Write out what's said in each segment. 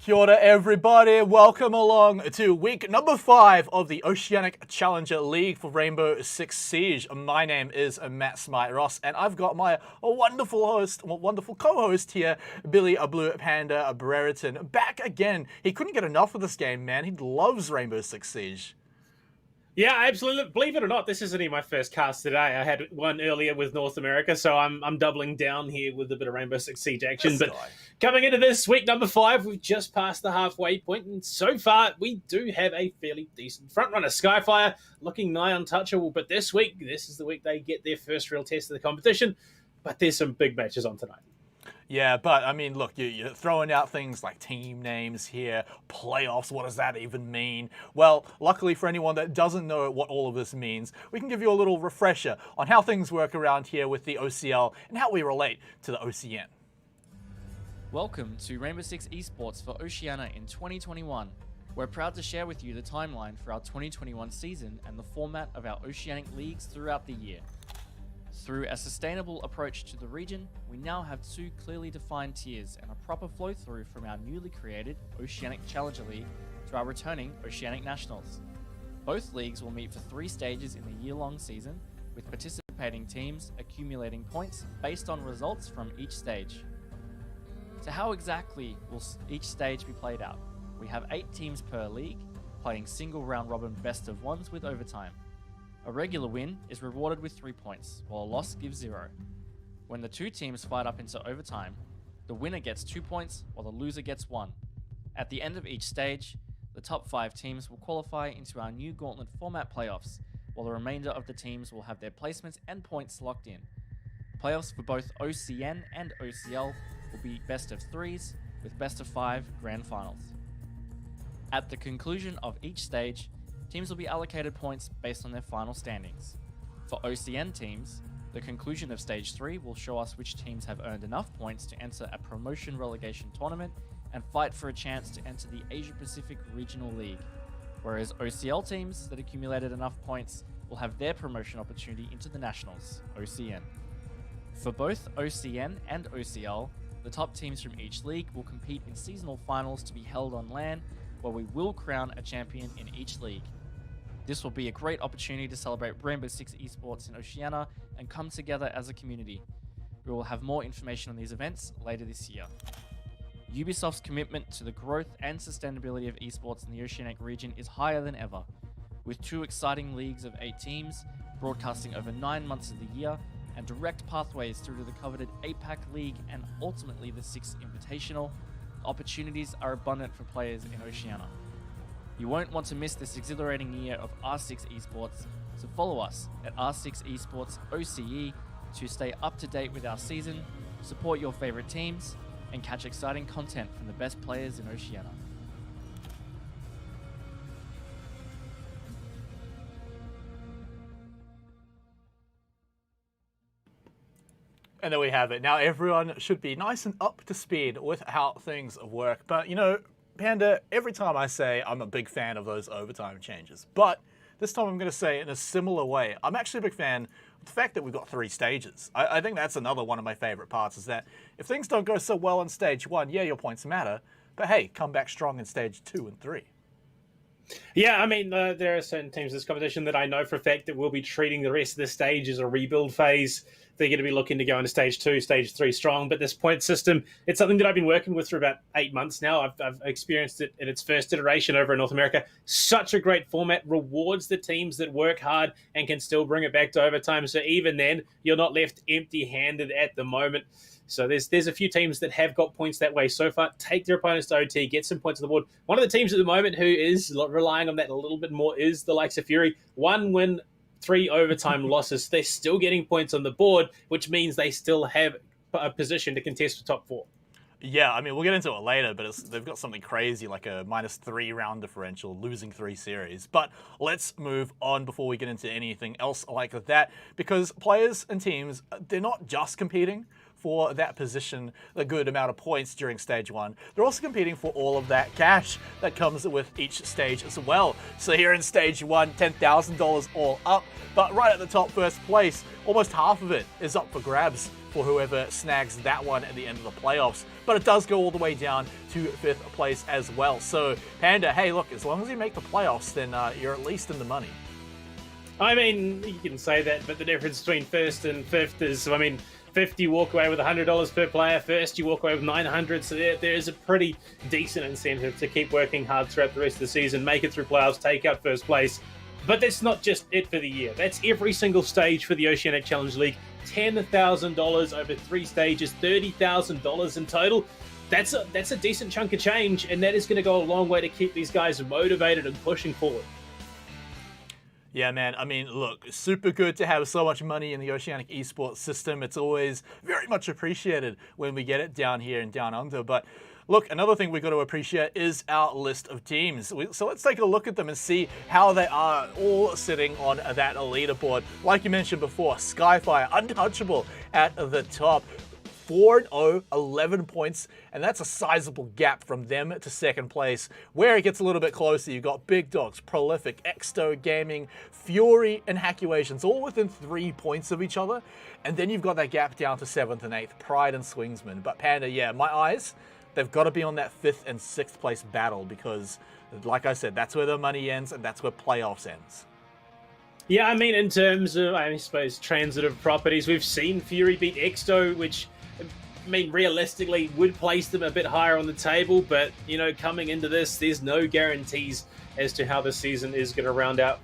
Kia ora, everybody. Welcome along to week number 5 of the Oceanic Challenger League for Rainbow Six Siege. My name is Matt Smite Ross, and I've got my wonderful co-host here, Billy a Blue Panda Brereton, back again. He couldn't get enough of this game, man. He loves Rainbow Six Siege. Yeah, absolutely. Believe it or not, this isn't even my first cast today. I had one earlier with North America, so I'm doubling down here with a bit of Rainbow Six Siege action. But coming into this week number 5, we've just passed the halfway point, and so far we do have a fairly decent frontrunner. Skyfire looking nigh untouchable, but this week, this is the week they get their first real test of the competition. But there's some big matches on tonight. Yeah, but I mean, look, you're throwing out things like team names here, playoffs, what does that even mean? Well, luckily for anyone that doesn't know what all of this means, we can give you a little refresher on how things work around here with the OCL and how we relate to the OCN. Welcome to Rainbow Six Esports for Oceania in 2021. We're proud to share with you the timeline for our 2021 season and the format of our Oceanic Leagues throughout the year. Through a sustainable approach to the region, we now have 2 clearly defined tiers and a proper flow through from our newly created Oceanic Challenger League to our returning Oceanic Nationals. Both leagues will meet for 3 stages in the year-long season, with participating teams accumulating points based on results from each stage. So how exactly will each stage be played out? We have 8 teams per league, playing single round robin best of ones with overtime. A regular win is rewarded with 3 points, while a loss gives 0. When the 2 teams fight up into overtime, the winner gets 2 points, while the loser gets 1. At the end of each stage, the top 5 teams will qualify into our new Gauntlet format playoffs, while the remainder of the teams will have their placements and points locked in. Playoffs for both OCN and OCL will be best of 3s, with best of 5 grand finals. At the conclusion of each stage, teams will be allocated points based on their final standings. For OCN teams, the conclusion of Stage 3 will show us which teams have earned enough points to enter a promotion relegation tournament and fight for a chance to enter the Asia Pacific Regional League, whereas OCL teams that accumulated enough points will have their promotion opportunity into the Nationals, OCN. For both OCN and OCL, the top teams from each league will compete in seasonal finals to be held on LAN, where we will crown a champion in each league. This will be a great opportunity to celebrate Rainbow Six Esports in Oceania and come together as a community. We will have more information on these events later this year. Ubisoft's commitment to the growth and sustainability of esports in the Oceanic region is higher than ever, with 2 exciting leagues of 8 teams, broadcasting over 9 months of the year, and direct pathways through to the coveted APAC League and ultimately the 6th Invitational. Opportunities are abundant for players in Oceania. You won't want to miss this exhilarating year of R6 Esports, so follow us at R6 Esports OCE to stay up to date with our season, support your favorite teams, and catch exciting content from the best players in Oceania. And there we have it. Now everyone should be nice and up to speed with how things work. But you know, Panda, every time I say I'm a big fan of those overtime changes, but this time I'm going to say it in a similar way. I'm actually a big fan of the fact that we've got 3 stages. I think that's another one of my favorite parts, is that if things don't go so well on stage 1, yeah, your points matter, but hey, come back strong in stage 2 and 3. Yeah, I mean, there are certain teams in this competition that I know for a fact that will be treating the rest of the stage as a rebuild phase. They're going to be looking to go into stage 2, stage 3 strong. But this point system, it's something that I've been working with for about 8 months now. I've experienced it in its first iteration over in North America. Such a great format, rewards the teams that work hard and can still bring it back to overtime. So even then, you're not left empty-handed at the moment. So there's a few teams that have got points that way so far. Take their opponents to OT, get some points on the board. One of the teams at the moment who is relying on that a little bit more is the likes of Fury. 1 win, 3 overtime losses. They're still getting points on the board, which means they still have a position to contest for top 4. Yeah, I mean, we'll get into it later, but they've got something crazy like a -3 round differential, losing 3 series. But let's move on before we get into anything else like that, because players and teams, they're not just competing for that position, a good amount of points during stage 1. They're also competing for all of that cash that comes with each stage as well. So here in stage 1, $10,000 all up, but right at the top, first place, almost half of it is up for grabs for whoever snags that one at the end of the playoffs. But it does go all the way down to 5th place as well. So Panda, hey, look, as long as you make the playoffs, then you're at least in the money. I mean, you can say that, but the difference between 1st and 5th is, I mean, 5th you walk away with $100 per player, 1st you walk away with $900, so there is a pretty decent incentive to keep working hard throughout the rest of the season, make it through playoffs, take out 1st place. But that's not just it for the year. That's every single stage for the Oceanic Challenge League. $10,000 over 3 stages, $30,000 in total. That's a decent chunk of change, and that is going to go a long way to keep these guys motivated and pushing forward. Yeah, man. I mean, look, super good to have so much money in the Oceanic esports system. It's always very much appreciated when we get it down here and down under. But look, another thing we've got to appreciate is our list of teams. So let's take a look at them and see how they are all sitting on that leaderboard. Like you mentioned before, Skyfire, untouchable at the top. 4-0, 11 points, and that's a sizable gap from them to 2nd place. Where it gets a little bit closer, you've got Big Dogs, Prolific, Exto Gaming, Fury, and Hackuations, all within 3 points of each other. And then you've got that gap down to 7th and 8th, Pride and Swingsman. But Panda, yeah, my eyes, they've got to be on that 5th and 6th place battle because, like I said, that's where the money ends and that's where playoffs ends. Yeah, I mean, in terms of, I suppose, transitive properties, we've seen Fury beat Exto, which, I mean, realistically would place them a bit higher on the table, but, you know, coming into this, there's no guarantees as to how the season is going to round out.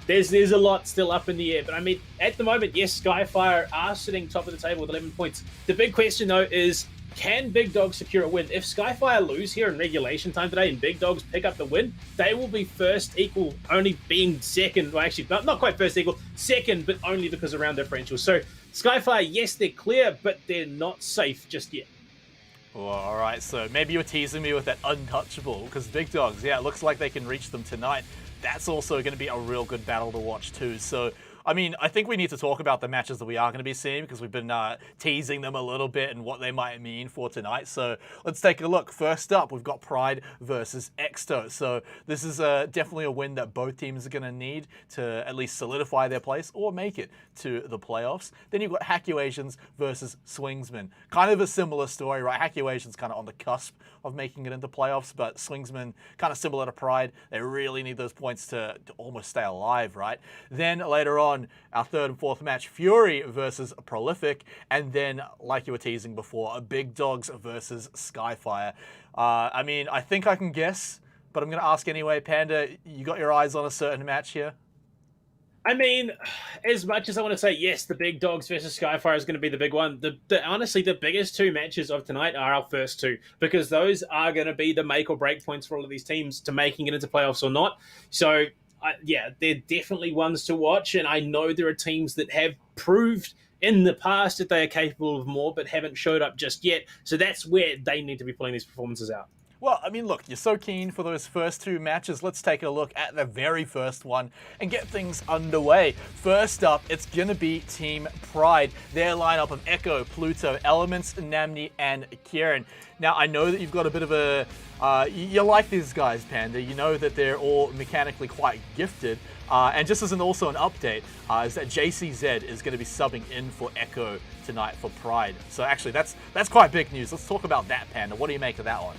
There's a lot still up in the air, but I mean, at the moment, yes, Skyfire are sitting top of the table with 11 points. The big question, though, is can Big Dogs secure a win? If Skyfire lose here in regulation time today and Big Dogs pick up the win, they will be first equal, only being second. Well, actually, not quite first equal, second, but only because of round differential. So Skyfire, yes, they're clear, but they're not safe just yet. Well, all right, so maybe you're teasing me with that untouchable, because Big Dogs, yeah, it looks like they can reach them tonight. That's also going to be a real good battle to watch too. So, I mean, I think we need to talk about the matches that we are going to be seeing because we've been teasing them a little bit and what they might mean for tonight. So let's take a look. First up, we've got Pride versus Exto. So this is definitely a win that both teams are going to need to at least solidify their place or make it to the playoffs. Then you've got Hackuations versus Swingsman. Kind of a similar story, right? Hackuations kind of on the cusp of making it into playoffs, but Swingsman kind of similar to Pride. They really need those points to almost stay alive, right? Then later on, our 3rd and 4th match, Fury versus Prolific, and then, like you were teasing before, Big Dogs versus Skyfire. I mean, I think I can guess, but I'm going to ask anyway. Panda, you got your eyes on a certain match here? I mean, as much as I want to say, yes, the Big Dogs versus Skyfire is going to be the big one, honestly, the biggest 2 matches of tonight are our first 2, because those are going to be the make or break points for all of these teams to making it into playoffs or not. So, yeah, they're definitely ones to watch, and I know there are teams that have proved in the past that they are capable of more, but haven't showed up just yet. So that's where they need to be pulling these performances out. Well, I mean, look, you're so keen for those first 2 matches. Let's take a look at the very first one and get things underway. First up, it's going to be Team Pride. Their lineup of Echo, Pluto, Elements, Namni, and Kieran. Now, I know that you've got a bit of a... you like these guys, Panda. You know that they're all mechanically quite gifted. And just as also an update, is that JCZ is going to be subbing in for Echo tonight for Pride. So actually, that's quite big news. Let's talk about that, Panda. What do you make of that one?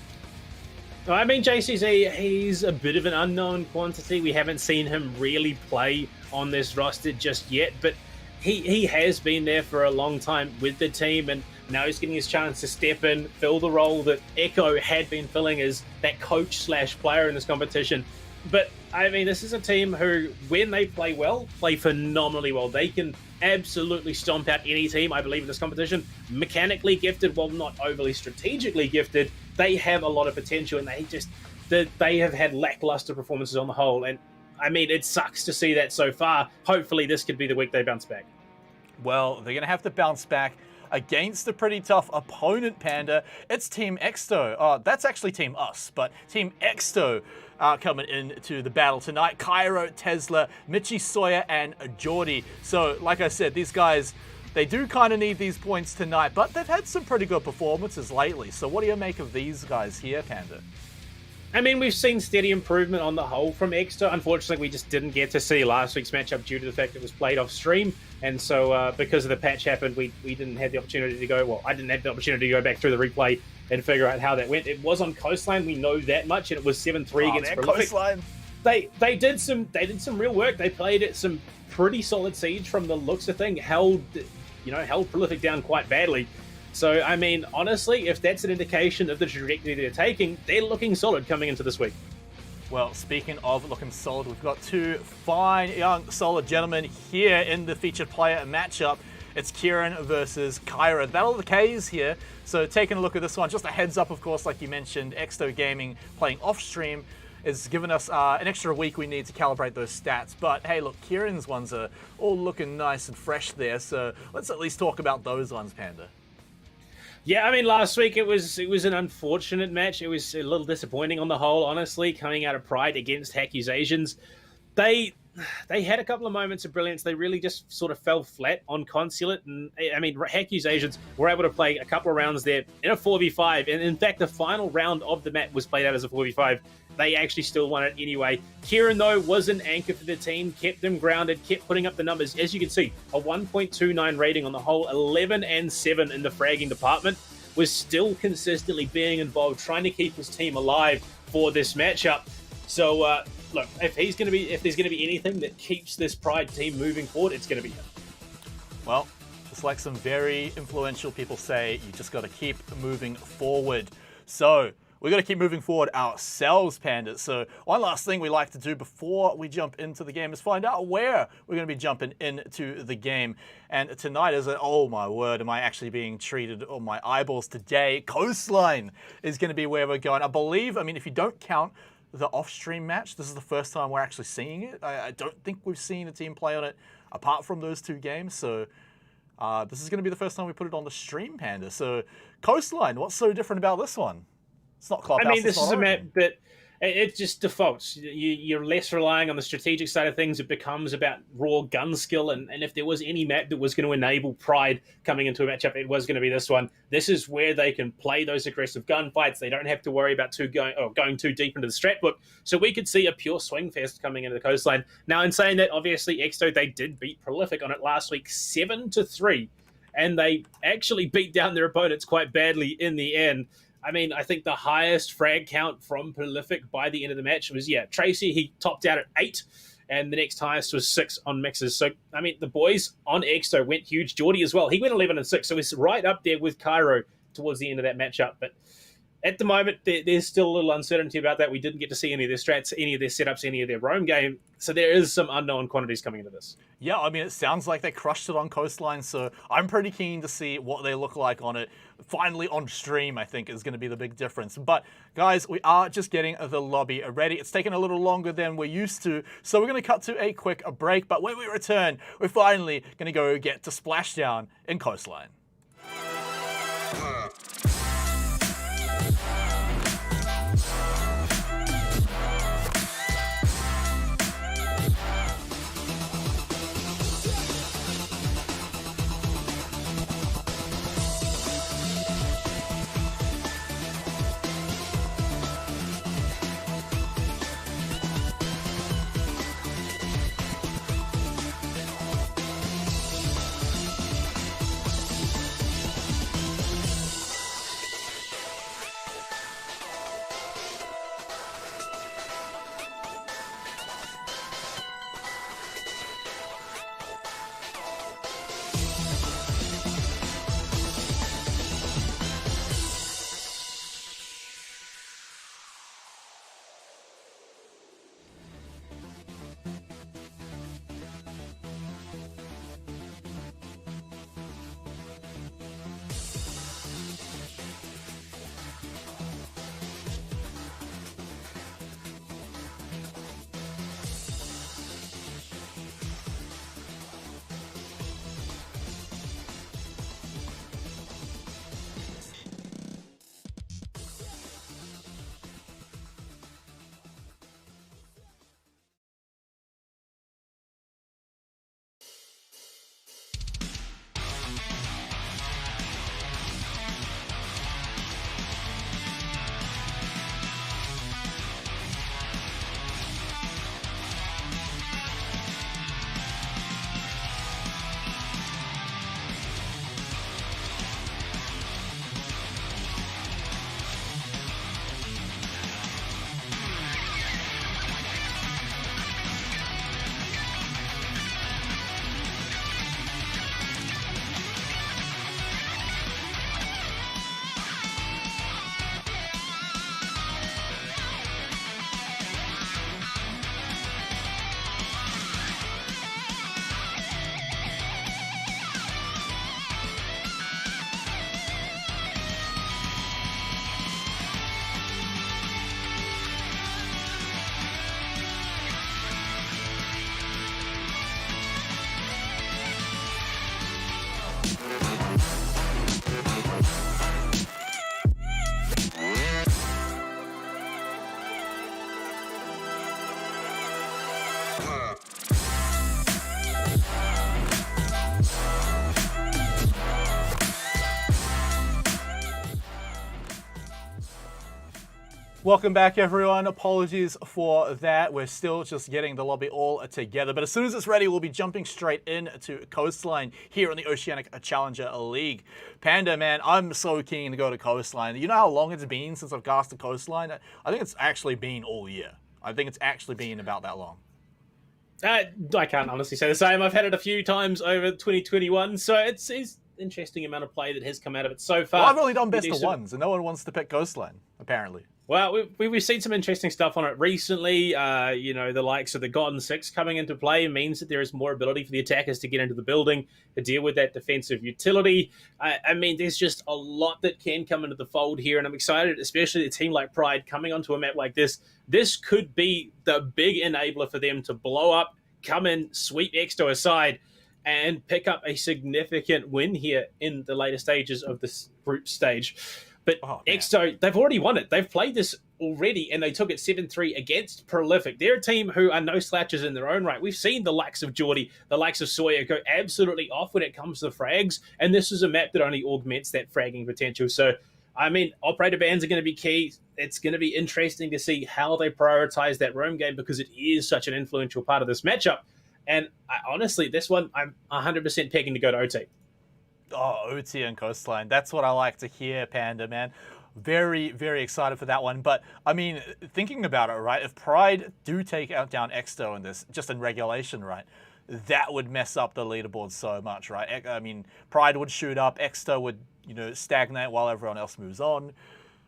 I mean, JCZ, he's a bit of an unknown quantity. We haven't seen him really play on this roster just yet, but he has been there for a long time with the team, and now he's getting his chance to step in, fill the role that Echo had been filling as that coach/player in this competition. But, I mean, this is a team who, when they play well, play phenomenally well. They can absolutely stomp out any team, I believe, in this competition. Mechanically gifted, while not overly strategically gifted, they have a lot of potential, and they have had lackluster performances on the whole. And, I mean, it sucks to see that so far. Hopefully this could be the week they bounce back. Well, they're going to have to bounce back. against a pretty tough opponent, Panda. It's Team Exto. That's actually Team Us, but Team Exto coming into the battle tonight. Cairo, Tesla, Michi Sawyer, and Geordie. So, like I said, these guys, they do kind of need these points tonight, but they've had some pretty good performances lately. So what do you make of these guys here, Panda? I mean, we've seen steady improvement on the whole from Exeter. Unfortunately, we just didn't get to see last week's matchup due to the fact it was played off stream. And so because of the patch happened, we didn't have the opportunity to go, well, I didn't have the opportunity to go back through the replay and figure out how that went. It was on Coastline, we know that much, and it was 7-3 against Prolific. Coastline. They did some real work. They played at some pretty solid siege from the looks of thing, held Prolific down quite badly. So, I mean, honestly, if that's an indication of the trajectory they're taking, they're looking solid coming into this week. Well, speaking of looking solid, we've got two fine, young, solid gentlemen here in the featured player matchup. It's Kieran versus Kyra. Battle of the K's here. So, taking a look at this one, just a heads up, of course, like you mentioned, Exto Gaming playing off-stream is giving us an extra week we need to calibrate those stats. But hey, look, Kieran's ones are all looking nice and fresh there. So, let's at least talk about those ones, Panda. Yeah, I mean, last week it was an unfortunate match. It was a little disappointing on the whole, honestly, coming out of Pride against Accusations. They had a couple of moments of brilliance. They really just sort of fell flat on Consulate. And, I mean, Accusations were able to play a couple of rounds there in a 4v5. And, in fact, the final round of the map was played out as a 4v5. They actually still won it anyway. Kieran, though, was an anchor for the team, kept them grounded, kept putting up the numbers. As you can see, a 1.29 rating on the whole, 11-7 in the fragging department, was still consistently being involved, trying to keep his team alive for this matchup. So, look, if there's going to be anything that keeps this Pride team moving forward, it's going to be him. Well, just like some very influential people say, you just got to keep moving forward. So, we got to keep moving forward ourselves, Pandas. So one last thing we like to do before we jump into the game is find out where we're going to be jumping into the game. And tonight is oh my word, am I actually being treated on my eyeballs today? Coastline is going to be where we're going. I mean, if you don't count the off-stream match, this is the first time we're actually seeing it. I don't think we've seen a team play on it apart from those two games. So this is going to be the first time we put it on the stream, Panda. So Coastline, what's so different about this one? It's not Clubhouse. I mean, this is a map Origin. that it just defaults. You're less relying on the strategic side of things. It becomes about raw gun skill. And if there was any map that was going to enable Pride coming into a matchup, it was going to be this one. This is where they can play those aggressive gunfights. They don't have to worry about going too deep into the strat book. So we could see a pure swing fest coming into the Coastline. Now, in saying that, obviously, Exto, they did beat Prolific on it last week 7-3. And they actually beat down their opponents quite badly in the end. I mean, I think the highest frag count from Prolific by the end of the match was, Tracy, he topped out at 8, and the next highest was 6 on mixes. So, I mean, the boys on Exto went huge. Geordie as well. He went 11-6, so he's right up there with Cairo towards the end of that matchup. But at the moment, there's still a little uncertainty about that. We didn't get to see any of their strats, any of their setups, any of their roam game. So there is some unknown quantities coming into this. Yeah, I mean, it sounds like they crushed it on Coastline, so I'm pretty keen to see what they look like on it. Finally on stream, I think, is going to be the big difference. But, guys, we are just getting the lobby ready. It's taken a little longer than we're used to, so we're going to cut to a quick break. But when we return, we're finally going to go get to Splashdown in Coastline. Welcome back, everyone. Apologies for that. We're still just getting the lobby all together. But as soon as it's ready, we'll be jumping straight into Coastline here in the Oceanic Challenger League. Panda, man, I'm so keen to go to Coastline. You know how long it's been since I've casted Coastline? I think it's actually been all year. I think it's actually been about that long. I can't honestly say the same. I've had it a few times over 2021, so it's interesting amount of play that has come out of it so far. Well, I've only done best of ones, and no one wants to pick Coastline, apparently. Well, we've seen some interesting stuff on it recently. The likes of the Gotten 6 coming into play means that there is more ability for the attackers to get into the building to deal with that defensive utility. I mean, there's just a lot that can come into the fold here, and I'm excited, especially a team like Pride coming onto a map like this. This could be the big enabler for them to blow up, come in, sweep Exto aside, and pick up a significant win here in the later stages of this group stage. But Exto, they've already won it. They've played this already, and they took it 7-3 against Prolific. They're a team who are no slouches in their own right. We've seen the likes of Geordie, the likes of Sawyer go absolutely off when it comes to frags, and this is a map that only augments that fragging potential. So, I mean, operator bans are going to be key. It's going to be interesting to see how they prioritize that roam game because it is such an influential part of this matchup. And honestly, this one, I'm 100% pegging to go to OT. Oh, OT and Coastline. That's what I like to hear, Panda, man. Very, very excited for that one. But, I mean, thinking about it, right, if Pride do take down Exto in this, just in regulation, right, that would mess up the leaderboard so much, right? I mean, Pride would shoot up, Exto would, stagnate while everyone else moves on.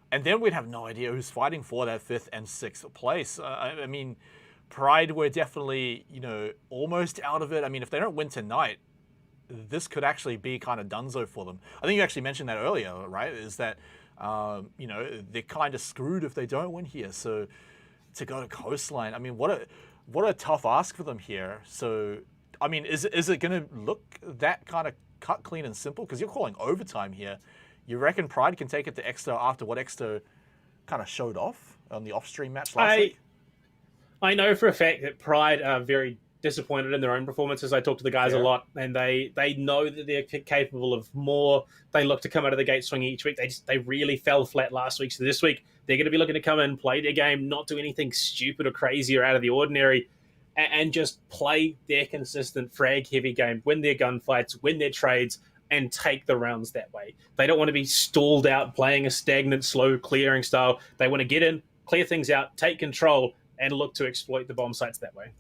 And then we'd have no idea who's fighting for that 5th and 6th place. I mean, Pride were definitely, almost out of it. I mean, if they don't win tonight, this could actually be kind of donezo for them. I think you actually mentioned that earlier, right? Is that, they're kind of screwed if they don't win here. So to go to Coastline, I mean, what a tough ask for them here. So, I mean, is it going to look that kind of cut, clean, and simple? Because you're calling overtime here. You reckon Pride can take it to Exto after what Exto kind of showed off on the off-stream match last week? I know for a fact that Pride are very disappointed in their own performances. I talk to the guys a lot, and they know that they're capable of more. They look to come out of the gate swinging each week. They really fell flat last week. So this week, they're going to be looking to come in, play their game, not do anything stupid or crazy or out of the ordinary, and just play their consistent frag-heavy game, win their gunfights, win their trades, and take the rounds that way. They don't want to be stalled out playing a stagnant, slow clearing style. They want to get in, clear things out, take control, and look to exploit the bomb sites that way.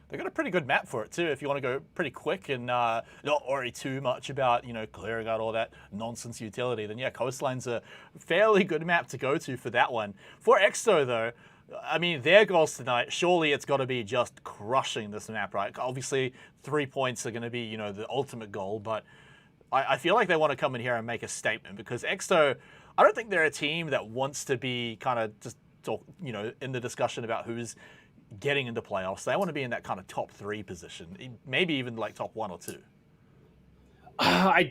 They've got a pretty good map for it too, if you want to go pretty quick and not worry too much about, clearing out all that nonsense utility, then yeah, Coastline's a fairly good map to go to for that one. For Exto though, I mean, their goals tonight, surely it's got to be just crushing this map, right? Obviously, 3 points are going to be, the ultimate goal, but I feel like they want to come in here and make a statement because Exto, I don't think they're a team that wants to be kind of just talk, in the discussion about who's getting into playoffs. They want to be in that kind of top 3 position, maybe even like top 1 or 2. I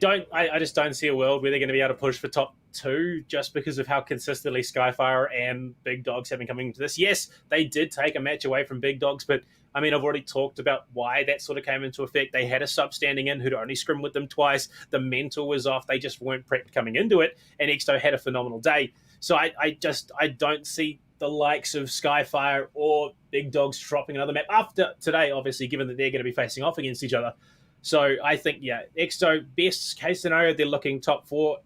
just don't see a world where they're going to be able to push for top 2 just because of how consistently Skyfire and Big Dogs have been coming into this. Yes, they did take a match away from Big Dogs, but I mean, I've already talked about why that sort of came into effect. They had a sub standing in who'd only scrimmed with them twice. The mental was off. They just weren't prepped coming into it, and Exto had a phenomenal day. So I don't see the likes of Skyfire or Big Dogs dropping another map after today, obviously, given that they're going to be facing off against each other. So I think, Exto, best case scenario, they're looking top 4.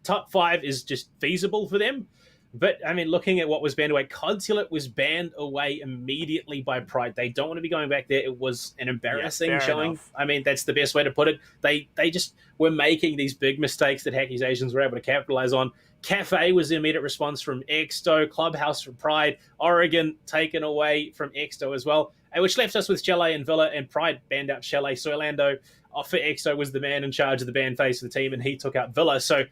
Top 5 is just feasible for them. But, I mean, looking at what was banned away, Consulate was banned away immediately by Pride. They don't want to be going back there. It was an embarrassing showing. Enough. I mean, that's the best way to put it. They just were making these big mistakes that Hackies Asians were able to capitalize on. Cafe was the immediate response from Exto, Clubhouse from Pride, Oregon taken away from Exto as well, which left us with Chalet and Villa, and Pride banned out Chalet. So Orlando for Exto was the man in charge of the ban phase of the team, and he took out Villa. So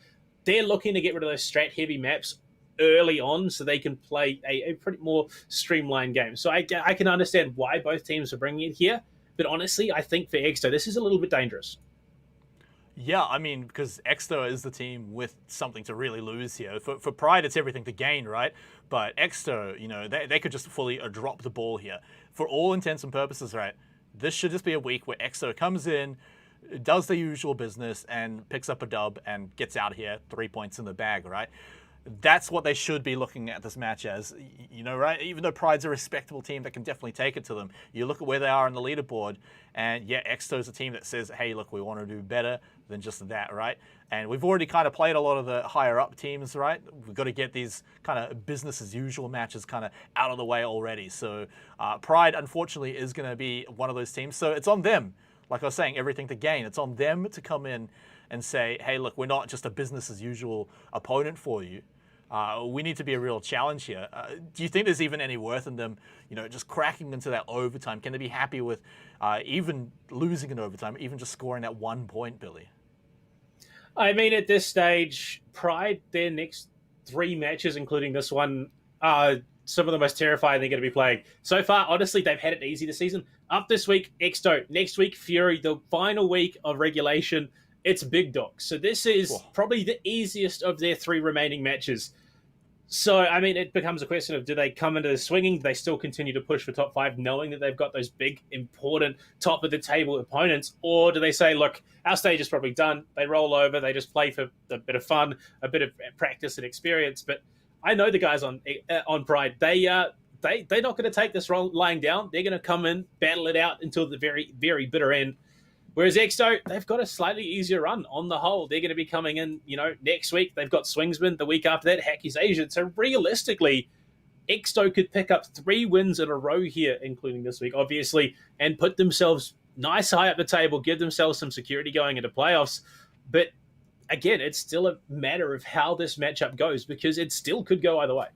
they're looking to get rid of those strat-heavy maps early on so they can play a pretty more streamlined game. So I can understand why both teams are bringing it here, but honestly, I think for Exto, this is a little bit dangerous. Yeah, I mean, because Exeter is the team with something to really lose here. For Pride, it's everything to gain, right? But Exeter, they could just fully drop the ball here. For all intents and purposes, right? This should just be a week where Exeter comes in, does the usual business, and picks up a dub and gets out of here, 3 points in the bag, right? That's what they should be looking at this match as, right? Even though Pride's a respectable team that can definitely take it to them, you look at where they are on the leaderboard, and yeah, Exeter's a team that says, hey, look, we want to do better than just that, right? And we've already kind of played a lot of the higher up teams, right? We've got to get these kind of business as usual matches kind of out of the way already. So Pride, unfortunately, is going to be one of those teams. So it's on them. Like I was saying, everything to gain. It's on them to come in and say, hey, look, we're not just a business as usual opponent for you. We need to be a real challenge here. Do you think there's even any worth in them, just cracking into that overtime? Can they be happy with even losing in overtime, even just scoring that 1 point, Billy? I mean, at this stage, Pride, their next 3 matches, including this one, are some of the most terrifying they're going to be playing. So far, honestly, they've had it easy this season. Up this week, Exto. Next week, Fury. The final week of regulation, it's Big Dogs. So this is probably the easiest of their 3 remaining matches. So, I mean, it becomes a question of, do they come into swinging? Do they still continue to push for top 5, knowing that they've got those big, important, top-of-the-table opponents? Or do they say, look, our stage is probably done. They roll over. They just play for a bit of fun, a bit of practice and experience. But I know the guys on Pride. They're not going to take this lying down. They're going to come in, battle it out until the very, very bitter end. Whereas Exto, they've got a slightly easier run on the whole. They're going to be coming in, next week. They've got Swingsman. The week after that, Hacky's Asian. So realistically, Exto could pick up 3 wins in a row here, including this week, obviously, and put themselves nice high up the table, give themselves some security going into playoffs. But again, it's still a matter of how this matchup goes, because it still could go either way.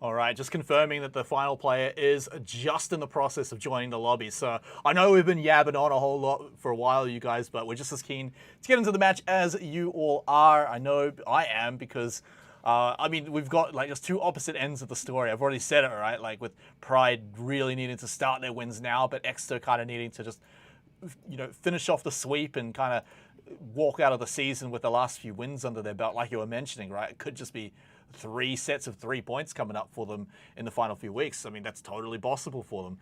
All right, just confirming that the final player is just in the process of joining the lobby. So I know we've been yabbing on a whole lot for a while, you guys, but we're just as keen to get into the match as you all are. I know I am, because we've got just 2 opposite ends of the story. I've already said it, right? Like with Pride really needing to start their wins now, but Exeter kind of needing to just, finish off the sweep and kind of walk out of the season with the last few wins under their belt, like you were mentioning, right? It could just be 3 sets of 3 points coming up for them in the final few weeks. I mean, that's totally possible for them.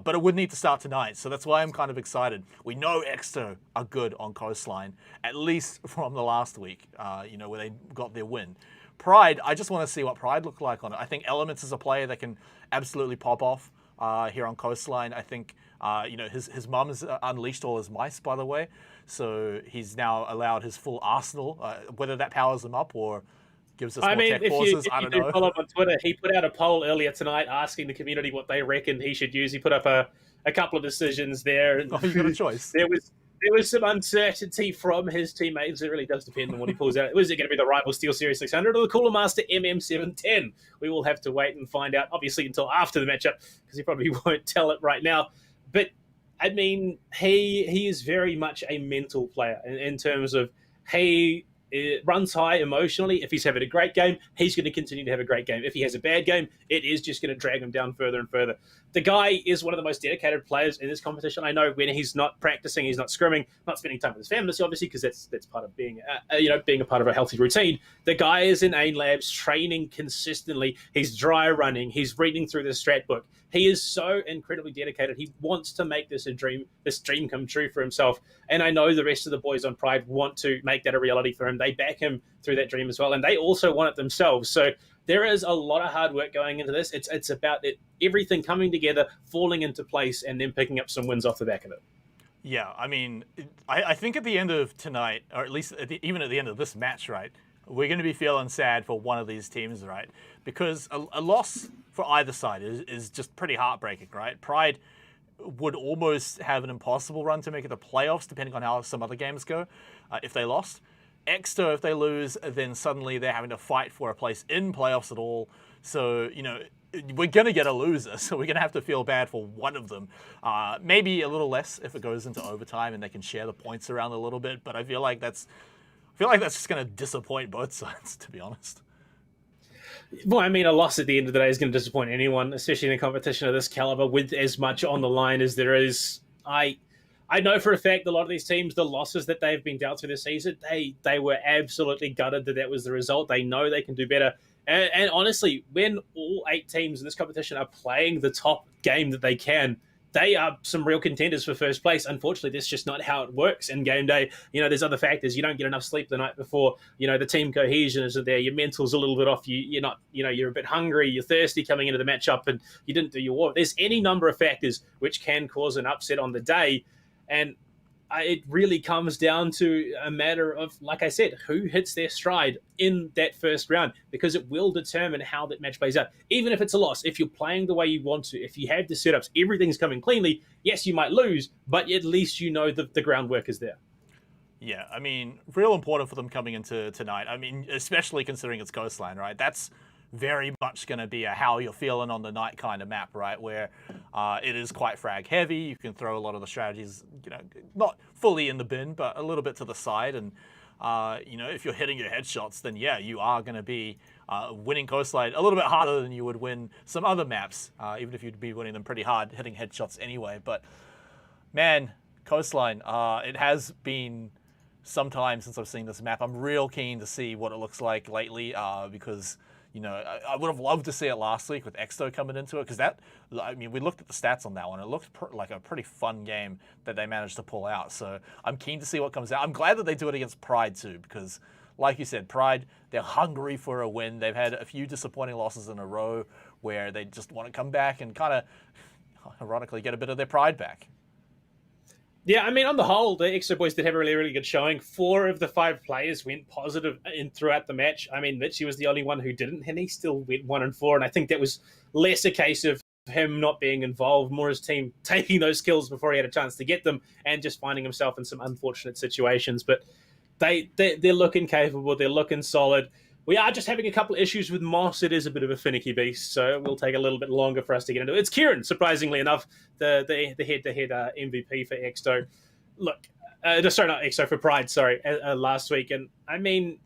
But it would need to start tonight, so that's why I'm kind of excited. We know Exeter are good on Coastline, at least from the last week, where they got their win. Pride, I just want to see what Pride look like on it. I think Elements is a player that can absolutely pop off here on Coastline. I think, his mum's unleashed all his mice, by the way, so he's now allowed his full arsenal, whether that powers him up or gives us more tech forces. I don't know. Follow up on Twitter, he put out a poll earlier tonight asking the community what they reckon he should use. He put up a couple of decisions there. Oh, you got a choice. There was some uncertainty from his teammates. It really does depend on what he pulls out. Was it going to be the rival Steel Series 600 or the Cooler Master MM710? We will have to wait and find out, obviously, until after the matchup, because he probably won't tell it right now. But, I mean, he is very much a mental player in terms of, it runs high emotionally. If he's having a great game, he's going to continue to have a great game. If he has a bad game, it is just going to drag him down further and further. The guy is one of the most dedicated players in this competition. I know when he's not practicing, he's not scrimming, not spending time with his family, obviously, because that's part of being being a part of a healthy routine. The guy is in AIM Labs training consistently. He's dry running. He's reading through the strat book. He is so incredibly dedicated. He wants to make this dream come true for himself. And I know the rest of the boys on Pride want to make that a reality for him. They back him through that dream as well. And they also want it themselves. So there is a lot of hard work going into this. It's about everything coming together, falling into place, and then picking up some wins off the back of it. Yeah, I mean, I think at the end of tonight, or at least even at the end of this match, right, we're going to be feeling sad for one of these teams, right? Because a loss for either side is just pretty heartbreaking, right? Pride would almost have an impossible run to make it the playoffs, depending on how some other games go, if they lost. Exeter, if they lose, then suddenly they're having to fight for a place in playoffs at all. So, we're going to get a loser, so we're going to have to feel bad for one of them. Maybe a little less if it goes into overtime and they can share the points around a little bit, but I feel like that's just going to disappoint both sides, to be honest. Well, I mean, a loss at the end of the day is going to disappoint anyone, especially in a competition of this caliber with as much on the line as there is. I I know for a fact a lot of these teams, the losses that they've been dealt through this season, they were absolutely gutted that was the result. They know they can do better. And honestly, when all 8 teams in this competition are playing the top game that they can, they are some real contenders for first place. Unfortunately, that's just not how it works in game day. There's other factors. You don't get enough sleep the night before. The team cohesion isn't there. Your mental's a little bit off. You're not, you're a bit hungry. You're thirsty coming into the matchup, and you didn't do your work. There's any number of factors which can cause an upset on the day. And it really comes down to a matter of, like I said, who hits their stride in that first round, because it will determine how that match plays out. Even if it's a loss, if you're playing the way you want to, if you have the setups, everything's coming cleanly, yes, you might lose, but at least you know the groundwork is there. Yeah, I mean, real important for them coming into tonight. I mean, especially considering it's Coastline, right? That's very much going to be a how you're feeling on the night kind of map, right? Where it is quite frag heavy. You can throw a lot of the strategies, not fully in the bin, but a little bit to the side. And, if you're hitting your headshots, then yeah, you are going to be winning Coastline a little bit harder than you would win some other maps, even if you'd be winning them pretty hard, hitting headshots anyway. But man, Coastline, it has been some time since I've seen this map. I'm real keen to see what it looks like lately, because I would have loved to see it last week with Exto coming into it, because we looked at the stats on that one. It looked like a pretty fun game that they managed to pull out. So I'm keen to see what comes out. I'm glad that they do it against Pride too, because like you said, Pride, they're hungry for a win. They've had a few disappointing losses in a row where they just want to come back and kind of, ironically, get a bit of their pride back. Yeah, I mean, on the whole, the Exo boys did have a really, really good showing. 4 of the 5 players went positive throughout the match. I mean, Mitchie was the only one who didn't, and he still went 1-4. And I think that was less a case of him not being involved, more his team taking those kills before he had a chance to get them, and just finding himself in some unfortunate situations. But they're looking capable. They're looking solid. We are just having a couple of issues with Moss. It is a bit of a finicky beast, so it will take a little bit longer for us to get into it. It's Kieran, surprisingly enough, the head-to-head MVP for Exto. Look, sorry, not Exto, for Pride, last week. And I mean,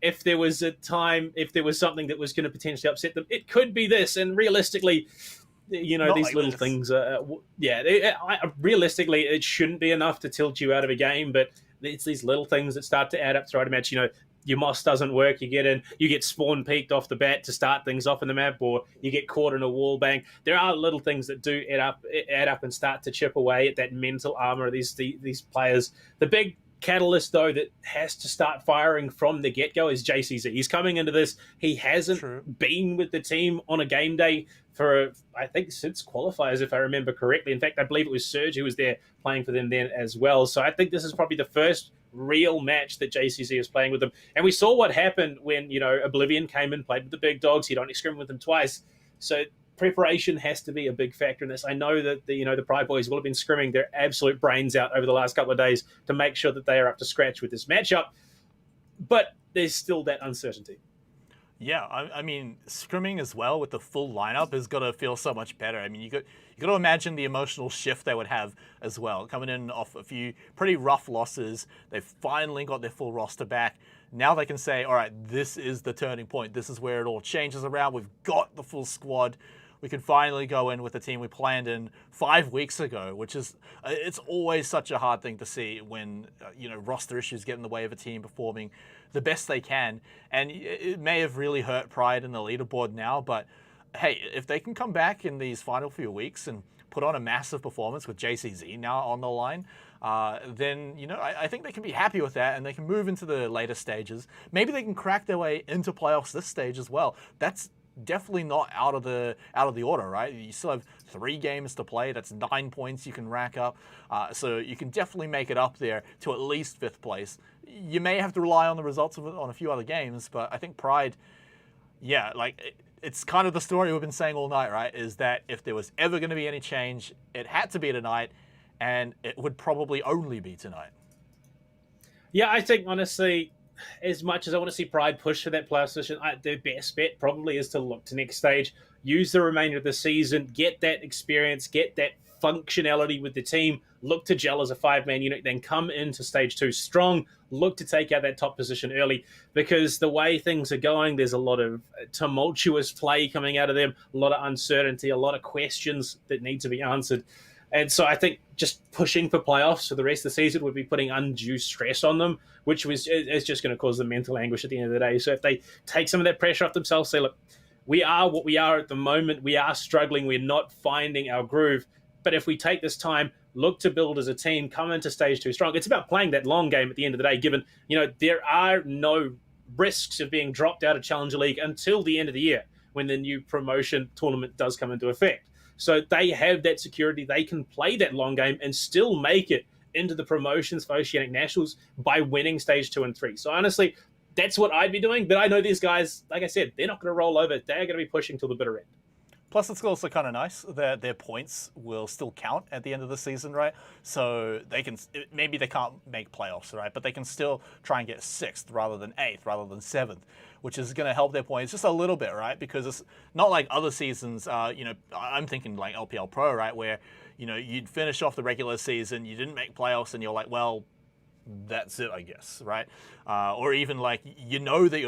if there was something that was going to potentially upset them, it could be this. And realistically, not these like little things, realistically, it shouldn't be enough to tilt you out of a game, but it's these little things that start to add up throughout a match. Your Moss doesn't work, you get spawn peaked off the bat to start things off in the map, or you get caught in a wall bang. There are little things that do add up and start to chip away at that mental armor of these players. The big catalyst, though, that has to start firing from the get-go is JCZ. He's coming into this. He hasn't been with the team on a game day for, I think, since qualifiers, if I remember correctly. In fact, I believe it was Serge who was there playing for them then as well. So I think this is probably the first real match that JCZ is playing with them. And we saw what happened when, Oblivion came in, played with the big dogs. He'd only scrimmed with them twice. So preparation has to be a big factor in this. I know that the Pride boys will have been scrimming their absolute brains out over the last couple of days to make sure that they are up to scratch with this matchup. But there's still that uncertainty. Yeah, I mean, scrimming as well with the full lineup is going to feel so much better. I mean, you got to imagine the emotional shift they would have as well. Coming in off a few pretty rough losses, they've finally got their full roster back. Now they can say, all right, this is the turning point. This is where it all changes around. We've got the full squad. We can finally go in with the team we planned in 5 weeks ago, which is, it's always such a hard thing to see when, roster issues get in the way of a team performing the best they can. And it may have really hurt Pride in the leaderboard now, but hey, if they can come back in these final few weeks and put on a massive performance with JCZ now on the line, then, I think they can be happy with that, and they can move into the later stages. Maybe they can crack their way into playoffs this stage as well. That's definitely not out of the order, right? You still have 3 games to play. That's 9 points you can rack up. So you can definitely make it up there to at least 5th place. You may have to rely on the results of it on a few other games, but I think Pride, it's kind of the story we've been saying all night, right? Is that if there was ever going to be any change, it had to be tonight, and it would probably only be tonight. Yeah, I think, honestly, as much as I want to see Pride push for that playoff position, their best bet probably is to look to next stage, use the remainder of the season, get that experience, get that functionality with the team, look to gel as a 5-man unit, then come into stage 2 strong, look to take out that top position early, because the way things are going, there's a lot of tumultuous play coming out of them, a lot of uncertainty, a lot of questions that need to be answered. And so I think just pushing for playoffs for the rest of the season would be putting undue stress on them, which is just going to cause them mental anguish at the end of the day. So if they take some of that pressure off themselves, say, look, we are what we are at the moment. We are struggling. We're not finding our groove. But if we take this time, look to build as a team, come into stage 2 strong. It's about playing that long game at the end of the day, given, there are no risks of being dropped out of Challenger League until the end of the year when the new promotion tournament does come into effect. So they have that security. They can play that long game and still make it into the promotions for Oceanic Nationals by winning stage 2 and 3. So honestly, that's what I'd be doing. But I know these guys, like I said, they're not going to roll over. They're going to be pushing till the bitter end. Plus, it's also kind of nice that their points will still count at the end of the season, right? So maybe they can't make playoffs, right? But they can still try and get 6th rather than 8th, rather than 7th, which is going to help their points just a little bit, right? Because it's not like other seasons, I'm thinking like LPL Pro, right? Where, you'd finish off the regular season, you didn't make playoffs, and you're like, well, that's it, I guess, right? Or even like, that you're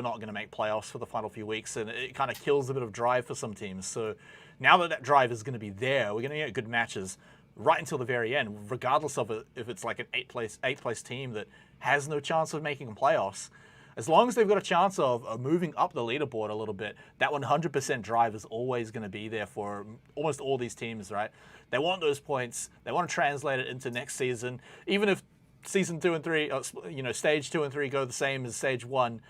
not going to make playoffs for the final few weeks, and it kind of kills a bit of drive for some teams. So now that drive is going to be there, we're going to get good matches right until the very end, regardless of if it's like an eighth place team that has no chance of making playoffs. As long as they've got a chance of moving up the leaderboard a little bit, that 100% drive is always going to be there for almost all these teams, right? They want those points. They want to translate it into next season, even if season 2 and 3, stage 2 and 3 go the same as stage 1.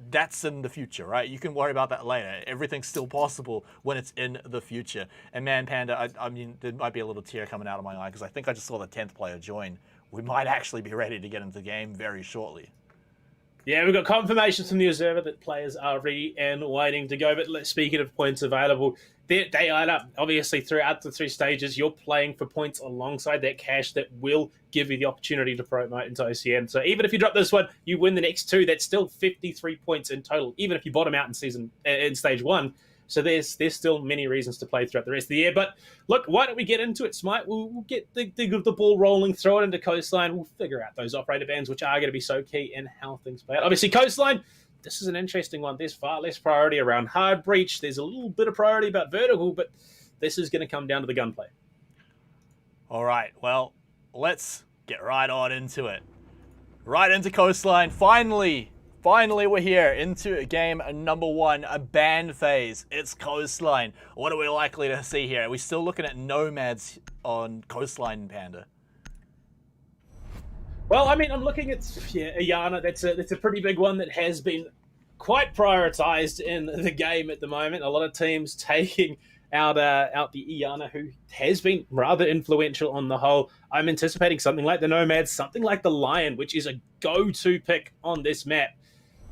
That's in the future, right? You can worry about that later. Everything's still possible when it's in the future. And man, Panda, I mean, there might be a little tear coming out of my eye because I think I just saw the 10th player join. We might actually be ready to get into the game very shortly. Yeah, we've got confirmations from the observer that players are ready and waiting to go. But speaking of points available, they add up. Obviously, throughout the 3 stages, you're playing for points alongside that cash that will give you the opportunity to promote into OCN. So even if you drop this one, you win the next 2. That's still 53 points in total, even if you bottom out in stage 1. So there's still many reasons to play throughout the rest of the year. But look, why don't we get into it, Smite? We'll get the ball rolling, throw it into Coastline. We'll figure out those operator bans, which are going to be so key in how things play out. Obviously, Coastline, this is an interesting one. There's far less priority around hard breach. There's a little bit of priority about vertical, but this is going to come down to the gunplay. All right, well, let's get right on into it. Right into Coastline. Finally, we're here into game number 1, a ban phase. It's Coastline. What are we likely to see here? Are we still looking at Nomads on Coastline, Panda? Well, I mean, I'm looking at Iana. That's a pretty big one that has been quite prioritized in the game at the moment. A lot of teams taking out the Iana, who has been rather influential on the whole. I'm anticipating something like the Nomads, something like the Lion, which is a go-to pick on this map.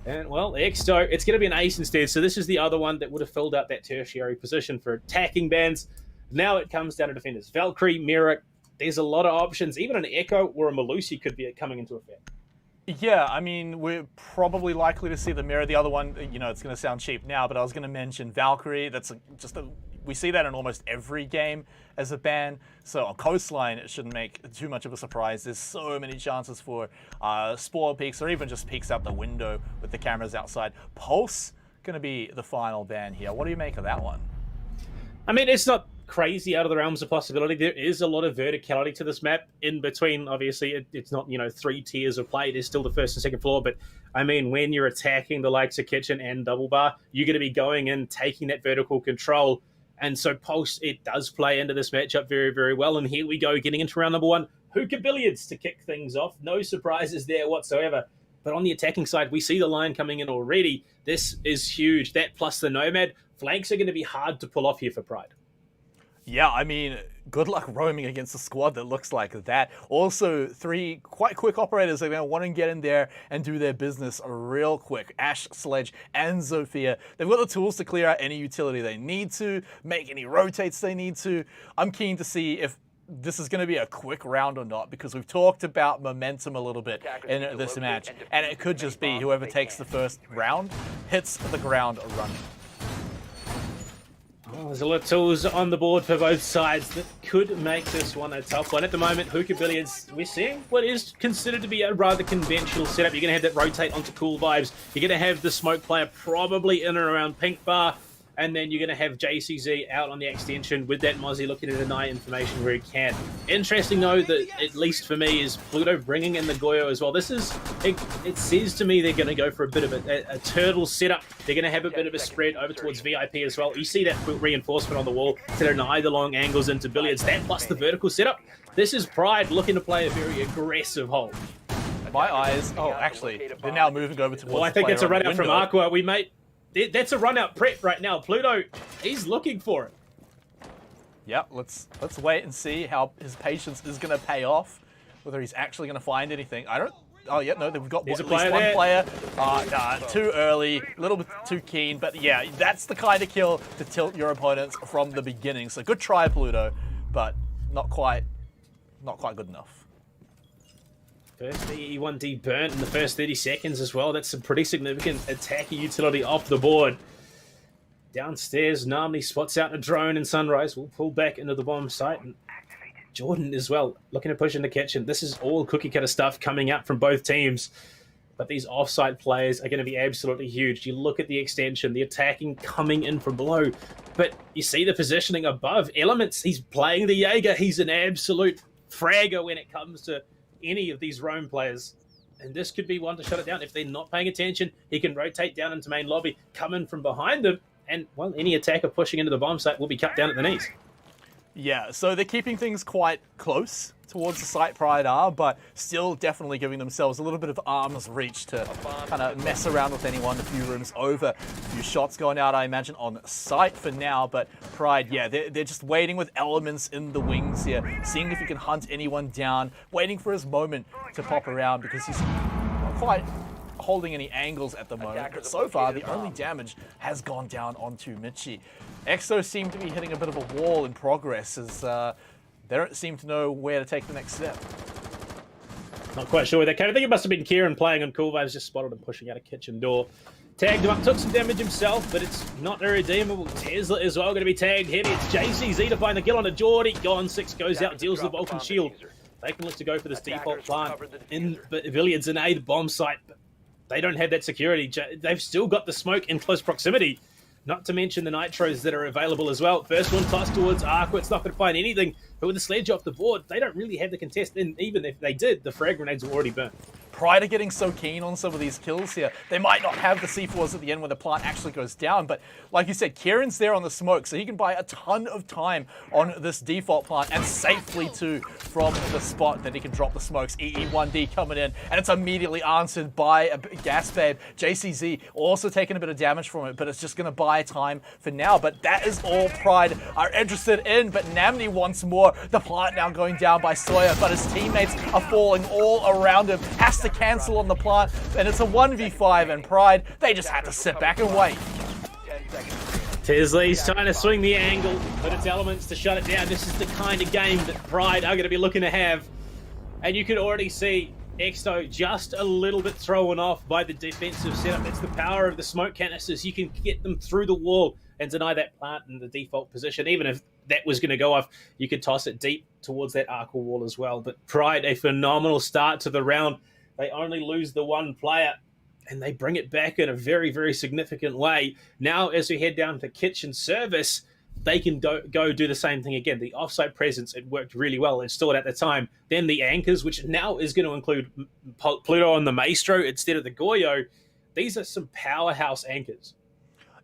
And, well, Exto, it's going to be an ace instead. So this is the other one that would have filled out that tertiary position for attacking bans. Now it comes down to defenders. Valkyrie, Merrick, there's a lot of options. Even an Echo or a Malusi could be coming into effect. Yeah, I mean, we're probably likely to see the Mirror. The other one, it's going to sound cheap now, but I was going to mention Valkyrie. We see that in almost every game as a ban. So on Coastline, it shouldn't make too much of a surprise. There's so many chances for Spore peeks or even just peeks out the window with the cameras outside. Pulse going to be the final ban here. What do you make of that one? I mean, it's not crazy out of the realms of possibility. There is a lot of verticality to this map in between. Obviously, it's not 3 tiers of play. There's still the first and second floor, but I mean, when you're attacking the likes of Kitchen and Double Bar, you're going to be going in, taking that vertical control. And so Pulse, it does play into this matchup very, very well. And here we go, getting into round number 1. Hookah Billiards to kick things off. No surprises there whatsoever. But on the attacking side, we see the Lion coming in already. This is huge. That plus the Nomad. Flanks are going to be hard to pull off here for Pride. Yeah, I mean, good luck roaming against a squad that looks like that. Also, 3 quite quick operators are going to want to get in there and do their business real quick. Ash, Sledge, and Zofia. They've got the tools to clear out any utility they need to, make any rotates they need to. I'm keen to see if this is going to be a quick round or not, because we've talked about momentum a little bit in this match, and it could just be whoever takes the first round hits the ground running. Oh, there's a lot of tools on the board for both sides that could make this one a tough one. At the moment, Hookah Billiards, we're seeing what is considered to be a rather conventional setup. You're going to have that rotate onto cool vibes. You're going to have the smoke player probably in and around Pink Bar. And then you're going to have JCZ out on the extension with that Mozzie looking to deny information where he can. Interesting, though, that at least for me, is Pluto bringing in the Goyo as well. This is, it says to me they're going to go for a bit of a turtle setup. They're going to have a bit of a spread over towards VIP as well. You see that reinforcement on the wall to deny the long angles into billiards. That plus the vertical setup. This is Pride looking to play a very aggressive hold. My eyes, oh, actually, they're now moving over towards Well, I think it's a run out from Aqua. That's a run out prep right now. Pluto, he's looking for it. Yeah, let's wait and see how his patience is going to pay off. Whether he's actually going to find anything. I don't. Oh yeah, no, they've got at least one player. Too early, a little bit too keen. But yeah, that's the kind of kill to tilt your opponents from the beginning. So good try, Pluto, but not quite good enough. First E1D burnt in the first 30 seconds as well. That's some pretty significant attacking utility off the board. Downstairs, Namni spots out a drone, and Sunrise will pull back into the bomb site. And Jordan as well, looking to push in the kitchen. This is all cookie cutter stuff coming out from both teams. But these offside players are going to be absolutely huge. You look at the extension, the attacking coming in from below. But you see the positioning above. Elements, he's playing the Jaeger. He's an absolute fragger when it comes to any of these roam players, and this could be one to shut it down. If they're not paying attention, he can rotate down into main lobby, come in from behind them, and well, any attacker pushing into the bomb site will be cut down at the knees. Yeah, so they're keeping things quite close towards the site Pride are, but still definitely giving themselves a little bit of arm's reach to kind of mess around with anyone a few rooms over. A few shots going out, I imagine, on site for now, but Pride, yeah, they're just waiting with elements in the wings here, seeing if he can hunt anyone down, waiting for his moment to pop around because he's not quite holding any angles at the moment, but so far the only damage has gone down onto Michi. Exo seem to be hitting a bit of a wall in progress as they don't seem to know where to take the next step. Not quite sure where they came. I think it must have been Kieran playing on Cool Vibes, just spotted him pushing out a kitchen door. Tagged him up, took some damage himself, but it's not irredeemable. Tesla as well going to be tagged heavy. It's JCZ to find the kill on a Geordie. Gone 6 goes out, deals the Vulcan shield. They can look to go for this default plant in Villiards and A, the bomb site. But they don't have that security. They've still got the smoke in close proximity. Not to mention the nitros that are available as well. First one tossed towards Aqua. It's not going to find anything. But with the sledge off the board, they don't really have the contest. And even if they did, the frag grenades were already burnt. Pride are getting so keen on some of these kills here. They might not have the C4s at the end when the plant actually goes down, but like you said, Kieran's there on the smoke, so he can buy a ton of time on this default plant, and safely too from the spot that he can drop the smokes. EE1D coming in, and it's immediately answered by a gas babe. JCZ also taking a bit of damage from it, but it's just going to buy time for now. But that is all Pride are interested in, but Namni wants more. The plant now going down by Sawyer, but his teammates are falling all around him. Has to cancel on the plant, and it's a 1v5, and Pride, they just had to sit back and wait. Tesley's trying to swing the angle, but it's elements to shut it down. This is the kind of game that Pride are going to be looking to have, and you can already see Exto just a little bit thrown off by the defensive setup. It's the power of the smoke canisters. You can get them through the wall and deny that plant in the default position. Even if that was going to go off, you could toss it deep towards that Aqua wall as well. But Pride, a phenomenal start to the round. They only lose the one player, and they bring it back in a very, very significant way. Now, as we head down to kitchen service, they can go do the same thing again. The offside presence, it worked really well. Installed at the time. Then the anchors, which now is going to include Pluto and the Maestro instead of the Goyo. These are some powerhouse anchors.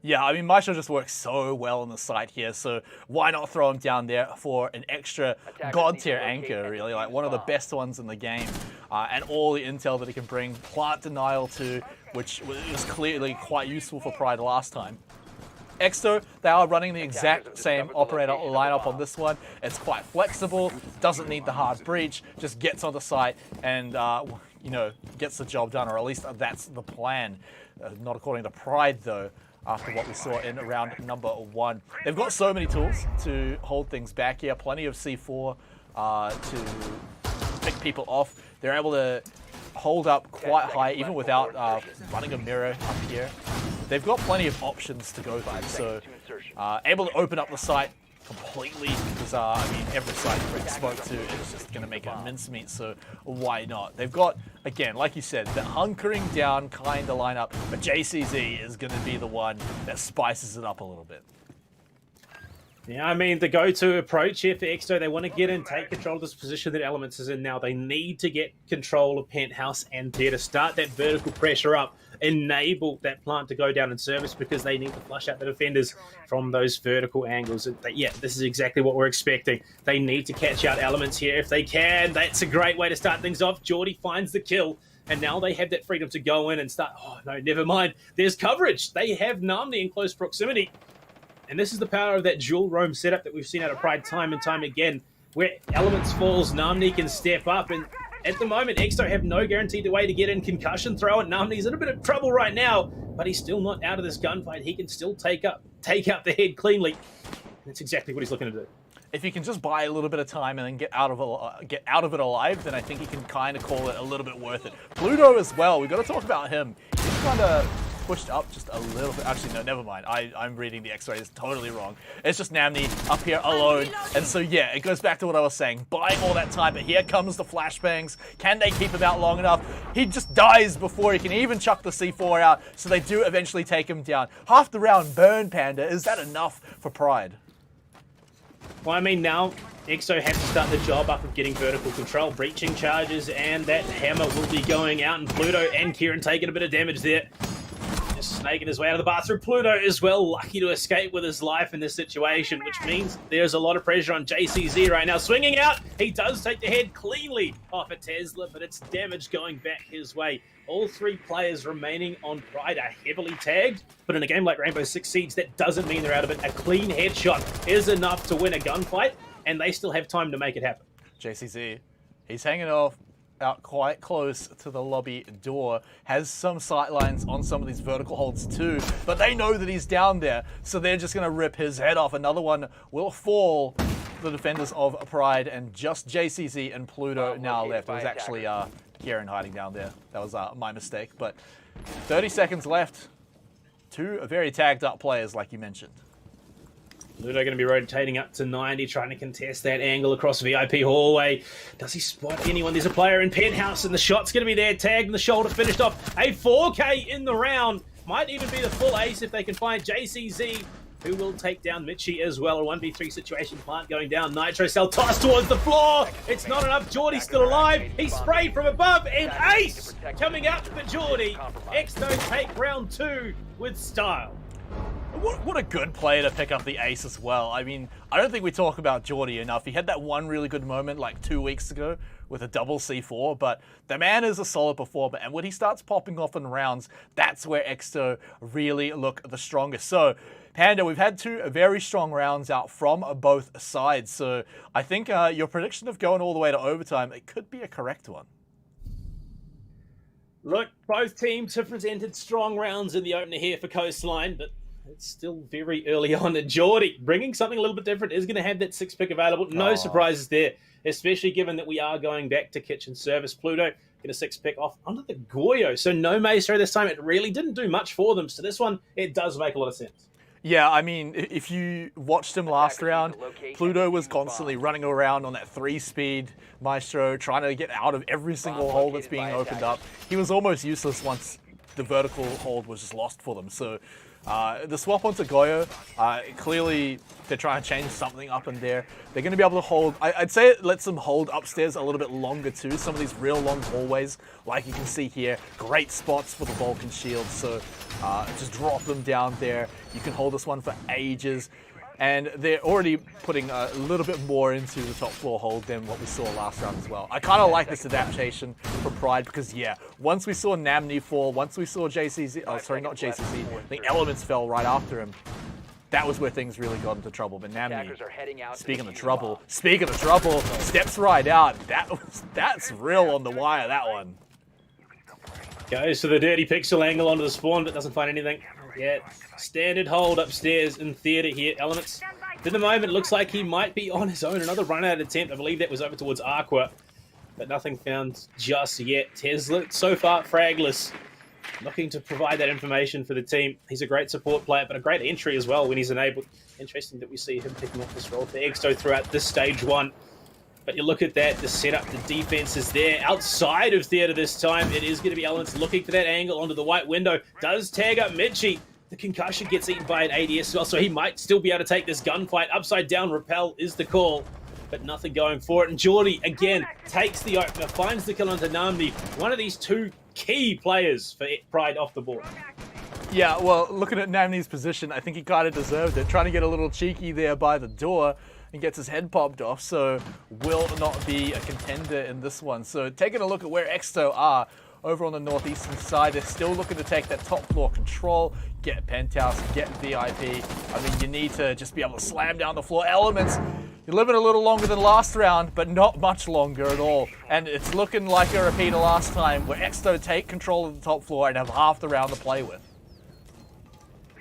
Yeah, I mean, Maestro just works so well on the site here, so why not throw him down there for an extra god-tier anchor, really, like one of the best ones in the game. And all the intel that he can bring, plant denial too, which was clearly quite useful for Pride last time. Exto, they are running the exact same operator lineup on this one. It's quite flexible, doesn't need the hard breach, just gets on the site and, you know, gets the job done, or at least that's the plan. Not according to Pride, though. After what we saw in round number 1. They've got so many tools to hold things back here. Plenty of C4 to pick people off. They're able to hold up quite high, even without running a mirror up here. They've got plenty of options to go by, so able to open up the site completely bizarre. I mean, every side Rick spoke to is just going to make a mincemeat, so why not? They've got, again, like you said, the hunkering down kind of lineup, but JCZ is going to be the one that spices it up a little bit. Yeah, I mean, the go-to approach here for Exto, they want to get in, take control of this position that Elements is in now. They need to get control of Penthouse and there to start that vertical pressure up, enable that plant to go down in service because they need to flush out the defenders from those vertical angles. Yeah, this is exactly what we're expecting. They need to catch out Elements here if they can. That's a great way to start things off. Geordie finds the kill. And now they have that freedom to go in and start, oh no, never mind. There's coverage. They have Namni in close proximity. And this is the power of that dual roam setup that we've seen out of Pride time and time again, where Elements falls, Namni can step up, and at the moment, Exto have no guaranteed way to get in concussion throw, and Namni's in a bit of trouble right now, but he's still not out of this gunfight. He can still take out the head cleanly. And that's exactly what he's looking to do. If he can just buy a little bit of time and then get out of it alive, then I think he can kind of call it a little bit worth it. Pluto as well, we've got to talk about him. He's kind of pushed up just a little bit. Actually, no, never mind. I'm reading the X-rays totally wrong. It's just Namni up here alone. And so, yeah, it goes back to what I was saying. Buying all that time, but here comes the flashbangs. Can they keep him out long enough? He just dies before he can even chuck the C4 out, so they do eventually take him down. Half the round burn, Panda. Is that enough for Pride? Well, I mean, now Exo have to start the job up of getting vertical control, breaching charges, and that hammer will be going out, and Pluto and Kieran taking a bit of damage there. Just snaking his way out of the bathroom. Pluto as well, lucky to escape with his life in this situation, which means there's a lot of pressure on JCZ right now. Swinging out, he does take the head cleanly off a Tesla, but it's damage going back his way. All three players remaining on Pride are heavily tagged, but in a game like Rainbow Six Siege, that doesn't mean they're out of it. A clean headshot is enough to win a gunfight, and they still have time to make it happen. JCZ, he's hanging off out quite close to the lobby door, has some sightlines on some of these vertical holds too, but they know that he's down there, so they're just going to rip his head off. Another one will fall. The defenders of Pride, and just JCZ and Pluto now left. It was actually Kieran hiding down there. That was my mistake, but 30 seconds left. Two very tagged up players, like you mentioned. Pluto going to be rotating up to 90, trying to contest that angle across VIP hallway. Does he spot anyone? There's a player in Penthouse, and the shot's going to be there. Tagged in the shoulder, finished off. A 4K in the round. Might even be the full ace if they can find JCZ, who will take down Mitchie as well. A 1v3 situation, plant going down. Nitro Cell tossed towards the floor. It's not enough. Geordie's still alive. He's sprayed from above, and ace coming out for Geordie. Exto take round 2 with style. What a good play to pick up the ace as well. I mean, I don't think we talk about Geordie enough. He had that one really good moment like 2 weeks ago with a double C4, but the man is a solid performer, and when he starts popping off in rounds, that's where Exto really look the strongest. So, Panda, we've had two very strong rounds out from both sides, so I think your prediction of going all the way to overtime, it could be a correct one. Look, both teams have presented strong rounds in the opener here for Coastline, but it's still very early on. And Geordie, bringing something a little bit different, is going to have that 6 pick available. No surprises there, especially given that we are going back to kitchen service. Pluto get a 6 pick off onto the Goyo. So no Maestro this time. It really didn't do much for them. So this one, it does make a lot of sense. Yeah, I mean, if you watched him last round, Pluto was constantly running around on that 3-speed Maestro, trying to get out of every single hole that's being opened up. He was almost useless once the vertical hold was just lost for them. So the swap onto Goyo, clearly they're trying to change something up in there. They're going to be able to hold, I'd say it lets them hold upstairs a little bit longer too. Some of these real long hallways, like you can see here, great spots for the Vulcan shield. So just drop them down there. You can hold this one for ages. And they're already putting a little bit more into the top floor hold than what we saw last round as well. I kind of like this adaptation from Pride because, yeah, once we saw Namni fall, once we saw JCZ, oh, sorry, not JCZ, the Elements fell right after him. That was where things really got into trouble. But Namni, speaking of trouble, steps right out. That's real on the wire, that one. Goes to the dirty pixel angle onto the spawn, but doesn't find anything yet. Standard hold upstairs in theatre here. Elements, at the moment, looks like he might be on his own. Another run-out attempt. I believe that was over towards Aqua, but nothing found just yet. Tesla, so far, fragless. looking to provide that information for the team. He's a great support player, but a great entry as well when he's enabled. Interesting that we see him picking up this role for Exto throughout this stage 1. But you look at that, the setup, the defense is there. Outside of theater this time, it is going to be Elements looking for that angle onto the white window. Does tag up Mitchie. The concussion gets eaten by an ADS as well, so he might still be able to take this gunfight. Upside down rappel is the call, but nothing going for it. And Geordie, again, takes the opener, finds the kill onto Namdi. One of these two key players for Pride off the board. Yeah, well, looking at Namni's position, I think he kind of deserved it. Trying to get a little cheeky there by the door and gets his head popped off, so will not be a contender in this one. So taking a look at where Exto are over on the northeastern side, they're still looking to take that top floor control, get Penthouse, get VIP. I mean, you need to just be able to slam down the floor. Elements, you're living a little longer than last round, but not much longer at all. And it's looking like a repeat of last time, where Exto take control of the top floor and have half the round to play with.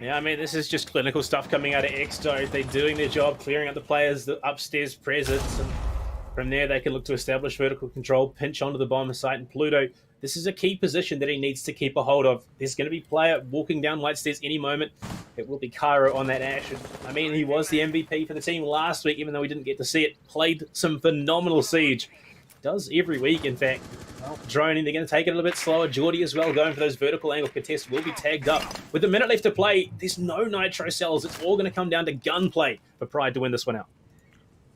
Yeah, I mean, this is just clinical stuff coming out of Exto. They're doing their job, clearing up the players, the upstairs presence, and from there they can look to establish vertical control, pinch onto the bomber site, and Pluto. This is a key position that he needs to keep a hold of. There's going to be player walking down white stairs any moment. It will be Cairo on that Ash. I mean, he was the MVP for the team last week, even though we didn't get to see it. Played some phenomenal Siege. Does every week, in fact. Well, droning, they're going to take it a little bit slower. Geordie as well, going for those vertical angle contests, will be tagged up. With a minute left to play, there's no nitro cells. It's all going to come down to gunplay for Pride to win this one out.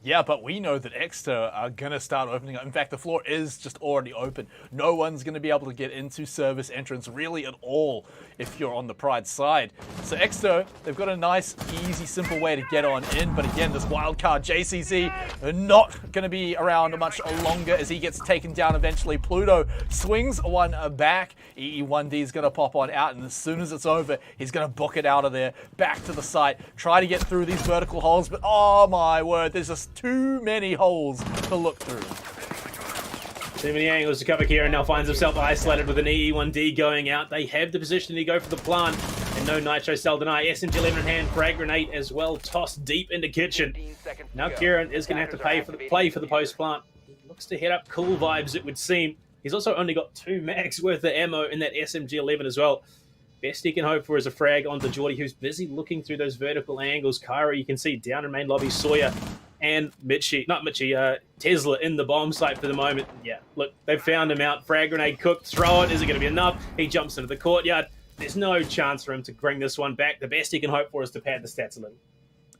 Yeah, but we know that Exeter are going to start opening up. In fact, the floor is just already open. No one's going to be able to get into service entrance really at all if you're on the Pride side. So Exeter, they've got a nice, easy, simple way to get on in. But again, this wildcard JCC are not going to be around much longer as he gets taken down eventually. Pluto swings one back. EE1D is going to pop on out, and as soon as it's over, he's going to book it out of there, back to the site, try to get through these vertical holes. But oh my word, there's just too many holes to look through. Too many angles to cover here, and now finds himself isolated with an EE1D going out. They have the position to go for the plant, and no nitro cell deny. SMG11 in hand, frag grenade as well, tossed deep into kitchen. Now Kieran is going to have to play for the post plant. He looks to head up cool vibes, it would seem. He's also only got 2 mags worth of ammo in that SMG11 as well. Best he can hope for is a frag onto Geordie, who's busy looking through those vertical angles. Cairo, you can see down in main lobby, Sawyer and Tesla in the bomb site for the moment. Yeah, look, they've found him out. Frag grenade cooked, throw it. Is it going to be enough? He jumps into the courtyard. There's no chance for him to bring this one back. The best he can hope for is to pad the stats a little.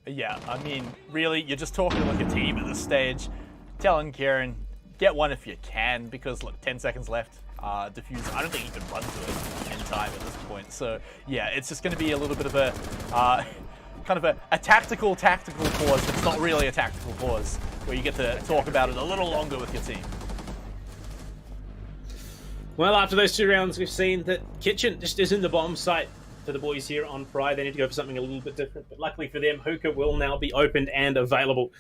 Yeah, I mean, really, you're just talking like a team at this stage. Telling Kieran, get one if you can, because look, 10 seconds left. Diffuse, I don't think he can run to it in time at this point. So yeah, it's just going to be a little bit of a kind of a tactical pause. It's not really a tactical pause where you get to talk about it a little longer with your team. Well, after those 2 rounds, we've seen that Kitchen just isn't the bomb site for the boys here on Pride. They need to go for something a little bit different. But luckily for them, Hookah will now be opened and available.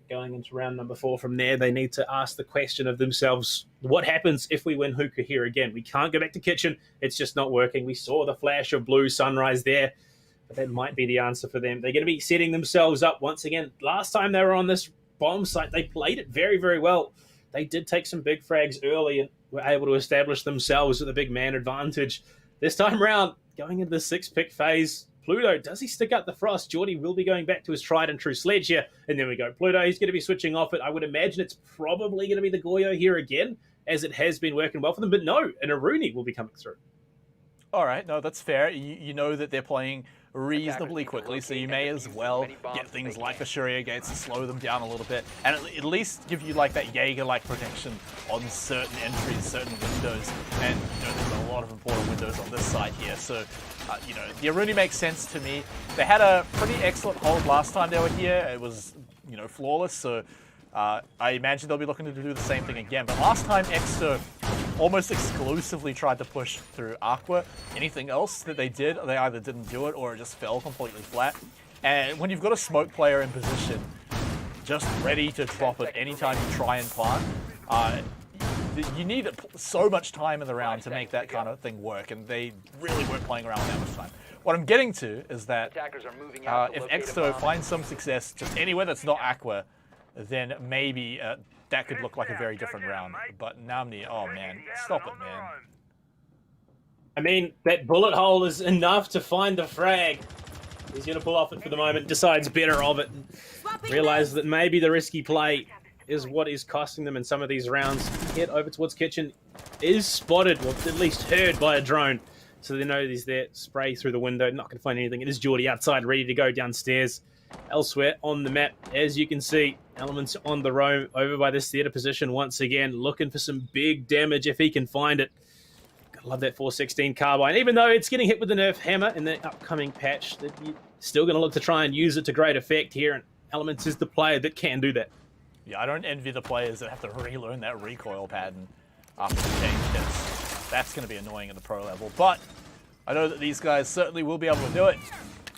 Going into round number 4 from there, they need to ask the question of themselves, what happens if we win Hookah here again? We can't go back to Kitchen. It's just not working. We saw the flash of blue sunrise there, but that might be the answer for them. They're going to be setting themselves up once again. Last time they were on this bomb site, they played it very, very well. They did take some big frags early and were able to establish themselves with a big man advantage. This time around, going into the 6-pick phase, Pluto, does he stick out the frost? Geordie will be going back to his tried and true sledge here. And there we go. Pluto, he's going to be switching off it. I would imagine it's probably going to be the Goyo here again, as it has been working well for them. But no, an Aruni will be coming through. All right, no, that's fair. You know that they're playing reasonably quickly, so you may as well get things like the Sharia gates to slow them down a little bit, and at least give you like that Jaeger-like protection on certain entries, certain windows, and you know, there's a lot of important windows on this side here, so you know, the Aruni makes sense to me. They had a pretty excellent hold last time they were here. It was, you know, flawless, so I imagine they'll be looking to do the same thing again. But last time, Exeter almost exclusively tried to push through Aqua. Anything else that they did, they either didn't do it or it just fell completely flat. And when you've got a smoke player in position, just ready to drop it anytime you try and plant, you need so much time in the round to make that kind of thing work, and they really weren't playing around that much time. What I'm getting to is that if Exeter finds some success just anywhere that's not Aqua, then maybe that could look like a very different round. But Namni, oh man, stop it, man. I mean, that bullet hole is enough to find the frag. He's going to pull off it for the moment, decides better of it, and realizes that maybe the risky play is what is costing them in some of these rounds. Head over towards kitchen, is spotted, or at least heard by a drone. So they know he's there, spray through the window, not going to find anything. It is Geordie outside, ready to go downstairs. Elsewhere on the map, as you can see, Elements on the roam over by this theatre position once again, looking for some big damage if he can find it. Gotta love that 416 carbine. Even though it's getting hit with the nerf hammer in the upcoming patch, that you're still going to look to try and use it to great effect here, and Elements is the player that can do that. Yeah, I don't envy the players that have to relearn that recoil pattern after the change, because that's going to be annoying at the pro level. But I know that these guys certainly will be able to do it.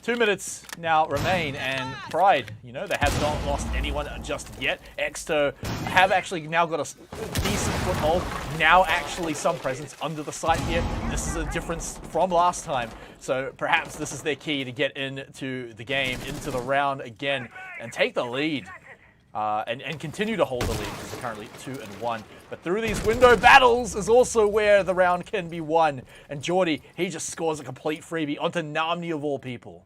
2 minutes now remain, and Pride, you know, they have not lost anyone just yet. Exto have actually now got a decent foothold, now actually some presence under the site here. This is a difference from last time, so perhaps this is their key to get into the game, into the round again, and take the lead. And continue to hold the lead, because they're currently 2-1. But through these window battles is also where the round can be won. And Geordie, he just scores a complete freebie onto Namni of all people.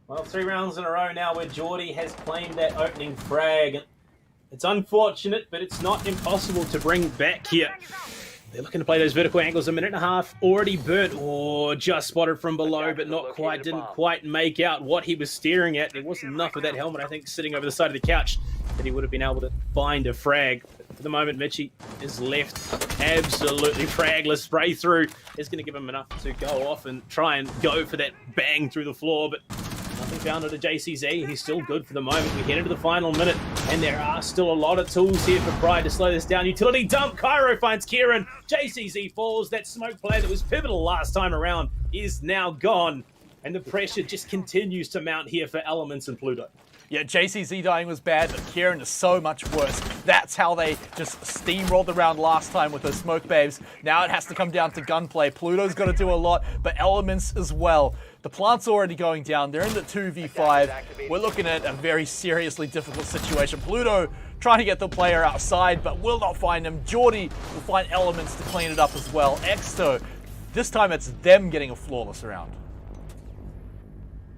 Well, 3 rounds in a row now where Geordie has claimed that opening frag. It's unfortunate, but it's not impossible to bring back here. They're looking to play those vertical angles. 1.5 minutes already burnt. Oh, just spotted from below, but not quite. Didn't quite make out what he was staring at. There wasn't enough of that helmet, I think, sitting over the side of the couch that he would have been able to find a frag. But for the moment, Mitchie is left absolutely fragless. Spray through is going to give him enough to go off and try and go for that bang through the floor, but nothing found at a JCZ. He's still good for the moment. We head into the final minute, and there are still a lot of tools here for Pride to slow this down. Utility dump. Cairo finds Kieran. JCZ falls. That smoke play that was pivotal last time around is now gone, and the pressure just continues to mount here for Elements and Pluto. Yeah, JCZ dying was bad, but Kieran is so much worse. That's how they just steamrolled around last time with those smoke babes. Now it has to come down to gunplay. Pluto's got to do a lot, but Elements as well. The plant's already going down. They're in the 2v5. We're looking at a very seriously difficult situation. Pluto trying to get the player outside, but will not find him. Geordie will find Elements to clean it up as well. Exto, this time it's them getting a flawless round.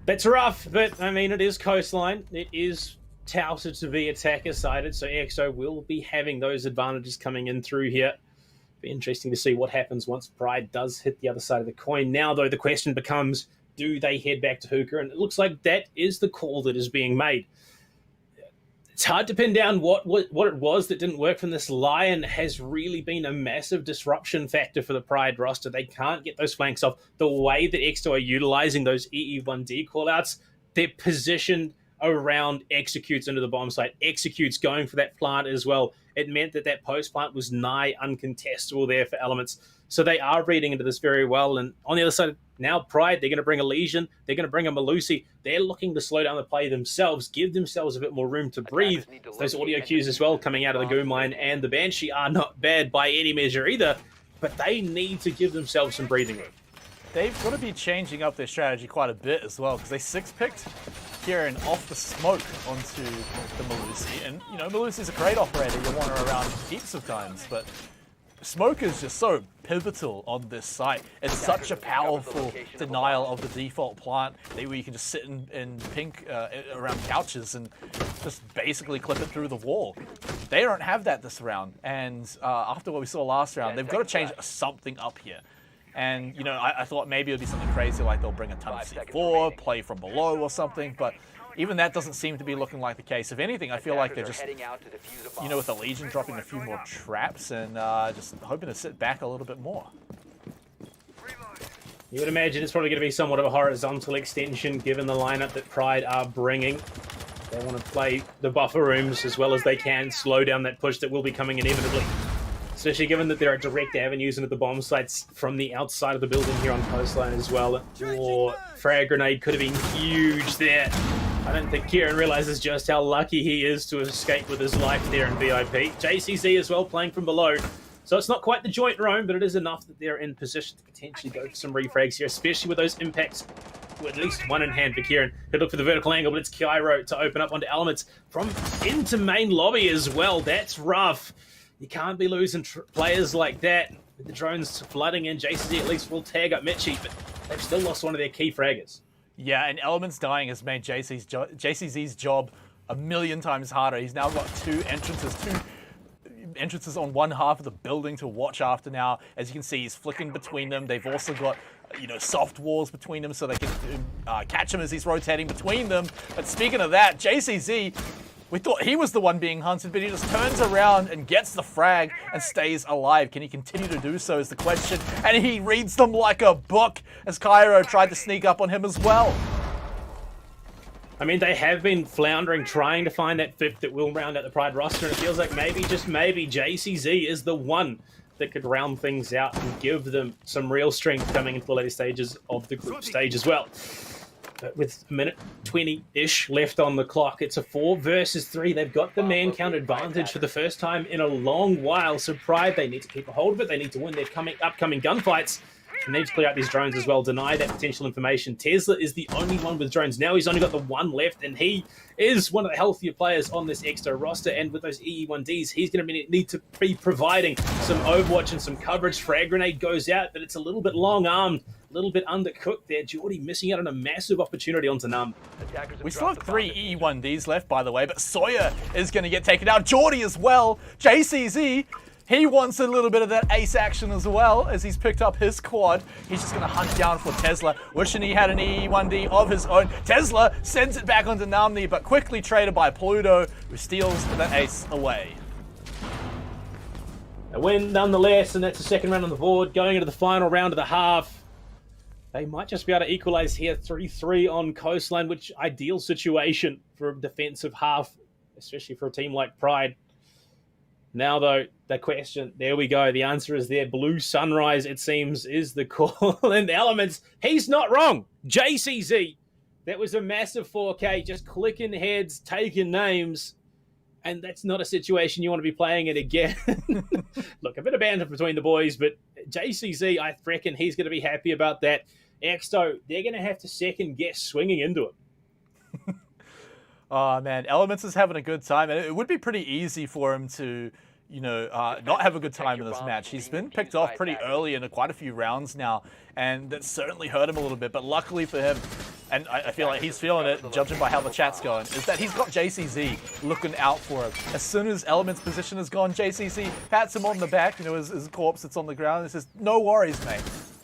That's rough, but I mean, it is Coastline. It is touted to be attacker-sided, so EXO will be having those advantages coming in through here. Be interesting to see what happens once Pride does hit the other side of the coin. Now, though, the question becomes, do they head back to Hookah? And it looks like that is the call that is being made. It's hard to pin down what it was that didn't work from this. Lion has really been a massive disruption factor for the Pride roster. They can't get those flanks off. The way that Exto are utilizing those EE1D callouts, they're positioned around Executes into the bomb site. Executes going for that plant as well. It meant that that post plant was nigh uncontestable there for Elements. So they are reading into this very well. And on the other side, now Pride, they're going to bring a Legion. They're going to bring a Malusi. They're looking to slow down the play themselves, give themselves a bit more room to breathe. Those audio cues as well coming out of the Goom line and the Banshee are not bad by any measure either, but they need to give themselves some breathing room. They've got to be changing up their strategy quite a bit as well, because they 6-picked Kieran off the smoke onto the Malusi. And, you know, Malusi's a great operator. You want her around heaps of times, but smoke is just so pivotal on this site. It's such a powerful denial of the default plant where you can just sit in pink around couches and just basically clip it through the wall. They don't have that this round, and after what we saw last round, they've got to change something up here. And, you know, I thought maybe it would be something crazy like they'll bring a ton of C4, play from below or something, but even that doesn't seem to be looking like the case. If anything, I feel like they're just, you know, with the Legion dropping a few more traps and just hoping to sit back a little bit more. You would imagine it's probably going to be somewhat of a horizontal extension given the lineup that Pride are bringing. They want to play the buffer rooms as well as they can, slow down that push that will be coming inevitably. Especially given that there are direct avenues into the bomb sites from the outside of the building here on Coastline as well. Or frag grenade could have been huge there. I don't think Kieran realizes just how lucky he is to have escaped with his life there in VIP. JCZ as well playing from below. So it's not quite the joint roam, but it is enough that they're in position to potentially go for some refrags here, especially with those impacts. With at least one in hand for Kieran. Could look for the vertical angle, but it's Cairo to open up onto Elements from into main lobby as well. That's rough. You can't be losing players like that. With the drones flooding in, JCZ at least will tag up Mitchie, but they've still lost one of their key fraggers. Yeah, and Elements dying has made JCZ's job a million times harder. He's now got two entrances on one half of the building to watch after now. As you can see, he's flicking between them. They've also got, soft walls between them so they can catch him as he's rotating between them. But speaking of that, JCZ, we thought he was the one being hunted, but he just turns around and gets the frag and stays alive. Can he continue to do so is the question. And he reads them like a book as Cairo tried to sneak up on him as well. I mean, they have been floundering, trying to find that fifth that will round out the Pride roster, and it feels like maybe, just maybe, JCZ is the one that could round things out and give them some real strength coming into the later stages of the group stage as well. But with a minute 20-ish left on the clock, it's a 4 versus 3. They've got the man count advantage for the first time in a long while. So Pride, they need to keep a hold of it. They need to win their upcoming gunfights. They need to clear out these drones as well, deny that potential information. Tesla is the only one with drones. Now he's only got the one left, and he is one of the healthier players on this Exto roster. And with those EE1Ds, he's going to need to be providing some Overwatch and some coverage. Frag grenade goes out, but it's a little bit long-armed, a little bit undercooked there. Jordy missing out on a massive opportunity onto Nam. We still have 3 EE1Ds left, by the way, but Sawyer is going to get taken out. Jordy as well. JCZ, he wants a little bit of that ace action as well as he's picked up his quad. He's just going to hunt down for Tesla, wishing he had an EE1D of his own. Tesla sends it back onto Namni, but quickly traded by Pluto, who steals the ace away. A win nonetheless, and that's the second round on the board. Going into the final round of the half, they might just be able to equalize here, 3-3 on Coastline, which ideal situation for a defensive half, especially for a team like Pride. Now, though, the question, there we go. The answer is there. Blue Sunrise, it seems, is the call. And the Elements, he's not wrong. JCZ, that was a massive 4K, just clicking heads, taking names. And that's not a situation you want to be playing in again. Look, a bit of banter between the boys, but JCZ, I reckon he's going to be happy about that. Exto, they're going to have to second guess swinging into it. Oh, man, Elements is having a good time. And it would be pretty easy for him to, not have a good time in this match. He's been picked off pretty early in quite a few rounds now, and that certainly hurt him a little bit. But luckily for him, and I feel like he's feeling it, judging by how the chat's going, is that he's got JCZ looking out for him. As soon as Element's position is gone, JCZ pats him on the back, his corpse that's on the ground, and says, "No worries, mate.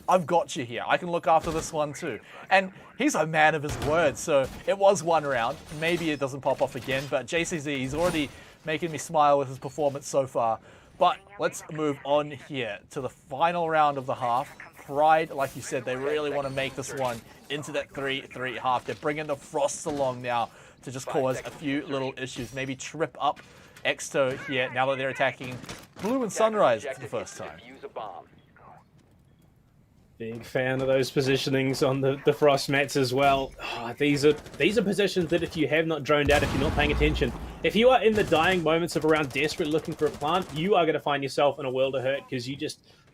I've got you here. I can look after this one too." And he's a man of his word, so it was one round. Maybe it doesn't pop off again, but JCZ, he's already making me smile with his performance so far. But let's move on here to the final round of the half. Pride, like you said, they really want to make this one into that 3-3 half. They're bringing the Frosts along now to just cause a few little issues. Maybe trip up Exto here now that they're attacking Blue and Sunrise for the first time. Big fan of those positionings on the Frost mats as well. Oh, these are positions that if you have not droned out, if you're not paying attention, if you are in the dying moments of around desperate looking for a plant, you are going to find yourself in a world of hurt because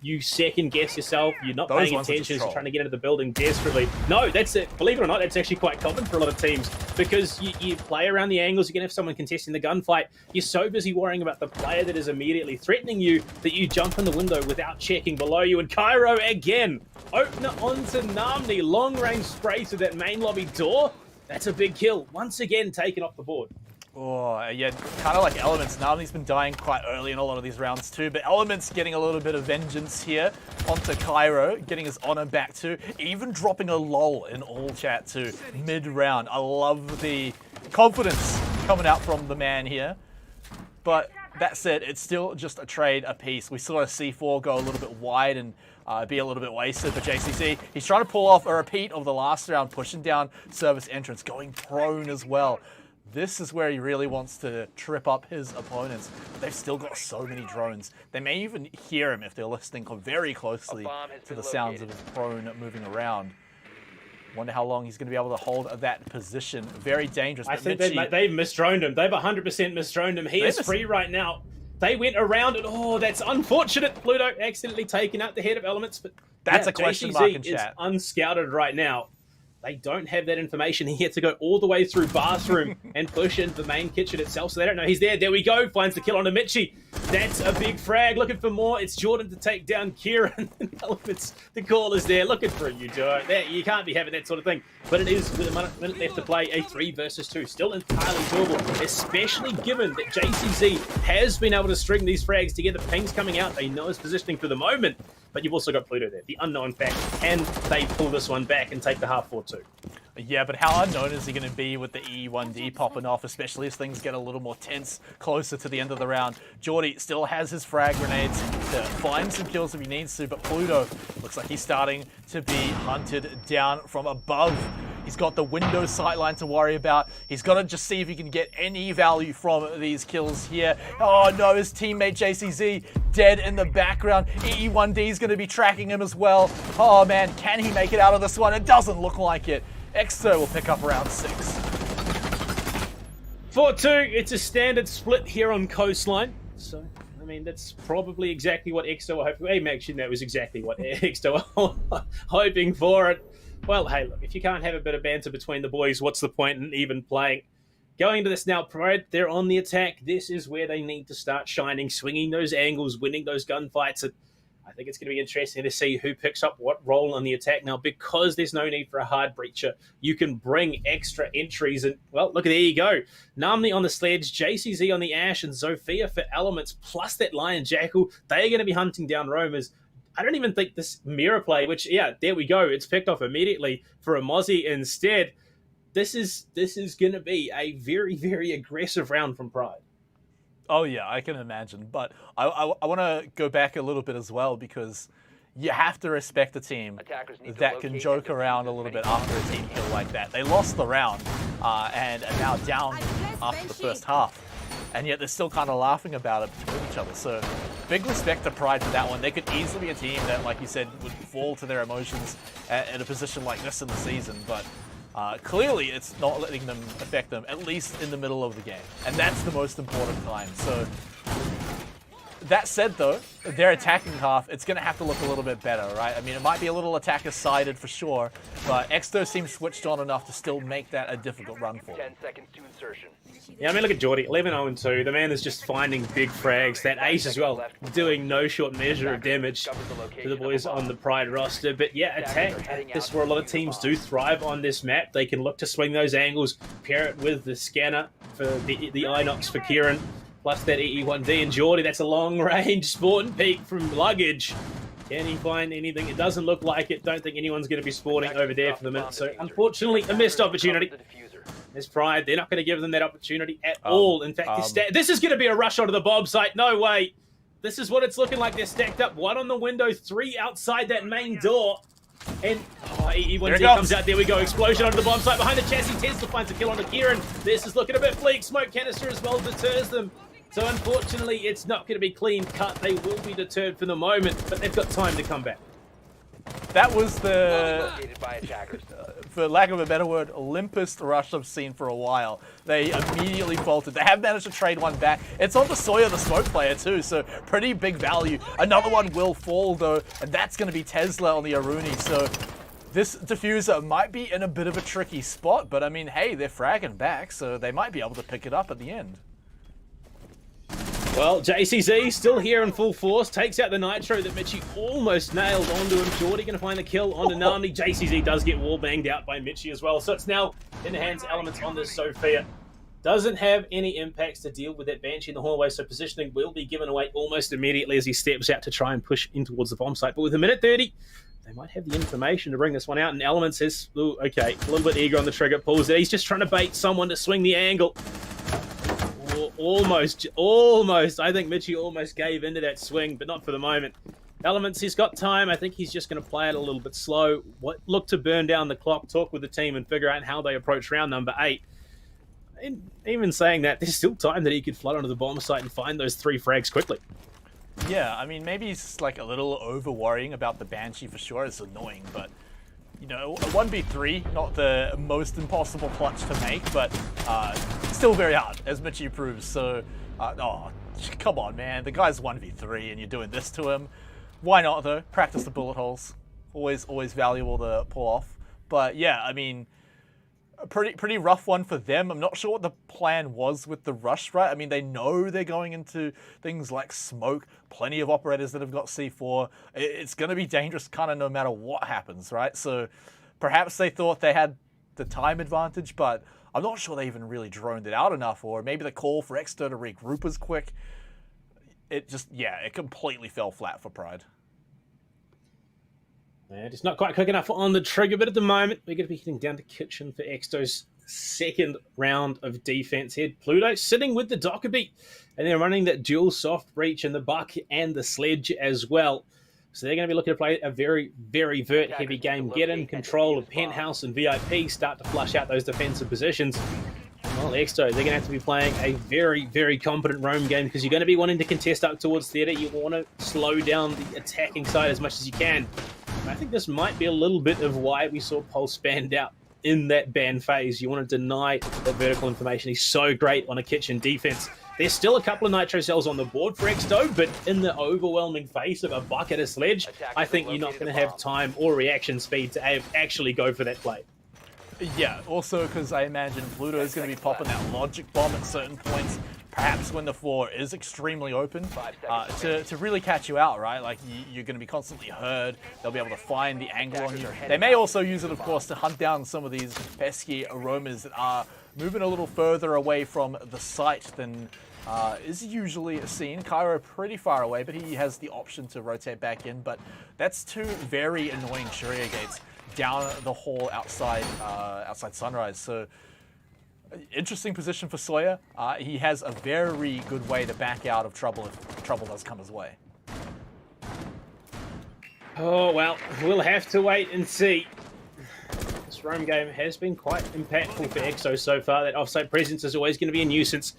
you second guess yourself. You're not paying attention. You're trying to get into the building desperately. No, that's it. Believe it or not, that's actually quite common for a lot of teams because you play around the angles. You're going to have someone contesting the gunfight. You're so busy worrying about the player that is immediately threatening you that you jump in the window without checking below you. And Cairo again, opener onto Namni. Long range spray to that main lobby door. That's a big kill. Once again, taken off the board. Oh, yeah, kind of like Elements. Namni's been dying quite early in a lot of these rounds too, but Elements getting a little bit of vengeance here onto Cairo, getting his honor back too, even dropping a lol in all chat too, mid-round. I love the confidence coming out from the man here. But that said, it's still just a trade apiece. We saw a C4 go a little bit wide and be a little bit wasted for JCZ. He's trying to pull off a repeat of the last round, pushing down service entrance, going prone as well. This is where he really wants to trip up his opponents. They've still got so many drones. They may even hear him if they're listening very closely to the sounds of his prone moving around. Wonder how long he's going to be able to hold that position. Very dangerous. I think they've misdroned him. They've 100% misdroned him. He is free right now. They went around it. Oh, that's unfortunate. Pluto accidentally taking out the head of Elements. But that's a question mark in chat. Is unscouted right now. They don't have that information. He had to go all the way through bathroom and push into the main kitchen itself, so they don't know he's there. There we go. Finds the kill on Michi. That's a big frag. Looking for more. It's Jordan to take down Kieran. Elements. The call is there. Looking for you, Joe. You can't be having that sort of thing. But it is, with a minute left to play, a 3 versus 2. Still entirely doable, especially given that JCZ has been able to string these frags together. Ping's coming out. They know his positioning for the moment. But you've also got Pluto there, the unknown fact. Can they pull this one back and take the half 4-2? Yeah, but how unknown is he going to be with the E1D popping off, especially as things get a little more tense closer to the end of the round? Geordie still has his frag grenades to find some kills if he needs to, but Pluto looks like he's starting to be hunted down from above. He's got the window sightline to worry about. He's got to just see if he can get any value from these kills here. Oh no, his teammate JCZ dead in the background. E1D is going to be tracking him as well. Oh man, can he make it out of this one? It doesn't look like it. Exo will pick up round 6. 4-2, it's a standard split here on Coastline. So, I mean, that's probably exactly what Exo were hoping for. Hey, Max, that was exactly what Exo were hoping for it. Well, hey, look, if you can't have a bit of banter between the boys, what's the point in even playing? Going into this now, Pride, they're on the attack. This is where they need to start shining, swinging those angles, winning those gunfights. And I think it's going to be interesting to see who picks up what role on the attack now, because there's no need for a hard breacher. You can bring extra entries. And, well, look, there you go. Namni on the sledge, JCZ on the Ash, and Zofia for elements, plus that Lion Jackal. They're going to be hunting down roamers. I don't even think this mirror play, which, yeah, there we go. It's picked off immediately for a Mozzie instead. This is going to be a very, very aggressive round from Pride. Oh yeah, I can imagine. But I want to go back a little bit as well, because you have to respect a team that can joke around a little bit after a team kill like that. They lost the round and are now down after the first half. And yet they're still kind of laughing about it between each other. So big respect to Pride for that one. They could easily be a team that, like you said, would fall to their emotions at a position like this in the season. But clearly it's not letting them affect them, at least in the middle of the game. And that's the most important time. So that said, though, their attacking half, it's going to have to look a little bit better, right? I mean, it might be a little attacker-sided for sure, but Exto seems switched on enough to still make that a difficult run for them. 10 seconds to insertion. Yeah, I mean, look at Geordie, 11-0-2. The man is just finding big frags. That ace as well, doing no short measure of damage to the boys on the Pride roster. But yeah, attack. This is where a lot of teams do thrive on this map. They can look to swing those angles, pair it with the scanner for the Inox for Kieran, plus that EE1D and Geordie. That's a long-range sporting peak from Luggage. Can he find anything? It doesn't look like it. Don't think anyone's going to be sporting over there for the minute. So, unfortunately, a missed opportunity. There's Pride. They're not going to give them that opportunity at all. In fact, this is going to be a rush onto the bomb site. No way. This is what it's looking like. They're stacked up. 1 on the window, 3 outside that main door. And E1D comes out. There we go. Explosion onto the bomb site behind the chassis. Tesla finds a kill on Kieran. This is looking a bit bleak. Smoke canister as well deters them. So unfortunately, it's not going to be clean cut. They will be deterred for the moment, but they've got time to come back. That was the, for lack of a better word, limpest rush I've seen for a while. They immediately faltered. They have managed to trade one back. It's on the Sawyer, the smoke player too, so pretty big value. Another one will fall though, and that's going to be Tesla on the Aruni. So this diffuser might be in a bit of a tricky spot, but I mean, hey, they're fragging back, so they might be able to pick it up at the end. Well, JCZ still here in full force, takes out the Nitro that Mitchie almost nailed onto him. Geordie going to find the kill onto Namni. JCZ does get wall banged out by Mitchie as well, so it's now in the hands of Elements on this Sophia. Doesn't have any impacts to deal with that Banshee in the hallway, so positioning will be given away almost immediately as he steps out to try and push in towards the bomb site. But with 1:30, they might have the information to bring this one out, and Elements is, ooh, okay, a little bit eager on the trigger, pulls it. He's just trying to bait someone to swing the angle. Almost. I think Mitchie almost gave into that swing, but not for the moment. Elements, he's got time. I think he's just going to play it a little bit slow. Look to burn down the clock, talk with the team, and figure out how they approach round number 8. And even saying that, there's still time that he could flood onto the bomb site and find those 3 frags quickly. Yeah, I mean, maybe he's like a little over-worrying about the Banshee for sure. It's annoying, but you know, a 1v3, not the most impossible clutch to make, but still very hard, as Mitchie proves. So, oh, come on, man. The guy's 1v3 and you're doing this to him. Why not, though? Practice the bullet holes. Always valuable to pull off. But yeah, I mean, a pretty rough one for them. I'm not sure what the plan was with the rush, right? I mean, they know they're going into things like smoke, plenty of operators that have got C4. It's going to be dangerous kind of no matter what happens, right? So perhaps they thought they had the time advantage, but I'm not sure they even really droned it out enough, or maybe the call for Exeter to regroup was quick. It just, yeah, it completely fell flat for Pride. And it's not quite quick enough on the trigger, but at the moment, we're going to be heading down to Kitchen for Exto's second round of defense here. Pluto sitting with the Dockerbeat, and they're running that dual soft breach and the Buck and the Sledge as well. So they're going to be looking to play a very, very vert-heavy game, get in control of Penthouse and VIP, start to flush out those defensive positions. Well, Exto, they're going to have to be playing a very, very competent roam game because you're going to be wanting to contest up towards theatre. You want to slow down the attacking side as much as you can. I think this might be a little bit of why we saw Pulse banned out in that ban phase. You want to deny that vertical information. He's so great on a Kitchen defense. There's still a couple of Nitro cells on the board for Exto, but in the overwhelming face of a Bucket of Sledge, I think you're not going to have time or reaction speed to actually go for that play. Yeah, also because I imagine Pluto is going to be popping that logic bomb at certain points, perhaps when the floor is extremely open, to really catch you out, right? Like, you're going to be constantly heard. They'll be able to find the angle on you. They may also use it, of course, to hunt down some of these pesky aromas that are moving a little further away from the site than is usually seen. Cairo pretty far away, but he has the option to rotate back in. But that's two very annoying Sharia gates down the hall outside Sunrise. So interesting position for Sawyer. He has a very good way to back out of trouble if trouble does come his way. Oh, well, we'll have to wait and see. This roam game has been quite impactful for Exo so far. That offside presence is always going to be a nuisance.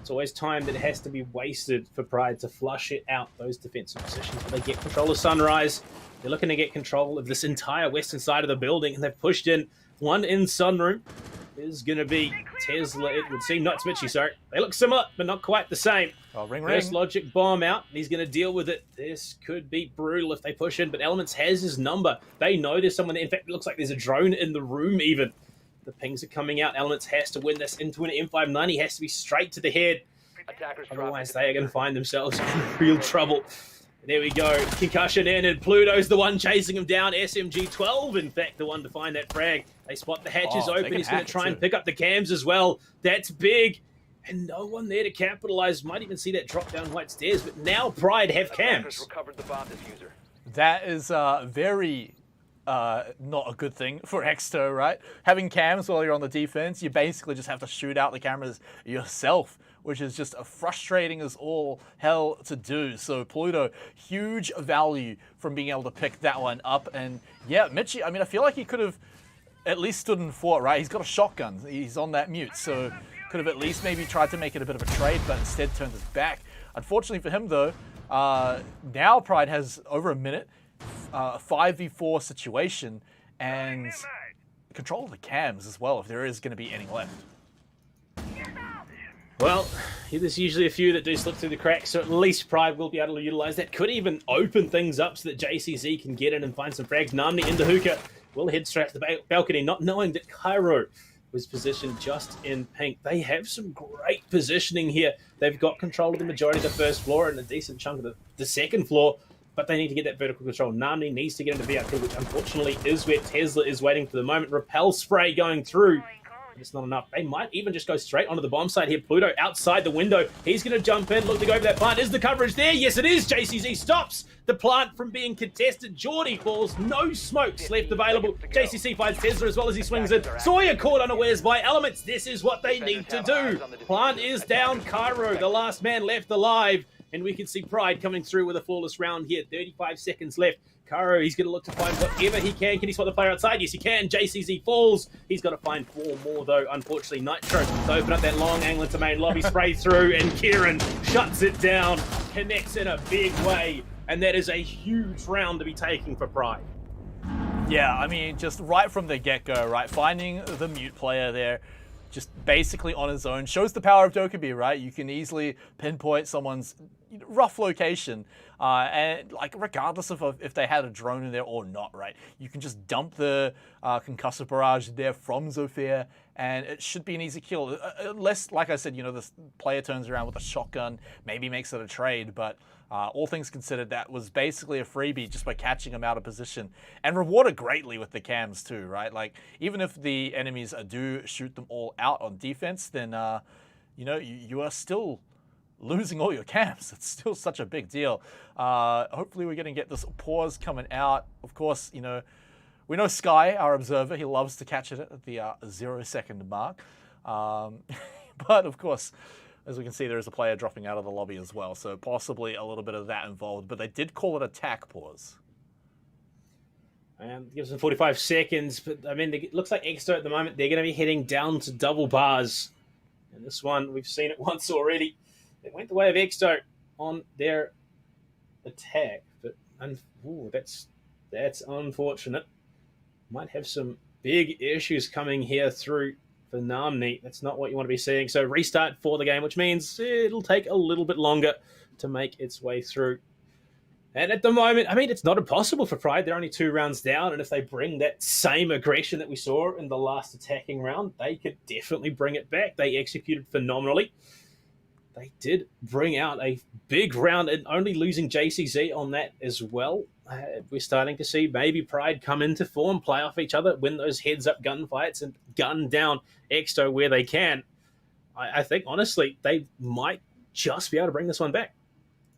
It's always time that has to be wasted for Pride to flush it out, those defensive positions. But they get control of Sunrise. They're looking to get control of this entire western side of the building, and they've pushed in one in Sunroom. Is going to be Tesla, it would seem. Not Smitchy, sorry. They look similar, but not quite the same. Oh, ring. First logic bomb out, and he's going to deal with it. This could be brutal if they push in, but Elements has his number. They know there's someone there. In fact, it looks like there's a drone in the room even. The pings are coming out. Elements has to win this into an M59. He has to be straight to the head. Otherwise, they are going to find themselves in real trouble. There we go. Concussion in, and Pluto's the one chasing him down. SMG-12, in fact, the one to find that frag. They spot the hatches open. He's going to try and pick up the cams as well. That's big. And no one there to capitalize. Might even see that drop down white stairs, but now Pride have cams. That is very not a good thing for Exto, right? Having cams while you're on the defense, you basically just have to shoot out the cameras yourself, which is just frustrating as all hell to do. So Pluto, huge value from being able to pick that one up. And yeah, Mitchie, I mean, I feel like he could have at least stood in fort, right? He's got a shotgun. He's on that mute, so could have at least maybe tried to make it a bit of a trade, but instead turned his back. Unfortunately for him, though, now Pride has over a minute, a 5v4 situation, and control of the cams as well, if there is going to be any left. Well, there's usually a few that do slip through the cracks, so at least Pride will be able to utilize that. Could even open things up so that JCZ can get in and find some frags. Namni into hookah will head straight to the balcony, not knowing that Cairo was positioned just in pink. They have some great positioning here. They've got control of the majority of the first floor and a decent chunk of the second floor, but they need to get that vertical control. Namni needs to get into VIP, which unfortunately is where Tesla is waiting for the moment. Repel spray going through. It's not enough. They might even just go straight onto the bomb site here. Pluto outside the window. He's going to jump in, look to go for that plant. Is the coverage there? Yes, it is. JCZ stops the plant from being contested. Geordie falls. No smokes left available. JCC finds Tesla as well as he swings in. Sawyer caught unawares by Elements. This is what they need to do. Plant is down. Cairo, the last man left alive. And we can see Pride coming through with a flawless round here. 35 seconds left. Cairo, he's going to look to find whatever he can. Can he spot the player outside? Yes, he can. JCZ falls. He's got to find 4 more, though. Unfortunately, Nitro to open up that long angle into main lobby. Spray through, and Kieran shuts it down. Connects in a big way. And that is a huge round to be taking for Pride. Yeah, I mean, just right from the get-go, right? Finding the mute player there, just basically on his own, shows the power of Dokkaebi, right? You can easily pinpoint someone's, rough location, and like regardless of if they had a drone in there or not, right? You can just dump the concussive barrage there from Zofia, and it should be an easy kill. Unless, like I said, the player turns around with a shotgun, maybe makes it a trade, but all things considered, that was basically a freebie just by catching him out of position, and rewarded greatly with the cams too, right? Like, even if the enemies do shoot them all out on defense, then you are still losing all your cams. It's still such a big deal. Hopefully we're going to get this pause coming out. Of course, we know Sky, our observer, he loves to catch it at the 0-second mark. But of course, as we can see, there is a player dropping out of the lobby as well, so possibly a little bit of that involved, but they did call it attack pause. And it gives them 45 seconds, but I mean, it looks like Exto at the moment, they're going to be heading down to double bars. And this one, we've seen it once already. It went the way of Exto on their attack, but that's unfortunate. Might have some big issues coming here through for Namni. That's not what you want to be seeing. So restart for the game, which means it'll take a little bit longer to make its way through. And at the moment, I mean, it's not impossible for Pride. They're only 2 rounds down, and if they bring that same aggression that we saw in the last attacking round, they could definitely bring it back. They executed phenomenally. They did bring out a big round and only losing JCZ on that as well. We're starting to see maybe Pride come into form, play off each other, win those heads-up gunfights, and gun down Exto where they can. I think, honestly, they might just be able to bring this one back.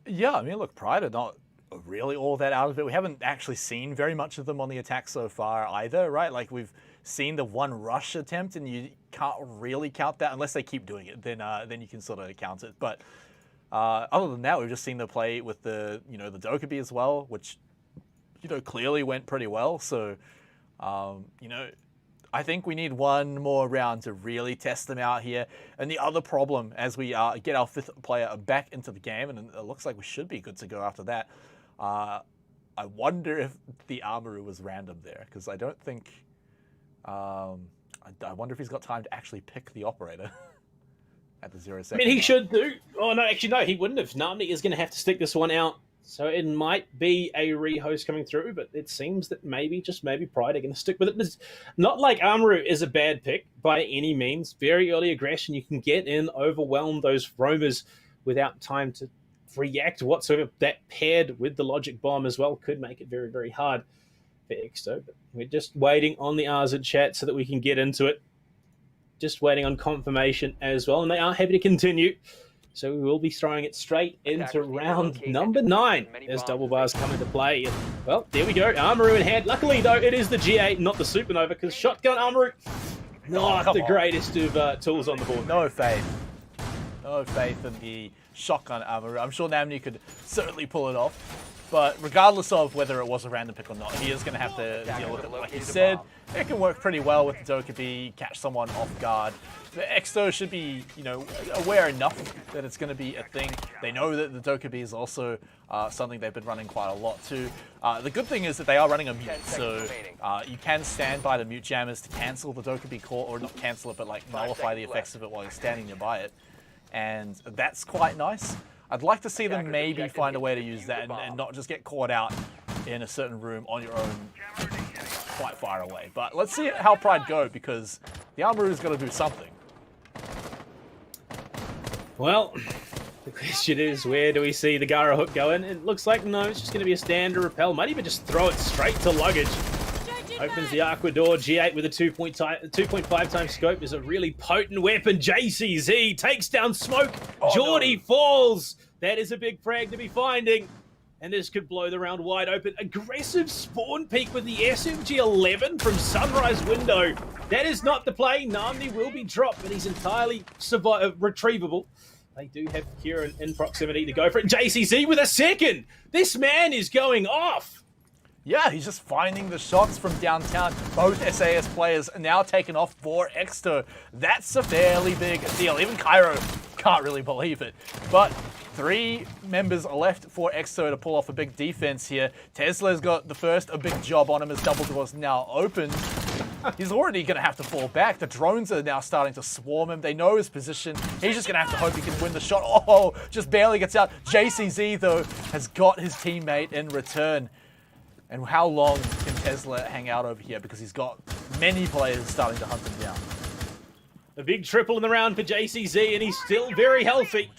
Yeah, I mean, look, Pride are not really all that out of it. We haven't actually seen very much of them on the attack so far either, right? Like, we've seen the one rush attempt, and you can't really count that unless they keep doing it. Then you can sort of count it. But other than that, we've just seen them play with the the Dokkaebi as well, which clearly went pretty well. So I think we need one more round to really test them out here. And the other problem, as we get our 5th player back into the game, and it looks like we should be good to go after that. I wonder if the Armoru was random there, because I don't think. I wonder if he's got time to actually pick the operator at the 0-second. I mean, he should do. Oh, no, actually, no, he wouldn't have. Namni is going to have to stick this one out. So it might be a rehost coming through, but it seems that maybe Pride are going to stick with it. It's not like Armoru is a bad pick by any means. Very early aggression. You can get in, overwhelm those roamers without time to react whatsoever. That paired with the logic bomb as well could make it very, very hard for Exto, but we're just waiting on the R's in chat so that we can get into it. Just waiting on confirmation as well, and they are happy to continue. So we will be throwing it straight into round number 9 as double bars come into play. And, well, there we go. Armoru in hand. Luckily, though, it is the G8, not the Supernova, because shotgun Armoru, not the greatest of tools on the board. No faith. No faith in the shotgun Armoru. I'm sure Namni could certainly pull it off. But regardless of whether it was a random pick or not, he is going to have to deal with it. Like you said, it can work pretty well with the Dokkaebi, catch someone off guard. The Exto should be, aware enough that it's going to be a thing. They know that the Dokkaebi is also something they've been running quite a lot too. The good thing is that they are running a mute, so you can stand by the mute jammers to cancel the Dokkaebi core, or not cancel it, but like nullify the effects of it while you're standing nearby it. And that's quite nice. I'd like to see them maybe find a way to use that and not just get caught out in a certain room on your own quite far away. But let's see how Pride go, because the Armoru's got to do something. Well, the question is, where do we see the Gara hook going? It looks like, no, it's just going to be a standard repel. Might even just throw it straight to luggage. Opens the Aqua door. G8 with a 2.5 times scope is a really potent weapon. JCZ takes down Smoke. Geordie falls. That is a big frag to be finding. And this could blow the round wide open. Aggressive spawn peek with the SMG-11 from Sunrise window. That is not the play. Namni will be dropped, but he's entirely retrievable. They do have Kieran in proximity to go for it. JCZ with a second. This man is going off. Yeah, he's just finding the shots from downtown. Both SAS players are now taken off for Exto. That's a fairly big deal. Even Cairo can't really believe it. But 3 members are left for Exto to pull off a big defense here. Tesla's got the first, a big job on him as double doors now open. He's already going to have to fall back. The drones are now starting to swarm him. They know his position. He's just going to have to hope he can win the shot. Oh, just barely gets out. JCZ, though, has got his teammate in return. And how long can Tesla hang out over here? Because he's got many players starting to hunt him down. A big triple in the round for JCZ, and he's still very healthy.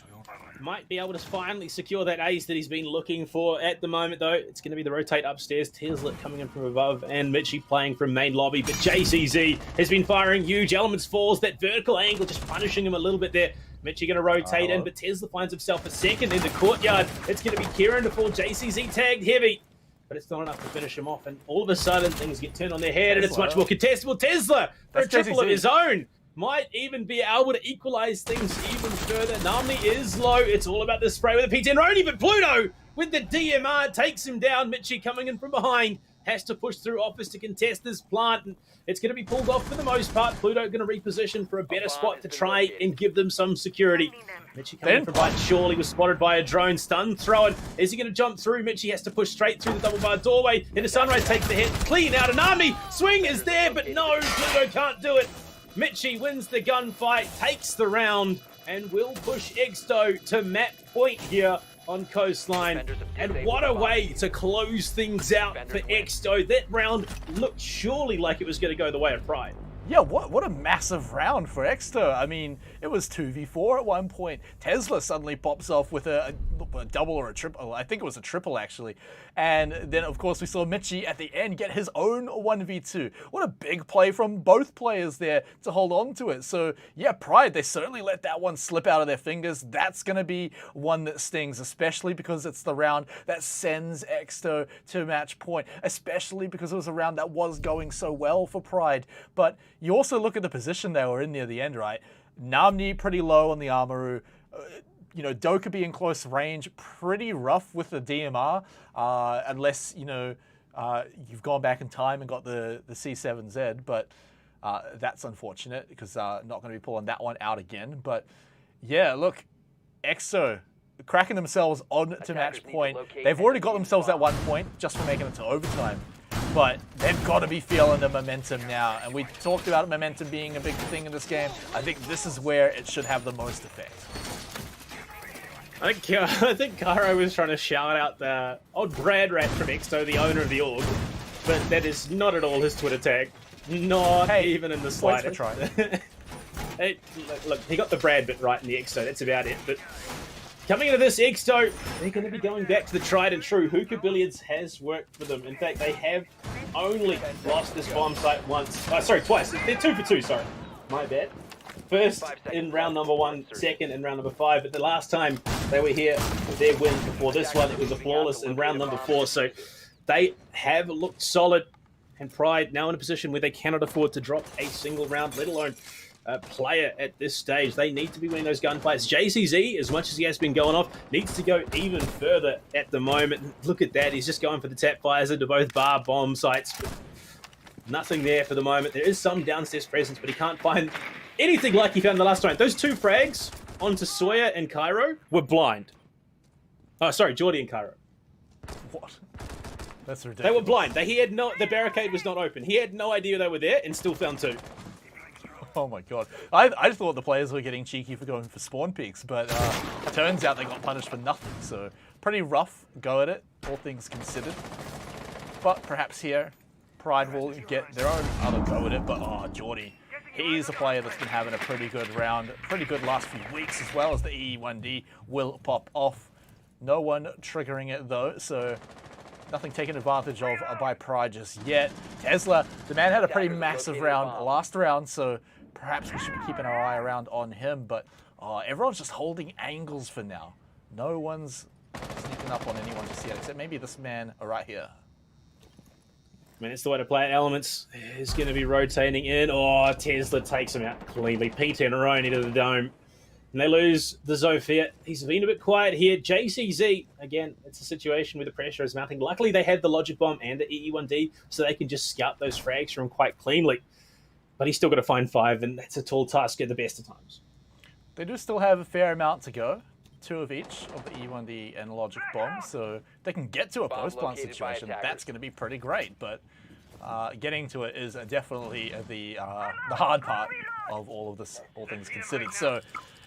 Might be able to finally secure that ace that he's been looking for at the moment, though. It's going to be the rotate upstairs. Tesla coming in from above, and Mitchie playing from main lobby. But JCZ has been firing huge elements, falls. That vertical angle just punishing him a little bit there. Mitchie going to rotate in, but Tesla finds himself a second in the courtyard. It's going to be Kieran to fall. JCZ tagged heavy, but it's not enough to finish him off. And all of a sudden, things get turned on their head, and it's much more contestable. Tesla for a triple of his own. Might even be able to equalize things even further. Namni is low. It's all about the spray with a P10 Roni, but Pluto with the DMR takes him down. Mitchie coming in from behind. Has to push through Office to contest this plant. And it's going to be pulled off for the most part. Pluto going to reposition for a better spot to try and give them some security. Mitchie coming in from behind. Surely was spotted by a drone. Stun thrown. Is he going to jump through? Mitchie has to push straight through the double bar doorway. Into Sunrise takes the hit. Clean out. Anami. Swing is there, but no, Pluto can't do it. Mitchie wins the gunfight, takes the round, and will push Exto to map point here on Coastline. And what a way to close things out for Exto. That round looked surely like it was going to go the way of Pride. Yeah, what a massive round for Exto. I mean, it was 2v4 at one point. Tesla suddenly pops off with a double or a triple. I think it was a triple, actually. And then, of course, we saw Mitchie at the end get his own 1v2. What a big play from both players there to hold on to it. So, yeah, Pride, they certainly let that one slip out of their fingers. That's going to be one that stings, especially because it's the round that sends Exto to match point, especially because it was a round that was going so well for Pride. But you also look at the position they were in near the end, right? Namni pretty low on the Amaru. You know, Dokkaebi in close range, pretty rough with the DMR, unless, you know, you've gone back in time and got the C7Z, but that's unfortunate because not going to be pulling that one out again. But yeah, look, EXO cracking themselves on to match point. They've already got themselves at 1 point just for making it to overtime. But they've got to be feeling the momentum now. And we talked about momentum being a big thing in this game. I think this is where it should have the most effect. I think Cairo was trying to shout out the old Brad Rat from Exto, the owner of the org. But that is not at all his Twitter tag. Not even in the slightest. Points for trying. Hey, look, he got the Brad bit right in the Exto. That's about it. But coming into this Exto, they're going to be going back to the tried and true. Hookah Billiards has worked for them. In fact, they have only lost this bomb site once. Twice. They're 2 for 2, sorry. My bad. First in round number 1, second in round number 5. But the last time they were here, their win before this one, it was a flawless in round number 4. So they have looked solid. And Pride now in a position where they cannot afford to drop a single round, let alone player at this stage. They need to be winning those gunfights. JCZ, as much as he has been going off, needs to go even further at the moment. Look at that. He's just going for the tap fires into both bar bomb sites. But nothing there for the moment. There is some downstairs presence, but he can't find anything like he found the last time. Those 2 frags onto Sawyer and Cairo were blind. Oh, sorry, Geordie and Cairo. What? That's ridiculous. They were blind. The barricade was not open. He had no idea they were there and still found 2. Oh my god. I thought the players were getting cheeky for going for spawn peaks, but it turns out they got punished for nothing. So pretty rough go at it, all things considered. But perhaps here, Pride will get their own other go at it. But Geordie, he's a player that's been having a pretty good round, pretty good last few weeks as well, as the EE1D will pop off. No one triggering it though, so nothing taken advantage of by Pride just yet. Tesla, the man had a pretty massive round last round, so perhaps we should be keeping our eye around on him, but everyone's just holding angles for now. No one's sneaking up on anyone just yet, except maybe this man right here. I mean, it's the way to play it. Elements is going to be rotating in. Oh, Tesla takes him out cleanly. P10 Roni to the dome. And they lose the Zofia. He's been a bit quiet here. JCZ, again, it's a situation where the pressure is mounting. Luckily, they had the Logic Bomb and the EE1D, so they can just scout those frags from quite cleanly. But he's still got to find 5, and that's a tall task at the best of times. They do still have a fair amount to go. 2 of each of the E1D and Logic Bomb, so they can get to a post-plant situation. That's going to be pretty great, but Getting to it is definitely the hard part of all of this, all things considered. So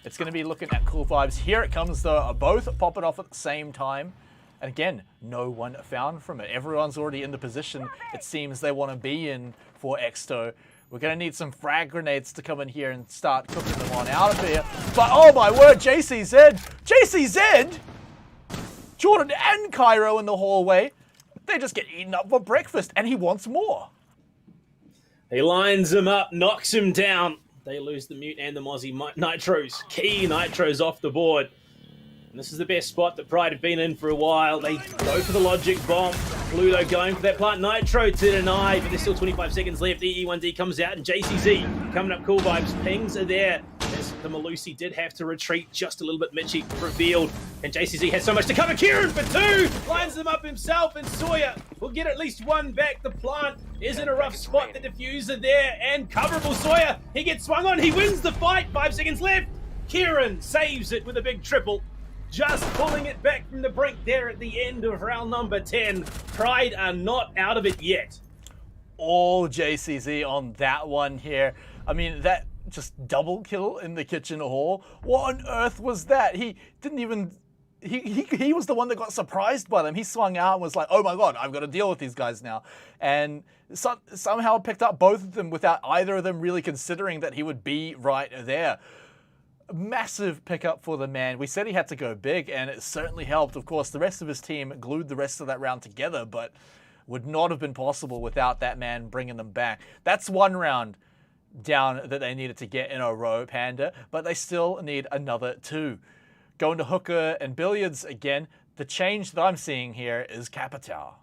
it's going to be looking at cool vibes. Here it comes, though, both popping off at the same time. And again, no one found from it. Everyone's already in the position it seems they want to be in for Exto. We're going to need some frag grenades to come in here and start cooking them on out of here. But oh my word, JCZ! JCZ! Jordan and Cairo in the hallway. They just get eaten up for breakfast, and he wants more. He lines him up, knocks him down. They lose the Mute and the Mozzie Nitros. Key Nitros off the board. And this is the best spot that Pride have been in for a while. They go for the Logic Bomb. Pluto going for that plant Nitro to deny, but there's still 25 seconds left. EE1D comes out, and JCZ coming up cool vibes. Pings are there. As the Malusi did have to retreat just a little bit. Mitchie revealed, and JCZ has so much to cover. Kieran for two! Lines them up himself, and Sawyer will get at least one back. The plant is in a rough spot. The diffuser there, and coverable Sawyer. He gets swung on. He wins the fight. 5 seconds left. Kieran saves it with a big triple. Just pulling it back from the brink there at the end of round number 10. Pride are not out of it yet. All JCZ on that one here. I mean, that just double kill in the kitchen hall. What on earth was that? He didn't even... He was the one that got surprised by them. He swung out and was like, oh my god, I've got to deal with these guys now. And somehow picked up both of them without either of them really considering that he would be right there. Massive pickup for the man. We said he had to go big, and it certainly helped. Of course, the rest of his team glued the rest of that round together, but would not have been possible without that man bringing them back. That's one round down that they needed to get in a row, Panda, but they still need another two. Going to Hooker and Billiards again. The change that I'm seeing here is Capital.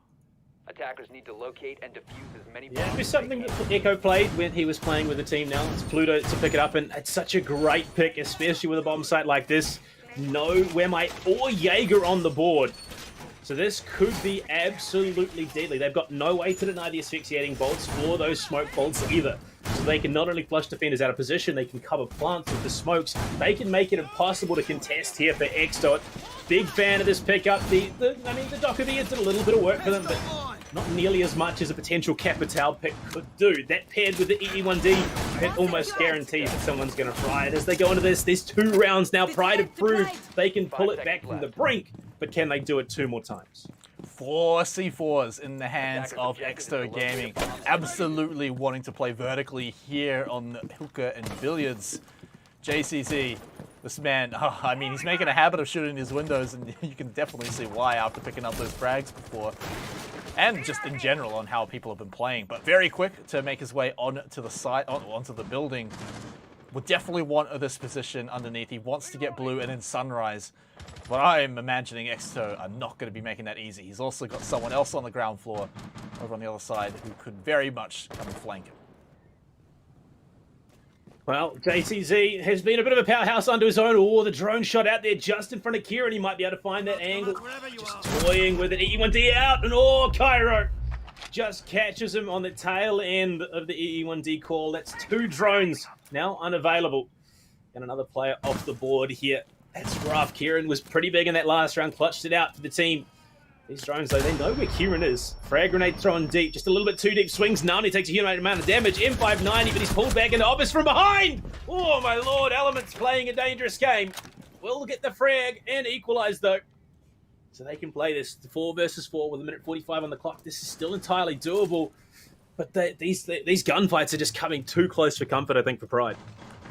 Attackers need to locate and defuse as many bombs. Yeah, it was something that Echo played when he was playing with the team now. It's Pluto to pick it up, and it's such a great pick, especially with a bomb site like this. No Wemite or Jaeger on the board. So this could be absolutely deadly. They've got no way to deny the asphyxiating bolts or those smoke bolts either. So they can not only flush defenders out of position, they can cover plants with the smokes. They can make it impossible to contest here for Extot. Big fan of this pickup. The Docker Beers did a little bit of work for them, but not nearly as much as a potential Capital pick could do. That paired with the EE1D, it almost guarantees that someone's going to fry it. As they go into this, there's 2 rounds now. Pride have proved they can pull it back from the brink, but can they do it 2 more times? 4 C4s in the hands of Exto Gaming. Absolutely wanting to play vertically here on the Hookah and Billiards. JCZ, this man, I mean, he's making a habit of shooting his windows, and you can definitely see why after picking up those frags before. And just in general on how people have been playing. But very quick to make his way onto the side, onto the building. Would definitely want this position underneath. He wants to get blue and then Sunrise. But I'm imagining Exto are not going to be making that easy. He's also got someone else on the ground floor over on the other side who could very much come and flank him. Well, JCZ has been a bit of a powerhouse under his own. Oh, the drone shot out there just in front of Kieran. He might be able to find that angle. Just toying with it. EE1D out, and oh, Cairo just catches him on the tail end of the EE1D call. That's 2 drones now unavailable. And another player off the board here. That's rough. Kieran was pretty big in that last round. Clutched it out for the team. These drones, though, they know where Kieran is. Frag grenade thrown deep. Just a little bit too deep. Swings none. He takes a human amount of damage. M590, but he's pulled back into Obvious from behind. Oh, my lord. Element's playing a dangerous game. Will get the frag and equalize, though. So they can play this 4 versus 4 with 1:45 on the clock. This is still entirely doable. But these gunfights are just coming too close for comfort, I think, for Pride.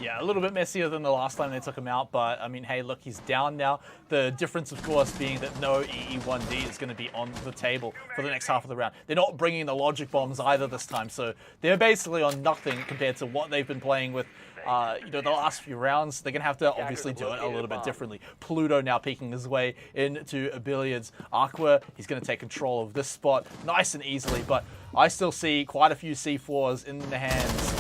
Yeah, a little bit messier than the last time they took him out, but I mean, hey, look, he's down now. The difference, of course, being that no EE1D is going to be on the table for the next half of the round. They're not bringing the logic bombs either this time, so they're basically on nothing compared to what they've been playing with. The last few rounds. They're going to have to obviously do it a little bit differently. Pluto now peeking his way into Billiards. Aqua, he's going to take control of this spot nice and easily, but I still see quite a few C4s in the hands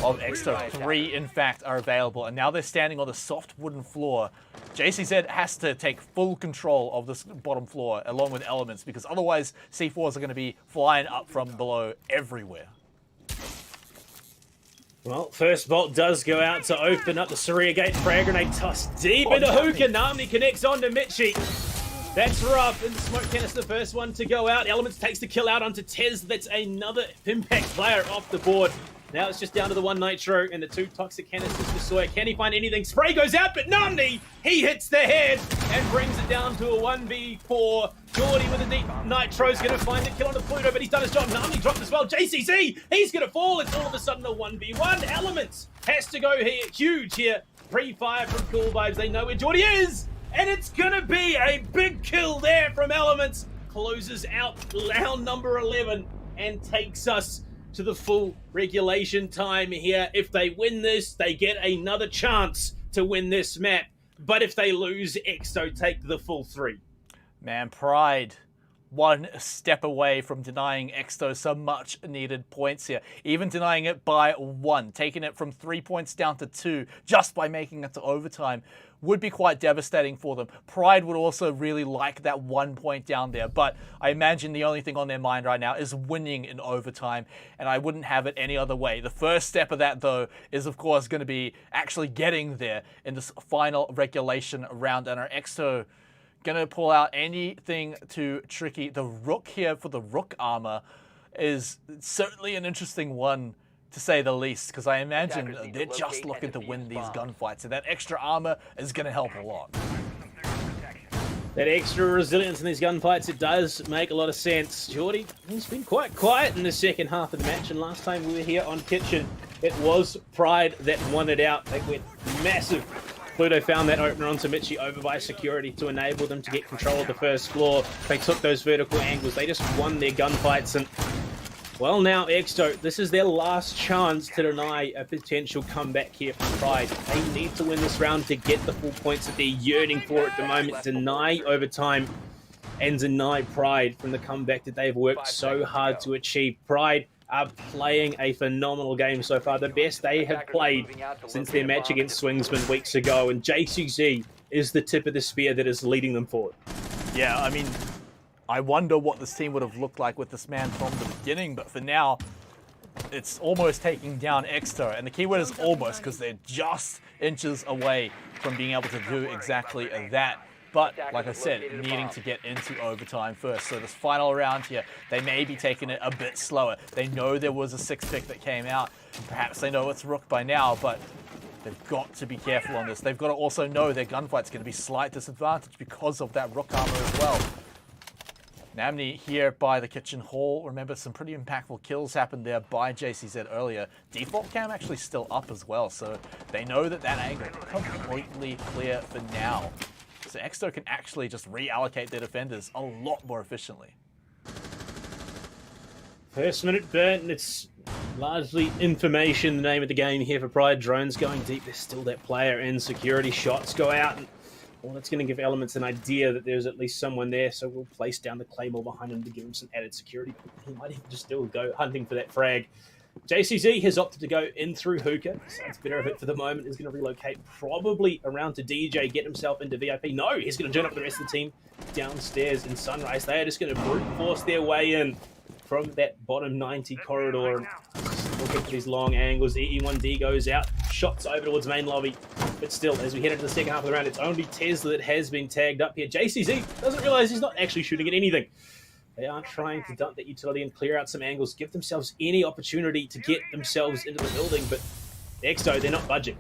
of Exto. 3, in fact, are available, and now they're standing on the soft wooden floor. JCZ has to take full control of this bottom floor along with elements, because otherwise C4s are going to be flying up from below everywhere. Well, first bolt does go out to open up the Saria Gate. Frag grenade tossed deep into Hookah. Namni connects on to Mitchie. That's rough. And the smoke canister, the first one to go out. Elements takes the kill out onto Tez. That's another impact player off the board. Now it's just down to the one Nitro and the two toxic canisters for Sawyer. Can he find anything? Spray goes out, but Namni, he hits the head and brings it down to a 1v4. Geordie with a deep Nitro's going to find the kill on the Pluto, but he's done his job. Namni dropped as well. JCC, he's going to fall. It's all of a sudden a 1v1. Elements has to go here. Huge here. Pre-fire from Cool Vibes. They know where Geordie is. And it's going to be a big kill there from Elements. Closes out round number 11 and takes us to the full regulation time here. If they win this, they get another chance to win this map. But if they lose, Exo take the full 3. Man, Pride, one step away from denying Exto some much needed points here. Even denying it by 1, taking it from 3 points down to 2 just by making it to overtime would be quite devastating for them. Pride would also really like that 1 point down there, but I imagine the only thing on their mind right now is winning in overtime, and I wouldn't have it any other way. The first step of that, though, is of course going to be actually getting there in this final regulation round, and our Exo gonna pull out anything too tricky. The Rook here for the Rook armor is certainly an interesting one, to say the least, because I imagine they're just looking to win these gunfights, and that extra armor is going to help a lot. That extra resilience in these gunfights, it does make a lot of sense. Geordie, he's been quite quiet in the second half of the match, and last time we were here on Kitchen, it was Pride that won it out. They went massive. Pluto found that opener onto Michi over by security to enable them to get control of the first floor. They took those vertical angles. They just won their gunfights, and well, now Exto, this is their last chance to deny a potential comeback here from Pride. They need to win this round to get the full points that they're yearning for at the moment. Deny overtime and deny Pride from the comeback that they've worked so hard to achieve. Pride are playing a phenomenal game so far, the best they have played since their match against Swingsman weeks ago, and JCZ is the tip of the spear that is leading them forward. Yeah, I mean, I wonder what this team would have looked like with this man from the beginning, but for now, it's almost taking down Exto, and the keyword is almost, because they're just inches away from being able to do exactly that. But, like I said, needing to get into overtime first. So this final round here, they may be taking it a bit slower. They know there was a 6 pick that came out. Perhaps they know it's Rook by now, but they've got to be careful on this. They've got to also know their gunfight's going to be slight disadvantage because of that Rook armor as well. Namni here by the kitchen hall. Remember, some pretty impactful kills happened there by JCZ earlier. Default cam actually still up as well, so they know that that angle is completely clear for now. So Exto can actually just reallocate their defenders a lot more efficiently. First minute burnt, and it's largely information, the name of the game here for Pride. Drones going deep, there's still that player in security. Shots go out, and well, that's going to give Elements an idea that there's at least someone there, so we'll place down the Claymore behind him to give him some added security. He might even just still go hunting for that frag. JCZ has opted to go in through Hookah, so it's better of it for the moment. He's going to relocate probably around to DJ, get himself into VIP. No, he's going to join up the rest of the team downstairs in Sunrise. They are just going to brute force their way in from that bottom 90 corridor. And looking for these long angles. E1D goes out, shots over towards main lobby. But still, as we head into the second half of the round, it's only Tesla that has been tagged up here. JCZ doesn't realize he's not actually shooting at anything. They are trying to dump that utility and clear out some angles, give themselves any opportunity to get themselves into the building, but Exo, they're not budging.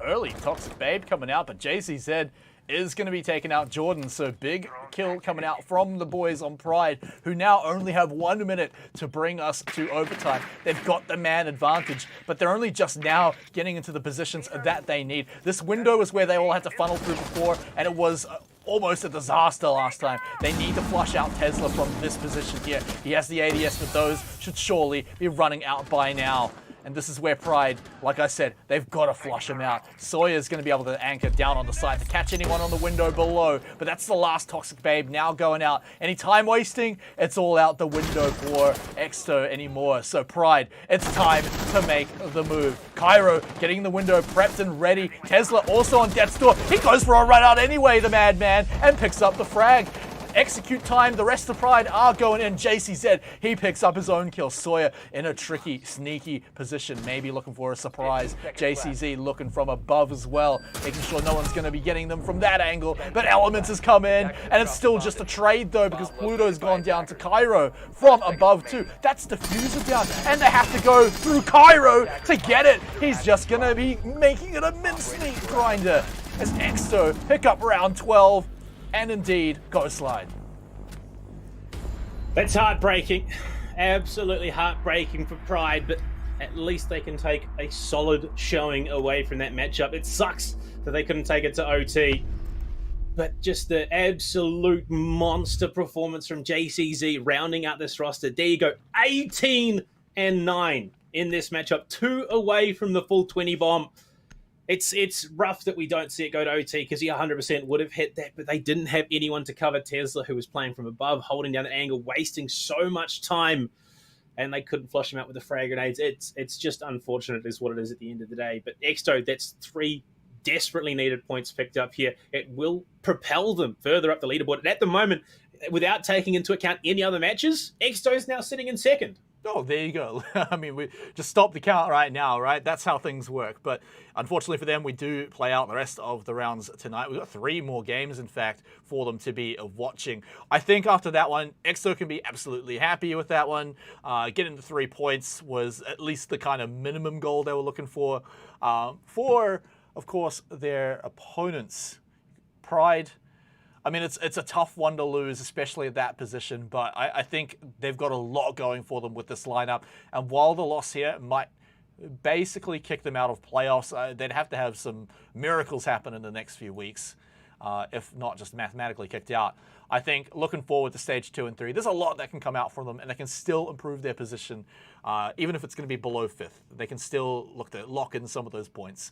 Early Toxic Babe coming out, but JCZ is going to be taking out Jordan, so big kill coming out from the boys on Pride, who now only have 1 minute to bring us to overtime. They've got the man advantage, but they're only just now getting into the positions that they need. This window is where they all had to funnel through before, and it was almost a disaster last time. They need to flush out Tesla from this position here. He has the ADS, but those should surely be running out by now. And this is where Pride, like I said, they've got to flush him out. Sawyer's going to be able to anchor down on the side to catch anyone on the window below. But that's the last Toxic Babe now going out. Any time wasting, it's all out the window for Exto anymore. So Pride, it's time to make the move. Cairo getting the window prepped and ready. Tesla also on death's door. He goes for a run out anyway, the madman, and picks up the frag. execute time. The rest of Pride are going in. JCZ, he picks up his own kill. Sawyer in a tricky, sneaky position, maybe looking for a surprise. JCZ looking from above as well, making sure no one's going to be getting them from that angle. But Elements has come in, and it's still just a trade though, because Pluto's gone down to Cairo from above too. That's Diffuser down, and they have to go through Cairo to get it. He's just going to be making it a mincemeat grinder as Exo pick up round 12 and indeed go slide. That's heartbreaking. Absolutely heartbreaking for Pride, but at least they can take a solid showing away from that matchup. It sucks that they couldn't take it to OT, but just the absolute monster performance from JCZ rounding out this roster. There you go, 18-9 in this matchup, 2 away from the full 20 bomb. It's rough that we don't see it go to OT, because he 100% would have hit that, but they didn't have anyone to cover Tesla, who was playing from above, holding down the angle, wasting so much time, and they couldn't flush him out with the frag grenades. It's just unfortunate is what it is at the end of the day. But Exto, that's 3 desperately needed points picked up here. It will propel them further up the leaderboard. And at the moment, without taking into account any other matches, Exto is now sitting in second. Oh, there you go. I mean, we just stop the count right now, right? That's how things work. But unfortunately for them, we do play out the rest of the rounds tonight. We've got 3 more games, in fact, for them to be watching. I think after that one, EXO can be absolutely happy with that one. Getting the 3 points was at least the kind of minimum goal they were looking for. For, of course, their opponents, Pride. I mean, it's a tough one to lose, especially at that position, but I think they've got a lot going for them with this lineup. And while the loss here might basically kick them out of playoffs, they'd have to have some miracles happen in the next few weeks, if not just mathematically kicked out. I think looking forward to stage 2 and 3, there's a lot that can come out from them, and they can still improve their position, even if it's going to be below 5th. They can still look to lock in some of those points.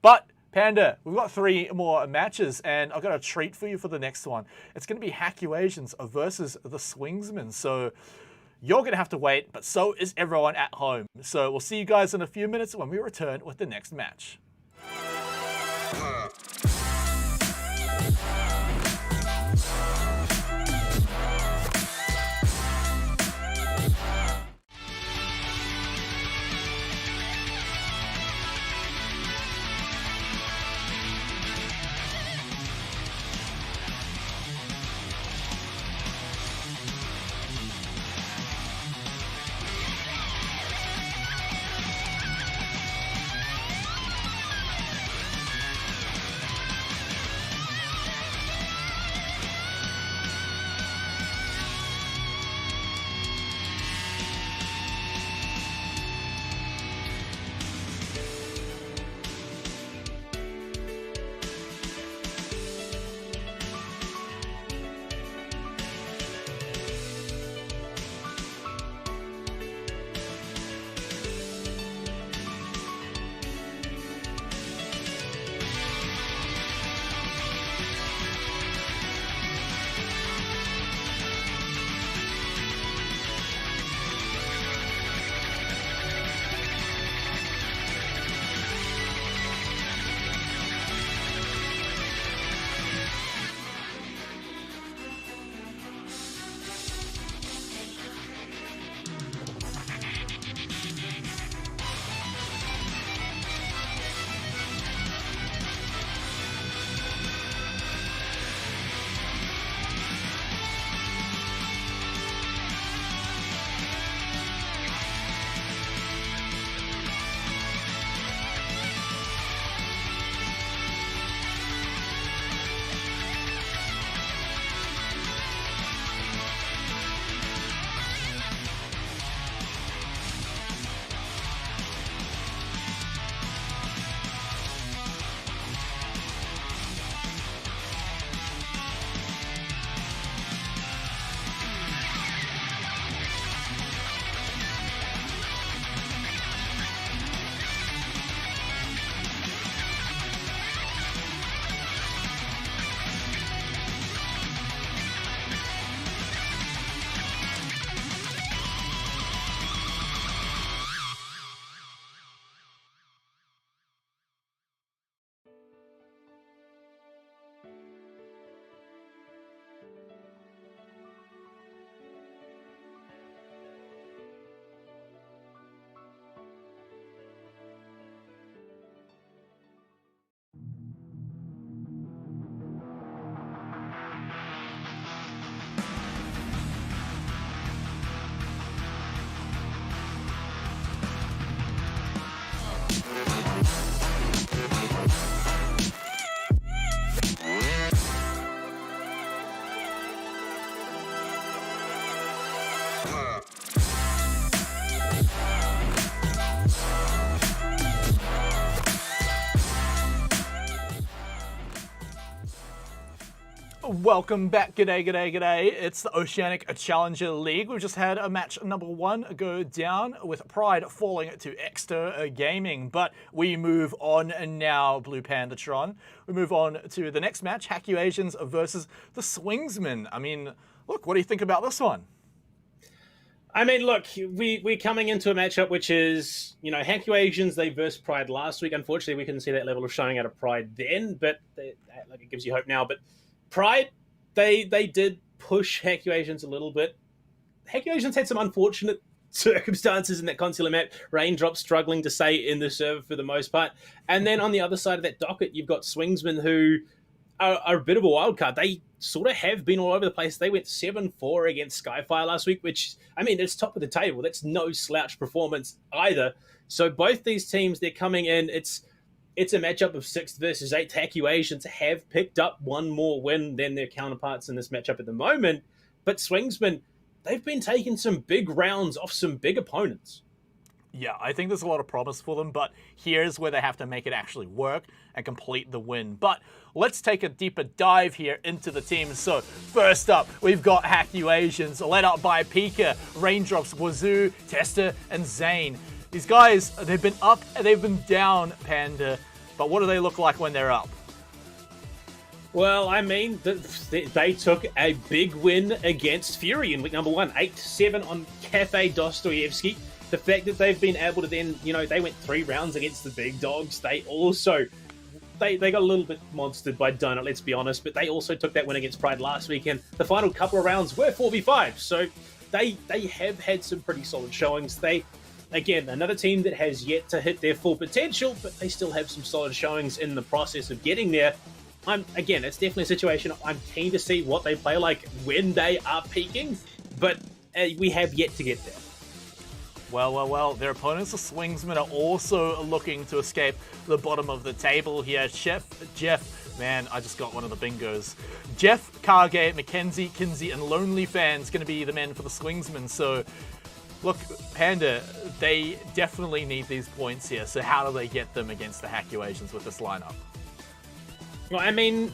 But Panda, we've got 3 more matches, and I've got a treat for you for the next one. It's going to be Hackuations versus the Swingsmen. So you're going to have to wait, but so is everyone at home. So we'll see you guys in a few minutes when we return with the next match. Welcome back, g'day. It's the Oceanic Challenger League. We've just had a match number 1 go down with Pride falling to Exeter Gaming. But we move on now, Blue Pandatron. We move on to the next match, Hack You Asians versus the Swingsmen. I mean, look, what do you think about this one? I mean, look, we're coming into a matchup which is, Hack You Asians, they versed Pride last week. Unfortunately, we couldn't see that level of showing out of Pride then, but it gives you hope now. But Pride, they did push Hack You Asians a little bit. Hack You Asians had some unfortunate circumstances in that consular map. Raindrops struggling to stay in the server for the most part. And then on the other side of that docket, you've got Swingsmen who are a bit of a wild card. They sort of have been all over the place. They went 7-4 against Skyfire last week, which, I mean, it's top of the table. That's no slouch performance either. So both these teams, they're coming in. It's a matchup of 6th versus 8th. Hack You Asians have picked up one more win than their counterparts in this matchup at the moment. But Swingsmen, they've been taking some big rounds off some big opponents. Yeah, I think there's a lot of promise for them, but here's where they have to make it actually work and complete the win. But let's take a deeper dive here into the teams. So first up, we've got Hack You Asians, led up by Pika, Raindrops, Wazoo, Tester, and Zane. These guys, they've been up and they've been down, Panda, but what do they look like when they're up? Well, I mean, they took a big win against Fury in week number 1, 8-7 on Cafe Dostoevsky. The fact that they've been able to then, they went 3 rounds against the big dogs. They also, they got a little bit monstered by Donut, let's be honest, but they also took that win against Pride last weekend. The final couple of rounds were 4v5, so they have had some pretty solid showings. Again, another team that has yet to hit their full potential, but they still have some solid showings in the process of getting there. Again, it's definitely a situation I'm keen to see what they play like when they are peaking, but we have yet to get there. Well, their opponents, the Swingsmen, are also looking to escape the bottom of the table here. Jeff, man, I just got one of the bingos. Jeff, Kage, Mackenzie, Kinsey, and Lonely Fan's going to be the men for the Swingsmen. So, look, Panda, they definitely need these points here. So how do they get them against the Hack You Asians with this lineup? Well, I mean,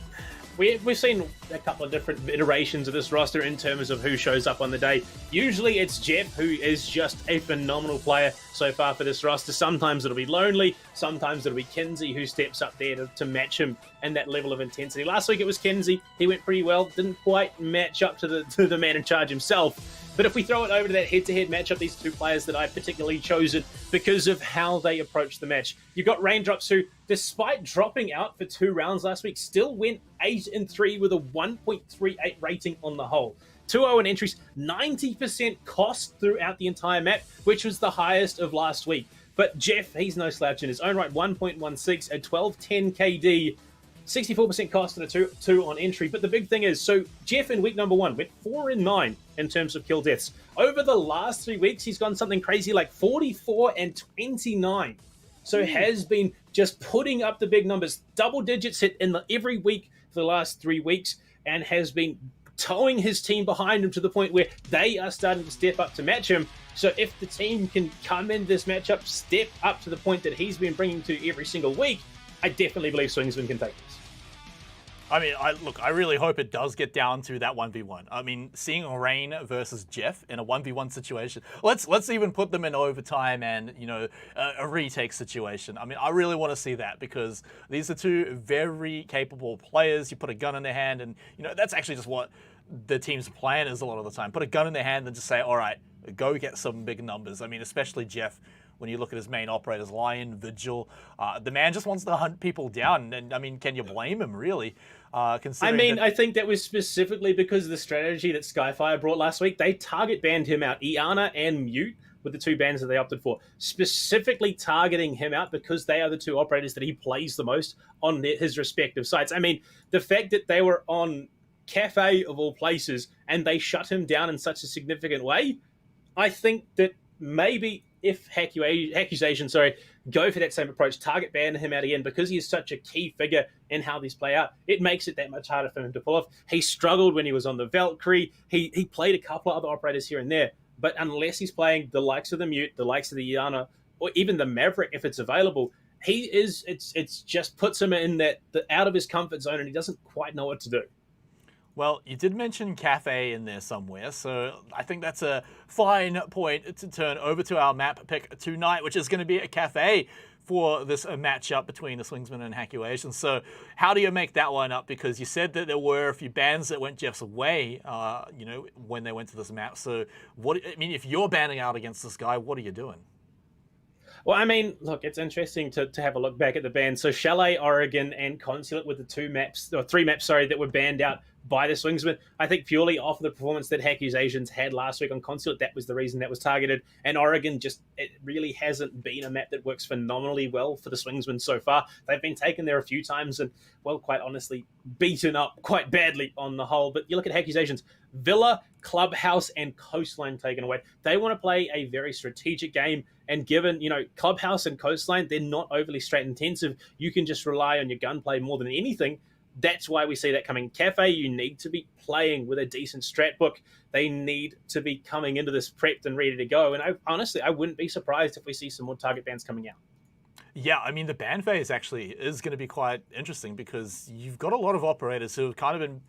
we've seen a couple of different iterations of this roster in terms of who shows up on the day. Usually it's Jeff, who is just a phenomenal player so far for this roster. Sometimes it'll be Lonely, sometimes it'll be Kinsey who steps up there to match him and that level of intensity. Last week it was Kinsey. He went pretty well, didn't quite match up to the man in charge himself. But if we throw it over to that head-to-head matchup, these two players that I've particularly chosen because of how they approach the match. You've got Raindrops who, despite dropping out for 2 rounds last week, still went 8-3 with a 1.38 rating on the whole. 2-0 in entries, 90% cost throughout the entire map, which was the highest of last week. But Jeff, he's no slouch in his own right, 1.16 at 1210 KD, 64% cost and a 2 on entry. But the big thing is, so Jeff in week number 1 went 4-9 in terms of kill deaths. Over the last 3 weeks, he's gone something crazy like 44-29. So has been just putting up the big numbers. Double digits hit in every week for the last 3 weeks and has been towing his team behind him to the point where they are starting to step up to match him. So if the team can come in this matchup, step up to the point that he's been bringing to every single week, I definitely believe Swingsman can take this. I mean, I really hope it does get down to that 1v1. I mean, seeing Rain versus Jeff in a 1v1 situation, let's even put them in overtime and, a retake situation. I mean, I really want to see that because these are two very capable players. You put a gun in their hand and, that's actually just what the team's plan is a lot of the time. Put a gun in their hand and just say, all right, go get some big numbers. I mean, especially Jeff. When you look at his main operators, Lion, Vigil, the man just wants to hunt people down. And, I mean, can you blame him, really? I think that was specifically because of the strategy that Skyfire brought last week. They target banned him out, Iana and Mute, with the 2 bans that they opted for, specifically targeting him out because they are the 2 operators that he plays the most on his respective sites. I mean, the fact that they were on Cafe, of all places, and they shut him down in such a significant way, I think that maybe if Hack You Asians, go for that same approach, target ban him out again, because he is such a key figure in how these play out, it makes it that much harder for him to pull off. He struggled when he was on the Valkyrie. He played a couple of other operators here and there. but unless he's playing the likes of the Mute, the likes of the Iana, or even the Maverick if it's available, it's just puts him in that out of his comfort zone, and he doesn't quite know what to do. Well, you did mention Cafe in there somewhere, so I think that's a fine point to turn over to our map pick tonight, which is going to be a Cafe for this matchup between the Swingsman and Hakuation. So how do you make that one up? Because you said that there were a few bans that went Jeff's way, when they went to this map. So if you're banning out against this guy, what are you doing? Well, I mean, look, it's interesting to have a look back at the bans. So Chalet, Oregon, and Consulate were the 3 maps, that were banned out by the Swingsman. I think purely off of the performance that Accusations had last week on Consulate, that was the reason that was targeted. And Oregon it really hasn't been a map that works phenomenally well for the Swingsman so far. They've been taken there a few times and, well, quite honestly, beaten up quite badly on the whole. But you look at Accusations, Villa, Clubhouse, and Coastline taken away. They want to play a very strategic game. And given, Clubhouse and Coastline, they're not overly strat intensive. You can just rely on your gunplay more than anything. That's why we see that coming. Cafe, you need to be playing with a decent strat book. They need to be coming into this prepped and ready to go. And I wouldn't be surprised if we see some more target bans coming out. Yeah, I mean, the ban phase actually is going to be quite interesting because you've got a lot of operators who have kind of been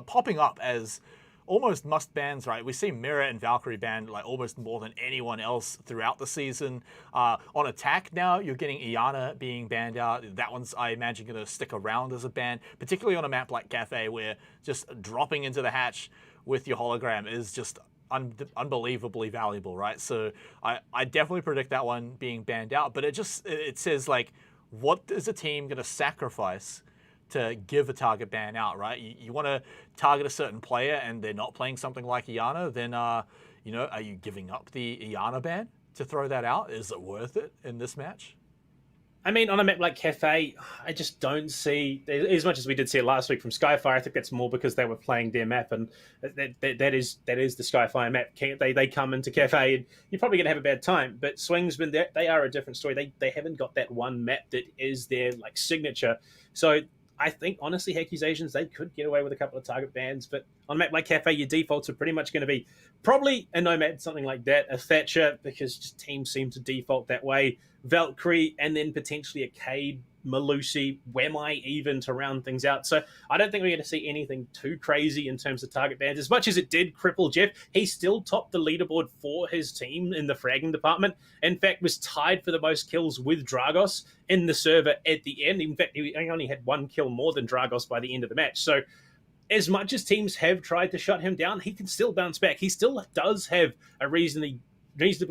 popping up as almost must bans, right? We see Mirror and Valkyrie banned like almost more than anyone else throughout the season. On attack now, you're getting Iana being banned out. That one's, I imagine, going to stick around as a ban, particularly on a map like Cafe, where just dropping into the hatch with your hologram is just unbelievably valuable, right? So I definitely predict that one being banned out, but it says, like, what is a team going to sacrifice to give a target ban out, right? You want to target a certain player and they're not playing something like Iana, then, are you giving up the Iana ban to throw that out? Is it worth it in this match? I mean, on a map like Cafe, I just don't see, as much as we did see it last week from Skyfire, I think that's more because they were playing their map, and that is the Skyfire map. They come into Cafe, and you're probably going to have a bad time, but Swingsman, they are a different story. They haven't got that one map that is their, like, signature. So I think, honestly, Accusations, they could get away with a couple of target bans, but on a map like Cafe, your defaults are pretty much going to be probably a Nomad, something like that, a Thatcher, because just teams seem to default that way, Valkyrie, and then potentially a Cade, Malusi, Wemai even to round things out. So I don't think we're going to see anything too crazy in terms of target bans. As much as it did cripple Jeff, he still topped the leaderboard for his team in the fragging department. In fact, was tied for the most kills with Dragos in the server at the end. In fact, he only had 1 kill more than Dragos by the end of the match. So as much as teams have tried to shut him down, he can still bounce back. He still does have a reasonably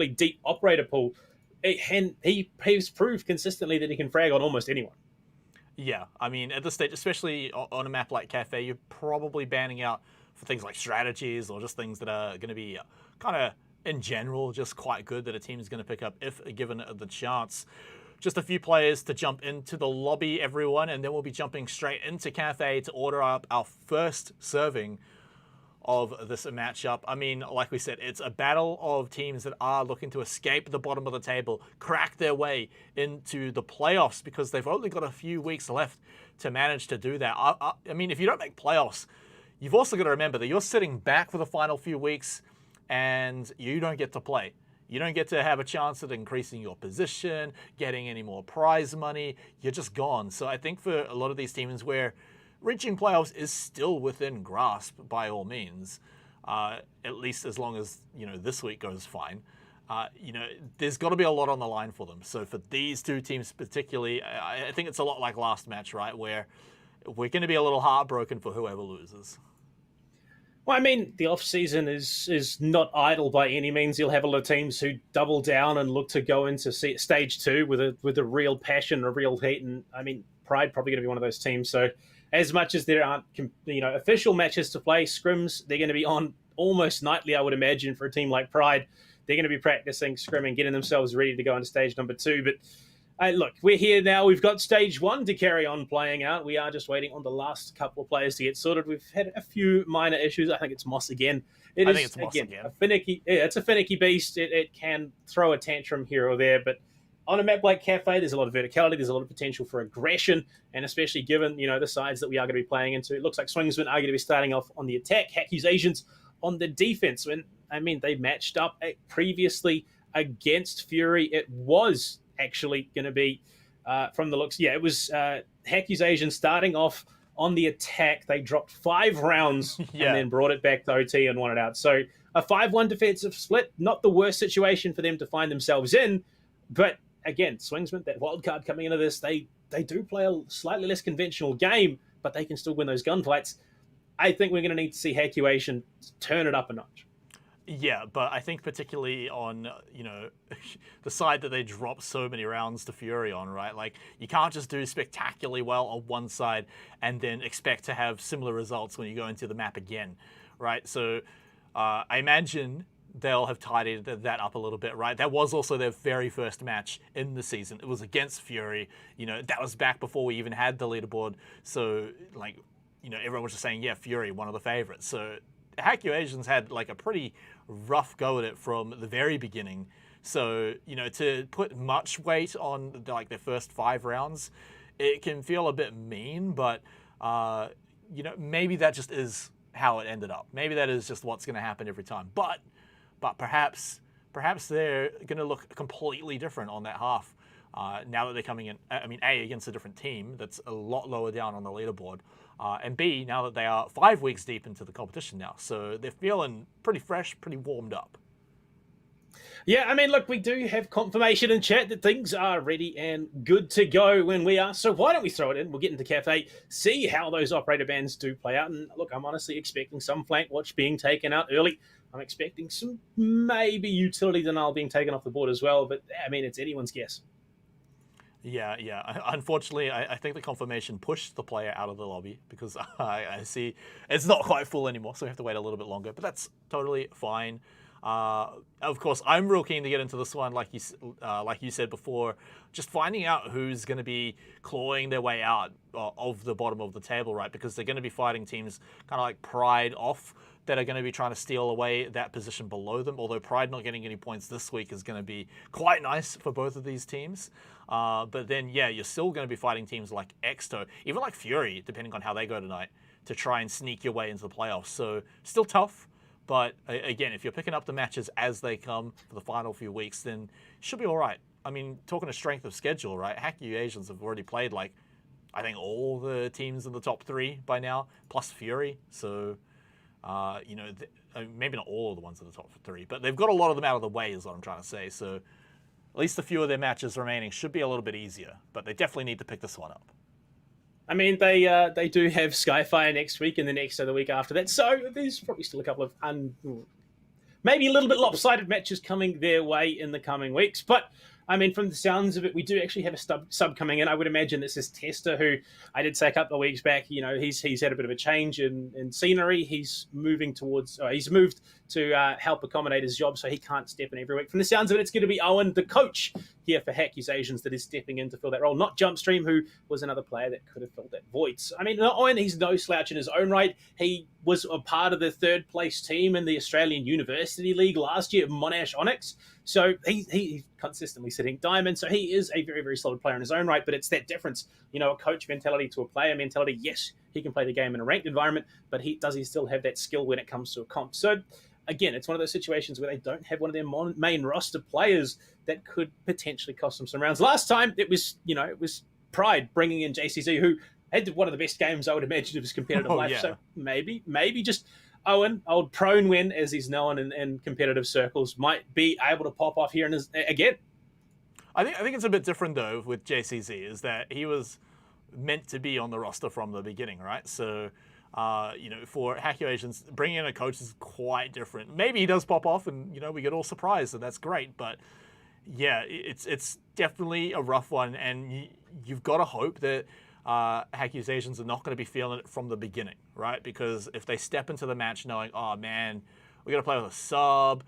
deep operator pool. He's proved consistently that he can frag on almost anyone. Yeah, I mean, at this stage, especially on a map like Cafe, you're probably banning out for things like strategies or just things that are going to be kind of, in general, just quite good that a team is going to pick up if given the chance. Just a few players to jump into the lobby, everyone, and then we'll be jumping straight into Cafe to order up our first serving of this matchup. I mean, like we said, it's a battle of teams that are looking to escape the bottom of the table, crack their way into the playoffs, because they've only got a few weeks left to manage to do that. I mean, if you don't make playoffs, you've also got to remember that you're sitting back for the final few weeks and you don't get to play. You don't get to have a chance at increasing your position, getting any more prize money. You're just gone. So I think for a lot of these teams where reaching playoffs is still within grasp by all means, at least as long as, this week goes fine. There's got to be a lot on the line for them. So for these two teams particularly, I think it's a lot like last match, right, where we're going to be a little heartbroken for whoever loses. Well, I mean, the off-season is not idle by any means. You'll have a lot of teams who double down and look to go into Stage 2 with a real passion, a real heat. And, I mean, Pride probably going to be one of those teams. So as much as there aren't official matches to play, scrims, they're going to be on almost nightly, I would imagine, for a team like Pride. They're going to be practicing scrimming, getting themselves ready to go into stage number 2. But look, we're here now. We've got stage 1 to carry on playing out. We are just waiting on the last couple of players to get sorted. We've had a few minor issues. I think it's Moss again. I think it's Moss again. It's a finicky beast. It can throw a tantrum here or there, but on a map like Cafe, there's a lot of verticality, there's a lot of potential for aggression, and especially given, the sides that we are going to be playing into, it looks like Swingsman are going to be starting off on the attack, Accusations on the defense. And I mean, they matched up previously against Fury. It was actually going to be, from the looks, yeah, it was Accusation starting off on the attack. They dropped 5 rounds Yeah. and then brought it back to OT and won it out. So a 5-1 defensive split, not the worst situation for them to find themselves in. But again, Swingsman, that wild card coming into this, they do play a slightly less conventional game, but they can still win those gunfights. I think we're going to need to see Accusation turn it up a notch. Yeah, but I think particularly on, the side that they drop so many rounds to Fury on, right? Like, you can't just do spectacularly well on one side and then expect to have similar results when you go into the map again, right? So I imagine they'll have tidied that up a little bit, right? That was also their very first match in the season. It was against Fury. That was back before we even had the leaderboard. So, everyone was just saying, yeah, Fury, one of the favorites. So Accusation had like a pretty rough go at it from the very beginning. So, to put much weight on like their first 5 rounds, it can feel a bit mean, but, maybe that just is how it ended up. Maybe that is just what's going to happen every time. But perhaps they're going to look completely different on that half now that they're coming in. I mean, A, against a different team that's a lot lower down on the leaderboard. And B, now that they are 5 weeks deep into the competition now. So they're feeling pretty fresh, pretty warmed up. Yeah, I mean, look, we do have confirmation in chat that things are ready and good to go when we are. So why don't we throw it in? We'll get into Cafe, see how those operator bans do play out. And look, I'm honestly expecting some flank watch being taken out early. I'm expecting some maybe utility denial being taken off the board as well. But, I mean, it's anyone's guess. Yeah. Unfortunately, I think the confirmation pushed the player out of the lobby because I see it's not quite full anymore, so we have to wait a little bit longer. But that's totally fine. Of course, I'm real keen to get into this one, like you said before, just finding out who's going to be clawing their way out of the bottom of the table, right? Because they're going to be fighting teams kind of like Pride off that are going to be trying to steal away that position below them. Although Pride not getting any points this week is going to be quite nice for both of these teams. But then, yeah, you're still going to be fighting teams like Exto, even like Fury, depending on how they go tonight, to try and sneak your way into the playoffs. So still tough. But again, if you're picking up the matches as they come for the final few weeks, then it should be all right. I mean, talking to strength of schedule, right? Hacky Asians have already played, like, I think all the teams in the top 3 by now, plus Fury. So, maybe not all of the ones in the top 3, but they've got a lot of them out of the way is what I'm trying to say. So at least a few of their matches remaining should be a little bit easier, but they definitely need to pick this one up. I mean, they do have Skyfire next week and the next or the week after that. So there's probably still a couple of maybe a little bit lopsided matches coming their way in the coming weeks. But I mean, from the sounds of it, we do actually have a sub coming in. I would imagine this is Tester, who I did say a couple of weeks back. He's had a bit of a change in scenery. He's moving towards. He's moved to help accommodate his job, so he can't step in every week. From the sounds of it, it's going to be Owen, the coach here for Accusations, that is stepping in to fill that role. Not Jumpstream, who was another player that could have filled that void. So, I mean, Owen, he's no slouch in his own right. He was a part of the 3rd place team in the Australian University League last year, Monash Onyx. So he's consistently sitting diamond. So he is a very, very solid player in his own right. But it's that difference, a coach mentality to a player mentality. Yes, he can play the game in a ranked environment, but does he still have that skill when it comes to a comp? So again, it's one of those situations where they don't have one of their main roster players that could potentially cost them some rounds. Last time it was Pride bringing in JCZ, who had one of the best games I would imagine of his competitive life. Yeah. So maybe just Owen, old prone win as he's known in competitive circles, might be able to pop off here and again. I think it's a bit different though with JCZ, is that he was meant to be on the roster from the beginning, right? So for Accusations, bringing in a coach is quite different. Maybe he does pop off and, we get all surprised and that's great. But yeah, it's definitely a rough one. And you've got to hope that Accusations are not going to be feeling it from the beginning, right? Because if they step into the match knowing, oh man, we got to play with a sub,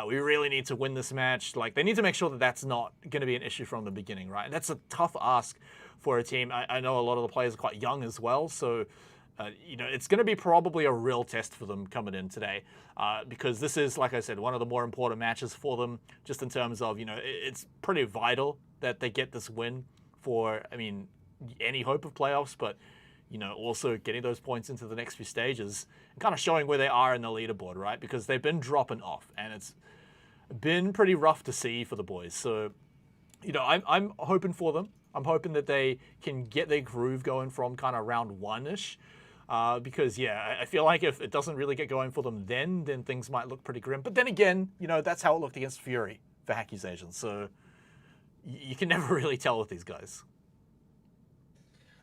we really need to win this match. Like, they need to make sure that that's not going to be an issue from the beginning, right? And that's a tough ask for a team. I know a lot of the players are quite young as well, so it's going to be probably a real test for them coming in today, because this is, like I said, one of the more important matches for them, just in terms of, it's pretty vital that they get this win for, any hope of playoffs. But, you know, also getting those points into the next few stages and kind of showing where they are in the leaderboard, right? Because they've been dropping off, and it's been pretty rough to see for the boys. So, you know, I'm hoping for them. I'm hoping that they can get their groove going from kind of round one-ish. Because, yeah, I feel like if it doesn't really get going for them then things might look pretty grim. But then again, you know, that's how it looked against Fury for Accusations. So you can never really tell with these guys.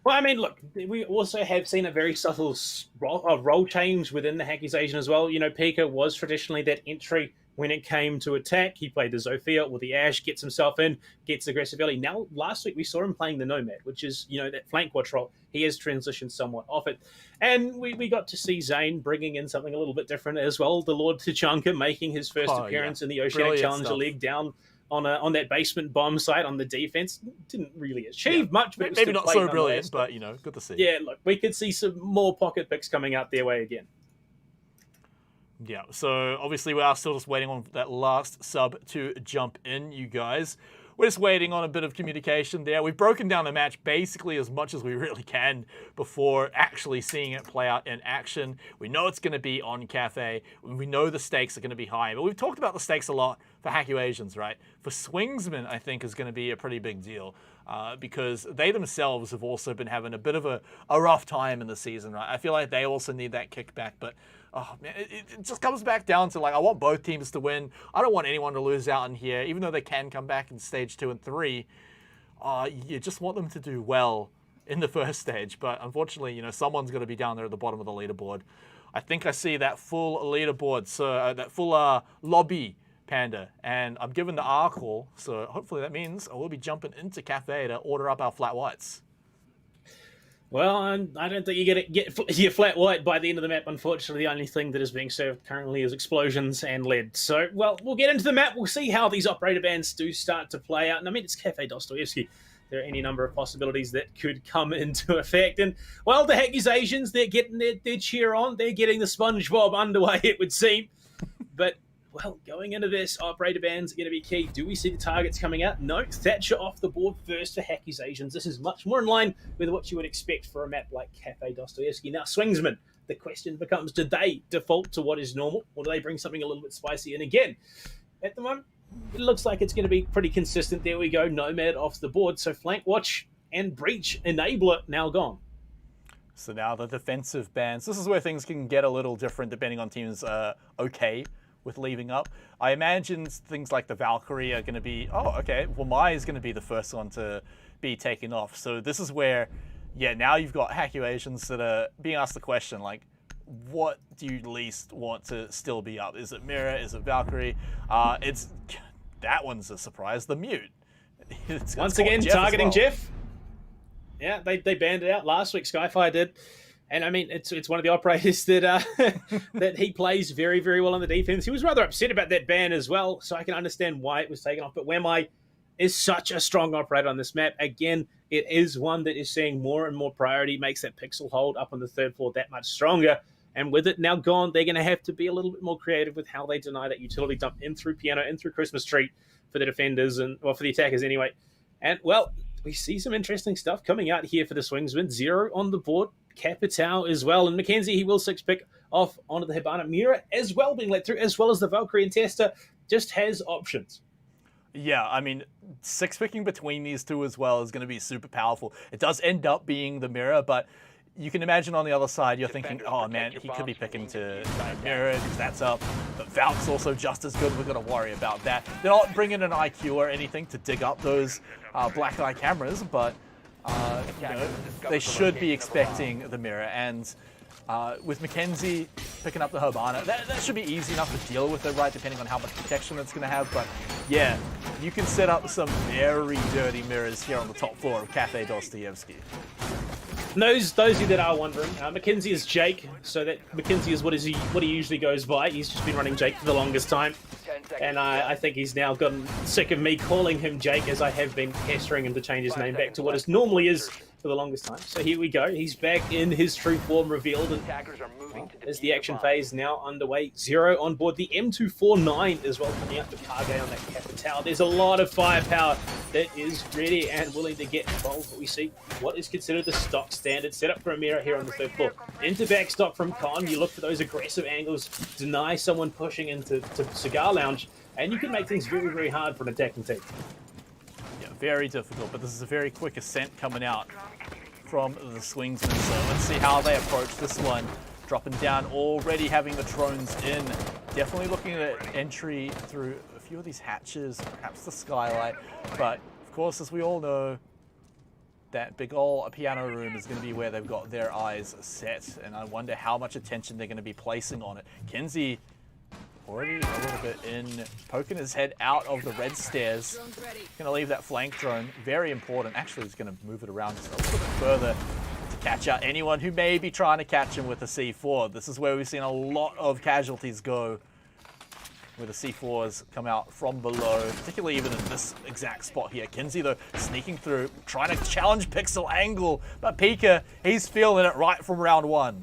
Well, I mean, look, we also have seen a very subtle role change within the Accusation as well. You know, Pika was traditionally that entry when it came to attack. He played the Zofia or the Ashe, gets himself in, gets aggressive early. Now, last week we saw him playing the Nomad, which is, you know, that flank watch role. He has transitioned somewhat off it. And we got to see Zane bringing in something a little bit different as well. The Lord Tachanka making his first appearance in the Oceanic Challenger League down on that basement bomb site on the defense. Didn't really achieve much, but maybe not so brilliant, but, you know, good to see. Yeah, look, we could see some more pocket picks coming out their way again. Yeah, so obviously we are still just waiting on that last sub to jump in, you guys. We're just waiting on a bit of communication there. We've broken down the match basically as much as we really can before actually seeing it play out in action. We know it's going to be on Cafe. We know the stakes are going to be high, but we've talked about the stakes a lot for Haku Asians, right? For Swingsman, I think, is going to be a pretty big deal because they themselves have also been having a bit of a rough time in the season, right? I feel like they also need that kickback, but oh man, it just comes back down to, like, I want both teams to win. I don't want anyone to lose out in here, even though they can come back in stage 2 and 3. You just want them to do well in the first stage, but unfortunately, you know, someone's going to be down there at the bottom of the leaderboard. I think I see that full leaderboard, so that full lobby, Panda, and I'm given the R call, so hopefully that means I will be jumping into Cafe to order up our flat whites. Well, I don't think you're going to get your flat white by the end of the map. Unfortunately, the only thing that is being served currently is explosions and lead. So, well, we'll get into the map. We'll see how these operator bands do start to play out. And I mean, it's Cafe Dostoevsky. There are any number of possibilities that could come into effect. And, well, the Accusations, they're getting their cheer on. They're getting the SpongeBob underway, it would seem. But, well, going into this, operator bands are going to be key. Do we see the targets coming out? No, Thatcher off the board first for Accusations. This is much more in line with what you would expect for a map like Cafe Dostoevsky. Now, Swingsman, the question becomes, do they default to what is normal, or do they bring something a little bit spicy? And again, at the moment, it looks like it's going to be pretty consistent. There we go, Nomad off the board. So Flank Watch and Breach Enabler now gone. So now the defensive bans. This is where things can get a little different depending on teams okay with leaving up. I imagine things like the Valkyrie are going to be, oh, okay, well, Mai is going to be the first one to be taken off. So this is where, yeah, now you've got Haku Asians that are being asked the question, like, what do you least want to still be up? Is it Mirror? Is it Valkyrie? That one's a surprise. The Mute. Once again, targeting Jeff. Yeah, they banned it out last week. Skyfire did. And I mean, it's one of the operators that that he plays very, very well on the defense. He was rather upset about that ban as well, so I can understand why it was taken off. But Wemai is such a strong operator on this map. Again, it is one that is seeing more and more priority, makes that pixel hold up on the third floor that much stronger. And with it now gone, they're going to have to be a little bit more creative with how they deny that utility dump in through Piano, in through Christmas Tree for the defenders, and well, for the attackers anyway. And, well, we see some interesting stuff coming out here for the Swingsman. 0 on the board. Capital as well. And Mackenzie, he will 6-pick off onto the Hibana. Mira as well being let through, as well as the Valkyrie and Tester, just has options. Yeah, I mean, 6-picking between these two as well is going to be super powerful. It does end up being the Mirror, but you can imagine on the other side, you're thinking, oh man, he could be picking to Mirror because that's up. But Valk's also just as good. We're going to worry about that. They're not bringing an IQ or anything to dig up those black eye cameras, but you know, they should be expecting the Mirror. And with Mackenzie picking up the Hibana, that should be easy enough to deal with it, right, depending on how much protection it's going to have. But yeah, you can set up some very dirty mirrors here on the top floor of Cafe Dostoevsky. Those of you that are wondering, Mackenzie is Jake, so that Mackenzie is what he usually goes by. He's just been running Jake for the longest time, and I think he's now gotten sick of me calling him Jake, as I have been pestering him to change his name back to what it normally is, for the longest time. So here we go. He's back in his true form revealed. And Attackers are moving to as defuse the action bomb. phase now underway, 0 on board. The M249 as well coming up to Kage on that Capital. There's a lot of firepower that is ready and willing to get involved. But we see what is considered the stock standard setup for Amira here on the third floor. Into backstop from Con. You look for those aggressive angles, deny someone pushing into Cigar Lounge, and you can make things very, very hard for an attacking team. Yeah, very difficult, but this is a very quick ascent coming out from the Swingsman. So let's see how they approach this one. Dropping down, already having the drones in. Definitely looking at entry through a few of these hatches, perhaps the skylight. But of course, as we all know, that big ol' piano room is going to be where they've got their eyes set. And I wonder how much attention they're going to be placing on it. Kinsey already a little bit in, poking his head out of the red stairs. Going to leave that flank drone, very important. Actually, he's going to move it around just a little bit further to catch out anyone who may be trying to catch him with a C4. This is where we've seen a lot of casualties go, where the C4s come out from below, particularly even in this exact spot here. Kinsey, though, sneaking through, trying to challenge Pixel Angle, but Pika, he's feeling it right from round one.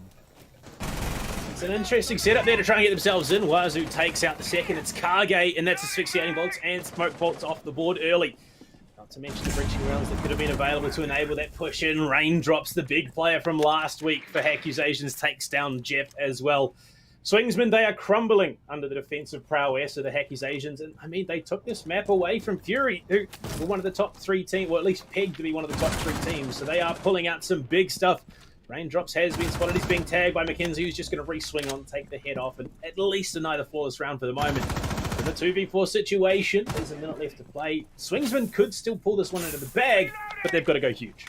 It's an interesting setup there to try and get themselves in. Wazoo takes out the second. It's Kage, and that's asphyxiating bolts and smoke bolts off the board early. Not to mention the breaching rounds that could have been available to enable that push in. Raindrops, the big player from last week for Accusations, takes down Jeff as well. Swingsman, they are crumbling under the defensive prowess of the Accusations. And I mean, they took this map away from Fury, who were one of the top 3 teams, or at least pegged to be one of the top 3 teams. So they are pulling out some big stuff. Raindrops has been spotted. He's being tagged by Mackenzie, who's just going to re-swing on, take the head off, and at least deny the flawless round for the moment. In the 2v4 situation, there's a minute left to play. Swingsman could still pull this one into the bag, but they've got to go huge.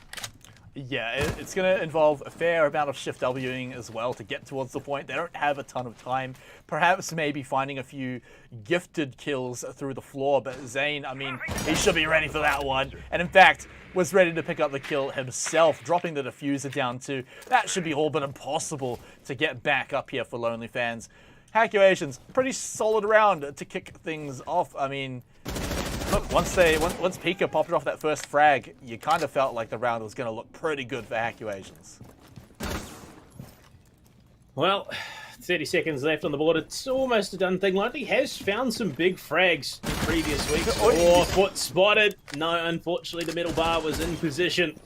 Yeah, it's going to involve a fair amount of shift Wing as well to get towards the point. They don't have a ton of time. Perhaps maybe finding a few gifted kills through the floor, but Zane, I mean, he should be ready for that one. And in fact, was ready to pick up the kill himself, dropping the diffuser down too. That should be all but impossible to get back up here for Lonely Fans. Accusations, pretty solid round to kick things off. I mean, look, once Pika popped off that first frag, you kind of felt like the round was going to look pretty good for Accusations. Well, 30 seconds left on the board. It's almost a done thing. Lundy has found some big frags in previous weeks. 4 foot spotted. No, unfortunately, the middle bar was in position.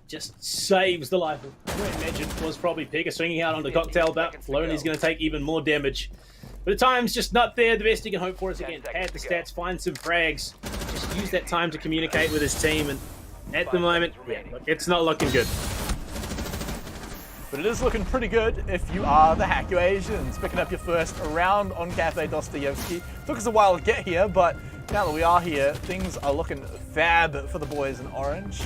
Just saves the life of, I imagine, was probably Pika swinging out on the cocktail, but Loney's going to take even more damage. But the time's just not there. The best he can hope for is, again, pad the stats, find some frags, just use that time to communicate with his team. And at the moment, yeah, look, it's not looking good. But it is looking pretty good if you are the Accusations. Picking up your first round on Cafe Dostoyevsky. Took us a while to get here, but now that we are here, things are looking fab for the boys in orange.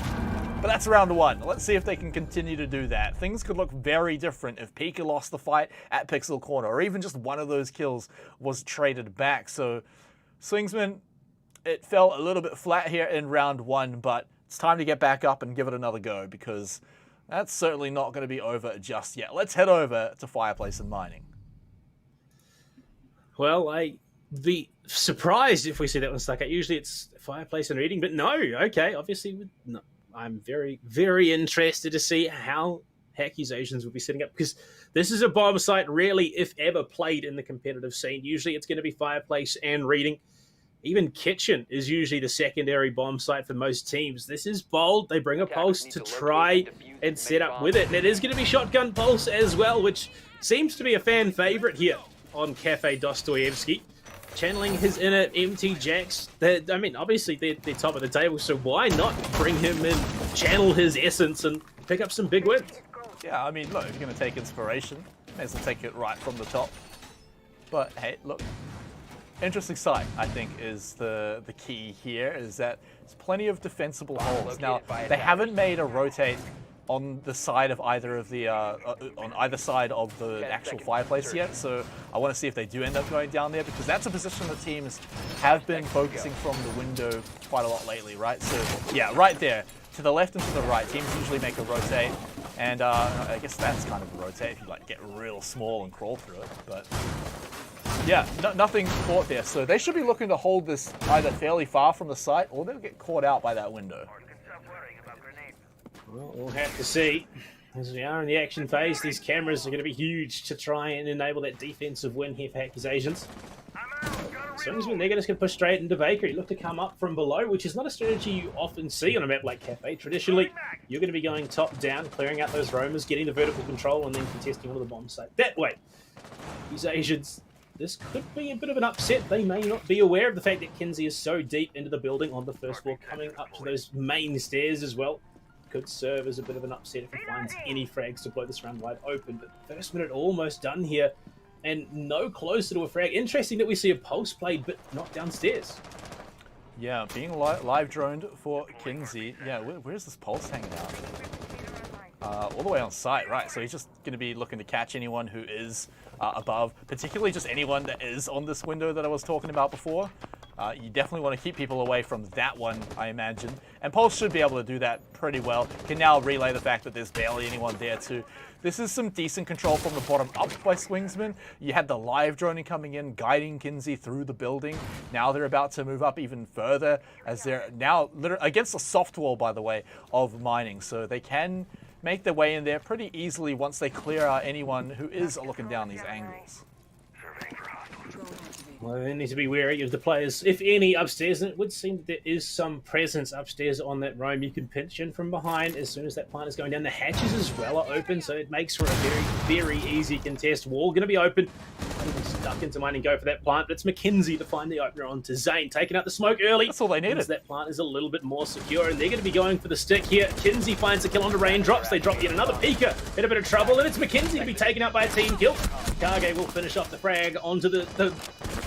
But that's round one. Let's see if they can continue to do that. Things could look very different if Pika lost the fight at Pixel Corner, or even just one of those kills was traded back. So, Swingsman, it fell a little bit flat here in round one, but it's time to get back up and give it another go, because that's certainly not going to be over just yet. Let's head over to Fireplace and Mining. Well, I'd be surprised if we see that one stuck out. Usually it's Fireplace and Reading, but no, okay, obviously, no. I'm very, very interested to see how Accusations will be setting up, because this is a bomb site rarely, if ever, played in the competitive scene. Usually it's going to be Fireplace and Reading. Even Kitchen is usually the secondary bomb site for most teams. This is bold. They bring a pulse to try and set up with it. And it is going to be Shotgun Pulse as well, which seems to be a fan favorite here on Cafe Dostoyevsky. Channeling his inner MT Jacks. I mean, obviously they're top of the table, so why not bring him in, channel his essence, and pick up some big wins? Yeah, I mean, look, if you're going to take inspiration, may as well take it right from the top. But hey, look, interesting sight, I think, is the key here, is that there's plenty of defensible holes. Now, they haven't made a rotate on the side of either of the on either side of the actual fireplace yet, so I want to see if they do end up going down there, because that's a position that teams have been focusing from the window quite a lot lately, right? So yeah, right there, to the left and to the right, teams usually make a rotate, and I guess that's kind of a rotate if you like get real small and crawl through it, but yeah, nothing caught there, so they should be looking to hold this either fairly far from the site, or they'll get caught out by that window. Well, we'll have to see. As we are in the action phase, these cameras are going to be huge to try and enable that defensive win here for Accusations. Swingsman, they're just going to push straight into Baker. You look to come up from below, which is not a strategy you often see on a map like Cafe. Traditionally, you're going to be going top down, clearing out those roamers, getting the vertical control, and then contesting onto the bomb site. That way, Accusations, this could be a bit of an upset. They may not be aware of the fact that Kinsey is so deep into the building on the first floor, coming up to those main stairs as well. Could serve as a bit of an upset if he finds any frags to blow this round wide open. But first minute almost done here, and no closer to a frag. Interesting that we see a pulse played, but not downstairs. Yeah, being live droned for Kinsey. Yeah, where's this pulse hanging out? All the way on site, right? So he's just going to be looking to catch anyone who is above, particularly just anyone that is on this window that I was talking about before. You definitely want to keep people away from that one, I imagine. And Pulse should be able to do that pretty well. Can now relay the fact that there's barely anyone there too. This is some decent control from the bottom up by Swingsman. You had the live droning coming in, guiding Kinsey through the building. Now they're about to move up even further as they're now against a soft wall, by the way, of mining. So they can make their way in there pretty easily once they clear out anyone who is looking down these angles. Well, they need to be wary of the players, if any, upstairs, and it would seem that there is some presence upstairs on that roam. You can pinch in from behind as soon as that plant is going down. The hatches as well are open, so it makes for a very, very easy contest. Wall going to be open. You can duck into mine and go for that plant, but it's McKenzie to find the opener onto Zane, taking out the smoke early. That's all they needed. That plant is a little bit more secure, and they're going to be going for the stick here. Kinsey finds a kill onto Raindrops. They drop yet another peeker in a bit of trouble, and it's McKenzie to be taken out by a team kill. Kage will finish off the frag onto the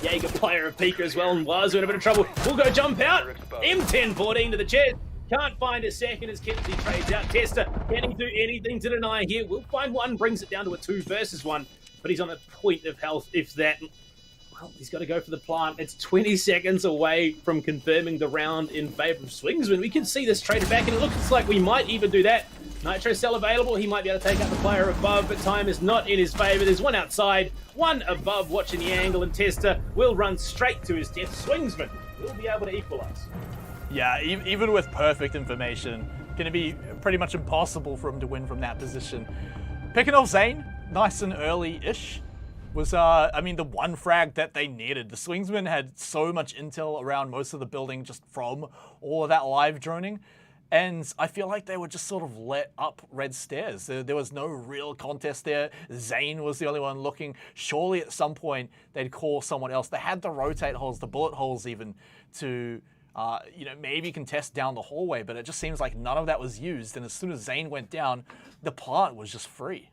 Jaeger player of Pika as well, and Wazu in a bit of trouble. We'll go jump out. M10-14 to the chest. Can't find a second as Kinsey trades out. Tester, can he do anything to deny here? We'll find one, brings it down to a 2 versus 1, but he's on a point of health, if that. Well, he's got to go for the plant. It's 20 seconds away from confirming the round in favor of Swingsman. We can see this traded back, and it looks like we might even do that. Nitro cell available. He might be able to take out the player above, but time is not in his favor. There's one outside, one above watching the angle, and Tester will run straight to his death. Swingsman will be able to equalize. Yeah, even with perfect information, going to be pretty much impossible for him to win from that position. Picking off Zane, nice and early-ish, was, I mean, the one frag that they needed. The Swingsman had so much intel around most of the building just from all of that live droning. And I feel like they were just sort of let up red stairs. There was no real contest there. Zane was the only one looking. Surely at some point they'd call someone else. They had the rotate holes, the bullet holes even, to maybe contest down the hallway, but it just seems like none of that was used. And as soon as Zane went down, the plant was just free.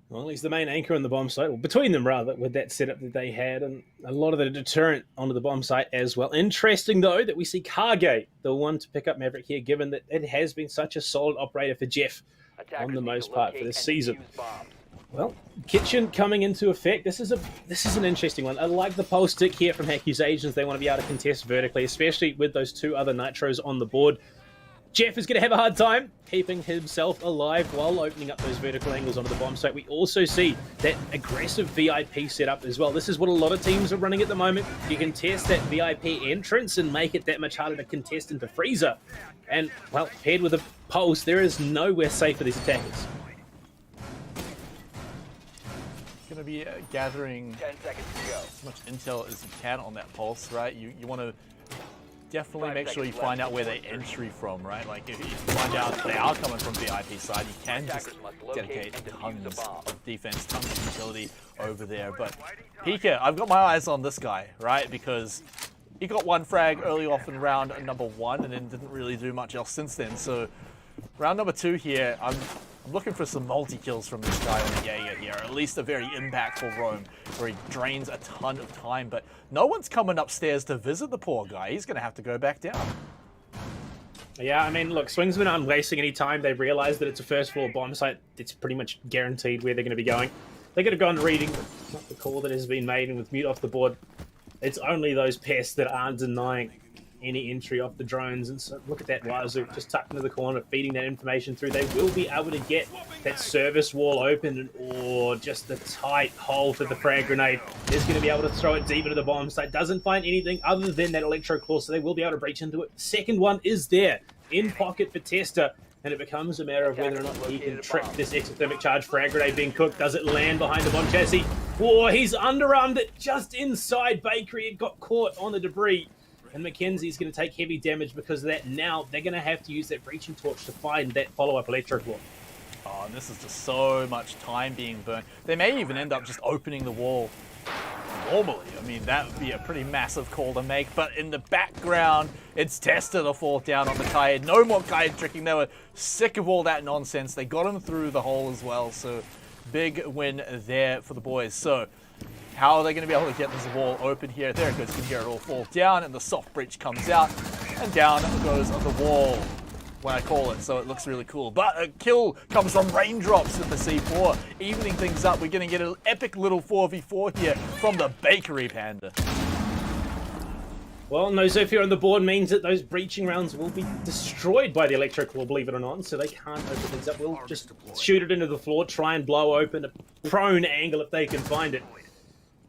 Well, he's the main anchor on the bomb site, well, between them rather, with that setup that they had, and a lot of the deterrent onto the bomb site as well. Interesting, though, that we see Kage, the one to pick up Maverick here, given that it has been such a solid operator for Jeff on the most part for this season. Well, Kitchen coming into effect. This is an interesting one. I like the pulse stick here from Accusations. They want to be able to contest vertically, especially with those 2 other Nitros on the board. Jeff is going to have a hard time keeping himself alive while opening up those vertical angles onto the bomb site. We also see that aggressive VIP setup as well. This is what a lot of teams are running at the moment. You can test that VIP entrance and make it that much harder to contest into Freezer. And, well, paired with a pulse, there is nowhere safe for these attackers. Going to be gathering 10 seconds to go. as much intel as you can on that pulse, right? You want to definitely make sure you find out where they entry from, right? Like if you find out they are coming from VIP side, you can just dedicate tons of defense, tons of utility over there. But Pika, I've got my eyes on this guy, right? Because he got one frag early off in round number 1 and then didn't really do much else since then. So round number 2 here, I'm looking for some multi-kills from this guy on the Jaeger here, or at least a very impactful roam where he drains a ton of time, but no one's coming upstairs to visit the poor guy. He's going to have to go back down. Yeah, I mean, look, Swingsman aren't wasting any time. They realize that it's a first floor bomb site. It's pretty much guaranteed where they're going to be going. They're going to go on reading, not the call that has been made, and with mute off the board, it's only those pests that aren't denying any entry off the drones. And so look at that Wazu just tucked into the corner, feeding that information through. They will be able to get that service wall open, or just the tight hole for the frag grenade. Is going to be able to throw it deep into the bomb site. Doesn't find anything other than that electro claw, so they will be able to breach into it. Second one is there. in pocket for Tester, and it becomes a matter of whether or not he can trip this exothermic charge frag grenade being cooked. Does it land behind the bomb chassis? Oh, he's underarmed it just inside Bakery. It got caught on the debris. And Mackenzie's going to take heavy damage because of that. Now they're going to have to use that breaching torch to find that follow-up electro claw. Oh, and this is just so much time being burnt. They may even end up just opening the wall normally. I mean, that would be a pretty massive call to make. But in the background, it's Tester to fall down on the Kaid. No more Kaid tricking. They were sick of all that nonsense. They got him through the hole as well. So big win there for the boys. So how are they going to be able to get this wall open here? There it goes. You can hear it all fall down, and the soft breach comes out, and down goes the wall when I call it, so it looks really cool. But a kill comes from Raindrops with the C4, evening things up. We're going to get an epic little 4v4 here from the Bakery Panda. Well, no Zephyr on the board means that those breaching rounds will be destroyed by the electro claw, believe it or not, so they can't open things up. We'll just shoot it into the floor, try and blow open a prone angle if they can find it.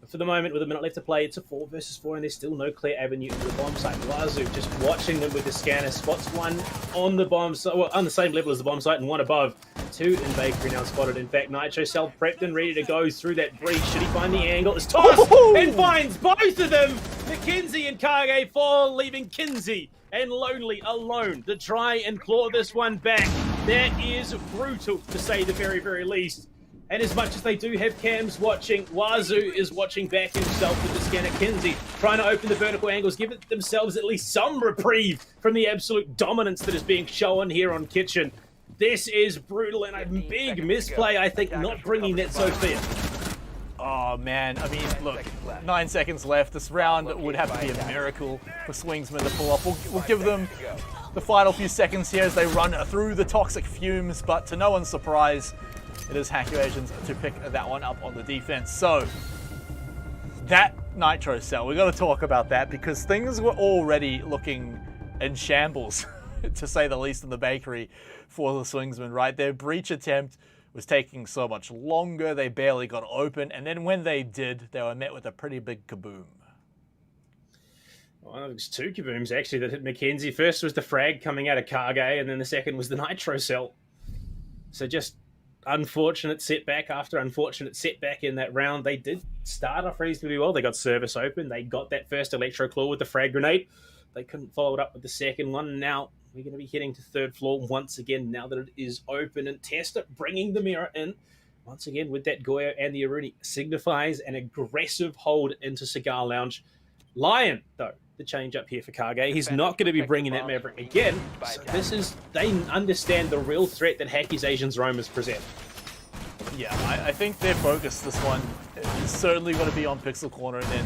For the moment, with a minute left to play, it's a 4 versus 4, and there's still no clear avenue into the bomb site. Wazoo just watching them with the scanner, spots one on the bomb site, well, on the same level as the bomb site, and one above. Two in Bakery now spotted. In fact, Nitro Cell prepped and ready to go through that breach. Should he find the angle? It's tossed and finds both of them. Mackenzie and Kage fall, leaving Kinsey and Lonely alone to try and claw this one back. That is brutal, to say the very, very least. And as much as they do have cams watching, Wazoo is watching back himself with the scanner. Kinsey trying to open the vertical angles, give it themselves at least some reprieve from the absolute dominance that is being shown here on Kitchen. This is brutal and a big misplay, I think, not bringing that Sophia. Oh man, I mean, look, 9 seconds left. This round would have to be a miracle for Swingsman to pull off. We'll give them the final few seconds here as they run through the toxic fumes, but to no one's surprise, it is Hackuations to pick that one up on the defense. So, that Nitro Cell, we got to talk about that because things were already looking in shambles, to say the least, in the Bakery for the Swingsman, right? Their breach attempt was taking so much longer, they barely got open, and then when they did, they were met with a pretty big kaboom. Well, it was two kabooms, actually, that hit Mackenzie. First was the frag coming out of Kage, and then the second was the Nitro Cell. So just unfortunate setback after unfortunate setback in that round. They did start off reasonably well. They got service open. They got that first electro claw with the frag grenade. They couldn't follow it up with the second one. Now we're going to be heading to third floor once again now that it is open, and Tester bringing the mirror in once again with that Goyo and the Aruni signifies an aggressive hold into Cigar Lounge. Lion, though, the change up here for Kage. He's not going to be bringing that Maverick again. So this is, they understand the real threat that Hacky's Asians Roamers present. Yeah, I think their focus this one is certainly going to be on Pixel Corner, and then,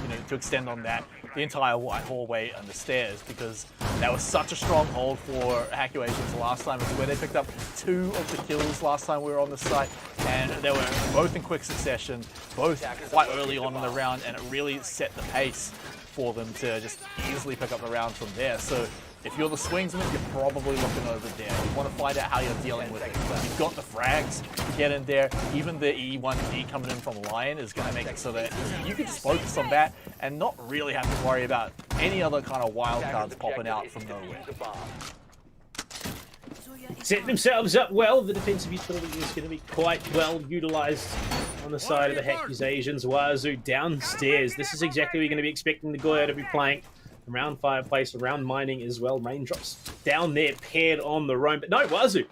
you know, to extend on that, the entire white hallway and the stairs, because that was such a strong hold for Hackuations last time. It's where they picked up 2 of the kills last time we were on the site, and they were both in quick succession, both quite early on in the round, and it really set the pace for them to just easily pick up the round from there. So if you're the Swingsman, you're probably looking over there. You want to find out how you're dealing with it. You've got the frags to get in there. Even the E1D coming in from Lion is going to make it so that you can just focus on that and not really have to worry about any other kind of wild cards popping out from nowhere. Set themselves up well. The defensive utility is going to be quite well utilized on the side of the Hackuations. Wazoo downstairs. This is exactly what you're going to be expecting the Goyo to be playing. Around fireplace, around mining as well. Raindrops down there, paired on the roam. But no, Wazoo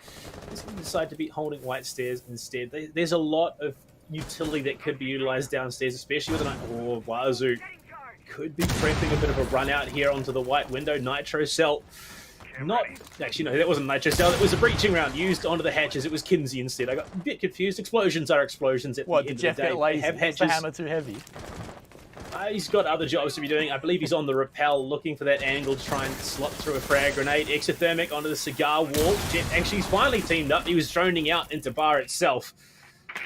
decide to be holding white stairs instead. There's a lot of utility that could be utilized downstairs, especially with an... Oh, Wazoo could be prepping a bit of a run out here onto the white window. Nitro Cell. Not... Actually, no, that wasn't Nitro Cell. It was a breaching round used onto the hatches. It was Kinsey instead. I got a bit confused. Explosions are explosions at the end of the day. What, did Jeff get lazy? Have Is the hammer too heavy? He's got other jobs to be doing. I believe he's on the rappel looking for that angle to try and slot through a frag grenade. Exothermic onto the cigar wall. Jeff actually he's finally teamed up. He was droning out into bar itself.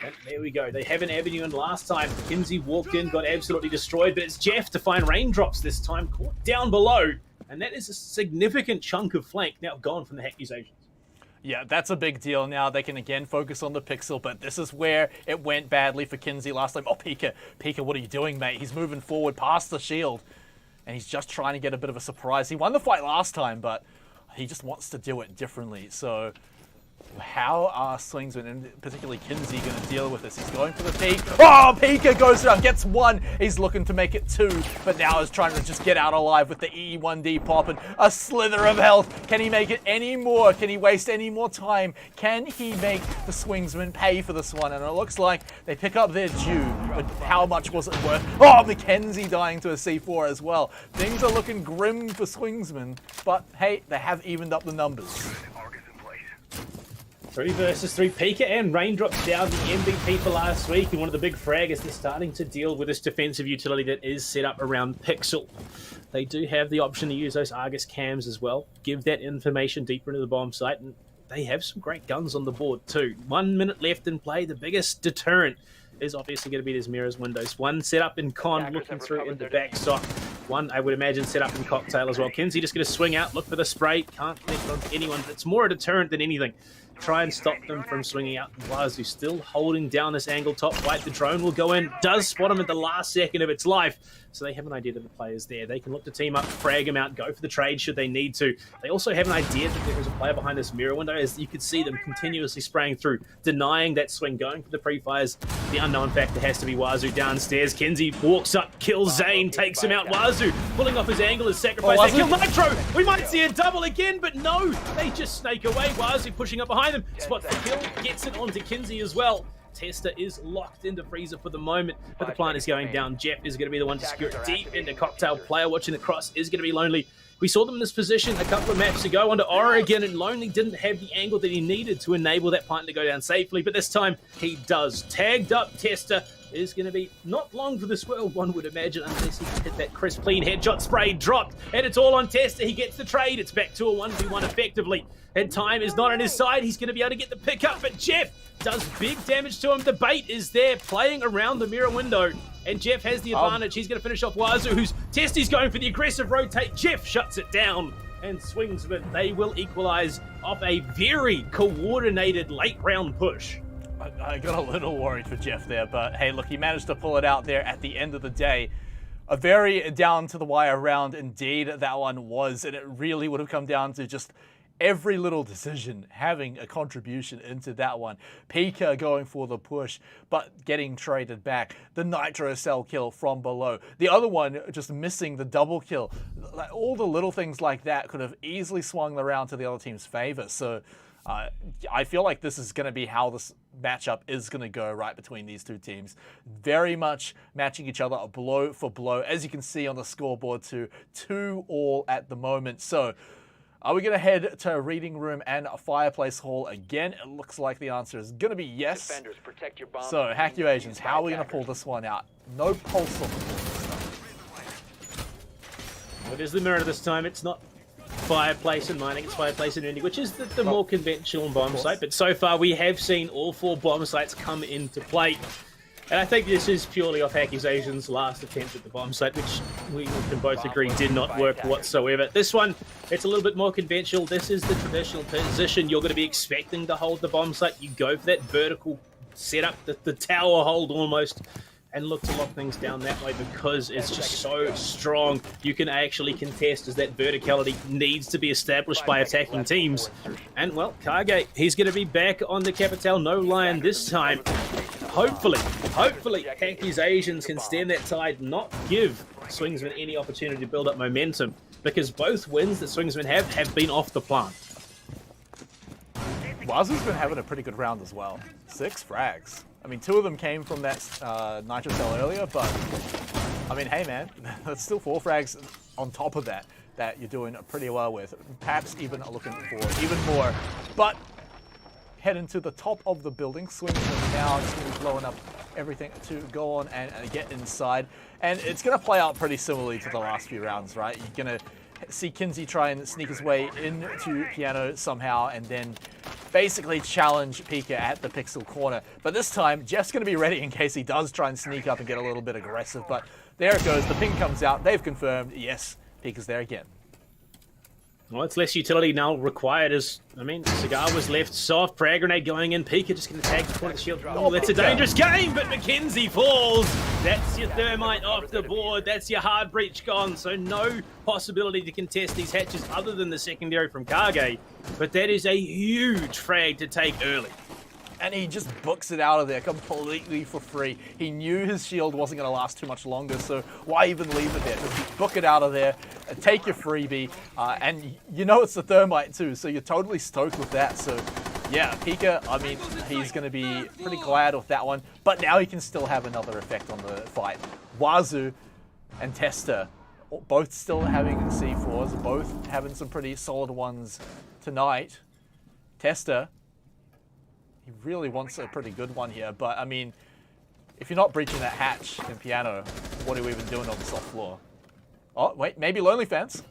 And there we go. They have an avenue, and last time Kinsey walked in, got absolutely destroyed, but it's Jeff to find Raindrops this time, caught down below. And that is a significant chunk of flank now gone from the Hackuations. Yeah, that's a big deal now. They can again focus on the pixel, but this is where it went badly for Kinsey last time. Oh, Pika, what are you doing, mate? He's moving forward past the shield, and he's just trying to get a bit of a surprise. He won the fight last time, but he just wants to do it differently. So how are Swingsman, and particularly Kinsey, going to deal with this? He's going for the peek. Oh, Pika goes down, gets one. He's looking to make it two, but now is trying to just get out alive with the E1D pop and a slither of health. Can he make it any more? Can he waste any more time? Can he make the Swingsman pay for this one? And it looks like they pick up their due, but how much was it worth? Oh, Mackenzie dying to a C4 as well. Things are looking grim for Swingsman, but hey, they have evened up the numbers. 3 versus 3. Pika and Raindrop down the MVP for last week, and one of the big fraggers they're starting to deal with this defensive utility that is set up around Pixel. They do have the option to use those Argus cams as well, give that information deeper into the bomb site, and they have some great guns on the board too. 1 minute left in play. The biggest deterrent is obviously going to be these mirrors windows. One set up in Con, looking through in the backstop. One, I would imagine, set up in Cocktail as well. Kinsey just going to swing out, look for the spray. Can't connect on anyone. It's more a deterrent than anything. Try and stop them from swinging out. Wazoo still holding down this angle top right. The drone will go in. Does spot him at the last second of its life. So they have an idea that the player's there. They can look to team up, frag him out, go for the trade should they need to. They also have an idea that there is a player behind this mirror window, as you could see them continuously spraying through, denying that swing, going for the pre-fires. The unknown factor has to be Wazoo downstairs. Kinsey walks up, kills Zane, takes him out. Wazoo pulling off his angle is sacrificed. They kill Nitro! We might see a double again, but no! They just snake away. Wazoo pushing up behind them. Spots the kill, gets it onto Kinsey as well. Tester is locked into Freezer for the moment, but the plant is going down. Jeff is going to be the one to secure it deep into Cocktail. Player watching the cross is going to be Lonely. We saw them in this position a couple of maps ago under Oregon, and Lonely didn't have the angle that he needed to enable that plant to go down safely, but this time he does. Tagged up Tester is going to be not long for this world, one would imagine, unless he can hit that crisp, clean headshot spray dropped, and it's all on Tester. He gets the trade. It's back to a 1v1 effectively, and time is not on his side. He's going to be able to get the pickup, but Jeff does big damage to him. The bait is there, playing around the mirror window, and Jeff has the advantage. He's going to finish off Wazoo, who's Testy's going for the aggressive rotate. Jeff shuts it down and swings, but they will equalize off a very coordinated late round push. I got a little worried for Jeff there, but hey, look, he managed to pull it out there at the end of the day. A very down-to-the-wire round indeed that one was, and it really would have come down to just every little decision having a contribution into that one. Pika going for the push, but getting traded back. The Nitro cell kill from below. The other one just missing the double kill. Like, all the little things like that could have easily swung around to the other team's favor. So I feel like this is going to be how this matchup is going to go right between these two teams. Very much matching each other blow for blow, as you can see on the scoreboard too. 2-2 at the moment. So are we going to head to a reading room and a fireplace hall again? It looks like the answer is going to be yes. Defenders, protect your bombs. So, Hack You Asians, how are we going to pull this one out? No pulse on the board this time. Well, it is the mirror this time. It's not fireplace and mining, it's fireplace and ending, which is the more conventional bomb site. But so far, we have seen all 4 bomb sites come into play. And I think this is purely off Accusation's last attempt at the bomb site, which we can both agree did not work whatsoever. This one, it's a little bit more conventional. This is the traditional position you're going to be expecting to hold the bomb site. You go for that vertical setup, the tower hold almost, and look to lock things down that way because it's just so strong. You can actually contest as that verticality needs to be established by attacking teams. And, well, Kage, he's going to be back on the Capital. No Lion this time. Hopefully, Accusations can stand that tide, not give Swingsman any opportunity to build up momentum, because both wins that Swingsman have been off the plant. Wazoo's been having a pretty good round as well. 6 frags. I mean, 2 of them came from that Nitro cell earlier, but I mean, hey man, that's still 4 frags on top of that you're doing pretty well with. Perhaps even looking for even more, but heading to the top of the building. Swingsman now just going to be blowing up everything to go on and get inside. And it's going to play out pretty similarly to the last few rounds, right? You're going to see Kinsey try and sneak his way into Piano somehow and then basically challenge Pika at the pixel corner. But this time, Jeff's going to be ready in case he does try and sneak up and get a little bit aggressive. But there it goes. The ping comes out. They've confirmed, yes, Pika's there again. Well, it's less utility now required as, I mean, Cigar was left soft, frag grenade going in, Pika just going to tag the front of the shield. Oh, that's a dangerous game, but McKenzie falls. That's your thermite off the board. That's your hard breach gone. So no possibility to contest these hatches other than the secondary from Kage. But that is a huge frag to take early. And he just books it out of there completely for free. He knew his shield wasn't going to last too much longer, so why even leave it there? Just book it out of there, take your freebie, and you know it's the thermite too, so you're totally stoked with that. So yeah, Pika, I mean, he's going to be pretty glad with that one, but now he can still have another effect on the fight. Wazoo and Tester, both still having C4s, both having some pretty solid ones tonight. Tester, he really wants a pretty good one here, but I mean, if you're not breaching that hatch in piano, what are we even doing on the soft floor? Oh, wait, maybe Lonely Fence.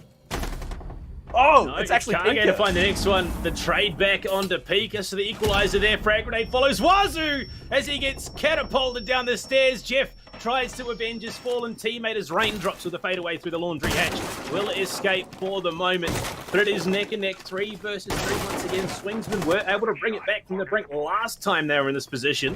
Oh, No, it's actually Kage Pika. to find the next one. The trade back onto Pika, so the equalizer there. Frag grenade follows Wazoo as he gets catapulted down the stairs. Jeff tries to avenge his fallen teammate as raindrops with a fadeaway through the laundry hatch. Will escape for the moment, but it is neck and neck, 3 versus 3 once again. Swingsmen were able to bring it back from the brink last time they were in this position,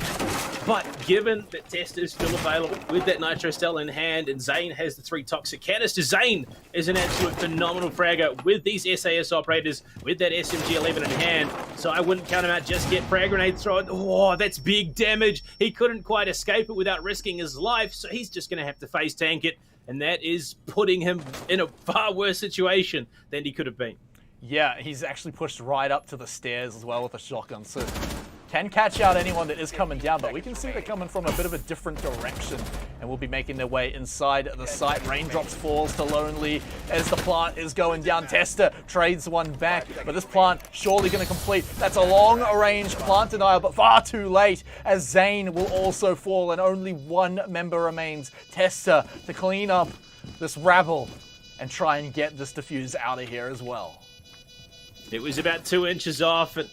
but given that Test is still available with that Nitro Cell in hand and Zane has the 3 toxic canisters, Zane is an absolute phenomenal fragger with these SAS operators with that SMG-11 in hand, so I wouldn't count him out just yet. Frag grenade throw. Oh, that's big damage. He couldn't quite escape it without risking his life, so he's just going to have to face tank it, and that is putting him in a far worse situation than he could have been. Yeah, he's actually pushed right up to the stairs as well with a shotgun, so can catch out anyone that is coming down, but we can see they're coming from a bit of a different direction and will be making their way inside the site. Raindrops falls to Lonely as the plant is going down. Tester trades one back, but this plant surely going to complete. That's a long-range plant denial, but far too late as Zane will also fall and only one member remains. Tester to clean up this rabble and try and get this defuse out of here as well. It was about 2 inches off, and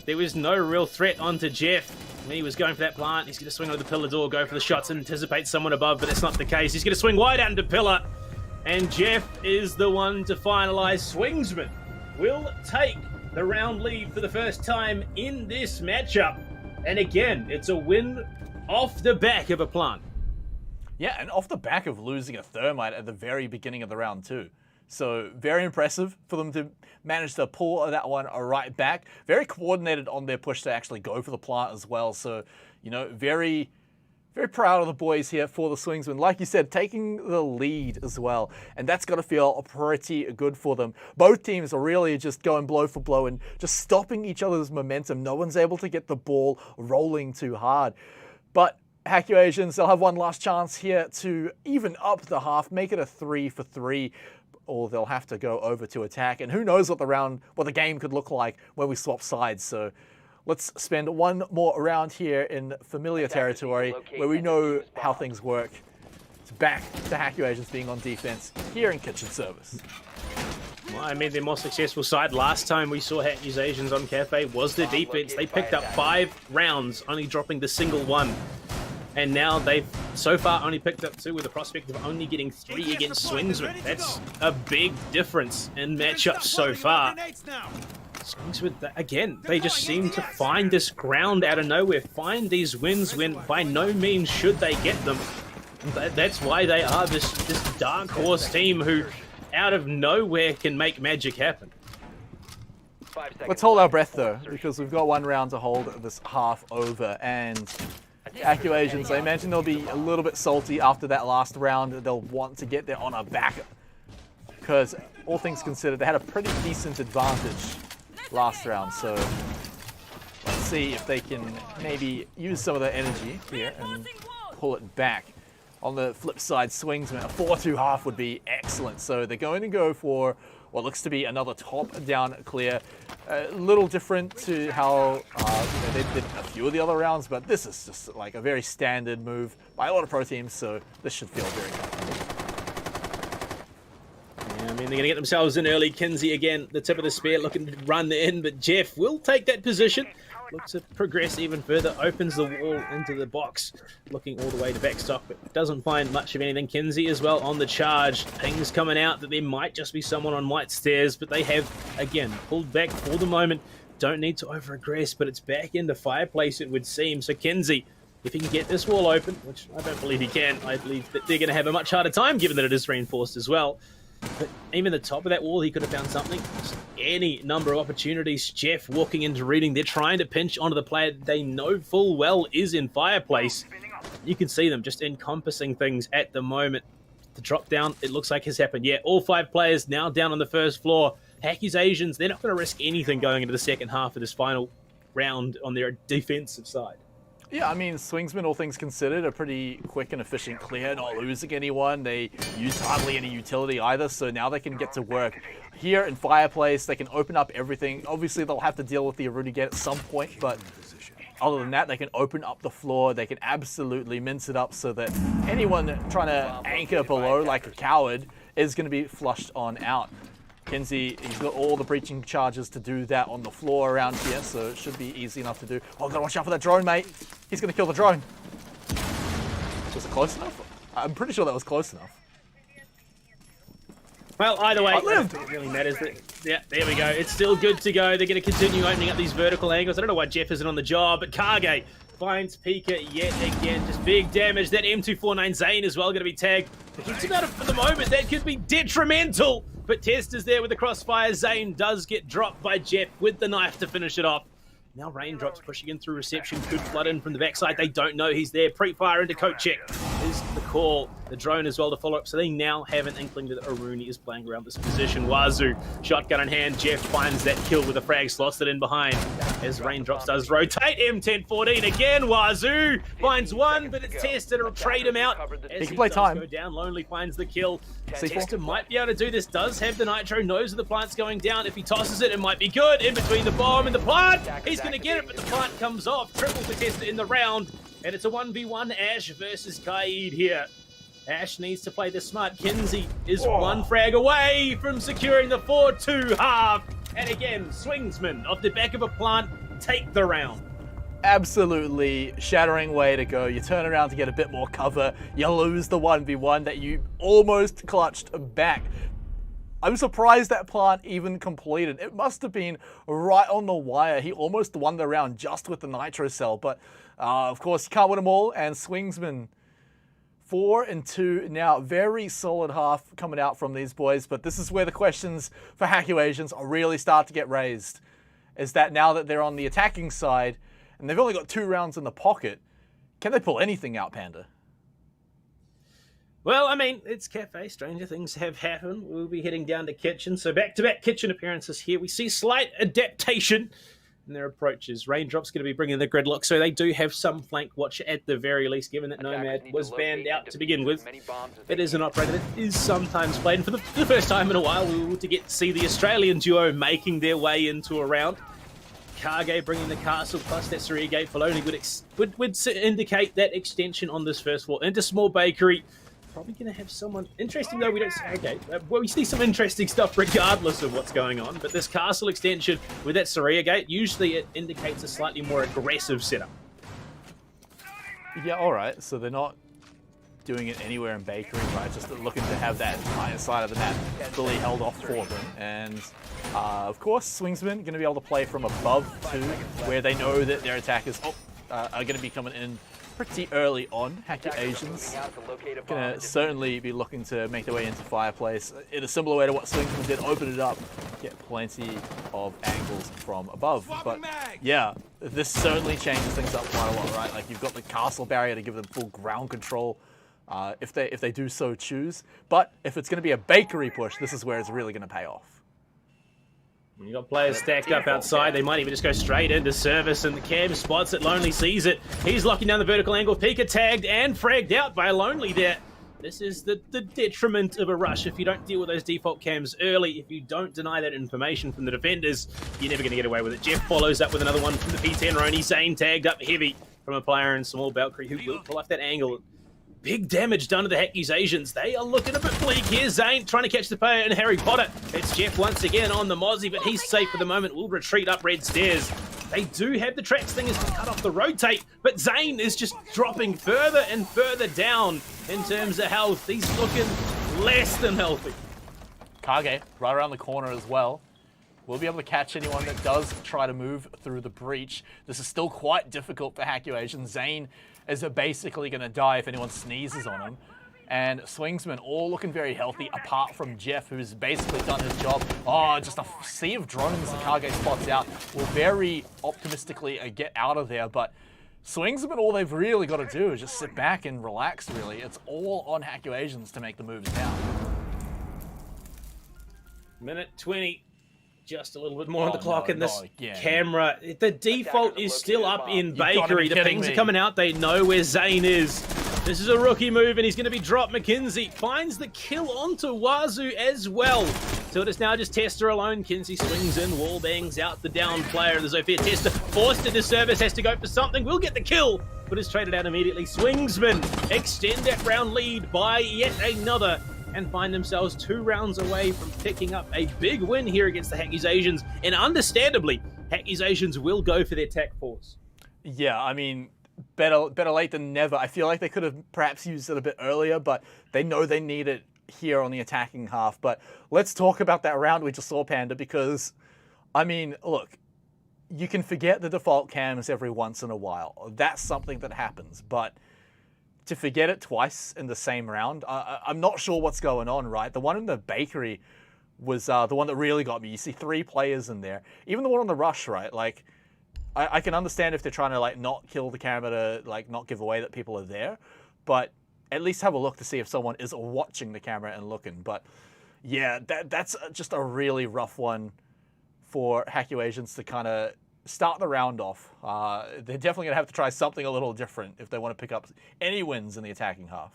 there was no real threat onto Jeff. When he was going for that plant, he's going to swing over the pillar door, go for the shots, and anticipate someone above, but that's not the case. He's going to swing wide out into pillar, and Jeff is the one to finalize. Swingsman will take the round lead for the first time in this matchup. And again, it's a win off the back of a plant. Yeah, and off the back of losing a thermite at the very beginning of the round too. So very impressive for them to manage to pull that one right back. Very coordinated on their push to actually go for the plant as well. So, you know, very, very proud of the boys here for the Swingsmen. Like you said, taking the lead as well. And that's got to feel pretty good for them. Both teams are really just going blow for blow and just stopping each other's momentum. No one's able to get the ball rolling too hard. But Hackyu Asians, they'll have one last chance here to even up the half, make it a 3-for-3. Or they'll have to go over to attack. And who knows what the game could look like when we swap sides. So let's spend one more round here in familiar territory where we know how things work. It's back to Hackyu Asians being on defense here in Kitchen Service. Well, I mean, their more successful side last time we saw Hackyu Asians on Cafe was their defense. They picked up 5 rounds, only dropping the single one. And now they've so far only picked up 2 with the prospect of only getting 3 against Swingsman. That's a big difference in matchups so far. Swingsman, again, they just seem to find this ground out of nowhere, find these wins when by no means should they get them. That's why they are this dark horse team who out of nowhere can make magic happen. Let's hold our breath though, because we've got one round to hold this half over. And Hackyu Asians, I imagine they'll be a little bit salty after that last round. They'll want to get their honor back because all things considered, they had a pretty decent advantage last round. So let's see if they can maybe use some of their energy here and pull it back. On the flip side, Swingsman, a 4-2 half would be excellent. So they're going to go for what looks to be another top-down clear. A little different to how they did a few of the other rounds, but this is just like a very standard move by a lot of pro teams, so this should feel very comfortable. Yeah, I mean, they're going to get themselves in early. Kinsey, again, the tip of the spear, looking to run in, but Jeff will take that position. look to progress even further, opens the wall into the box, looking all the way to backstock, but doesn't find much of anything. Kinsey as well on the charge. Pings coming out that there might just be someone on white stairs, but they have, again, pulled back for the moment. Don't need to over-aggress, but it's back into Fireplace, it would seem. So Kinsey, if he can get this wall open, which I don't believe he can, I believe that they're going to have a much harder time, given that it is reinforced as well. But even the top of that wall, he could have found something. Just any number of opportunities. Jeff walking into reading. They're trying to pinch onto the player they know full well is in Fireplace. You can see them just encompassing things at the moment. The drop down, it looks like has happened. Yeah, all 5 players now down on the first floor. Accusations, they're not going to risk anything going into the second half of this final round on their defensive side. Yeah, I mean, Swingsman, all things considered, a pretty quick and efficient clear, not losing anyone. They use hardly any utility either, so now they can get to work. Here in Fireplace, they can open up everything. Obviously, they'll have to deal with the Aruni Gate at some point, but other than that, they can open up the floor. They can absolutely mince it up so that anyone trying to anchor below like a coward is going to be flushed on out. Kinsey, he's got all the breaching charges to do that on the floor around here, so it should be easy enough to do. Oh, gotta watch out for that drone, mate. He's gonna kill the drone. Was it close enough? I'm pretty sure that was close enough. Well, either way, I lived. it really matters. Yeah, there we go. It's still good to go. They're going to continue opening up these vertical angles. I don't know why Jeff isn't on the job, but Kage finds Pika yet again. Just big damage. That M249 Zane as well going to be tagged. But keeps him out for the moment. That could be detrimental. But Test is there with the crossfire. Zane does get dropped by Jeff with the knife to finish it off. Now Raindrops pushing in through reception. Could flood in from the backside. They don't know he's there. Pre-fire into coat check is the call. The drone as well to follow up. So they now have an inkling that Aruni is playing around this position. Wazoo, shotgun in hand. Jeff finds that kill with a frag, slots it in behind. As Raindrops does rotate. M1014 again. Wazoo finds one, but it's Test. It'll trade him out. As he can play time. Go down. Lonely finds the kill. C4. Tester might be able to do this. Does have the nitro. Knows that the plant's going down. If he tosses it, it might be good. In between the bomb and the plant. He's going to get it, but the plant comes off. Triple for Tester in the round. And it's a 1v1 Ash versus Kaid here. Ash needs to play this smart. Kinsey is one frag away from securing the 4-2 half. And again, Swingsman off the back of a plant take the round. Absolutely shattering way to go. You turn around to get a bit more cover. You lose the 1v1 that you almost clutched back. I'm surprised that plant even completed. It must have been right on the wire. He almost won the round just with the nitro cell, but of course you can't win them all. And Swingsman 4-2 now. Very solid half coming out from these boys, but this is where the questions for Hackuasians really start to get raised. Is that now that they're on the attacking side and they've only got 2 rounds in the pocket, can they pull anything out, Panda? Well, I mean, it's Cafe. Stranger things have happened. We'll be heading down to Kitchen. So back-to-back Kitchen appearances here. We see slight adaptation in their approaches. Raindrop's going to be bringing the gridlock, so they do have some flank watch at the very least, given that Nomad was banned out to begin with. It is an operator that is sometimes played, and for the first time in a while, we will get to see the Australian duo making their way into a round. Kage bringing the castle plus that Saria Gate Filoni would indicate that extension on this first floor into Small Bakery. Probably going to have someone interesting, though. We don't see. Okay, well, we see some interesting stuff regardless of what's going on. But this castle extension with that Saria Gate, usually it indicates a slightly more aggressive setup. Yeah, all right. So they're not doing it anywhere in Bakery, right? Just looking to have that entire side of the map fully held off for them. And of course, Swingsman going to be able to play from above too, where they know that their attackers are going to be coming in pretty early on. Hackuasians gonna certainly be looking to make their way into Fireplace in a similar way to what Swingsman did, open it up, get plenty of angles from above. But yeah, this certainly changes things up quite a lot, right? Like you've got the castle barrier to give them full ground control if they do so choose. But if it's going to be a Bakery push, this is where it's really going to pay off. You got players stacked up outside. They might even just go straight into service, and the Cam spots it. Lonely sees it. He's locking down the vertical angle. Pika tagged and fragged out by Lonely there. This is the detriment of a rush. If you don't deal with those default cams early, if you don't deny that information from the defenders, you're never going to get away with it. Jeff follows up with another one from the P10 Roni. Zane tagged up heavy from a player in Small Valkyrie who will pull off that angle. Big damage done to the Hackuasians. They are looking a bit bleak here. Zane trying to catch the player in Harry Potter. It's Jeff once again on the Mozzie, but he's safe for the moment. Will retreat up red stairs. They do have the traps. Thing is to cut off the rotate, but Zane is just dropping further and further down in terms of health. He's looking less than healthy. Kage, right around the corner as well. We'll be able to catch anyone that does try to move through the breach. This is still quite difficult for Hacuation. Zane is basically going to die if anyone sneezes on him. And Swingsman all looking very healthy, apart from Jeff, who's basically done his job. Oh, just a sea of drones the Kage spots out. Will very optimistically get out of there, but Swingsman, all they've really got to do is just sit back and relax, really. It's all on Hacuations to make the moves now. Minute 20. Just a little bit more on the clock in this again. Camera. The default is still up in Bakery. The pings me. are coming out. They know where Zane is. This is a rookie move, and he's going to be dropped. McKenzie finds the kill onto Wazoo as well. So it is now just Tester alone. Kinsey swings in, wall bangs out the down player. The Zofia Tester forced into service, has to go for something. Will get the kill, but is traded out immediately. Swingsman extend that round lead by yet another, and find themselves 2 rounds away from picking up a big win here against the Hacuations. And understandably, Hacuations will go for their tech force. Yeah, I mean, better late than never. I feel like they could have perhaps used it a bit earlier, but they know they need it here on the attacking half. But let's talk about that round we just saw, Panda, because, I mean, look, you can forget the default cams every once in a while. That's something that happens, but to forget it twice in the same round, I'm not sure what's going on, right? The one in the Bakery was the one that really got me. You see 3 players in there. Even the one on the Rush, right? Like, I can understand if they're trying to, like, not kill the camera to, like, not give away that people are there, but at least have a look to see if someone is watching the camera and looking. But yeah, that's just a really rough one for Hacuations to kind of start the round off. They're definitely going to have to try something a little different if they want to pick up any wins in the attacking half.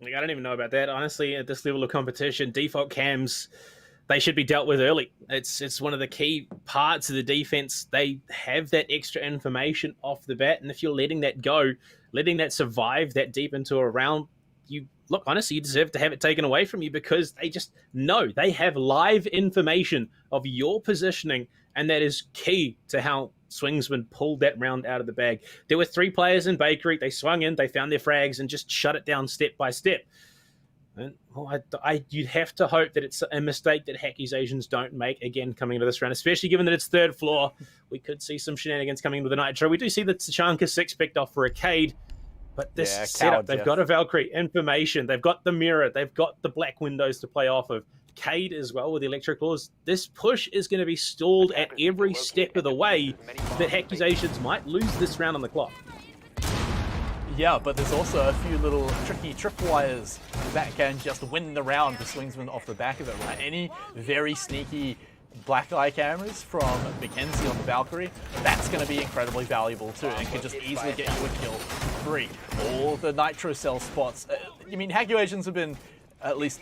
Like, I don't even know about that. Honestly, at this level of competition, default cams, they should be dealt with early. It's one of the key parts of the defense. They have that extra information off the bat, and if you're letting that go, letting that survive that deep into a round, honestly, you deserve to have it taken away from you, because they just know they have live information of your positioning, and that is key to how Swingsman pulled that round out of the bag. There were 3 players in Bakery. They swung in, they found their frags, and just shut it down step by step. And you'd have to hope that it's a mistake that Hacuations don't make again coming into this round, especially given that it's 3rd floor. We could see some shenanigans coming into the Nitro. We do see the Tachanka 6 picked off for a Cade. But this setup, they've got a Valkyrie information, they've got the mirror, they've got the black windows to play off of. Cade as well with the electric claws. This push is going to be stalled at every step of the way, that Hacuations might lose this round on the clock. Yeah, but there's also a few little tricky tripwires that can just win the round for Swingsman off the back of it, right? Any very sneaky black eye cameras from McKenzie on the Valkyrie, that's going to be incredibly valuable too, and could just easily get you a kill free. All the Nitro Cell spots. I mean, Hacuations have been at least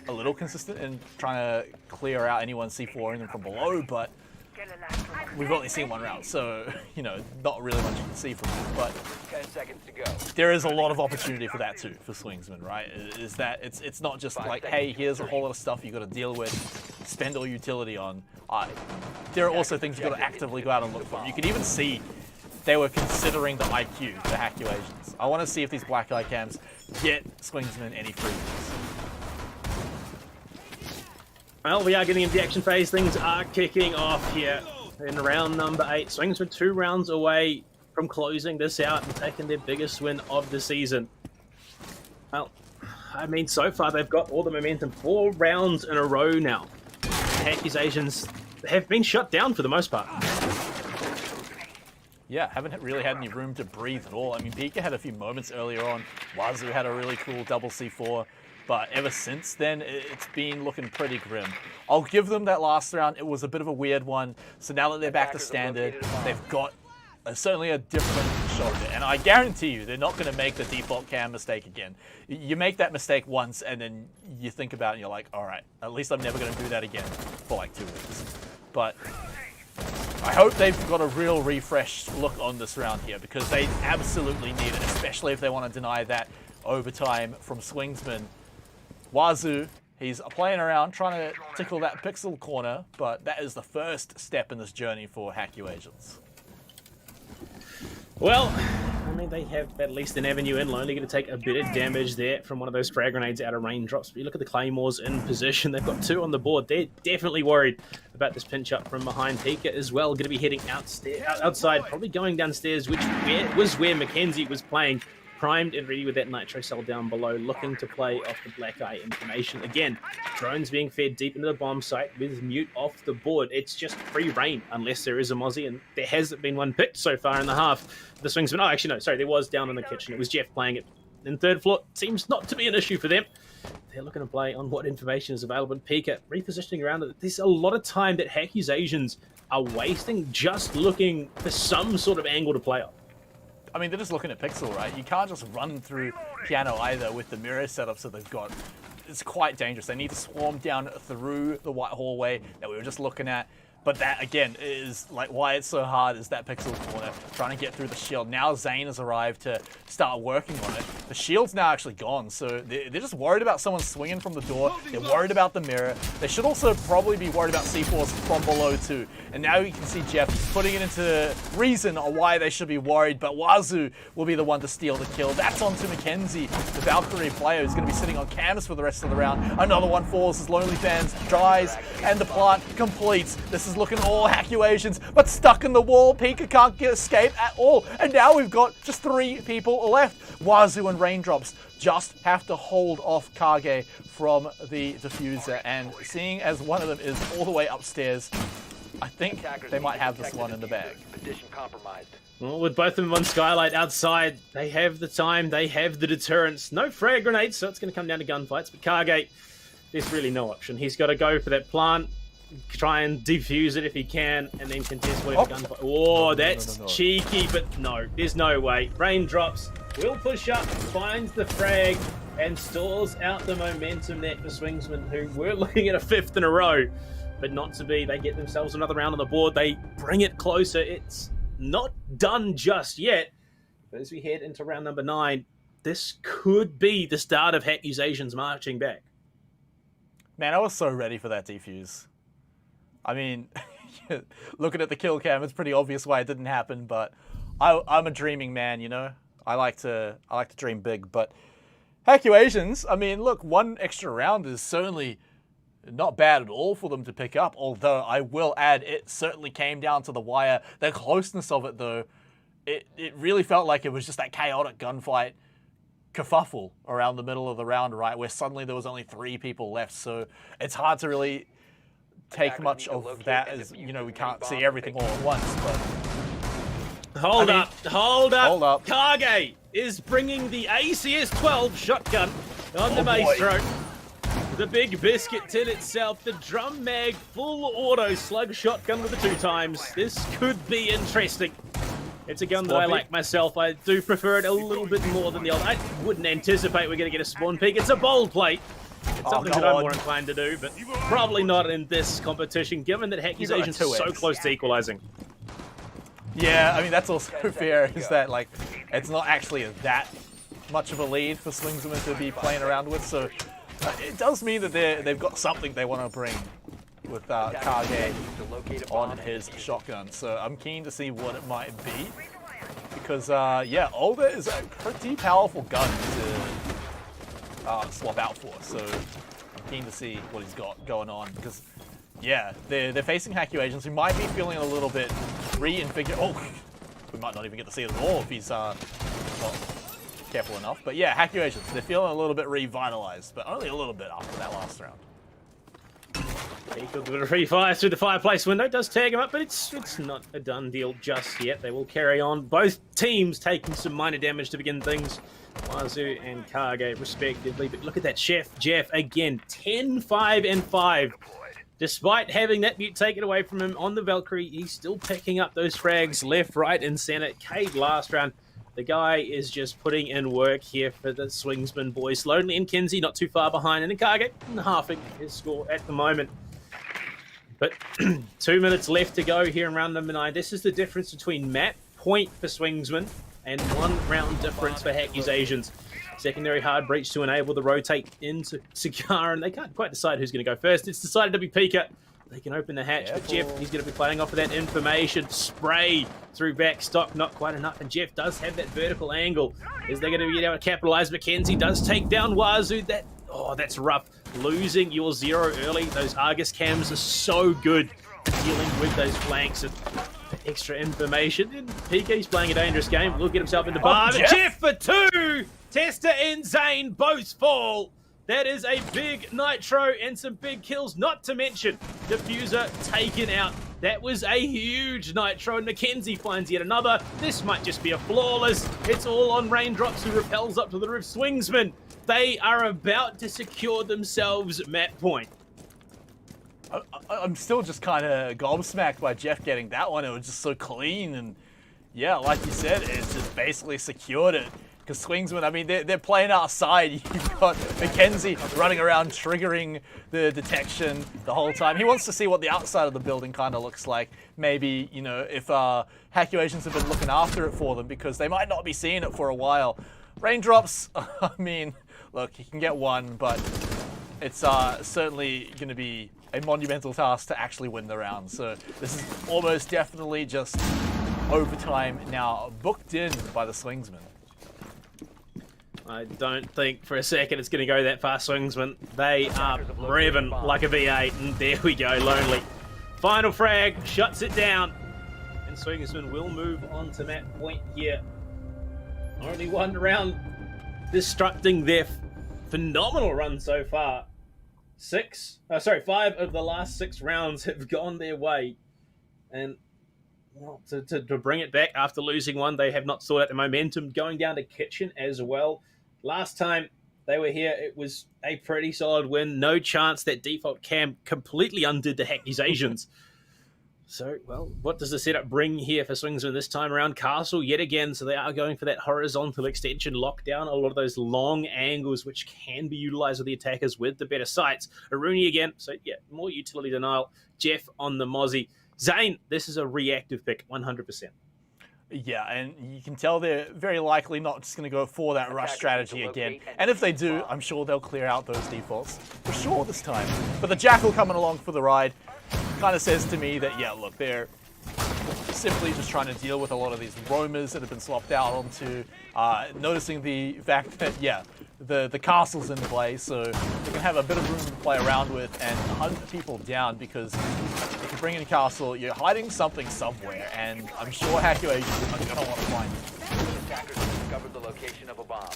a little consistent in trying to clear out anyone C4ing them from below, but we've only seen 1 round, so, you know, not really much you can see from it. But 10 seconds to go. there is a lot of opportunity for that too, for Swingsman, right? Is that it's not just like, hey, here's a whole lot of stuff you got to deal with, spend all utility on. There are also things you got to actively go out and look for. You can even see they were considering the IQ, the Hacuations. I want to see if these black eye cams get Swingsman any freebies. Well, we are getting into the action phase. Things are kicking off here in round number 8. Swings were 2 rounds away from closing this out and taking their biggest win of the season. Well, I mean, so far they've got all the momentum. 4 rounds in a row now. The Hacuations have been shut down for the most part. Yeah, haven't really had any room to breathe at all. I mean, Pika had a few moments earlier on. Wazoo had a really cool double C4. But ever since then, it's been looking pretty grim. I'll give them that last round. It was a bit of a weird one. So now that they're back to standard, they've got certainly a different shoulder. And I guarantee you, they're not going to make the default cam mistake again. You make that mistake once, and then you think about it, and you're like, all right, at least I'm never going to do that again for like 2 weeks. But I hope they've got a real refreshed look on this round here, because they absolutely need it, especially if they want to deny that overtime from Swingsman. Wazoo He's playing around, trying to tickle that pixel corner, but that is the first step in this journey for Hackyu Agents. Well, I mean, they have at least an avenue in. Lonely going to take a bit of damage there from one of those frag grenades out of raindrops. But you look at the Claymores in position. They've got 2 on the board. They're definitely worried about this pinch up from behind. Pika as well, going to be heading outside, probably going downstairs, which was where Mackenzie was playing. Primed and ready with that nitro cell down below, looking to play off the black eye information. Again, drones being fed deep into the bomb site with mute off the board. It's just free reign unless there is a Mozzie, and there hasn't been one picked so far in the half. The Swingsman, oh, actually, no, sorry, there was down in the kitchen. It was Jeff playing it in third floor. Seems not to be an issue for them. They're looking to play on what information is available. And Pika repositioning around it. There's a lot of time that Hackyu Asians are wasting just looking for some sort of angle to play off. I mean, they're just looking at Pixel, right? You can't just run through Piano either with the mirror setups that they've got. It's quite dangerous. They need to swarm down through the white hallway that we were just looking at. But that, again, is like why it's so hard is that Pixel corner, trying to get through the shield. Now Zane has arrived to start working on it. The shield's now actually gone, so they're just worried about someone swinging from the door. They're worried about the mirror. They should also probably be worried about C4s from below too. And now you can see Jeff putting it into reason on why they should be worried, but Wazoo will be the one to steal the kill. That's onto Mackenzie, the Valkyrie player, who's going to be sitting on canvas for the rest of the round. Another one falls as Lonely Fans dies, and the plant completes. This is looking all Hackyu Asians, but stuck in the wall. Pika can't escape at all. And now we've got just 3 people left. Wazoo and Raindrops just have to hold off Kage from the diffuser. And seeing as one of them is all the way upstairs, I think they might have this one in the bag. Position compromised. Well, with both of them on Skylight outside, they have the time, they have the deterrence. No frag grenades, so it's going to come down to gunfights. But Kage, there's really no option. He's got to go for that plant, try and defuse it if he can, and then contest whatever gunfight. Oh, that's cheeky, but no, there's no way. Raindrops will push up, finds the frag, and stalls out the momentum there for Swingsman, who were looking at a 5th in a row, but not to be. They get themselves another round on the board. They bring it closer. It's not done just yet. But as we head into round number 9, this could be the start of Hackyu Asians marching back. Man, I was so ready for that defuse. I mean, looking at the kill cam, it's pretty obvious why it didn't happen, but I'm a dreaming man, you know? I like to dream big, but Hackyu Asians, I mean, look, 1 extra round is certainly not bad at all for them to pick up, although I will add it certainly came down to the wire. The closeness of it, though, it really felt like it was just that chaotic gunfight kerfuffle around the middle of the round, right, where suddenly there was only 3 people left, so it's hard to really take much of that as, you know, we can't see everything all at once, but... Hold up. Kage is bringing the ACS-12 shotgun on the Maestro. The big biscuit tin itself, the drum mag full auto slug shotgun with the 2 times. This could be interesting. It's a gun that I like myself. I do prefer it a little bit more than the old. I wouldn't anticipate we're going to get a spawn peak. It's a bold plate. It's something that I'm more inclined to do, but probably not in this competition, given that Hackyu Asians are so close to equalizing. Yeah, I mean, that's also fair, is that, like, it's not actually that much of a lead for Swingsman to be playing around with, so it does mean that they've got something they want to bring with Kage on his shotgun. So I'm keen to see what it might be, because, yeah, Older is a pretty powerful gun to swap out for, so I'm keen to see what he's got going on, because... yeah, they're facing Hackyu Asians who might be feeling a little bit reinvigorated. Oh, we might not even get to see it at all if he's not careful enough. But yeah, Hackyu Asians, they're feeling a little bit revitalized, but only a little bit after that last round. He could do a free fire through the fireplace window. Does tag him up, but it's not a done deal just yet. They will carry on. Both teams taking some minor damage to begin things. Wazoo and Kage, respectively. But look at that Jeff again, 10, 5, and 5. Despite having that mute taken away from him on the Valkyrie, he's still picking up those frags left, right, and center. Cade last round. The guy is just putting in work here for the Swingsman boys. Lonely and Kenzie not too far behind, and Kage halving his score at the moment. But 2 minutes left to go here in round number 9. This is the difference between map point for Swingsman and 1 round difference for Hackyu Asians. Secondary hard breach to enable the rotate into Cigar, and they can't quite decide who's going to go first. It's decided to be Pika. They can open the hatch, but Jeff, he's going to be playing off of that information. Spray through backstock, not quite enough, and Jeff does have that vertical angle. Is they going to be able to capitalize? McKenzie does take down Wazoo. That's rough. Losing your 0 early. Those Argus cams are so good dealing with those flanks and extra information. And PK's playing a dangerous game. Will get himself into bar. Jeff for 2! Tester and Zane both fall. That is a big nitro and some big kills, not to mention Diffuser taken out. That was a huge nitro, and McKenzie finds yet another. This might just be a flawless. It's all on Raindrops, who repels up to the roof. Swingsman, they are about to secure themselves map point. I'm still just kind of gobsmacked by Jeff getting that one. It was just so clean, and yeah, like you said, it's just basically secured it. Because Swingsman, I mean, they're playing outside. You've got McKenzie running around, triggering the detection the whole time. He wants to see what the outside of the building kind of looks like. Maybe, you know, if Hackuations have been looking after it for them, because they might not be seeing it for a while. Raindrops, I mean, look, he can get one, but it's certainly going to be a monumental task to actually win the round. So this is almost definitely just overtime now, booked in by the Swingsman. I don't think for a second it's going to go that far, Swingsman. They are revving like a V8, and there we go, Lonely. Final frag, shuts it down, and Swingsman will move on to map point here. Only one round destructing their phenomenal run so far. 5 of the last 6 rounds have gone their way, and well, to bring it back after losing one, they have not sought out the momentum. Going down to Kitchen as well. Last time they were here, it was a pretty solid win. No chance that default cam completely undid the accusations. So, well, what does the setup bring here for Swingsman this time around? Castle yet again, so they are going for that horizontal extension, lock down a lot of those long angles, which can be utilized with the attackers with the better sights. Aruni again, so yeah, more utility denial. Jeff on the Mozzie. Zane, this is a reactive pick, 100%. Yeah, and you can tell they're very likely not just going to go for that rush strategy again. And if they do, I'm sure they'll clear out those defaults for sure this time. But the Jackal coming along for the ride kind of says to me that, yeah, look, they're simply just trying to deal with a lot of these roamers that have been swapped out onto, noticing the fact that, yeah, the castle's in play, so they can have a bit of room to play around with and hunt people down, because if you bring in a castle, you're hiding something somewhere, and I'm sure Hackuations are going to want to find it. Attackers have discovered the location of a bomb.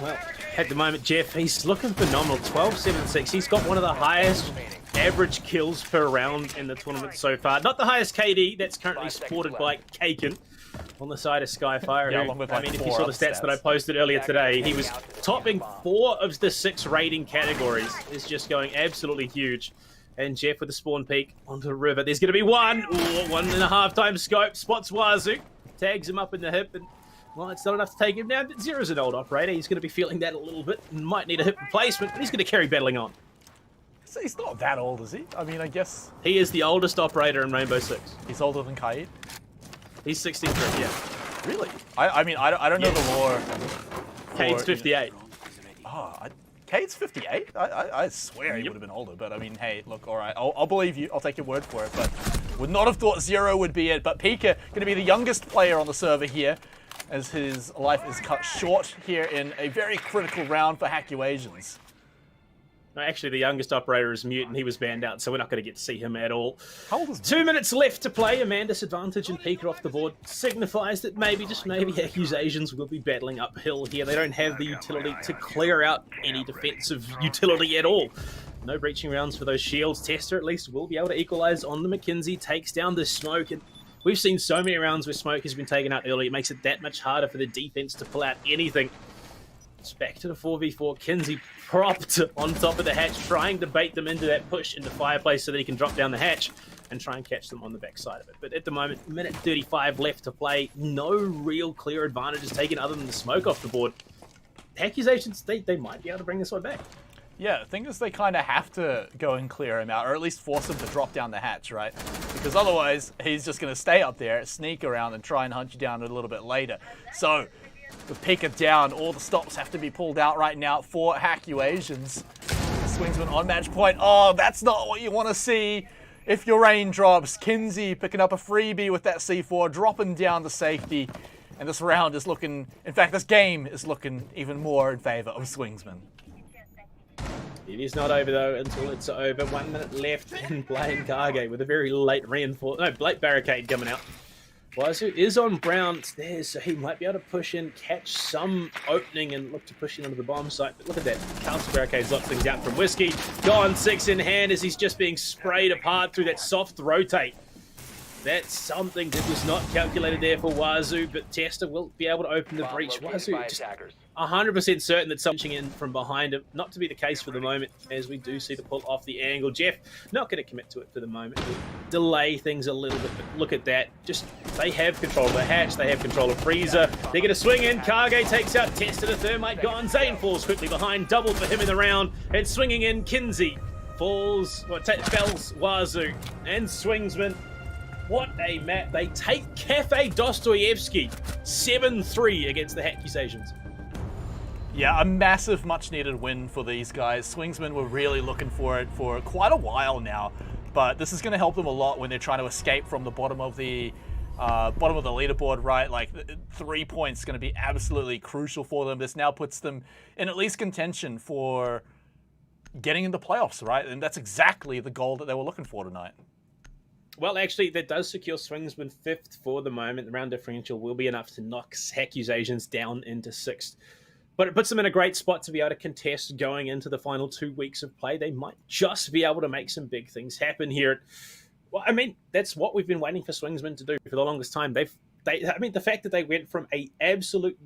Well, at the moment, Jeff, he's looking phenomenal. 12-7-6. He's got one of the highest average kills per round in the tournament so far. Not the highest KD, that's currently supported by Kaken on the side of Skyfire. Yeah, who, along with, I mean, if you saw the stats that I posted earlier today, he was topping 4 of the 6 rating categories. Is just going absolutely huge. And Jeff with the spawn peak onto the river. There's going to be one. Ooh, 1.5 times scope. Spots Wazoo. Tags him up in the hip. And, well, it's not enough to take him down. But Zero's an old operator. He's going to be feeling that a little bit. And might need a hip replacement. But he's going to carry battling on. So he's not that old, is he? I mean, I guess... He is the oldest operator in Rainbow Six. He's older than Kaid? He's 63, yeah. Really? I mean, I don't know the lore. Kaid's 58. Kaid's 58? I swear he would have been older, but I mean, hey, look, all right, I'll believe you. I'll take your word for it, but would not have thought Zero would be it. But Pika going to be the youngest player on the server here, as his life is cut short here in a very critical round for Hackuations. No, actually, the youngest operator is Mute, and he was banned out, so we're not going to get to see him at all. How old is 2 minutes left to play. A man disadvantage and Pika off the board signifies that maybe, just maybe, Accusations will be battling uphill here. They don't have the utility to clear out any defensive utility at all. No breaching rounds for those shields. Tester, at least, will be able to equalize on the McKenzie. Takes down the Smoke, and we've seen so many rounds where Smoke has been taken out early. It makes it that much harder for the defense to pull out anything. It's back to the 4v4. Kinsey propped on top of the hatch, trying to bait them into that push into Fireplace so that he can drop down the hatch and try and catch them on the backside of it. But at the moment, minute 35 left to play. No real clear advantages taken other than the Smoke off the board. Accusations, they might be able to bring this one back. Yeah, the thing is they kind of have to go and clear him out, or at least force him to drop down the hatch, right? Because otherwise, he's just going to stay up there, sneak around, and try and hunt you down a little bit later. So, With Pika down, all the stops have to be pulled out right now for Hackyu Asians. Swingsman on match point. Oh, that's not what you want to see. If your rain drops, Kinsey picking up a freebie with that C4, dropping down to safety. And this round is looking, in fact, this game is looking even more in favor of Swingsman. It is not over though until it's over. 1 minute left in playing Kage with a very late late barricade coming out. Wazoo is on Brown there, so he might be able to push in, catch some opening and look to push in onto the bomb site. But look at that. Counter barricades lock things out from Whiskey. Gone 6 in hand as he's just being sprayed apart through that soft rotate. That's something that was not calculated there for Wazoo, but Testa will be able to open the breach. Wazoo just 100% certain that something in from behind him. Not to be the case for the moment, as we do see the pull off the angle. Jeff not going to commit to it for the moment. We'll delay things a little bit, but look at that. Just they have control of the hatch. They have control of Freezer. They're going to swing in. Kage takes out Testa. The thermite gone. Zane falls quickly behind. Double for him in the round. And swinging in, Kinsey falls, fells Wazoo and Swingsman. What a map. They take Cafe Dostoevsky 7-3 against the Accusations. Yeah, a massive, much-needed win for these guys. Swingsmen were really looking for it for quite a while now, but this is going to help them a lot when they're trying to escape from the bottom of the leaderboard, right? Like 3 points is going to be absolutely crucial for them. This now puts them in at least contention for getting in the playoffs, right? And that's exactly the goal that they were looking for tonight. Well, actually, that does secure Swingsman 5th for the moment. The round differential will be enough to knock Accusations down into 6th. But it puts them in a great spot to be able to contest going into the final 2 weeks of play. They might just be able to make some big things happen here. Well, I mean, that's what we've been waiting for Swingsman to do for the longest time. The fact that they went from a absolute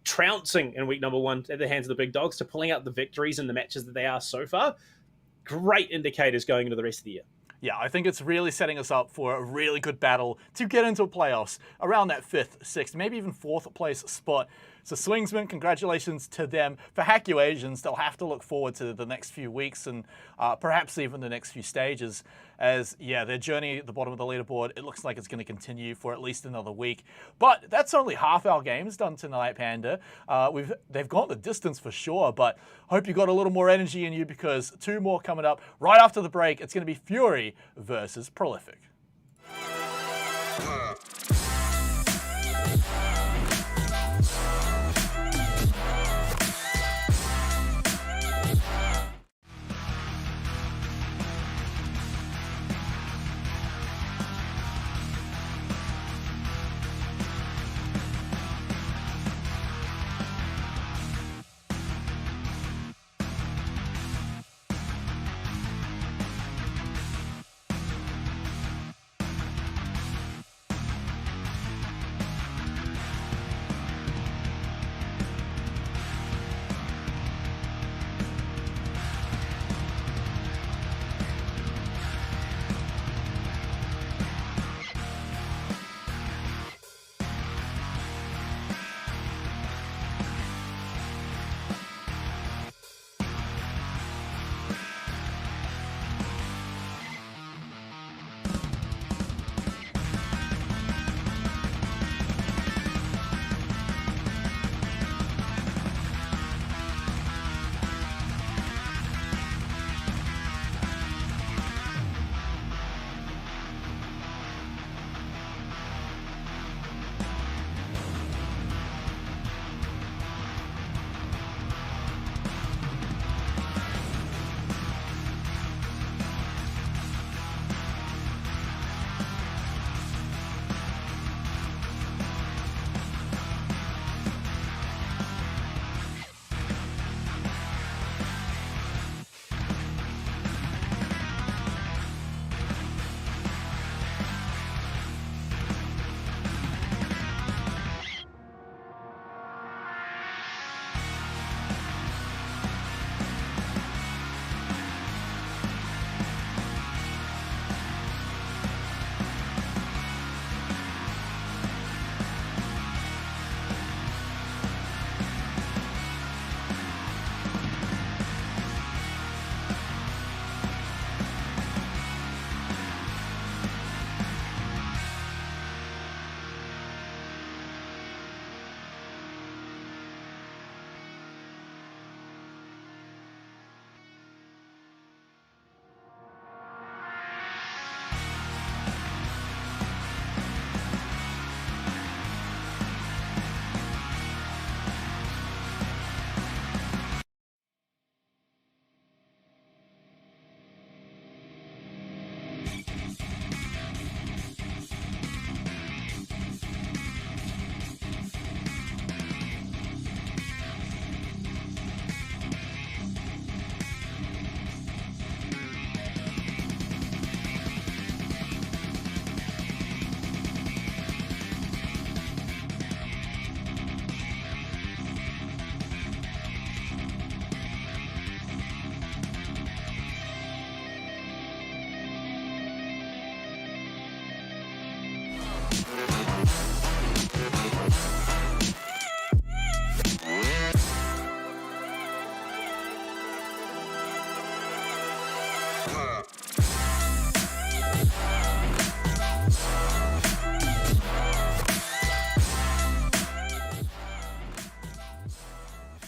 trouncing in week number 1 at the hands of the big dogs to pulling out the victories in the matches that they are so far, great indicators going into the rest of the year. Yeah, I think it's really setting us up for a really good battle to get into playoffs around that 5th, 6th, maybe even 4th place spot. So Swingsman, congratulations to them. For Hackyu Asians, they'll have to look forward to the next few weeks and perhaps even the next few stages as, yeah, their journey at the bottom of the leaderboard, it looks like it's going to continue for at least another week. But that's only half our games done tonight, Panda. They've got the distance for sure, but hope you got a little more energy in you because 2 more coming up right after the break. It's going to be Fury versus Prolific.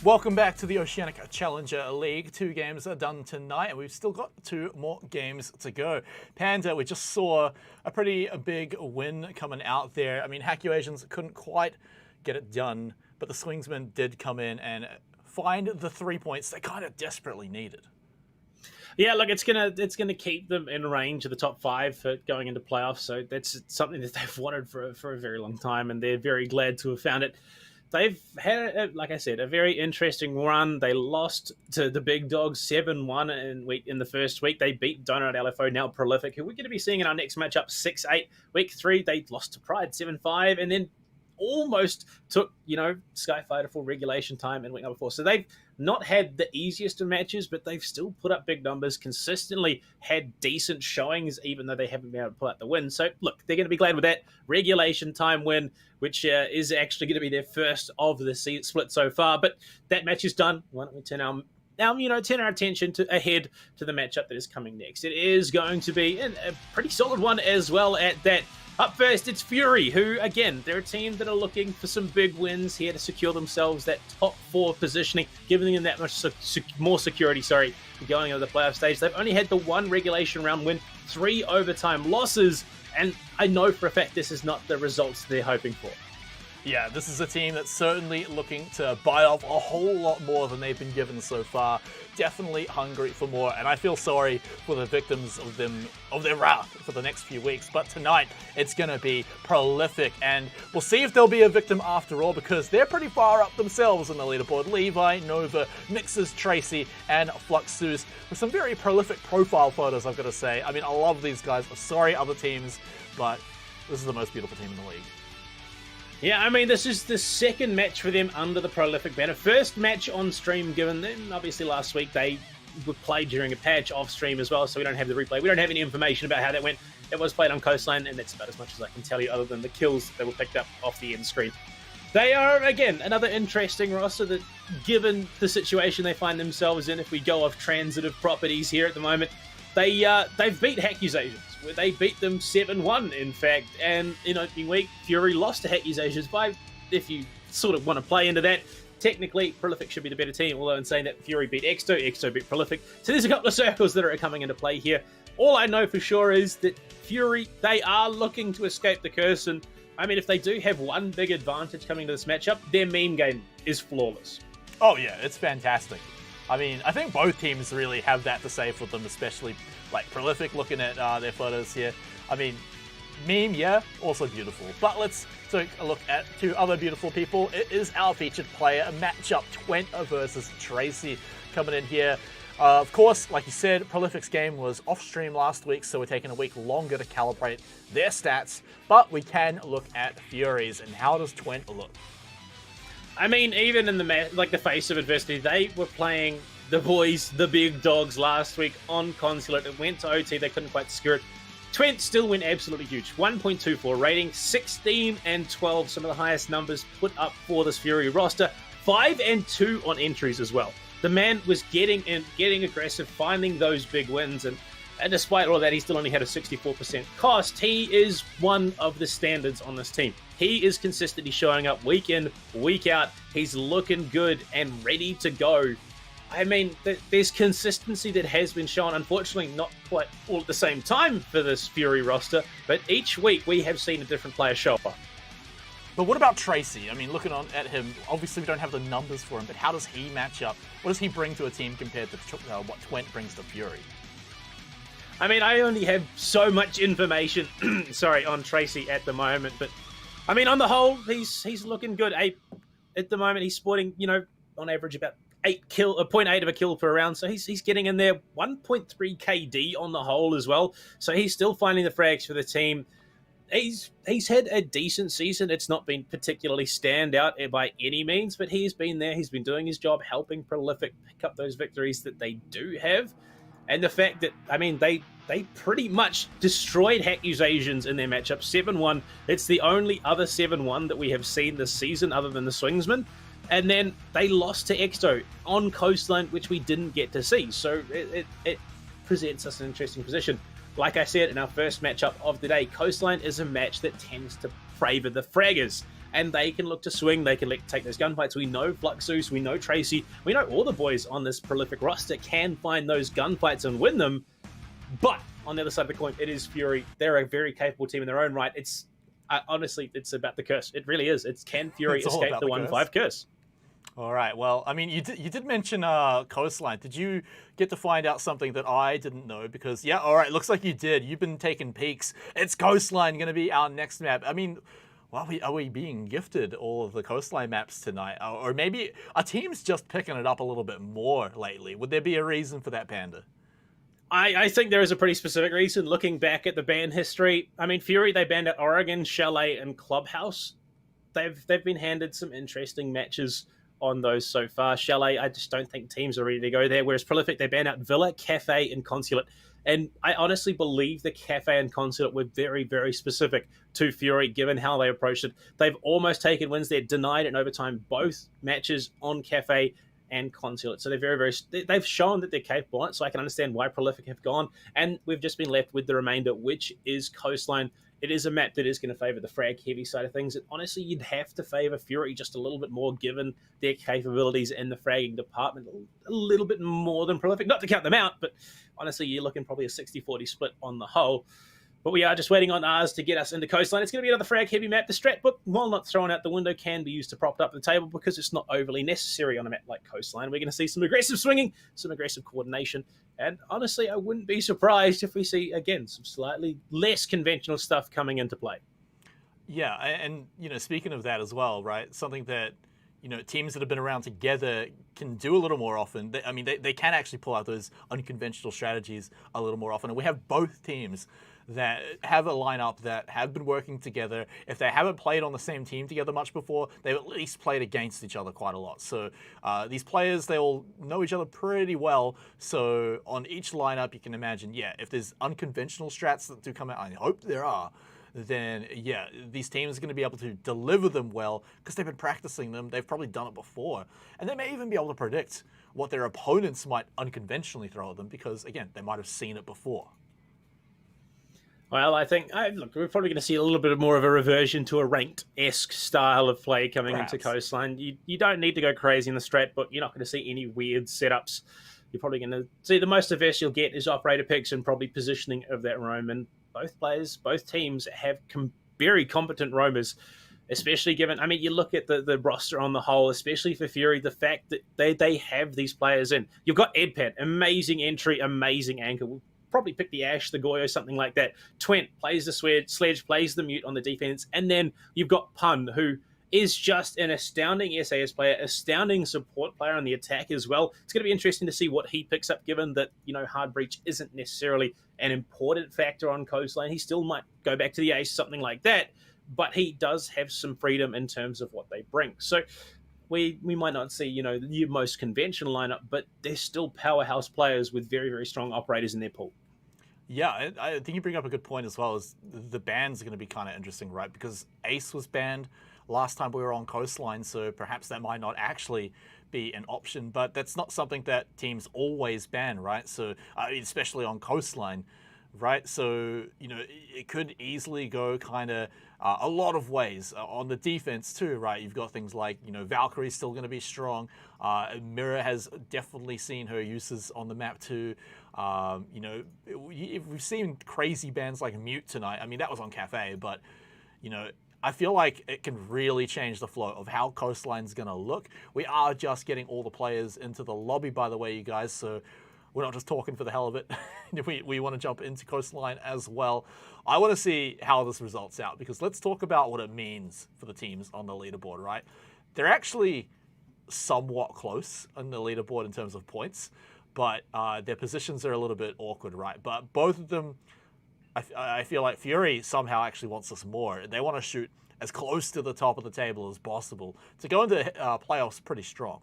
Welcome back to the Oceanic Challenger League. 2 games are done tonight, and we've still got 2 more games to go. Panda, we just saw a pretty big win coming out there. I mean, Hacky Asians couldn't quite get it done, but the Swingsmen did come in and find the 3 points they kind of desperately needed. Yeah, look, it's gonna keep them in range of the top 5 for going into playoffs. So that's something that they've wanted for a very long time, and they're very glad to have found it. They've had, like I said, a very interesting run. They lost to the big dogs 7-1 in the first week. They beat Donut LFO, now Prolific, who we're going to be seeing in our next matchup 6-8. Week 3, they lost to Pride 7-5, and then almost took, Skyfighter for regulation time in week number 4. So they've not had the easiest of matches, but they've still put up big numbers, consistently had decent showings, even though they haven't been able to pull out the win. So, look, they're going to be glad with that regulation time win, which is actually going to be their first of the split so far. But that match is done. Why don't we turn our attention ahead to the matchup that is coming next. It is going to be a pretty solid one as well at that. Up first, it's Fury, who, again, they're a team that are looking for some big wins here to secure themselves that top 4 positioning, giving them that much more security, going into the playoff stage. They've only had the 1 regulation round win, 3 overtime losses, and I know for a fact this is not the results they're hoping for. Yeah, this is a team that's certainly looking to bite off a whole lot more than they've been given so far. Definitely hungry for more, and I feel sorry for the victims of their wrath for the next few weeks. But tonight, it's going to be Prolific, and we'll see if there'll be a victim after all, because they're pretty far up themselves in the leaderboard. Levi, Nova, Mixes, Tracy, and Fluxus, with some very prolific profile photos, I've got to say. I mean, I love these guys. I'm sorry, other teams, but this is the most beautiful team in the league. Yeah, I mean, this is the second match for them under the Prolific banner. First match on stream, given them, obviously last week they were played during a patch off stream as well, so we don't have the replay. We don't have any information about how that went. It was played on Coastline, and that's about as much as I can tell you, other than the kills that were picked up off the end screen. They are, again, another interesting roster that, given the situation they find themselves in, if we go off transitive properties here at the moment, they've beat Accusations, where they beat them 7-1, in fact, and in opening week, Fury lost to Accusations by, if you sort of want to play into that, technically, Prolific should be the better team, although in saying that, Fury beat Exto beat Prolific, so there's a couple of circles that are coming into play here. All I know for sure is that Fury, they are looking to escape the curse, and I mean, if they do have one big advantage coming to this matchup, their meme game is flawless. Oh yeah, it's fantastic. I mean, I think both teams really have that to say for them, especially like Prolific, looking at their photos here. I mean, meme, yeah, also beautiful. But let's take a look at 2 other beautiful people. It is our featured player, a matchup, Twent versus Tracy, coming in here. Of course, like you said, Prolific's game was off stream last week, so we're taking a week longer to calibrate their stats. But we can look at Furies, and how does Twent look? I mean, even in the face of adversity, they were playing the boys, the big dogs, last week on Consulate. It went to OT, they couldn't quite secure it. Twent still went absolutely huge. 1.24 rating, 16-12, some of the highest numbers put up for this Fury roster. 5-2 on entries as well. The man was getting in, getting aggressive, finding those big wins, and despite all that, he still only had a 64% cost. He is one of the standards on this team. He is consistently showing up week in, week out. He's looking good and ready to go. I mean, there's consistency that has been shown. Unfortunately, not quite all at the same time for this Fury roster, but each week we have seen a different player show up. But what about Tracy? I mean, looking at him, obviously we don't have the numbers for him, but how does he match up? What does he bring to a team compared to what Twent brings to Fury? I mean, I only have so much information, on Tracy at the moment, but I mean, on the whole, he's looking good. At the moment, he's sporting, on average about 0.8 of a kill per round, so he's getting in there. 1.3 KD on the whole as well, so he's still finding the frags for the team. He's had a decent season. It's not been particularly standout by any means, but he's been there. He's been doing his job, helping Prolific pick up those victories that they do have. And the fact that, I mean, they pretty much destroyed Accusations in their matchup 7-1. It's the only other 7-1 that we have seen this season other than the Swingsman. And then they lost to Exto on Coastline, which we didn't get to see. So it presents us an interesting position. Like I said in our first matchup of the day, Coastline is a match that tends to favour the fraggers. And they can look to swing, they can take those gunfights. We know Fluxus, we know Tracy, we know all the boys on this prolific roster can find those gunfights and win them. But on the other side of the coin, it is Fury. They're a very capable team in their own right. Honestly, it's about the curse. It really is. It's can Fury escape the 1-5 curse? All right. Well, I mean, you did mention Coastline. Did you get to find out something that I didn't know? Because, yeah, all right, looks like you did. You've been taking peeks. It's Coastline going to be our next map. I mean, well, are we being gifted all of the Coastline maps tonight? Or maybe our team's just picking it up a little bit more lately. Would there be a reason for that, Panda? I think there is a pretty specific reason. Looking back at the ban history, I mean, Fury, they banned at Oregon, Chalet, and Clubhouse. They've been handed some interesting matches on those so far. Chalet, I just don't think teams are ready to go there. Whereas Prolific, they banned out Villa, Cafe, and Consulate. And I honestly believe the Cafe and Consulate were very, very specific to Fury, given how they approached it. They've almost taken wins. They're denied in overtime both matches on Cafe and Consulate. So they've shown that they're capable on it, so I can understand why Prolific have gone. And we've just been left with the remainder, which is Coastline. It is a map that is going to favour the frag-heavy side of things. And honestly, you'd have to favour Fury just a little bit more, given their capabilities in the fragging department. A little bit more than Prolific. Not to count them out, but honestly, you're looking probably a 60-40 split on the whole. But we are just waiting on ours to get us into Coastline. It's going to be another frag-heavy map. The strat book, while not thrown out the window, can be used to prop it up the table because it's not overly necessary on a map like Coastline. We're going to see some aggressive swinging, some aggressive coordination, and honestly, I wouldn't be surprised if we see, again, some slightly less conventional stuff coming into play. Yeah, and, speaking of that as well, right, something that, teams that have been around together can do a little more often. They can actually pull out those unconventional strategies a little more often. And we have both teams that have a lineup that have been working together. If they haven't played on the same team together much before, they've at least played against each other quite a lot. So these players, they all know each other pretty well. So on each lineup, you can imagine, if there's unconventional strats that do come out, I hope there are, then these teams are going to be able to deliver them well because they've been practicing them. They've probably done it before. And they may even be able to predict what their opponents might unconventionally throw at them because, again, they might have seen it before. Well, I think, look, we're probably going to see a little bit more of a reversion to a ranked-esque style of play coming into Coastline. You don't need to go crazy in the strat, but you're not going to see any weird setups. You're probably going to see the most diverse you'll get is operator picks and probably positioning of that roam. And both teams have very competent roamers, especially given, you look at the roster on the whole, especially for Fury, the fact that they have these players in. You've got Edpad, amazing entry, amazing anchor. We'll probably pick the Ash, the Goyo, something like that. Twent plays the Sledge, plays the Mute on the defense. And then you've got Pun, who is just an astounding SAS player, astounding support player on the attack as well. It's going to be interesting to see what he picks up, given that, Hard Breach isn't necessarily an important factor on Coastline. He still might go back to the Ace, something like that, but he does have some freedom in terms of what they bring. So we might not see, the most conventional lineup, but they're still powerhouse players with very, very strong operators in their pool. Yeah, I think you bring up a good point as well, is the bans are going to be kind of interesting, right? Because Ace was banned last time we were on Coastline, so perhaps that might not actually be an option, but that's not something that teams always ban, right? So, especially on Coastline, right? So, it could easily go kind of a lot of ways. On the defense too, right? You've got things like, Valkyrie's still going to be strong. Mirror has definitely seen her uses on the map too. We've seen crazy bans like Mute tonight. That was on Cafe, but, I feel like it can really change the flow of how Coastline's going to look. We are just getting all the players into the lobby, by the way, you guys, so we're not just talking for the hell of it. we want to jump into Coastline as well. I want to see how this results out, because let's talk about what it means for the teams on the leaderboard, right? They're actually somewhat close on the leaderboard in terms of points, but their positions are a little bit awkward, right? But both of them, I feel like Fury somehow actually wants us more. They want to shoot as close to the top of the table as possible to go into playoffs pretty strong.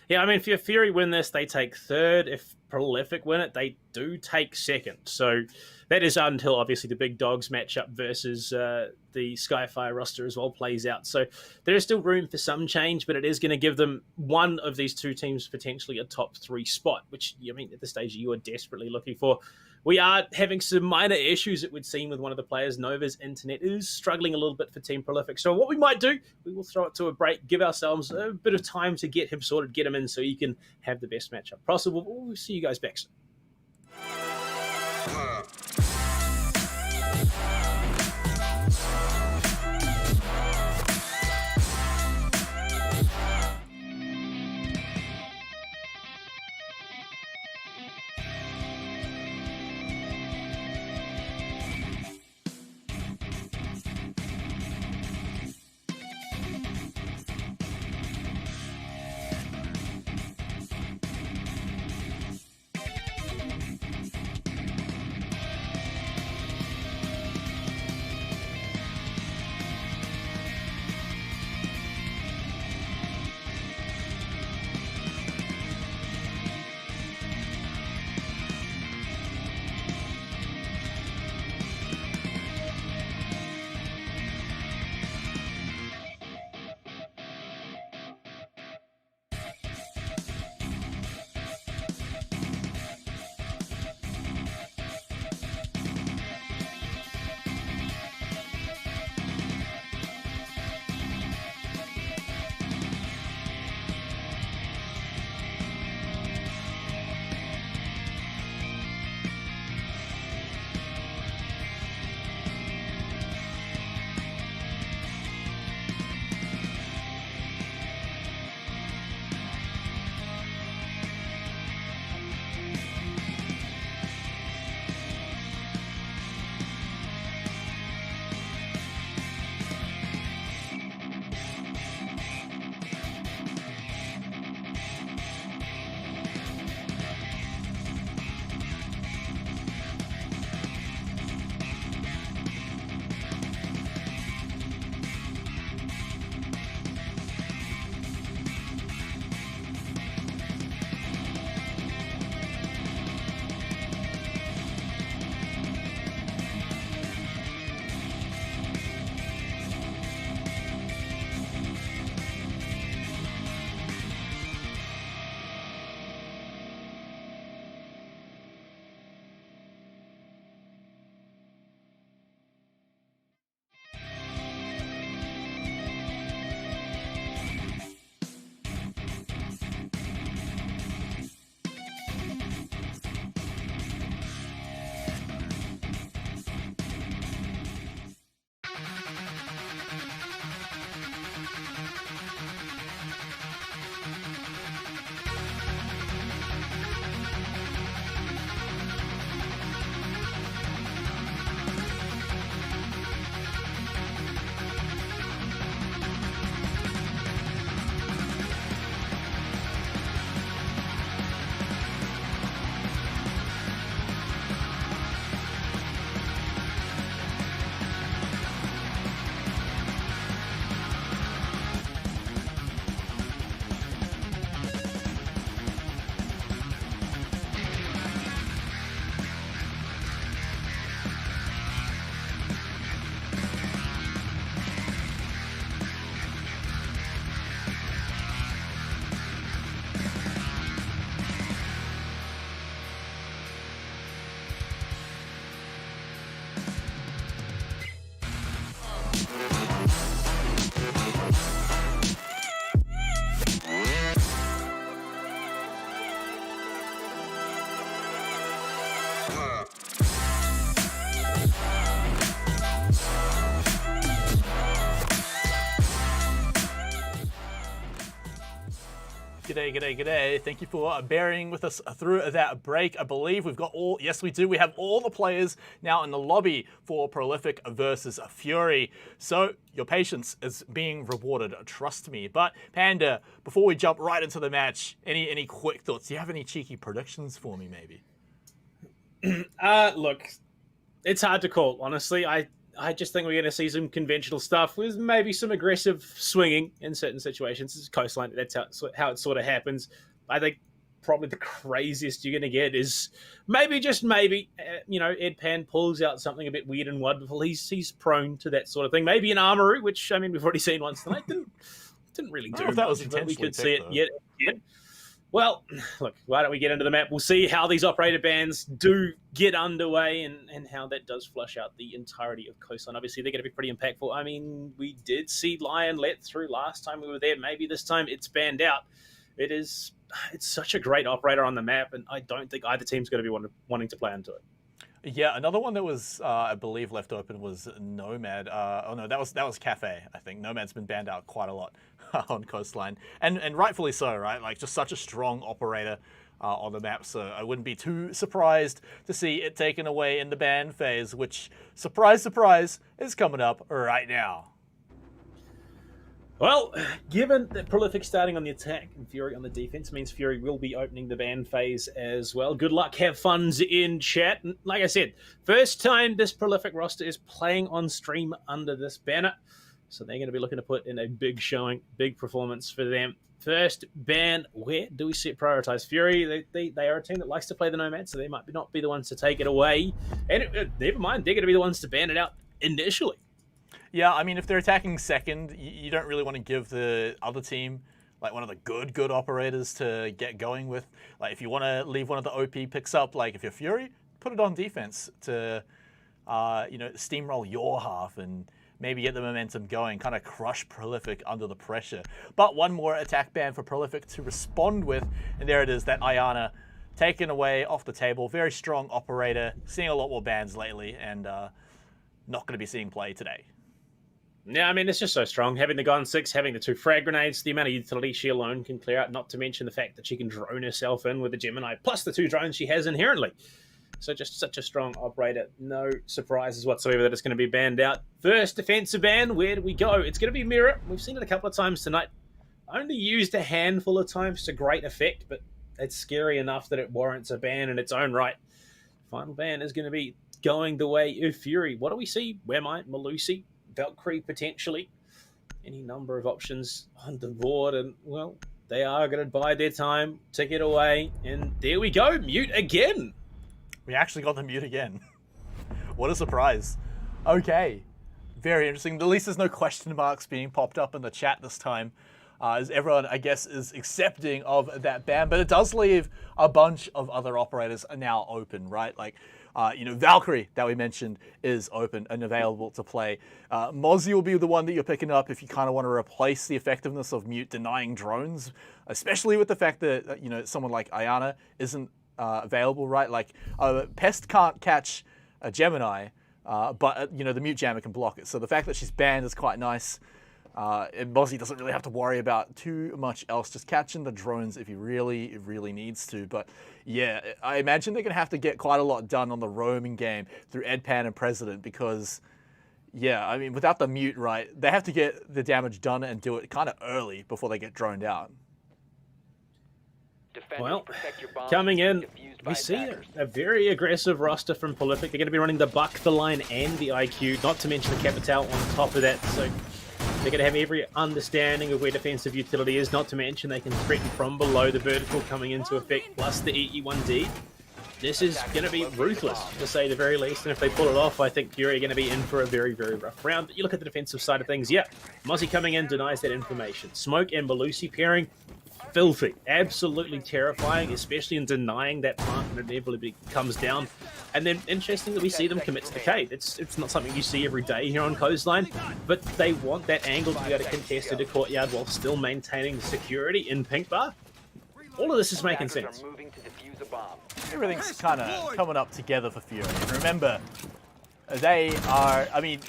Yeah, if Fury win this, they take third. If Prolific win it, they do take second. So that is until obviously the big dogs matchup versus the Skyfire roster as well plays out. So there is still room for some change, but it is going to give them one of these two teams potentially a top 3 spot, which, I mean, at this stage you are desperately looking for. We are having some minor issues, it would seem, with one of the players. Nova's internet is struggling a little bit for Team Prolific. So what we might do, we will throw it to a break, give ourselves a bit of time to get him sorted, get him in so he can have the best matchup possible. We'll see you guys back soon. G'day, g'day, g'day. Thank you for bearing with us through that break. I believe we've got all, yes we do, we have all the players now in the lobby for Prolific versus Fury. So your patience is being rewarded, trust me. But Panda, before we jump right into the match, any quick thoughts? Do you have any cheeky predictions for me maybe? Look, it's hard to call, honestly. I just think we're going to see some conventional stuff with maybe some aggressive swinging in certain situations. It's coastline, that's how it sort of happens. I think probably the craziest you're going to get is maybe, just maybe, Ed Pan pulls out something a bit weird and wonderful. He's prone to that sort of thing. Maybe an Armory, which, I mean, we've already seen once tonight. Didn't really I do don't know if that was much, but we intentionally could see picked, it yet. Well, look, why don't we get into the map? We'll see how these operator bans do get underway and how that does flush out the entirety of Coastline. Obviously, they're going to be pretty impactful. I mean, we did see Lion let through last time we were there. Maybe this time it's banned out. It's such a great operator on the map, and I don't think either team's going to be wanting to play into it. Yeah, another one that was, I believe, left open was Nomad. Oh no, that was Cafe. I think Nomad's been banned out quite a lot on Coastline, and rightfully so, right? Like, just such a strong operator on the map, so I wouldn't be too surprised to see it taken away in the ban phase, which, surprise, surprise, is coming up right now. Well, given that Prolific starting on the attack and Fury on the defense means Fury will be opening the ban phase as well. Good luck, have funs in chat. And like I said, first time this Prolific roster is playing on stream under this banner. So they're going to be looking to put in a big showing, big performance for them. First ban, where do we see it prioritized? Fury, they are a team that likes to play the Nomad, so they might not be the ones to take it away. And never mind, they're going to be the ones to ban it out initially. Yeah, I mean, if they're attacking second, you don't really want to give the other team like one of the good operators to get going with. Like, if you want to leave one of the OP picks up, like if you're Fury, put it on defense to, steamroll your half and maybe get the momentum going, kind of crush Prolific under the pressure. But one more attack ban for Prolific to respond with, and there it is, that Ayana taken away off the table. Very strong operator, seeing a lot more bans lately, and not going to be seeing play today. Yeah, I mean, it's just so strong. Having the Gun 6, having the 2 frag grenades, the amount of utility she alone can clear out, not to mention the fact that she can drone herself in with the Gemini, plus the 2 drones she has inherently. So just such a strong operator. No surprises whatsoever that it's going to be banned out. First defensive ban, where do we go? It's going to be Mirror. We've seen it a couple of times tonight. Only used a handful of times to great effect, but it's scary enough that it warrants a ban in its own right. Final ban is going to be going the way of Fury. What do we see? Wehrmite, Malusi, Valkyrie potentially. Any number of options on the board, and well, they are going to bide their time, take it away, and there we go, Mute again. We actually got the Mute again. What a surprise. Okay, very interesting. At least there's no question marks being popped up in the chat this time, as everyone, I guess, is accepting of that ban, but it does leave a bunch of other operators are now open, right? Like, Valkyrie, that we mentioned, is open and available to play. Mozzie will be the one that you're picking up if you kind of want to replace the effectiveness of Mute denying drones, especially with the fact that, someone like Ayana isn't available, right? Like, Pest can't catch a Gemini, but, the Mute Jammer can block it. So the fact that she's banned is quite nice. And Mozzie doesn't really have to worry about too much else, just catching the drones if he really needs to. But yeah, I imagine they're going to have to get quite a lot done on the roaming game through Edpan and President because, yeah, I mean, without the Mute, right, they have to get the damage done and do it kind of early before they get droned out. Well, coming in, we see a very aggressive roster from Prolific. They're going to be running the Buck, the Line, and the IQ, not to mention the Capital on top of that. So they're going to have every understanding of where defensive utility is, not to mention they can threaten from below the vertical coming into effect, plus the EE1D. This is going to be ruthless, to say the very least, and if they pull it off, I think Fury are going to be in for a very rough round. But you look at the defensive side of things, yeah, Mozzie coming in denies that information. Smoke and Malusi pairing, filthy, absolutely terrifying, especially in denying that plant when it inevitably comes down. And then, interestingly, we see them commit to the cave. It's not something you see every day here on Coastline, but they want that angle to be able to contest into Courtyard while still maintaining the security in Pink Bar. All of this is making sense. Everything's kind of coming up together for Fury. And remember, they are, I mean,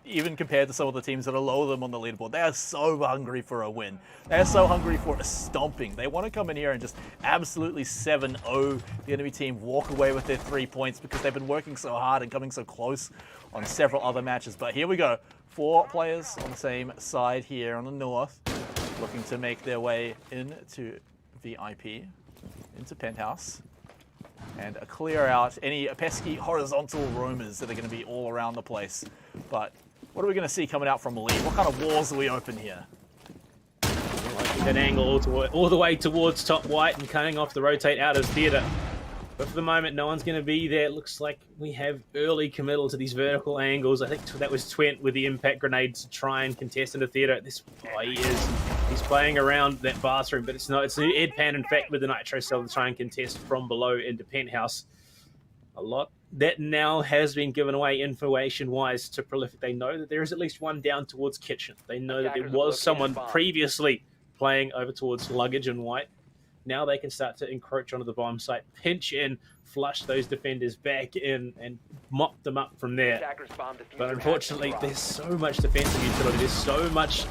even compared to some of the teams that are lower them on the leaderboard, they are so hungry for a win. They are so hungry for a stomping. They want to come in here and just absolutely 7-0 the enemy team, walk away with their 3 points because they've been working so hard and coming so close on several other matches. But here we go. 4 players on the same side here on the north, looking to make their way into VIP, into Penthouse, and clear out any pesky horizontal roamers that are going to be all around the place. But what are we going to see coming out from Elite? What kind of walls are we open here? that angle all the way towards top white and cutting off the rotate out of theatre. But for the moment, no one's going to be there. It looks like we have early committal to these vertical angles. I think that was Twent with the impact grenade to try and contest into theatre. This boy he's playing around that bathroom, but it's not. It's Ed Pan, in fact, with the nitro cell to try and contest from below into penthouse. A lot that now has been given away information-wise to Prolific. They know that there is at least one down towards kitchen. They know that there was someone previously playing over towards luggage and white. Now they can start to encroach onto the bomb site, pinch in, flush those defenders back in, and mop them up from there. But unfortunately, there's so much defensive utility, there's so much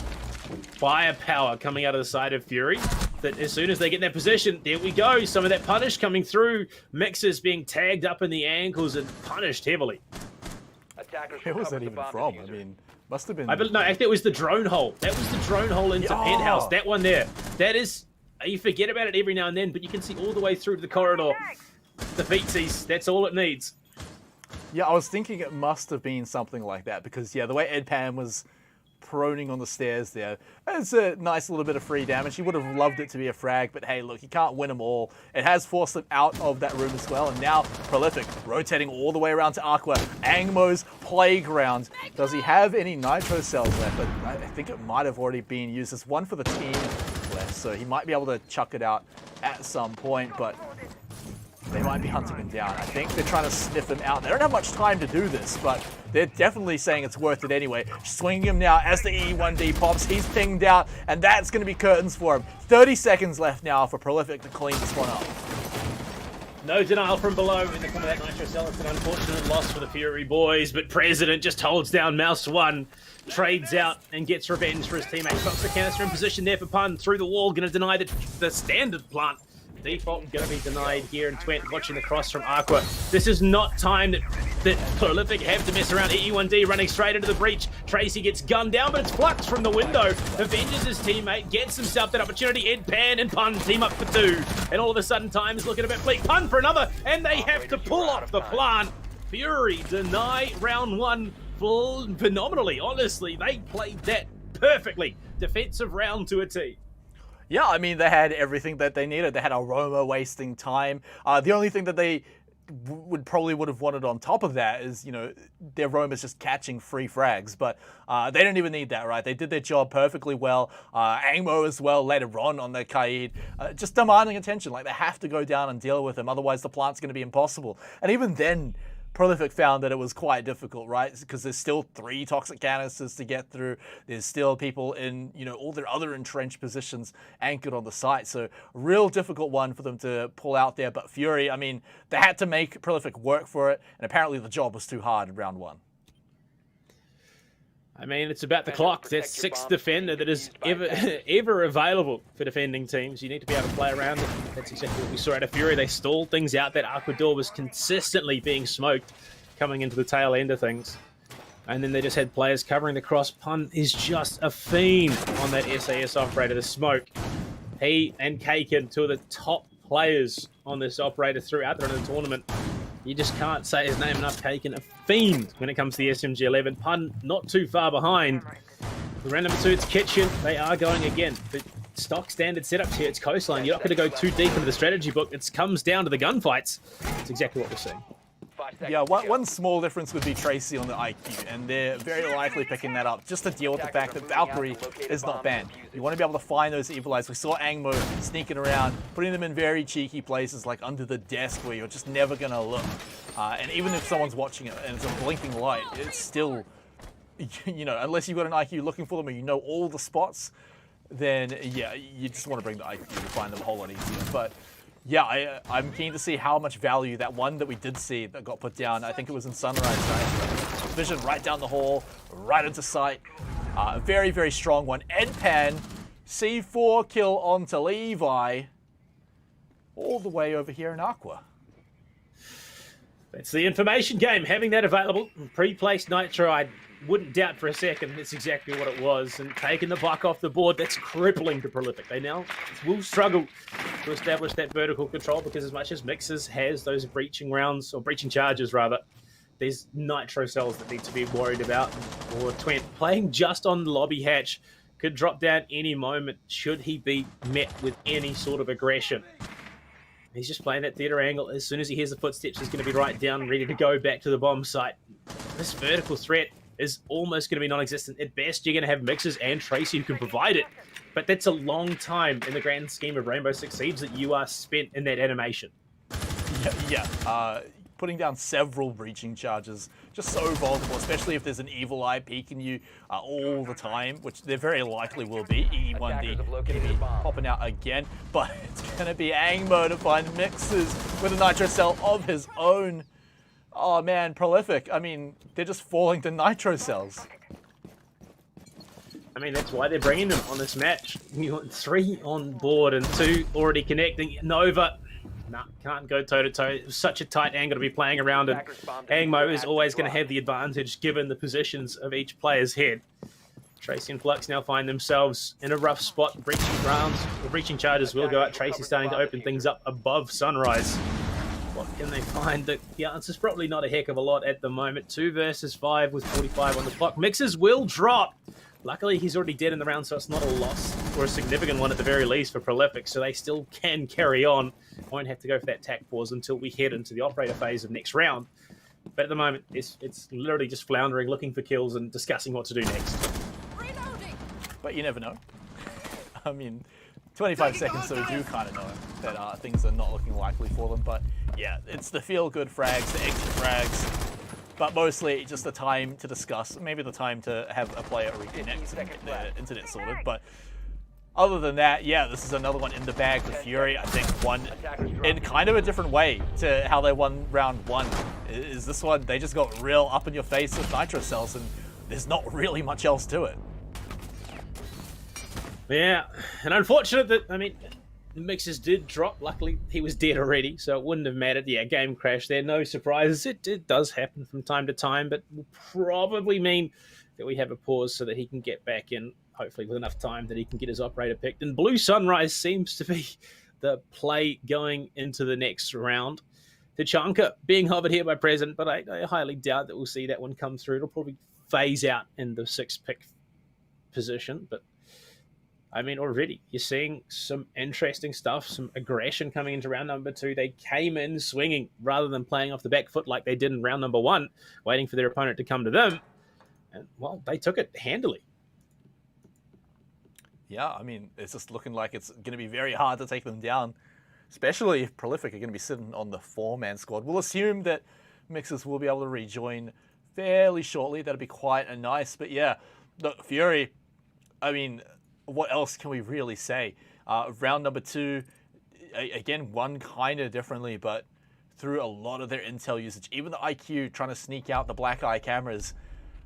firepower coming out of the side of Fury that as soon as they get in that position, there we go. Some of that punish coming through. Mixers being tagged up in the ankles and punished heavily. Where was that even from? I mean, must have been... No, actually, it was the drone hole. That was the drone hole into penthouse. That one there. That is... You forget about it every now and then, but you can see all the way through to the corridor. The feetsies, that's all it needs. Yeah, I was thinking it must have been something like that because, yeah, the way Ed Pan was proning on the stairs there, it's a nice little bit of free damage. He would have loved it to be a frag, but hey, look, he can't win them all. It has forced him out of that room as well, and now Prolific rotating all the way around to Aqua. Angmo's playground. Does he have any nitro cells left? But I think it might have already been used. There's one for the team left, so he might be able to chuck it out at some point, but they might be hunting him down. I think they're trying to sniff him out. They don't have much time to do this, but they're definitely saying it's worth it anyway. Swinging him now as the E1D pops. He's pinged out, and that's going to be curtains for him. 30 seconds left now for Prolific to clean this one up. No denial from below in the form of that nitro cell. It's an unfortunate loss for the Fury boys, but President just holds down Mouse 1, trades out, and gets revenge for his teammate. Fox the canister in position there for Pun through the wall, going to deny the standard plant. Default going to be denied here, and Twent watching the cross from Aqua. This is not time that Prolific have to mess around. E1D running straight into the breach. Tracy gets gunned down, but it's Flux from the window. Avenges his teammate, gets himself that opportunity. Ed Pan and Pun team up for 2. And all of a sudden, time is looking a bit bleak. Pun for another, and they have to pull off the plant. Fury deny round 1 phenomenally. Honestly, they played that perfectly. Defensive round to a T. Yeah, I mean, they had everything that they needed. They had Aroma wasting time. The only thing that they probably would have wanted on top of that is, you know, their Aroma's just catching free frags. But they don't even need that, right? They did their job perfectly well. Angmo as well later on their Kaid. Just demanding attention. Like, they have to go down and deal with him. Otherwise, the plant's going to be impossible. And even then, Prolific found that it was quite difficult, right? Because there's still 3 toxic canisters to get through. There's still people in, you know, all their other entrenched positions anchored on the site. So real difficult one for them to pull out there. But Fury, I mean, they had to make Prolific work for it. And apparently the job was too hard in round 1. I mean, it's about the clock. That's 6th defender that is ever available for defending teams. You need to be able to play around it. That's exactly what we saw out of Fury. They stalled things out. That Aqua door was consistently being smoked coming into the tail end of things. And then they just had players covering the cross. Pun is just a fiend on that SAS operator, the smoke. He and Kaken, 2 of the top players on this operator throughout the tournament. You just can't say his name enough. Kaken, a fiend when it comes to the SMG11. Pun not too far behind. The round number 2, it's Kitchen. They are going again. The stock standard setups here, it's Coastline. You're not going to go too deep into the strategy book. It comes down to the gunfights. It's exactly what we're seeing. Yeah, one small difference would be Tracy on the IQ, and they're very likely picking that up just to deal with the fact that Valkyrie is not banned. You want to be able to find those equalizers. We saw Angmo sneaking around, putting them in very cheeky places like under the desk where you're just never going to look. And even if someone's watching it and it's a blinking light, it's still, you know, unless you've got an IQ looking for them or you know all the spots, then yeah, you just want to bring the IQ to find them a whole lot easier. But yeah, I'm keen to see how much value that one that we did see that got put down. I think it was in Sunrise, right? Vision right down the hall, right into sight. A very, very strong one. Ed Pan, C4 kill onto Levi. All the way over here in Aqua. That's the information game. Having that available. Pre-placed Nitro, I wouldn't doubt for a second that's exactly what it was. And taking the buck off the board, that's crippling to Prolific. They now will struggle to establish that vertical control because as much as Mixers has those breaching rounds, or breaching charges rather, there's Nitro cells that need to be worried about. Or Twent playing just on the lobby hatch could drop down any moment should he be met with any sort of aggression. He's just playing that theater angle. As soon as he hears the footsteps, he's going to be right down, ready to go back to the bomb site. This vertical threat is almost going to be non-existent. At best, you're going to have Mixers and Tracy who can provide it. But that's a long time in the grand scheme of Rainbow Six Siege that you are spent in that animation. Yeah. Putting down several breaching charges, just so vulnerable, especially if there's an evil eye peeking you all the time, which there very likely will be. E1D going to be popping out again, but it's going to be Angmo to find Mixes with a nitro cell of his own. Oh man, Prolific. I mean, they're just falling to nitro cells. I mean, that's why they're bringing them on this match. You want 3 on board and 2 already connecting. Nova, nah, can't go toe-to-toe. Such a tight angle to be playing around, and Angmo is always going to have the advantage given the positions of each player's head. Tracy and Flux now find themselves in a rough spot. Breaching grounds, the breaching charges will go out. Tracy starting to open things up above Sunrise. What can they find? The answer's probably not a heck of a lot at the moment. 2 versus 5 with 45 on the clock. Mixers will drop. Luckily, he's already dead in the round, so it's not a loss, or a significant one at the very least for Prolific, so they still can carry on. Won't have to go for that tack pause until we head into the operator phase of next round. But at the moment, it's literally just floundering, looking for kills and discussing what to do next. But you never know. I mean, 25 seconds, so we do kind of know that things are not looking likely for them. But yeah, it's the feel-good frags, the exit frags. But mostly just the time to discuss, maybe the time to have a player reconnect and get their internet sorted. But other than that, yeah, this is another one in the bag for Fury. I think one in kind of a different way to how they won round 1. Is this one, they just got real up in your face with nitro cells, and there's not really much else to it. Yeah, and unfortunate that, I mean, the Mixers did drop. Luckily, he was dead already, so it wouldn't have mattered. Yeah, game crash there. No surprises. It does happen from time to time, but will probably mean that we have a pause so that he can get back in, hopefully with enough time that he can get his operator picked. And Blue Sunrise seems to be the play going into the next round. Tachanka being hovered here by President, but I highly doubt that we'll see that one come through. It'll probably phase out in the 6th pick position, but I mean, already you're seeing some interesting stuff, some aggression coming into round number 2. They came in swinging rather than playing off the back foot like they did in round number 1, waiting for their opponent to come to them. And, well, they took it handily. Yeah, I mean, it's just looking like it's going to be very hard to take them down, especially if Prolific are going to be sitting on the 4-man squad. We'll assume that Mixers will be able to rejoin fairly shortly. That'll be quite a nice. But yeah, look, Fury, I mean, what else can we really say? Round number 2, again, won kind of differently, but through a lot of their intel usage. Even the IQ trying to sneak out the black eye cameras,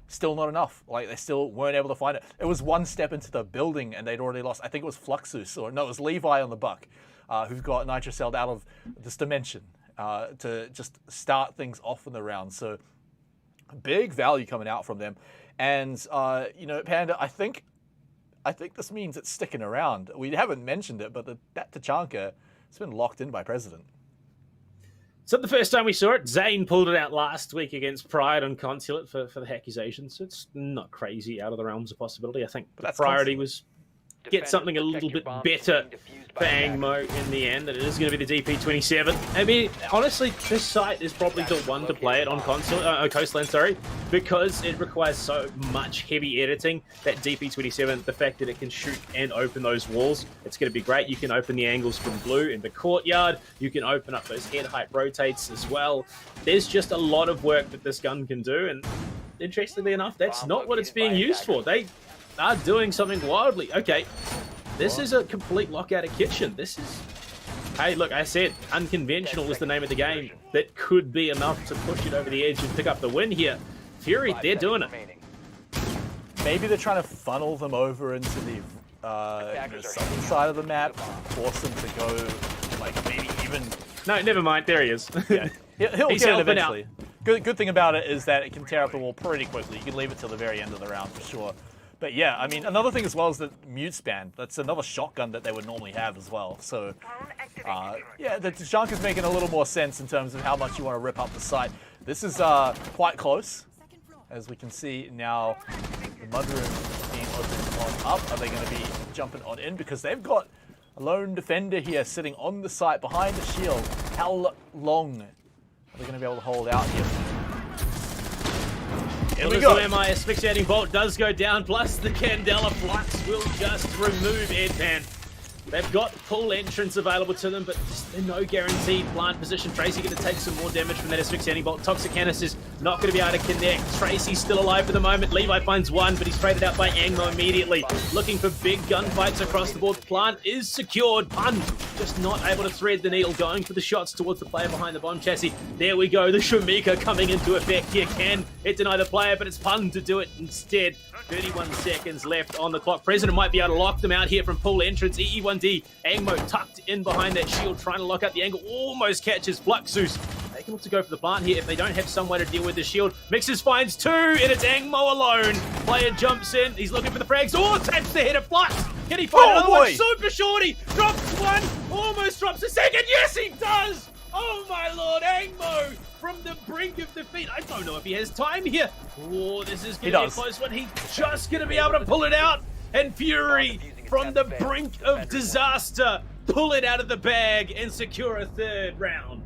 still not enough. Like, they still weren't able to find it. It was one step into the building and they'd already lost. I think it was Fluxus, or no, it was Levi on the Buck, who got nitrocelled out of this dimension to just start things off in the round. So big value coming out from them. And, you know, Panda, I think this means it's sticking around. We haven't mentioned it, but that Tachanka, it's been locked in by President. It's not the first time we saw it. Zane pulled it out last week against Pride on Consulate for the accusations. So it's not crazy out of the realms of possibility. I think the priority was get something a little bit better for Angmo in the end, and it is going to be the DP27. I mean, honestly, this site is probably the one to play it on Coastland, sorry, because it requires so much heavy editing. That DP27, the fact that it can shoot and open those walls, it's going to be great. You can open the angles from blue in the courtyard. You can open up those head height rotates as well. There's just a lot of work that this gun can do, and interestingly enough, that's not what it's being used for. They are doing something wildly. Okay, this is a complete lockout of kitchen. This is, hey, look, I said unconventional is the name of the game. That could be enough to push it over the edge and pick up the win here. Fury, they're doing it. Maybe they're trying to funnel them over into the southern side of the map, force them to go, like, maybe even... No, never mind. There he is. Yeah. He'll He's get it helping eventually. Good thing about it is that it can tear up the wall pretty quickly. You can leave it till the very end of the round for sure. But yeah, I mean, another thing as well is the mute span. That's another shotgun that they would normally have as well. So, yeah, the Tachanka's making a little more sense in terms of how much you want to rip up the site. This is quite close, as we can see now. The mudroom being open on up. Are they going to be jumping on in? Because they've got a lone defender here sitting on the site behind the shield. How long are they going to be able to hold out here? Here we go. The MI asphyxiating bolt does go down, plus the Candela Flux will just remove Edpan. They've got full entrance available to them, but there's no guaranteed plant position. Tracy going to take some more damage from that asphyxiating bolt. Toxic Canis is not going to be able to connect. Tracy's still alive for the moment. Levi finds one, but he's traded out by Angmo immediately. Looking for big gunfights across the board. Plant is secured. Pun just not able to thread the needle. Going for the shots towards the player behind the bomb chassis. There we go. The Shamika coming into effect here. Can it deny the player, but it's Pun to do it instead. 31 seconds left on the clock. President might be able to lock them out here from pool entrance. EE1D, Angmo tucked in behind that shield, trying to lock out the angle. Almost catches Fluxus. They can look to go for the plant here if they don't have some way to deal with the shield. Mixers finds two, and it's Angmo alone. Player jumps in. He's looking for the frags. Oh, taps the head of Flux. Can he find another one? Super Shorty drops one. Almost drops a second. Yes, he does. Oh, my Lord. Angmo from the brink of defeat. I don't know if he has time here. Oh, this is going to be a close one. He's just going to be able to pull it out. And Fury from the brink of disaster, pull it out of the bag and secure a third round.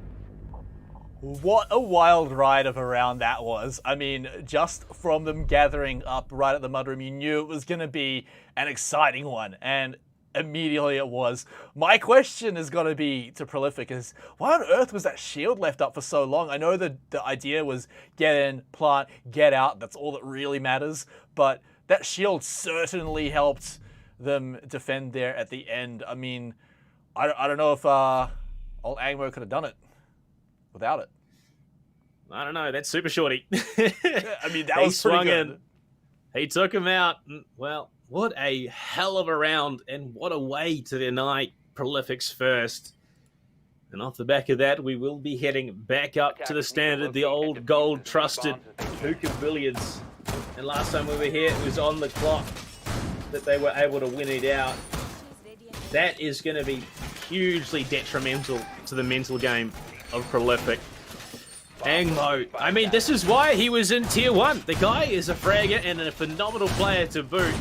What a wild ride of a round that was. I mean, just from them gathering up right at the mudroom, you knew it was going to be an exciting one. And immediately it was. My question is going to be to Prolific is, why on earth was that shield left up for so long? I know the idea was get in, plant, get out. That's all that really matters. But that shield certainly helped them defend there at the end. I mean, I don't know if old Angmo could have done it without it. I don't know. That's Super Shorty. I mean, that was pretty good. In. He took him out. Well, what a hell of a round, and what a way to deny Prolific's first. And off the back of that, we will be heading back up to the standard, the old gold-trusted Hookah Billiards. And last time we were here, it was on the clock that they were able to win it out. That is going to be hugely detrimental to the mental game of Prolific. Angmo, I mean, this is why he was in Tier 1. The guy is a fragger and a phenomenal player to boot.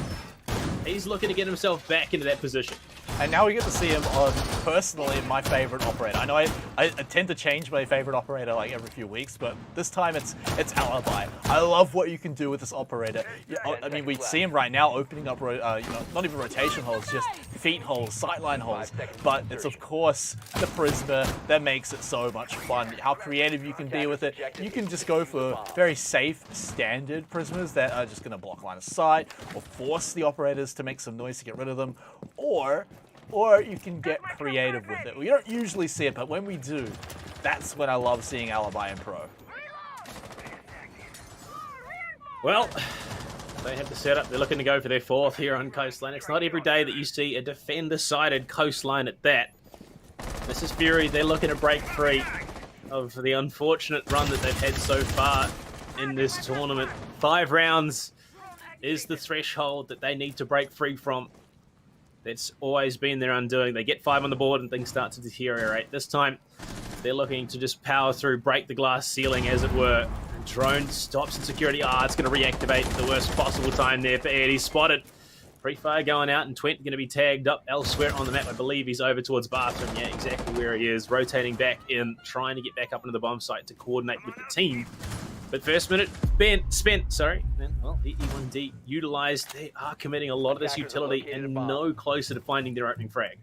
He's looking to get himself back into that position. And now we get to see him on, personally, my favorite operator. I know I tend to change my favorite operator like every few weeks, but this time it's Alibi. I love what you can do with this operator. I mean, we see him right now opening up, not even rotation holes, just feet holes, sightline holes. But it's, of course, the Prisma that makes it so much fun. How creative you can be with it. You can just go for very safe, standard Prismas that are just going to block line of sight or force the operators to make some noise to get rid of them. Or you can get creative with it. We don't usually see it, but when we do, that's when I love seeing Alibi in Pro. Well, they have the setup. They're looking to go for their fourth here on Coastline. It's not every day that you see a defender-sided Coastline at that. This is Fury. They're looking to break free of the unfortunate run that they've had so far in this tournament. 5 rounds is the threshold that they need to break free from. That's always been their undoing. They get 5 on the board and things start to deteriorate. This time, they're looking to just power through, break the glass ceiling, as it were. And drone stops in security. It's going to reactivate at the worst possible time there for Ed. He's spotted. Pre-fire going out, and Twent going to be tagged up elsewhere on the map. I believe he's over towards Bathroom. Yeah, exactly where he is. Rotating back in, trying to get back up into the bomb site to coordinate with the team. But first minute, spent. Well, the E1D utilized. They are committing a lot of this utility and no closer to finding their opening frag.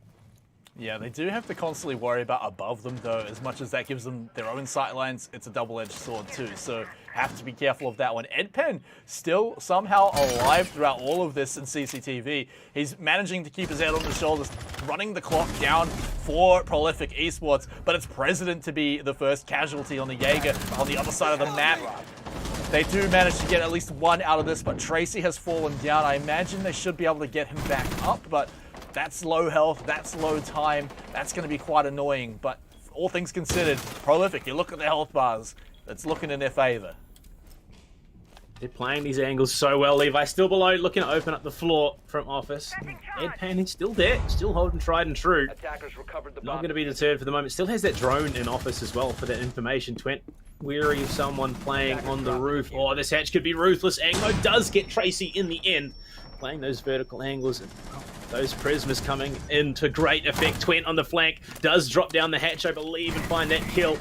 Yeah, they do have to constantly worry about above them, though. As much as that gives them their own sightlines, it's a double-edged sword, too. So have to be careful of that one. Edpan still somehow alive throughout all of this in CCTV. He's managing to keep his head on his shoulders, running the clock down for Prolific Esports. But it's President to be the first casualty on the Jaeger on the other side of the map. They do manage to get at least one out of this, but Tracy has fallen down. I imagine they should be able to get him back up, but that's low health, that's low time, that's going to be quite annoying. But all things considered, Prolific, you look at the health bars, it's looking in their favor. They're playing these angles so well. Levi still below, looking to open up the floor from office. Edpan is still there, still holding tried and true. Not going to be deterred for the moment. Still has that drone in office as well for that information. Twent weary of someone playing on the roof. Oh, this hatch could be ruthless. Anglo does get Tracy in the end. playing those vertical angles. And those prismas coming into great effect. Twent on the flank does drop down the hatch, I believe, and find that kill.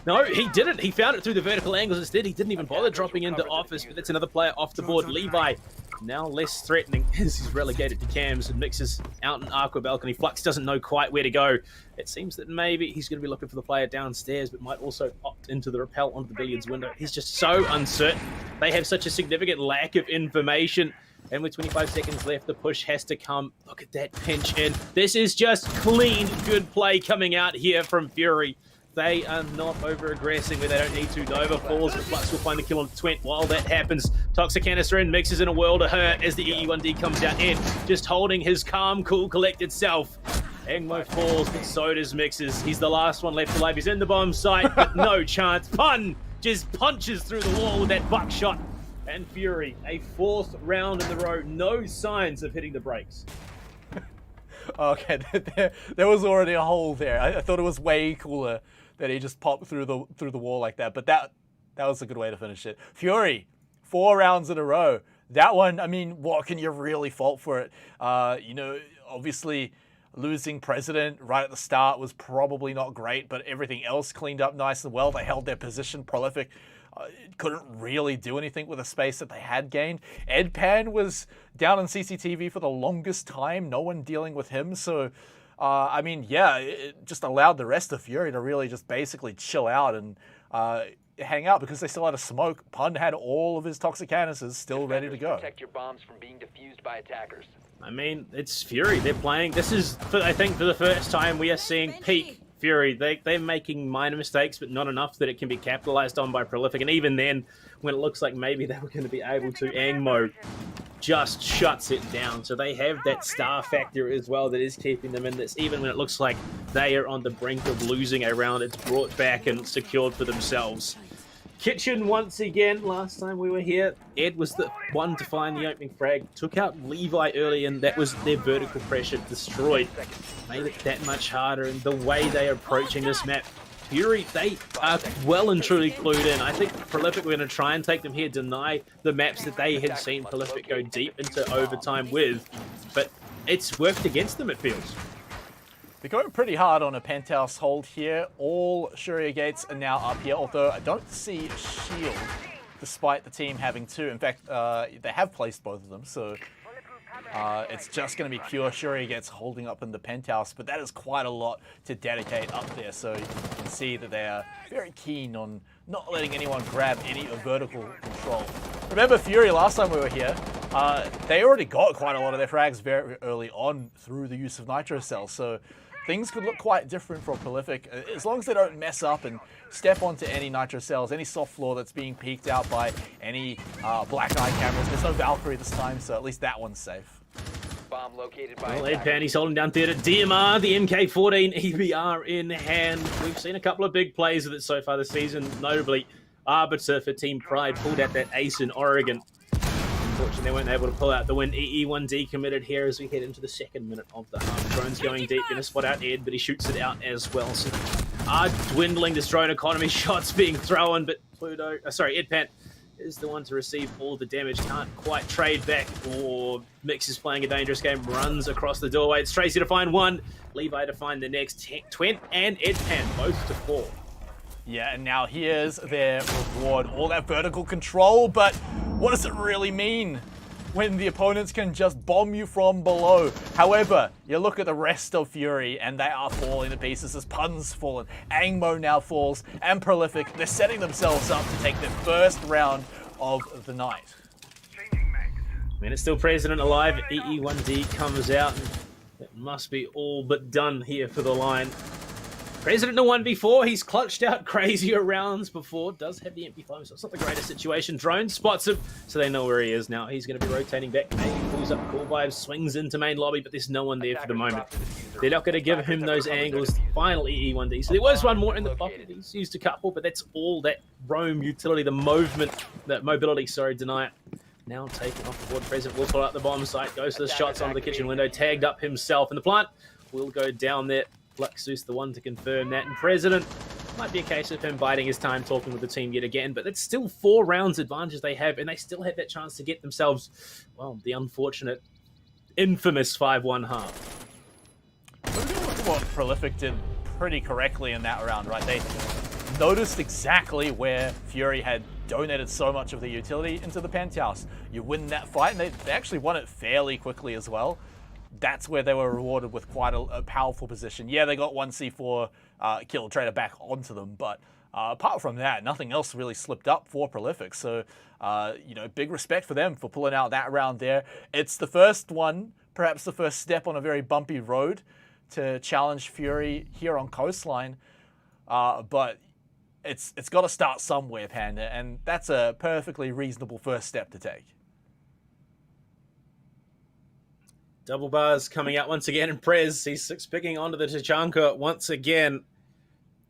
No, he didn't. He found it through the vertical angles instead. He didn't even bother dropping into office, but that's another player off the board. Levi now less threatening as he's relegated to cams and mixes out an aqua balcony. Flux doesn't know quite where to go. It seems that maybe he's going to be looking for the player downstairs, but might also opt into the rappel onto the billiards window. He's just so uncertain. They have such a significant lack of information. And with 25 seconds left, the push has to come. Look at that pinch in. This is just clean, good play coming out here from Fury. They are not over-aggressing where they don't need to. Nova falls, but Flux will find the kill on Twent. While that happens, Toxic Canister in mixes in a world of hurt as the EE1D comes out in, just holding his calm, cool, collected self. Engmo falls, but so does Mixes. He's the last one left alive. He's in the bomb site, but no chance. Pun just punches through the wall with that buckshot. And Fury, a 4th round in the row, no signs of hitting the brakes. Okay, there was already a hole there. I thought it was way cooler that he just popped through the wall like that. But that was a good way to finish it. Fury, 4 rounds in a row. That one, I mean, what can you really fault for it? You know, obviously losing President right at the start was probably not great, but everything else cleaned up nice and well. They held their position. Prolific couldn't really do anything with the space that they had gained. Edpan was down on CCTV for the longest time. No one dealing with him. So, I mean, yeah, it just allowed the rest of Fury to really just basically chill out and hang out because they still had a smoke. Pun had all of his toxic canisters still ready to go. Protect your bombs from being defused by attackers. I mean, it's Fury. They're playing. This is, I think, for the first time we are seeing peak Fury. They're making minor mistakes, but not enough that it can be capitalized on by Prolific. And even then, when it looks like maybe they were going to be able to, Angmo just shuts it down. So they have that star factor as well that is keeping them in this. Even when it looks like they are on the brink of losing a round, it's brought back and secured for themselves. Kitchen once again. Last time we were here, Ed was the one to find the opening frag. Took out Levi early, and that was their vertical pressure destroyed. Made it that much harder, and the way they are approaching this map, Fury, they are well and truly clued in. I think Prolific were going to try and take them here, deny the maps that they had seen Prolific go deep into overtime with, but it's worked against them, it feels. They're going pretty hard on a penthouse hold here. All Shuriya gates are now up here, although I don't see a shield, despite the team having 2. In fact, they have placed both of them, so it's just going to be pure Shuriya gates holding up in the penthouse, but that is quite a lot to dedicate up there, so you can see that they are very keen on not letting anyone grab any vertical control. Remember Fury, last time we were here, they already got quite a lot of their frags very early on through the use of Nitro Cells, so things could look quite different for Prolific, as long as they don't mess up and step onto any Nitro Cells, any soft floor that's being peeked out by any black eye cameras. There's no Valkyrie this time, so at least that one's safe. Bomb located by Well, Edpan, he's holding down theatre. DMR, the MK14 EBR in hand. We've seen a couple of big plays with it so far this season, notably Arbiter for Team Pride pulled out that ace in Oregon. Unfortunately, they weren't able to pull out the win. EE1D committed here as we head into the 2nd minute of the half. Drone's going deep, going to spot out Ed, but he shoots it out as well. So are dwindling this drone economy, shots being thrown, but Edpan is the one to receive all the damage. Can't quite trade back, or Mix is playing a dangerous game, runs across the doorway. It's Tracy to find one, Levi to find the next. Twent and Edpan both to 4. Yeah, and now here's their reward. All that vertical control, but what does it really mean when the opponents can just bomb you from below? However, you look at the rest of Fury, and they are falling to pieces as Pun's fallen. Angmo now falls, and Prolific, they're setting themselves up to take their first round of the night. I mean, it's still President alive. EE1D comes out, and it must be all but done here for the line. President in a 1v4, he's clutched out crazier rounds before, does have the MP5, so it's not the greatest situation. Drone spots him, so they know where he is now. He's going to be rotating back, maybe pulls up Cool Vibes, swings into main lobby, but there's no one there for the moment. They're not going to give him those angles. Final EE1D. So there was one more in the pocket. He's used a couple, but that's all that roam utility, the mobility, deny it. Now taken off the board. President will pull out the bomb site, goes to the shots onto the kitchen window, tagged up himself, and the plant will go down there. Fluxus, the one to confirm that. And President, Might be a case of him biding his time, talking with the team yet again, but it's still 4 rounds advantage they have, and they still have that chance to get themselves, well, the unfortunate, infamous 5-1 half. Look at what Prolific did pretty correctly in that round, right? They noticed exactly where Fury had donated so much of the utility into the penthouse. You win that fight, and they actually won it fairly quickly as well. That's where they were rewarded with quite a powerful position. Yeah, they got one C4 kill trader back onto them, but apart from that, nothing else really slipped up for Prolific. So, you know, big respect for them for pulling out that round there. It's the first one, perhaps the first step on a very bumpy road to challenge Fury here on Coastline, but it's got to start somewhere, Panda, and that's a perfectly reasonable first step to take. Double bars coming out once again, and Prez, he's 6-picking onto the Tachanka once again.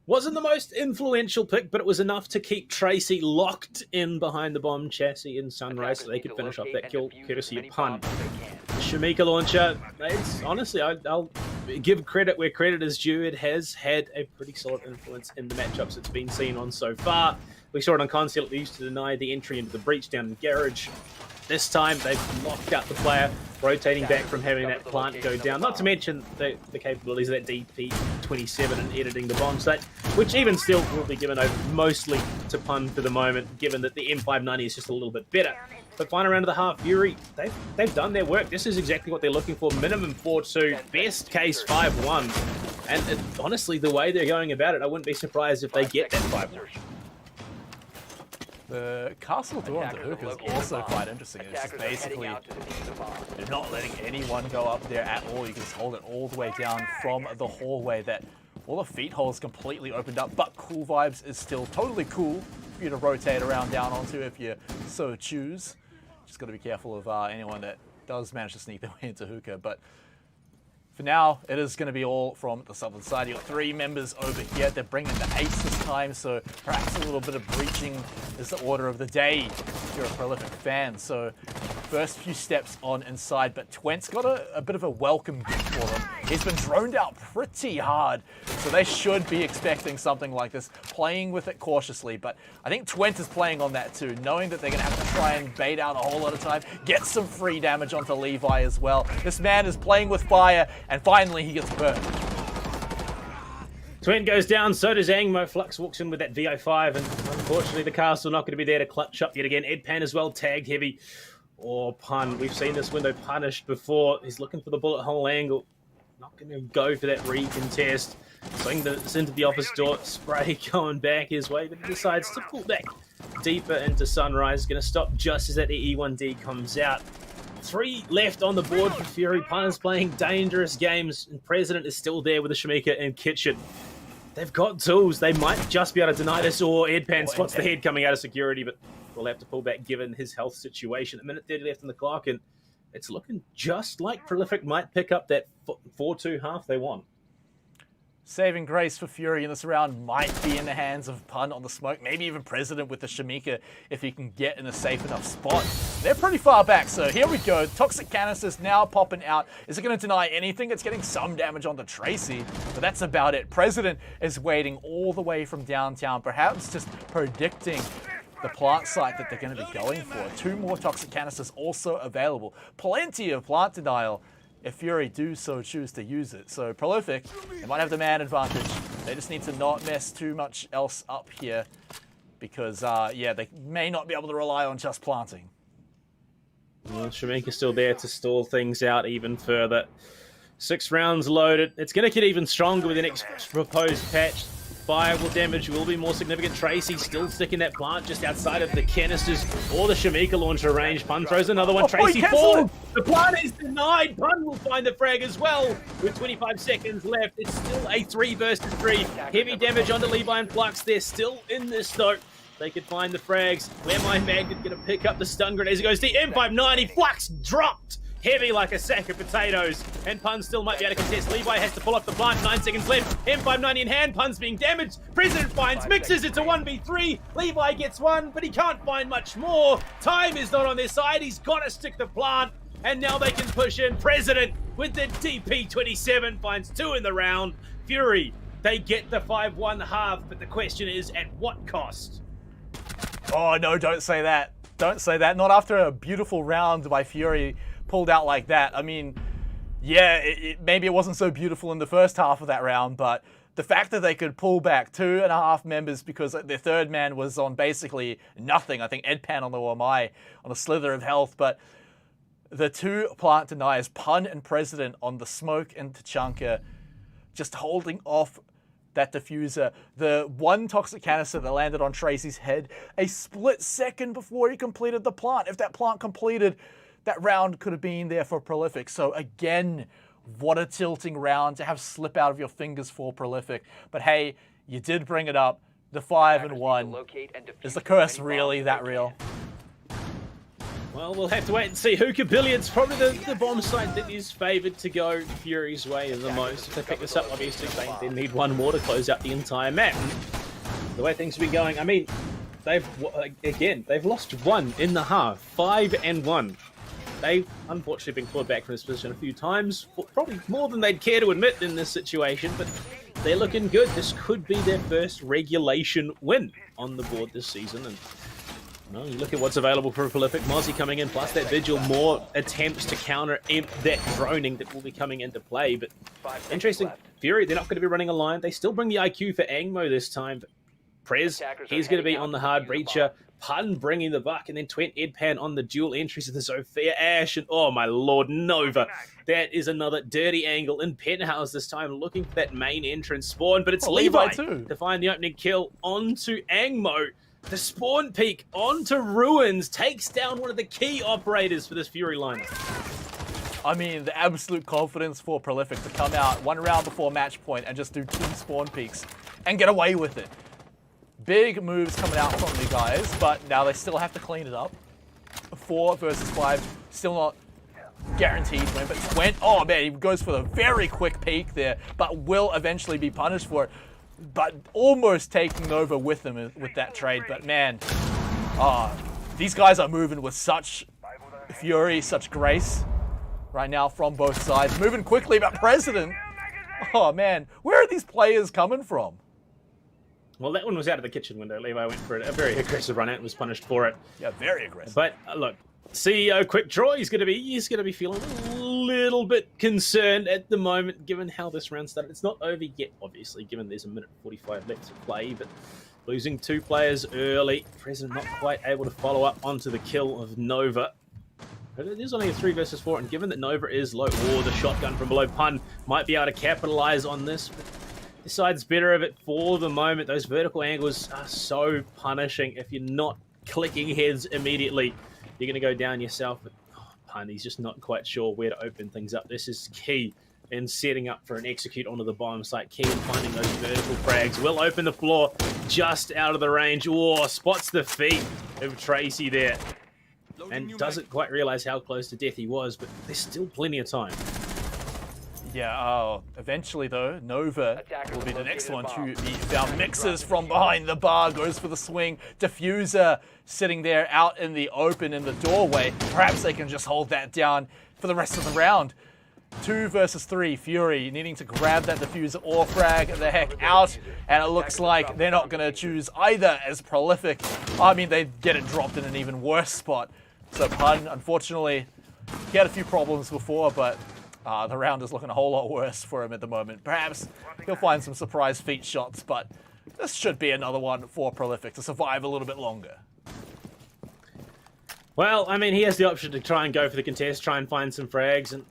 Wasn't the most influential pick, but it was enough to keep Tracy locked in behind the bomb chassis in Sunrise so they could finish off that kill courtesy of Pun. The Shamika launcher, it's, honestly, I'll give credit where credit is due. It has had a pretty solid influence in the matchups it's been seen on so far. We saw it on Conceal, they used to deny the entry into the breach down in Garage. This time, they've locked out the player, rotating back from having that plant go down. Not to mention the capabilities of that DP27 and editing the bomb site, which even still will be given over mostly to Pun for the moment, given that the M590 is just a little bit better. But final round of the half, Fury, they've done their work. This is exactly what they're looking for. Minimum 4-2, best case 5-1. And honestly, the way they're going about it, I wouldn't be surprised if they get that 5-1. The castle door on Hook is also quite interesting. It's just basically they're not letting anyone go up there at all. You can just hold it all the way down from the hallway that all the feet holes completely opened up, but Cool Vibes is still totally cool for you to rotate around down onto if you so choose. Just got to be careful of anyone that does manage to sneak their way into Hookah, but for now, it is going to be all from the southern side. You've got 3 members over here. They're bringing the 8s this time, so perhaps a little bit of breaching is the order of the day if you're a Prolific fan. So first few steps on inside, but Twent's got a bit of a welcome gift for them. He's been droned out pretty hard, so they should be expecting something like this, playing with it cautiously. But I think Twent is playing on that too, knowing that they're going to have to try and bait out a whole lot of time, get some free damage onto Levi as well. This man is playing with fire, and finally he gets burned. Twent goes down, so does Angmo. Flux walks in with that VO5, and unfortunately the castle not going to be there to clutch up yet again. Ed Pan as well, tagged heavy. Or Pun. We've seen this window punished before. He's looking for the bullet hole angle. Not going to go for that recontest. Swing this into the office door. Spray going back his way, but he decides to pull back deeper into Sunrise. Going to stop just as that E1D comes out. 3 left on the board for Fury. Pun is playing dangerous games, and President is still there with the Shamika and Kitchen. They've got tools. They might just be able to deny this, or Ed Pan spots the head coming out of security, but will have to pull back given his health situation. A minute 30 left on the clock, and it's looking just like Prolific might pick up that 4-2 half they want. Saving grace for Fury in this round might be in the hands of Pun on the smoke, maybe even President with the Shamika if he can get in a safe enough spot. They're pretty far back, so here we go. Toxic Canisters now popping out. Is it going to deny anything? It's getting some damage onto Tracy, but that's about it. President is waiting all the way from downtown, perhaps just predicting the plant site that they're going to be going for. 2 more Toxic Canisters also available. Plenty of plant denial if Fury do so choose to use it. So Prolific, they might have the man advantage. They just need to not mess too much else up here because, yeah, they may not be able to rely on just planting. Well, Shamika's still there to stall things out even further. 6 rounds loaded. It's going to get even stronger with the next proposed patch. Fire will damage will be more significant. Tracy still sticking that plant just outside of the canisters or the Shamika launcher range. Pun throws another one. Tracy forward. The plant is denied. Pun will find the frag as well. With 25 seconds left, it's still a 3 versus 3. Heavy damage onto Levi and Flux. They're still in this though. They could find the frags. Clearmine Magnet going to pick up the stun grenade as it goes to M590. Flux dropped. Heavy like a sack of potatoes. And Pun still might be able to contest. Levi has to pull off the plant. 9 seconds left. M590 in hand. Pun's being damaged. President finds mixes. It's a 1v3. Levi gets 1, but he can't find much more. Time is not on their side. He's got to stick the plant. And now they can push in. President with the DP27 finds 2 in the round. Fury They get the 5-1 half, but the question is, at what cost? Oh, no, don't say that. Don't say that. Not after a beautiful round by Fury pulled out like that. I mean, yeah, maybe it wasn't so beautiful in the first half of that round, but the fact that they could pull back 2.5 members because their third man was on basically nothing. I think Edpan on the OMI on a slither of health, but the two plant deniers, Pun and President, on the smoke and Tachanka, just holding off that diffuser. The one toxic canister that landed on Tracy's head a split second before he completed the plant. If that plant completed, that round could have been there for Prolific. So again, what a tilting round to have slip out of your fingers for Prolific. But hey, you did bring it up. The 5-1. Is the curse really that real? Well, we'll have to wait and see. Hookah Billiards, probably the bomb site that is favoured to go Fury's way the most. If they pick this up, obviously they need one more to close out the entire map. And the way things have been going, I mean, they've lost one in the half, 5-1. They've unfortunately been clawed back from this position a few times, probably more than they'd care to admit in this situation, but they're looking good. This could be their first regulation win on the board this season. And well, you look at what's available for a Prolific. Mozzie coming in, plus that Vigil, more attempts to counter that droning that will be coming into play. But interesting, Fury, they're not going to be running a line. They still bring the IQ for Angmo this time. But Prez, he's going to be on the hard breacher. Pun bringing the buck, and then Twent Edpan on the dual entries of the Sophia Ash. And oh my lord, Nova. That is another dirty angle in Penthouse this time, looking for that main entrance spawn. But it's Levi to find the opening kill onto Angmo. The spawn peak onto Ruins takes down one of the key operators for this Fury line. I mean, the absolute confidence for Prolific to come out one round before match point and just do 2 spawn peaks and get away with it. Big moves coming out from the guys, but now they still have to clean it up. 4 versus 5, still not guaranteed win, but Twent, oh man, he goes for the very quick peak there, but will eventually be punished for it. But almost taking over with them with that trade. But man, these guys are moving with such fury, such grace right now from both sides. Moving quickly, but President, oh man, where are these players coming from? Well, that one was out of the kitchen window. Levi went for a very aggressive run out and was punished for it. Yeah, very aggressive. But look, CEO Quick Draw, he's going to be feeling a little bit concerned at the moment, given how this round started. It's not over yet, obviously, given there's a minute 45 left to play, but losing 2 players early. President not quite able to follow up onto the kill of Nova. But it is only a 3 versus 4, and given that Nova is low, the shotgun from below Pun might be able to capitalize on this. But this side's better of it for the moment. Those vertical angles are so punishing. If you're not clicking heads immediately, you're going to go down yourself. But Pun, he's just not quite sure where to open things up. This is key in setting up for an execute onto the bomb site. Key in finding those vertical frags. Will open the floor just out of the range. Oh, spots the feet of Tracy there. And doesn't quite realize how close to death he was, but there's still plenty of time. Yeah, eventually though, Nova will be the next one to be found. Mixes from behind the bar, goes for the swing. Diffuser sitting there out in the open in the doorway. Perhaps they can just hold that down for the rest of the round. 2 versus 3, Fury needing to grab that diffuser or frag the heck out. And it looks like they're not going to choose either as Prolific. I mean, they get it dropped in an even worse spot. So Pun, unfortunately, he had a few problems before, but the round is looking a whole lot worse for him at the moment. Perhaps he'll find some surprise feet shots, but this should be another one for Prolific to survive a little bit longer. Well, I mean, he has the option to try and go for the contest, try and find some frags, and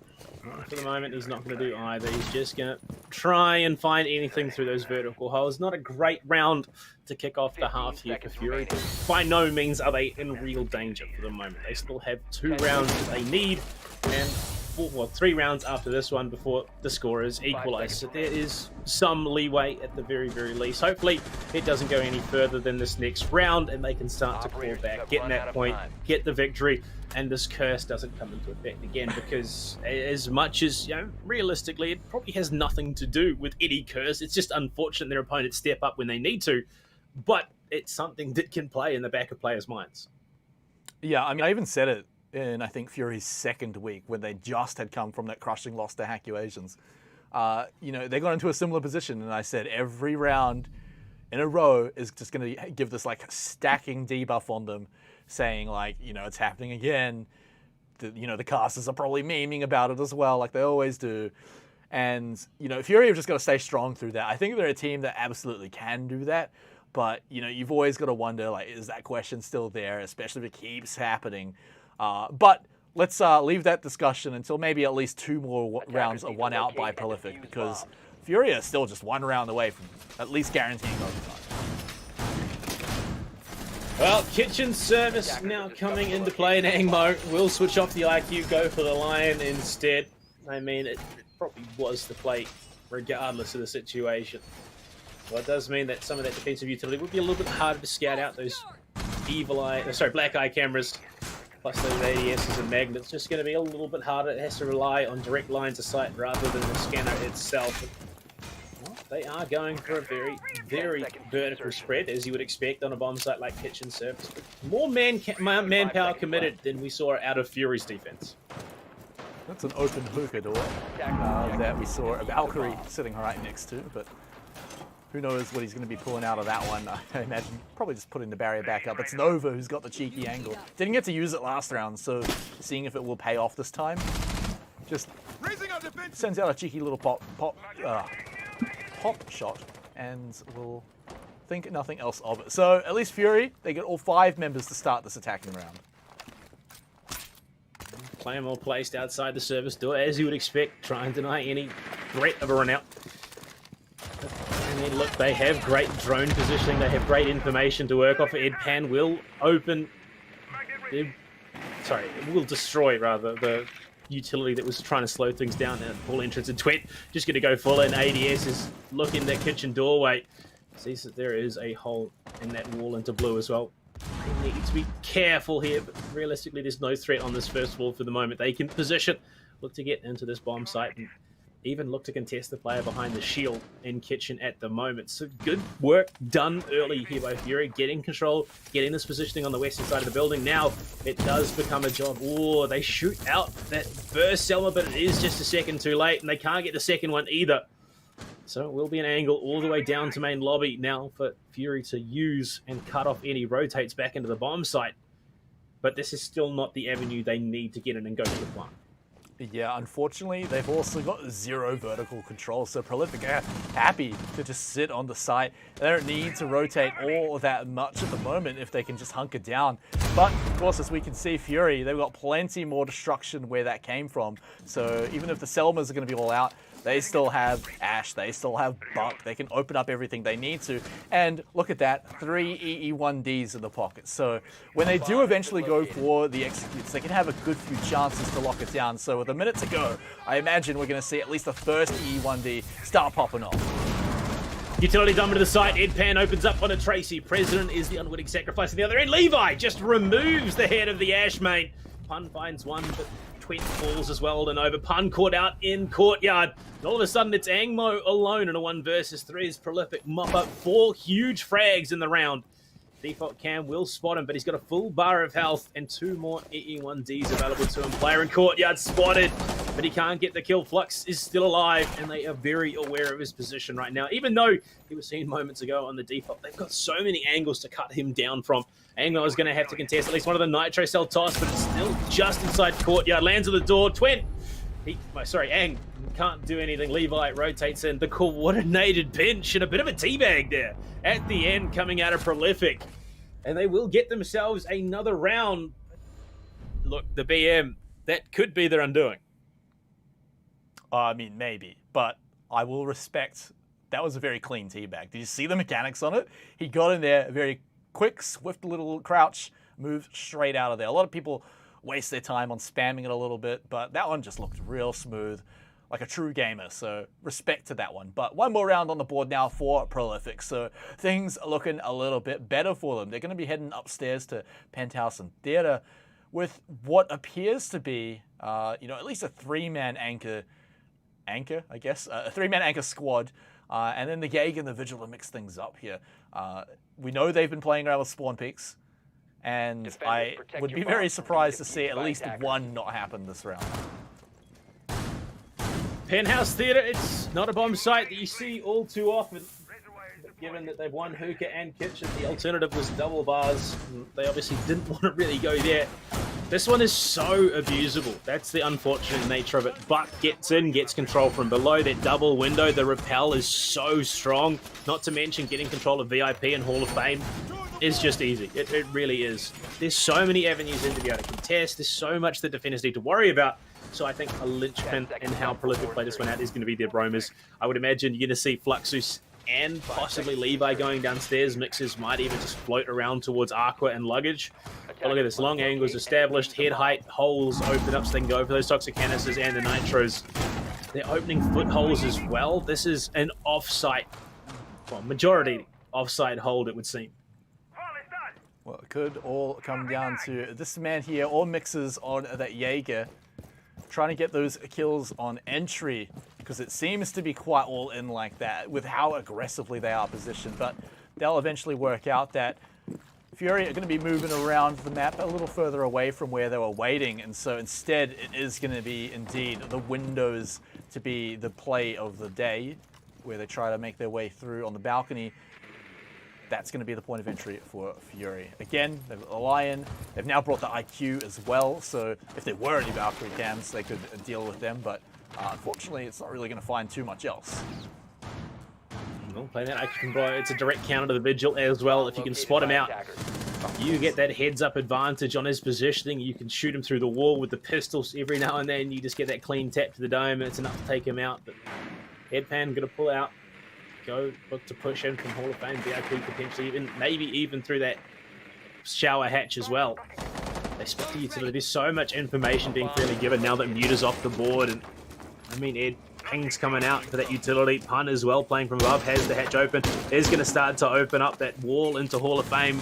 for the moment, he's not going to do either. He's just going to try and find anything through those vertical holes. Not a great round to kick off the half here for Fury. By no means are they in real danger for the moment. They still have 2 rounds that they need, and 3 rounds after this one before the score is equalised. So there is some leeway at the very, very least. Hopefully it doesn't go any further than this next round and they can start to claw back, get in that point, get the victory, and this curse doesn't come into effect again, because as much as, realistically, it probably has nothing to do with any curse. It's just unfortunate their opponents step up when they need to, but it's something that can play in the back of players' minds. Yeah, I mean, I even said it in, I think, Fury's second week when they just had come from that crushing loss to Hack Asians. you know, they got into a similar position, and I said every round in a row is just going to give this like stacking debuff on them, saying like, you know, it's happening again. You know, the casters are probably memeing about it as well, like they always do. And, you know, Fury have just got to stay strong through that. I think they're a team that absolutely can do that. But, you know, you've always got to wonder, like, is that question still there, especially if it keeps happening? But let's leave that discussion until maybe at least 2 more rounds are won out by Prolific, because Fury are still just 1 round away from at least guaranteeing overtime. Well, kitchen service now coming into play, and Angmo will switch off the IQ, go for the Lion instead. I mean, it probably was the play regardless of the situation. Well, it does mean that some of that defensive utility would be a little bit harder to scout out those black eye cameras, plus those ADSs and magnets. Just going to be a little bit harder. It has to rely on direct lines of sight rather than the scanner itself. Well, they are going for a very, very vertical spread, as you would expect on a bomb site like Kitchen Service. More manpower committed than we saw out of Fury's defense. That's an open hookah door that we saw a Valkyrie sitting right next to, but who knows what he's going to be pulling out of that one. I imagine probably just putting the barrier back up. It's Nova who's got the cheeky angle. Didn't get to use it last round, so seeing if it will pay off this time. Just sends out a cheeky little pop shot, and we'll think nothing else of it. So at least Fury, they get all 5 members to start this attacking round. Claymore placed outside the service door, as you would expect, trying to deny any threat of a run out. I mean, look, they have great drone positioning, they have great information to work off. Edpan will will destroy, rather, the utility that was trying to slow things down at full entrance. And Twit just going to go full in. ADS is looking that kitchen doorway. Sees that there is a hole in that wall into blue as well. They need to be careful here, but realistically there's no threat on this first wall for the moment. They can position, look to get into this bomb site, and even look to contest the player behind the shield in kitchen at the moment. So good work done early here by Fury, getting control, getting this positioning on the western side of the building. Now it does become a job. Oh, they shoot out that first Selma, but it is just a second too late, and they can't get the second one either. So it will be an angle all the way down to main lobby now for Fury to use and cut off any rotates back into the bomb site. But this is still not the avenue they need to get in and go to the plant. Yeah, unfortunately, they've also got 0 vertical control, so Prolific are happy to just sit on the site. They don't need to rotate all that much at the moment if they can just hunker down. But, of course, as we can see, Fury, they've got plenty more destruction where that came from. So even if the Selmas are going to be all out, they still have Ash, they still have Buck, they can open up everything they need to. And look at that, 3 EE1Ds in the pocket. So when they do eventually go for the executes, they can have a good few chances to lock it down. So with a minute to go, I imagine we're going to see at least the first EE1D start popping off. Utility dump into the site. Edpan opens up on a Tracy. President is the unwitting sacrifice at the other end. Levi just removes the head of the Ash mate. Pun finds one, but Twin falls as well, and over. Pun caught out in courtyard. And all of a sudden, it's Angmo alone in a 1 versus 3 as Prolific mop up 4 huge frags in the round. Default Cam will spot him, but he's got a full bar of health and 2 more EE1Ds available to him. Player in courtyard spotted, but he can't get the kill. Flux is still alive, and they are very aware of his position right now. Even though he was seen moments ago on the default, they've got so many angles to cut him down from. Anglo is going to have to contest at least one of the Nitro Cell toss, but it's still just inside courtyard. Lands at the door. Ang can't do anything. Levi rotates in. The coordinated pinch and a bit of a teabag there at the end coming out of Prolific. And they will get themselves another round. Look, the BM, that could be their undoing. I mean, maybe, but I will respect. That was a very clean teabag. Did you see the mechanics on it? He got in there very quick, swift little crouch, moved straight out of there. A lot of people waste their time on spamming it a little bit, but that one just looked real smooth, like a true gamer, so respect to that one. But one more round on the board now for Prolific, so things are looking a little bit better for them. They're going to be heading upstairs to Penthouse and Theater with what appears to be, at least a 3-man anchor, I guess, a 3-man anchor squad, and then the Gag and the Vigil to mix things up here. We know they've been playing around with spawn peaks, and I would be very surprised to see at least one not happen this round. Penthouse Theatre, it's not a bomb site that you see all too often. But given that they've won hookah and kitchen, the alternative was double bars. They obviously didn't want to really go there. This one is so abusable. That's the unfortunate nature of it. Buck gets in, gets control from below. That double window, the rappel is so strong. Not to mention getting control of VIP and Hall of Fame is just easy. It really is. There's so many avenues in to be able to contest. There's so much that defenders need to worry about. So I think a linchpin in how Prolific play this one out is going to be their Bromers. I would imagine you're going to see Fluxus and possibly Levi going downstairs. Mixers might even just float around towards Aqua and Luggage. But look at this, long angles established, head height, holes open up so they can go for those toxic canisters and the nitros. They're opening footholes as well. This is an off-site, well, majority off-site hold, it would seem. Well, it could all come down to this man here, or Mixers on that Jaeger, trying to get those kills on entry, because it seems to be quite all in like that with how aggressively they are positioned. But they'll eventually work out that Fury are going to be moving around the map a little further away from where they were waiting, and so instead it is going to be indeed the windows to be the play of the day, where they try to make their way through on the balcony. That's going to be the point of entry for Fury. Again, they've got the Lion. They've now brought the IQ as well, so if there were any Valkyrie cams, they could deal with them, but unfortunately, it's not really going to find too much else. Well, play that IQ bro. It's a direct counter to the Vigil as well. If you can spot him out, you get that heads-up advantage on his positioning. You can shoot him through the wall with the pistols every now and then. You just get that clean tap to the dome, and it's enough to take him out. But Headpan going to pull out. Go look to push in from Hall of Fame, VIP potentially, even maybe even through that shower hatch as well. They spot the utility. There's so much information being freely given now that Mute is off the board, and I mean Ed Ping's coming out for that utility. Pun as well, playing from above, has the hatch open. Is going to start to open up that wall into Hall of Fame.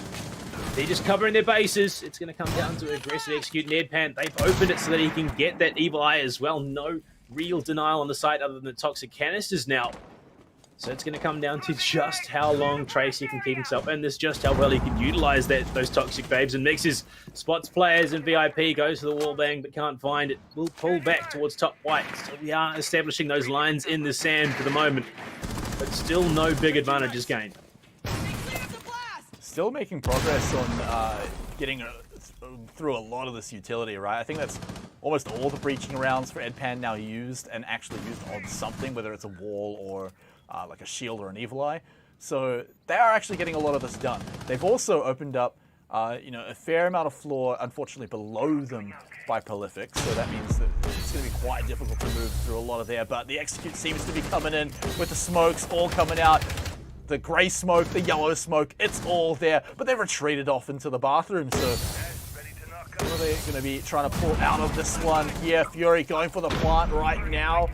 They're just covering their bases. It's going to come down to aggressive execute. Nedpan, they've opened it so that he can get that Evil Eye as well. No real denial on the site other than the toxic canisters now. So it's going to come down to just how long Tracy can keep himself in this, just how well he can utilize those toxic babes and mixes. Spots players and VIP, goes to the wall bang but can't find it. Will pull back towards top white. So we are establishing those lines in the sand for the moment, but still no big advantages gained. Still making progress on getting through a lot of this utility, right? I think that's almost all the breaching rounds for Edpan now used, and actually used on something, whether it's a wall or like a shield or an Evil Eye. So they are actually getting a lot of this done. They've also opened up a fair amount of floor, unfortunately, below them by Prolific. So that means that it's going to be quite difficult to move through a lot of there. But the execute seems to be coming in with the smokes all coming out. The grey smoke, the yellow smoke, it's all there. But they've retreated off into the bathroom. So what are they going to be trying to pull out of this one here? Fury going for the plant right now.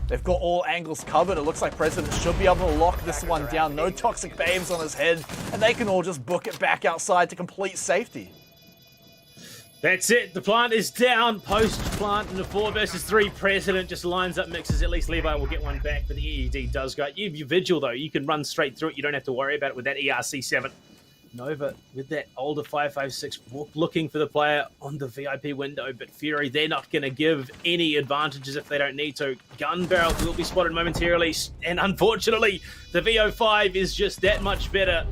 They've got all angles covered. It looks like President should be able to lock this one down. No toxic babes on his head. And they can all just book it back outside to complete safety. That's it. The plant is down. Post-plant in the 4 versus 3. President just lines up mixes. At least Levi will get one back, but the EED does go. You have your Vigil, though. You can run straight through it. You don't have to worry about it with that ERC7. Nova with that older 5.56 looking for the player on the VIP window, but Fury, they're not going to give any advantages if they don't need to. Gun barrel will be spotted momentarily, and unfortunately, the VO5 is just that much better.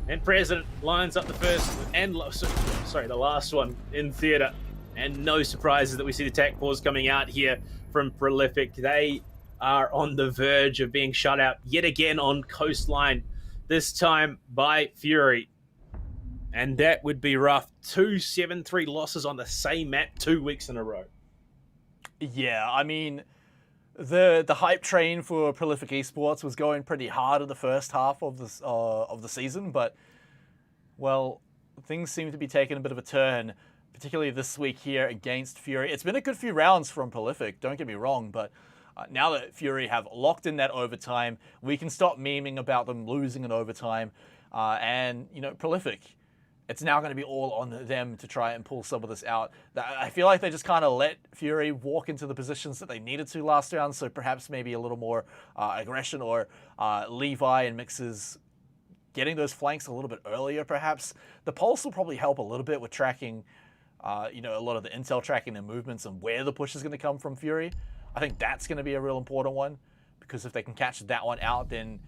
And President lines up the first and the last one in theater, and no surprises that we see the attack pause coming out here from Prolific. They are on the verge of being shut out yet again on Coastline, this time by Fury. And that would be rough. 2 7-3 losses on the same map 2 weeks in a row. Yeah, I mean, the hype train for Prolific Esports was going pretty hard in the first half of the season, but, well, things seem to be taking a bit of a turn, particularly this week here against Fury. It's been a good few rounds from Prolific, don't get me wrong, but now that Fury have locked in that overtime, we can stop memeing about them losing in overtime, and, Prolific, it's now going to be all on them to try and pull some of this out. I feel like they just kind of let Fury walk into the positions that they needed to last round, so perhaps maybe a little more aggression, or Levi and Mixes getting those flanks a little bit earlier, perhaps. The pulse will probably help a little bit with tracking, a lot of the intel tracking their movements and where the push is going to come from Fury. I think that's going to be a real important one, because if they can catch that one out, then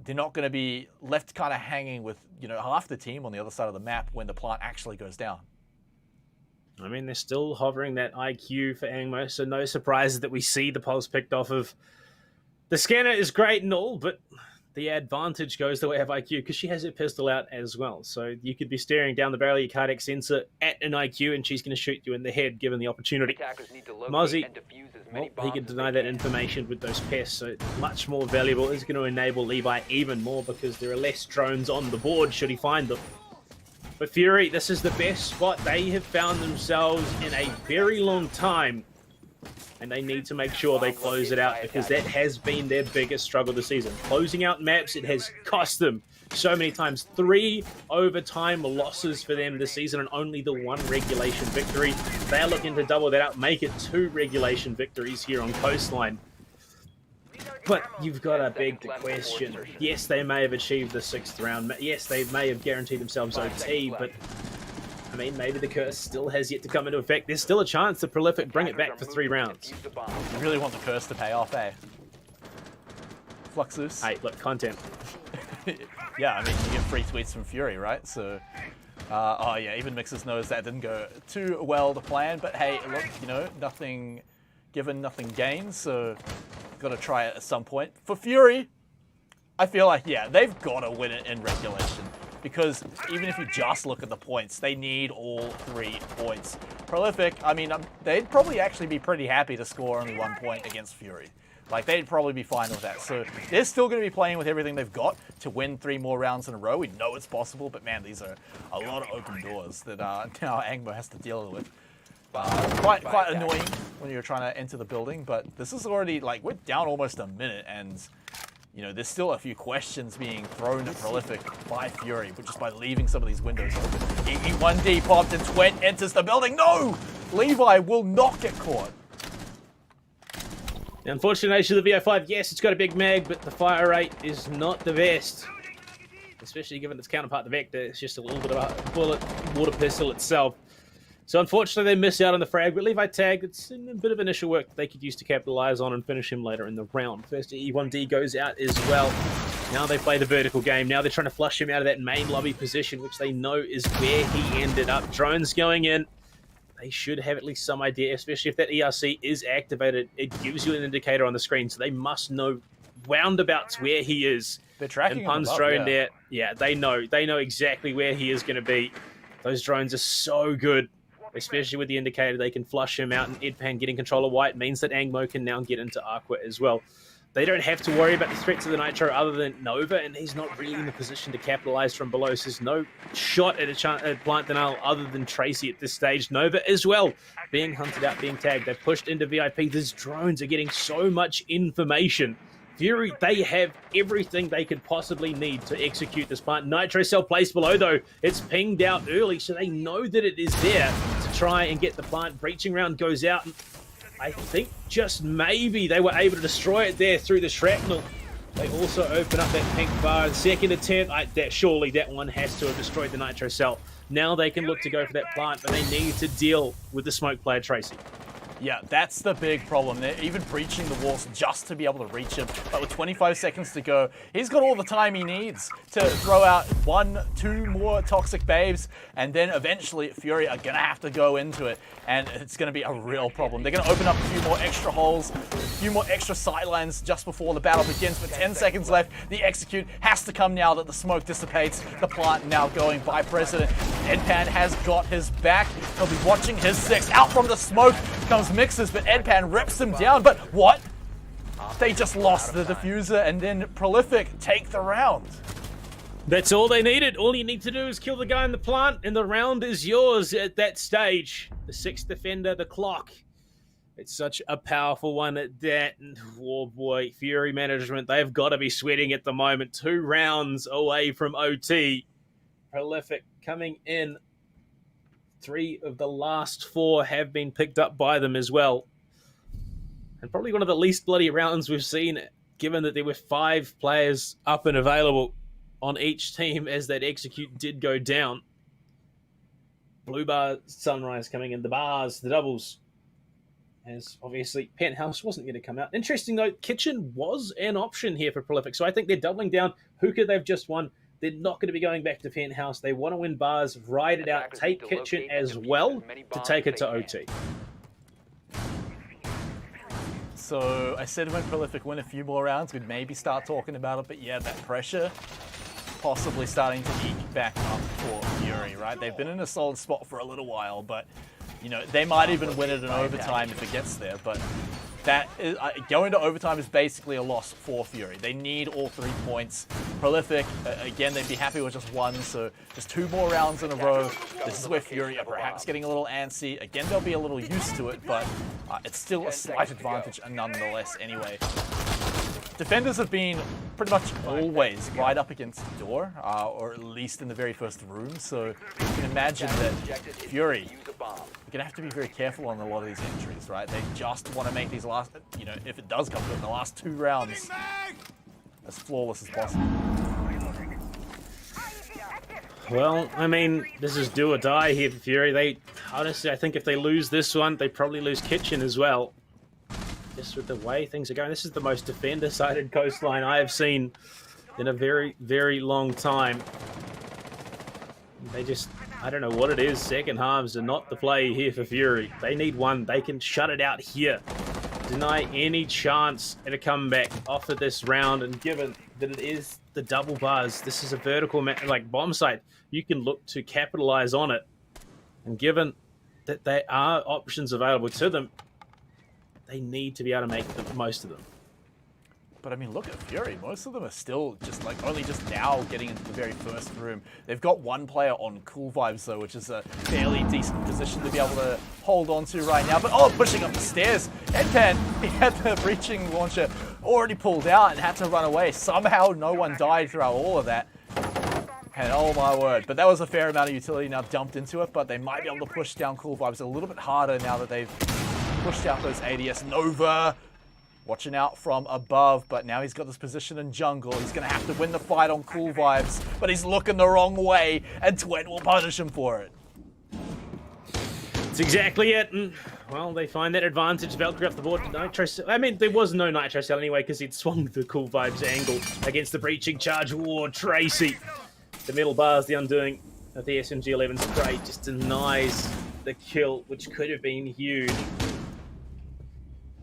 they're not going to be left kind of hanging with, half the team on the other side of the map when the plant actually goes down. I mean, they're still hovering that IQ for Angmo, so no surprises that we see the pulse picked off of. The scanner is great and all, but the advantage goes the way of IQ because she has her pistol out as well. So you could be staring down the barrel of your cardiac sensor at an IQ and she's going to shoot you in the head given the opportunity. Mozzie, he can deny that information with those pests, so much more valuable. Is going to enable Levi even more because there are less drones on the board should he find them. But Fury, this is the best spot they have found themselves in a very long time. And they need to make sure they close it out because that has been their biggest struggle this season. Closing out maps, it has cost them so many times. 3 overtime losses for them this season and only the 1 regulation victory. They're looking to double that out, make it 2 regulation victories here on Coastline. But you've got to beg the question. Yes, they may have achieved the 6th round. Yes, they may have guaranteed themselves OT, but I mean, maybe the curse still has yet to come into effect. There's still a chance that Prolific bring it back for 3 rounds. You really want the curse to pay off, eh? Fluxus. Hey, look, content. Yeah, I mean, you get free tweets from Fury, right? So, oh yeah, even Mixers knows that didn't go too well to plan. But hey, look, nothing given, nothing gained. So, got to try it at some point. For Fury, I feel like, yeah, they've got to win it in regulation. Because even if you just look at the points, they need all 3 points. Prolific, I mean, they'd probably actually be pretty happy to score only 1 point against Fury. Like, they'd probably be fine with that. So they're still going to be playing with everything they've got to win 3 more rounds in a row. We know it's possible, but man, these are a lot of open doors that now Angmo has to deal with. Quite annoying when you're trying to enter the building, but this is already, like, we're down almost a minute, and there's still a few questions being thrown at Prolific by Fury, but just by leaving some of these windows open. E1D popped and Twent enters the building. No! Levi will not get caught. The unfortunate nature of the VO5, yes, it's got a big mag, but the fire rate is not the best. Especially given its counterpart, the Vector. It's just a little bit of a bullet water pistol itself. So unfortunately, they miss out on the frag, but Levi tagged. It's a bit of initial work that they could use to capitalize on and finish him later in the round. First, E1D goes out as well. Now they play the vertical game. Now they're trying to flush him out of that main lobby position, which they know is where he ended up. Drones going in. They should have at least some idea, especially if that ERC is activated. It gives you an indicator on the screen, so they must know roundabouts where he is. They're tracking him. Pun's drone there. Yeah, they know exactly where he is going to be. Those drones are so good. Especially with the indicator, they can flush him out, and Edpan getting control of White means that Angmo can now get into Aqua as well. They don't have to worry about the threat to the Nitro other than Nova, and he's not really in the position to capitalize from below. So there's no shot at Plant Denial other than Tracy at this stage. Nova as well, being hunted out, being tagged. They've pushed into VIP. These drones are getting so much information. Fury, they have everything they could possibly need to execute this plant. Nitro cell placed below, though. It's pinged out early, so they know that it is there to try and get the plant. Breaching round goes out. I think just maybe they were able to destroy it there through the shrapnel. They also open up that pink bar. Second attempt, surely that one has to have destroyed the Nitro cell. Now they can look to go for that plant, but they need to deal with the smoke player Tracy. Yeah, that's the big problem. They're even breaching the walls just to be able to reach him. But with 25 seconds to go, he's got all the time he needs to throw out 1, 2 more toxic babes, and then eventually Fury are going to have to go into it, and it's going to be a real problem. They're going to open up a few more extra holes, a few more extra sidelines just before the battle begins, but 10 seconds left. The execute has to come now that the smoke dissipates. The plant now going by President. Edpan has got his back. He'll be watching his 6. Out from the smoke comes Mixers, but Edpan rips him down. But what? They just lost the diffuser, and then Prolific take the round. That's all they needed. All you need to do is kill the guy in the plant, and the round is yours at that stage. The 6th defender, the clock. It's such a powerful one at that. Oh boy, Fury management, they've got to be sweating at the moment. 2 rounds away from OT. Prolific coming in. 3 of the last 4 have been picked up by them as well. And probably one of the least bloody rounds we've seen, given that there were 5 players up and available on each team as that execute did go down. Blue bar, Sunrise coming in, the bars, the doubles. as obviously Penthouse wasn't going to come out. Interesting though, Kitchen was an option here for Prolific, so I think they're doubling down. Hookah they've just won. They're not going to be going back to Penthouse. They want to win bars, ride it out, Attackers take need to Kitchen locate and as defuse well as many to bombs take as it to they can. OT. So I said when Prolific win a few more rounds, we'd maybe start talking about it, but yeah, that pressure possibly starting to eke back up for Fury, right? They've been in a solid spot for a little while, but you know, they might even win it in overtime if it gets there, but that is, going to overtime is basically a loss for Fury. They need all 3 points. Prolific, again, they'd be happy with just one, so just 2 more rounds in a row. This is where Fury are perhaps getting a little antsy. Again, they'll be a little used to it, but it's still a slight advantage nonetheless anyway. Defenders have been pretty much always right up against the door, or at least in the very first room, so you can imagine that Fury are going to have to be very careful on a lot of these entries, right? They just want to make these last, you know, if it does come to it, the last 2 rounds as flawless as possible. Well, I mean, this is do or die here for Fury. They, honestly, I think if they lose this one, they probably lose Kitchen as well. Just with the way things are going, this is the most defender-sided coastline I have seen in a very, very long time. They just, I don't know what it is. Second halves are not the play here for Fury. They need one. They can shut it out here. Deny any chance at a comeback off of this round, and given that it is the double bars, this is a vertical like bomb site. You can look to capitalize on it, and given that there are options available to them, they need to be able to make the most of them. But I mean, look at Fury. Most of them are still just like only just now getting into the very first room. They've got one player on Cool Vibes though, which is a fairly decent position to be able to hold on to right now. But oh, pushing up the stairs. Headpan, he had the breaching launcher already pulled out and had to run away. Somehow no one died throughout all of that. And oh my word. But that was a fair amount of utility now dumped into it, but they might be able to push down Cool Vibes a little bit harder now that they've pushed out those ADS. Nova watching out from above, but now he's got this position in jungle. He's going to have to win the fight on Cool Vibes, but he's looking the wrong way, and Twent will punish him for it. That's exactly it. And, well, they find that advantage. Valkyrie up the board. Nitro. I mean, there was no Nitro Cell anyway because he'd swung the Cool Vibes angle against the breaching charge war. Tracy, the middle bars, the undoing of the SMG-11 spray, just denies the kill, which could have been huge.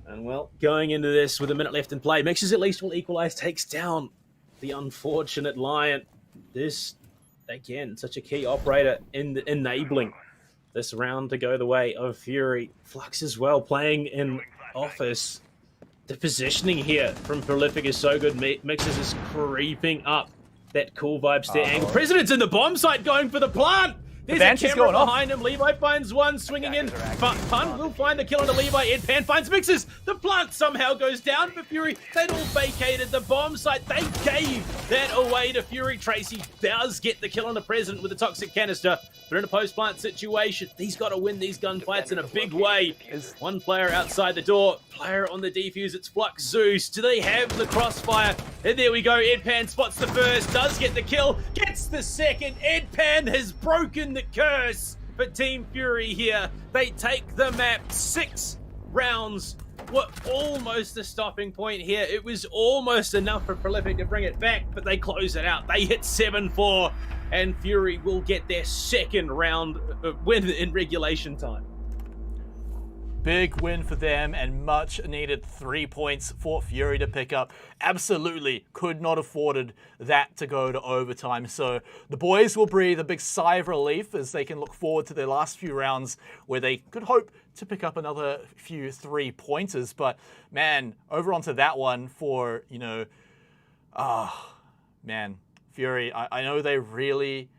And well, going into this with a minute left in play, Mixers at least will equalize, takes down the unfortunate Lion. This, again, such a key operator in enabling this round to go the way of Fury. Flux as well, playing in office. The positioning here from Prolific is so good. Mixers is creeping up that Cool Vibe stair angle. President's in the bomb site going for the plant. There's a camera behind him. Levi finds one, swinging in. Pun will find the kill onto Levi. Edpan finds Mixers. The plant somehow goes down for Fury. They'd all vacated the bomb site. They gave that away to Fury. Tracy does get the kill on the President with a toxic canister. But in a post-plant situation, he's got to win these gunfights in a big way. There's one player outside the door. Player on the defuse. It's Flux Zeus. Do they have the crossfire? And there we go. Edpan spots the first. Does get the kill. Gets the second. Edpan has broken the curse for Team Fury here. They take the map. 6 rounds were almost a stopping point here. It was almost enough for Prolific to bring it back, but they close it out. They hit 7-4, and Fury will get their second round win in regulation time. Big win for them and much needed 3 points for Fury to pick up. Absolutely could not afforded that to go to overtime. So the boys will breathe a big sigh of relief as they can look forward to their last few rounds where they could hope to pick up another few 3-pointers. But man, over onto that one for, you know, man, Fury, I know they really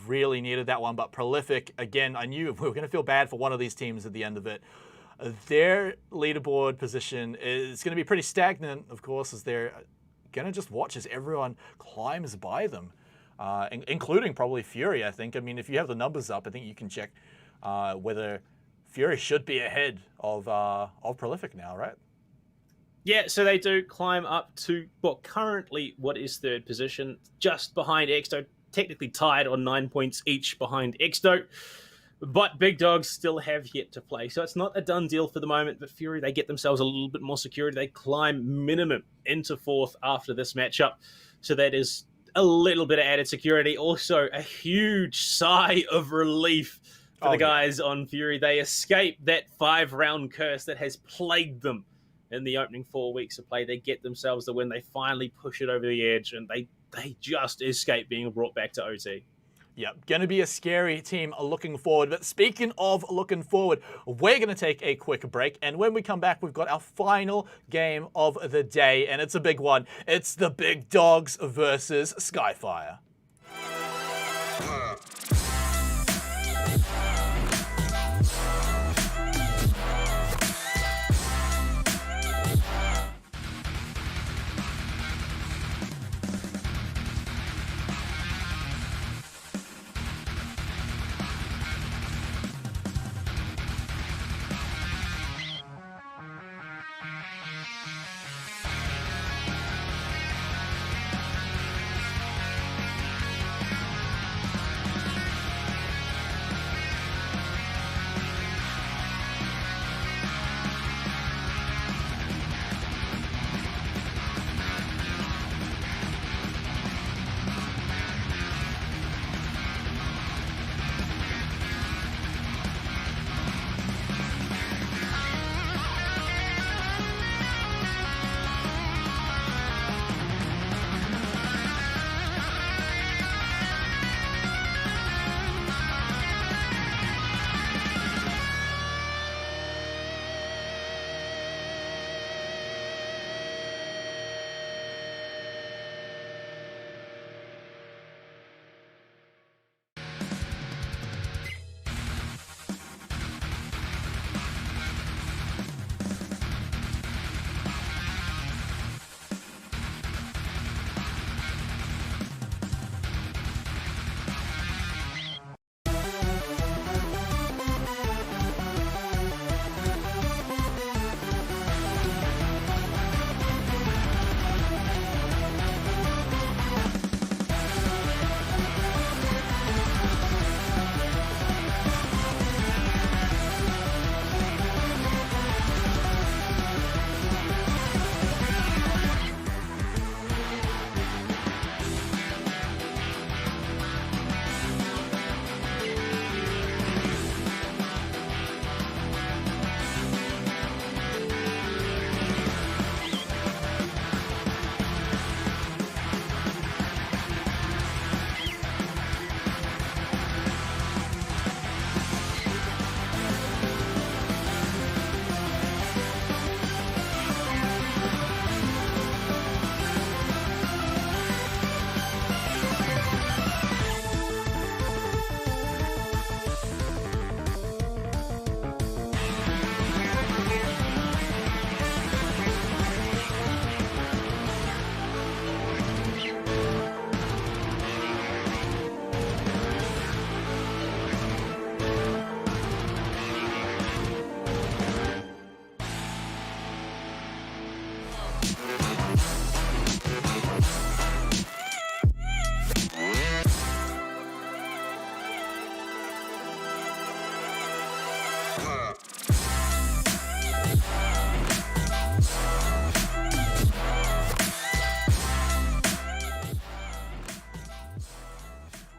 needed that one, but Prolific, again, I knew we were going to feel bad for one of these teams at the end of it. Their leaderboard position is going to be pretty stagnant, of course, as they're going to just watch as everyone climbs by them, including probably Fury, I think. I mean, if you have the numbers up, I think you can check whether Fury should be ahead of Prolific now, right? Yeah, so they do climb up to, well, currently what is third position, just behind Exto, technically tied on 9 points each behind Exto. But Big Dogs still have yet to play. So it's not a done deal for the moment. But Fury, they get themselves a little bit more security. They climb minimum into 4th after this matchup. So that is a little bit of added security. Also, a huge sigh of relief for the guys on Fury. They escape that 5-round curse that has plagued them in the opening 4 weeks of play. They get themselves the win. They finally push it over the edge, and they just escape being brought back to OT. Yep, going to be a scary team looking forward. But speaking of looking forward, we're going to take a quick break. And when we come back, we've got our final game of the day. And it's a big one. It's the Big Dogs versus Skyfire.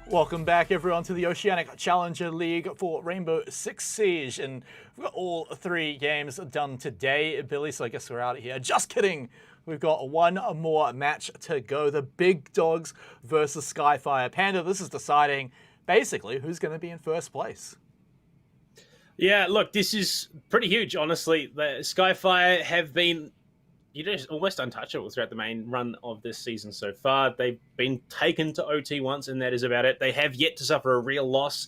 Welcome back, everyone, to the Oceanic Challenger League for Rainbow Six Siege. And we've got all 3 games done today, Billy, so I guess we're out of here. Just kidding. We've got one more match to go. The Big Dogs versus Skyfire. Panda, this is deciding basically who's going to be in first place. Yeah, look, this is pretty huge, honestly. The Skyfire have been almost untouchable throughout the main run of this season so far. They've been taken to OT once, and that is about it. They have yet to suffer a real loss.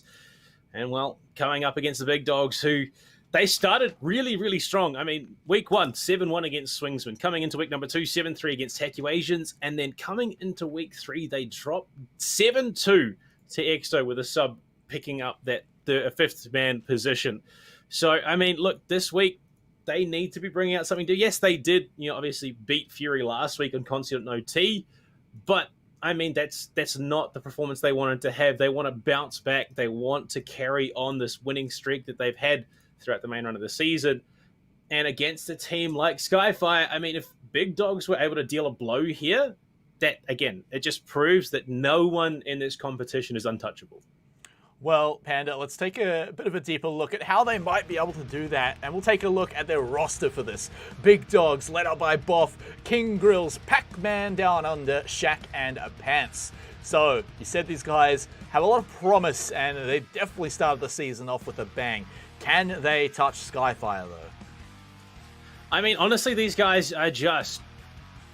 And, well, coming up against the Big Dogs, who they started really, really strong. I mean, week 1, 7-1 against Swingsman. Coming into week number 2, 7-3 against Tacuasians. And then coming into week 3, they dropped 7-2 to Exo with a sub picking up the 5th man position. So, I mean, look, this week, they need to be bringing out something new. Yes, they did, obviously beat Fury last week on Constant OT, but I mean, that's not the performance they wanted to have. They want to bounce back. They want to carry on this winning streak that they've had throughout the main run of the season. And against a team like Skyfire, I mean, if Big Dogs were able to deal a blow here, that, again, it just proves that no one in this competition is untouchable. Well, Panda, let's take a bit of a deeper look at how they might be able to do that, and we'll take a look at their roster for this. Big Dogs, led up by Boff, King Grills, Pac-Man Down Under, Shaq, and Pants. So, you said these guys have a lot of promise, and they definitely started the season off with a bang. Can they touch Skyfire, though? I mean, honestly, these guys are just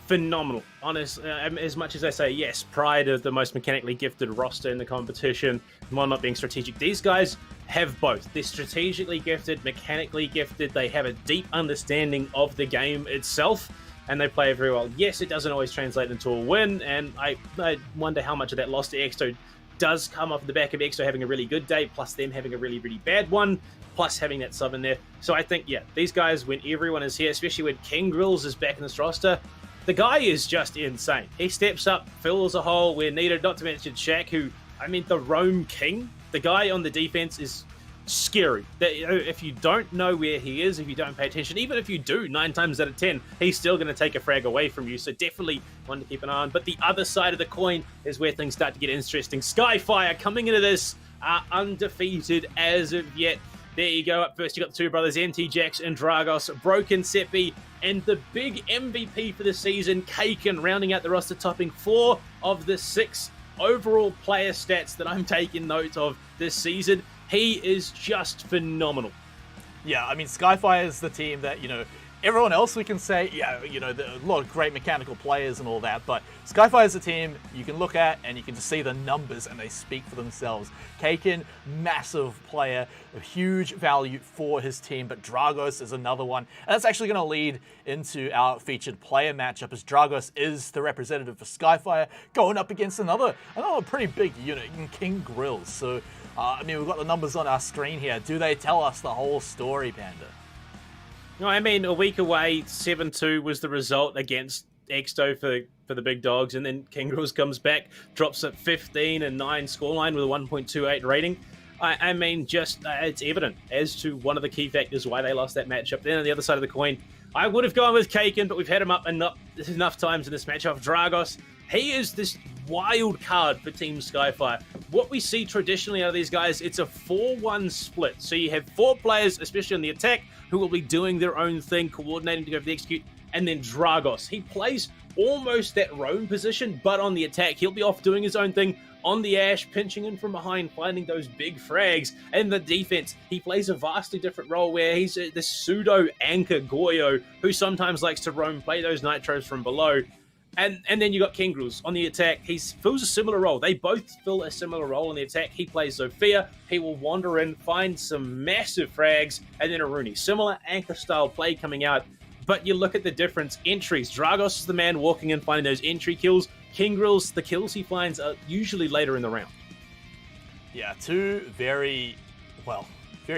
phenomenal. Honest, as much as I say, yes, Pride are the most mechanically gifted roster in the competition, while not being strategic, these guys have both. They're strategically gifted, mechanically gifted, they have a deep understanding of the game itself, and they play very well. Yes, it doesn't always translate into a win, and I wonder how much of that loss to Exto does come off the back of Exto having a really good day, plus them having a really, really bad one, plus having that sub in there. So I think, yeah, these guys, when everyone is here, especially when King Grills is back in this roster, the guy is just insane. He steps up, fills a hole where needed, not to mention Shaq, who, I mean, the roam king. The guy on the defense is scary. If you don't know where he is, if you don't pay attention, even if you do, 9 times out of 10, he's still going to take a frag away from you. So definitely one to keep an eye on. But the other side of the coin is where things start to get interesting. Skyfire coming into this are undefeated as of yet. There you go. Up first, you got the two brothers, NT Jax and Dragos, Broken Seppi, and the big MVP for the season, Kaken, rounding out the roster, topping 4 of the 6 overall player stats that I'm taking note of this season. He is just phenomenal. Yeah, I mean, Skyfire is the team that, everyone else we can say, yeah, a lot of great mechanical players and all that, but Skyfire is a team you can look at and you can just see the numbers and they speak for themselves. Kaken, massive player, a huge value for his team, but Dragos is another one. And that's actually going to lead into our featured player matchup, as Dragos is the representative for Skyfire, going up against another pretty big unit in King Grills. So, we've got the numbers on our screen here. Do they tell us the whole story, Panda? No, I mean, a week away, 7-2 was the result against Exto for the Big Dogs, and then King Grills comes back, drops at 15-9 scoreline with a 1.28 rating. I mean, just it's evident as to one of the key factors why they lost that matchup. Then on the other side of the coin, I would have gone with Kaken, but we've had him up enough times in this matchup. Dragos, he is this wild card for Team Skyfire. What we see traditionally out of these guys, it's a 4-1 split. So you have 4 players, especially on the attack, who will be doing their own thing, coordinating to go for the execute, and then Dragos. He plays almost that roam position, but on the attack, he'll be off doing his own thing on the Ash, pinching in from behind, finding those big frags. And the defense, he plays a vastly different role where he's this pseudo anchor Goyo who sometimes likes to roam, play those nitros from below. And then you got King Grills on the attack. He fills a similar role. They both fill a similar role on the attack. He plays Zofia. He will wander in, find some massive frags, and then a Rooney. Similar anchor-style play coming out. But you look at the difference. Entries. Dragos is the man walking in, finding those entry kills. King Grills, the kills he finds are usually later in the round. Yeah, two very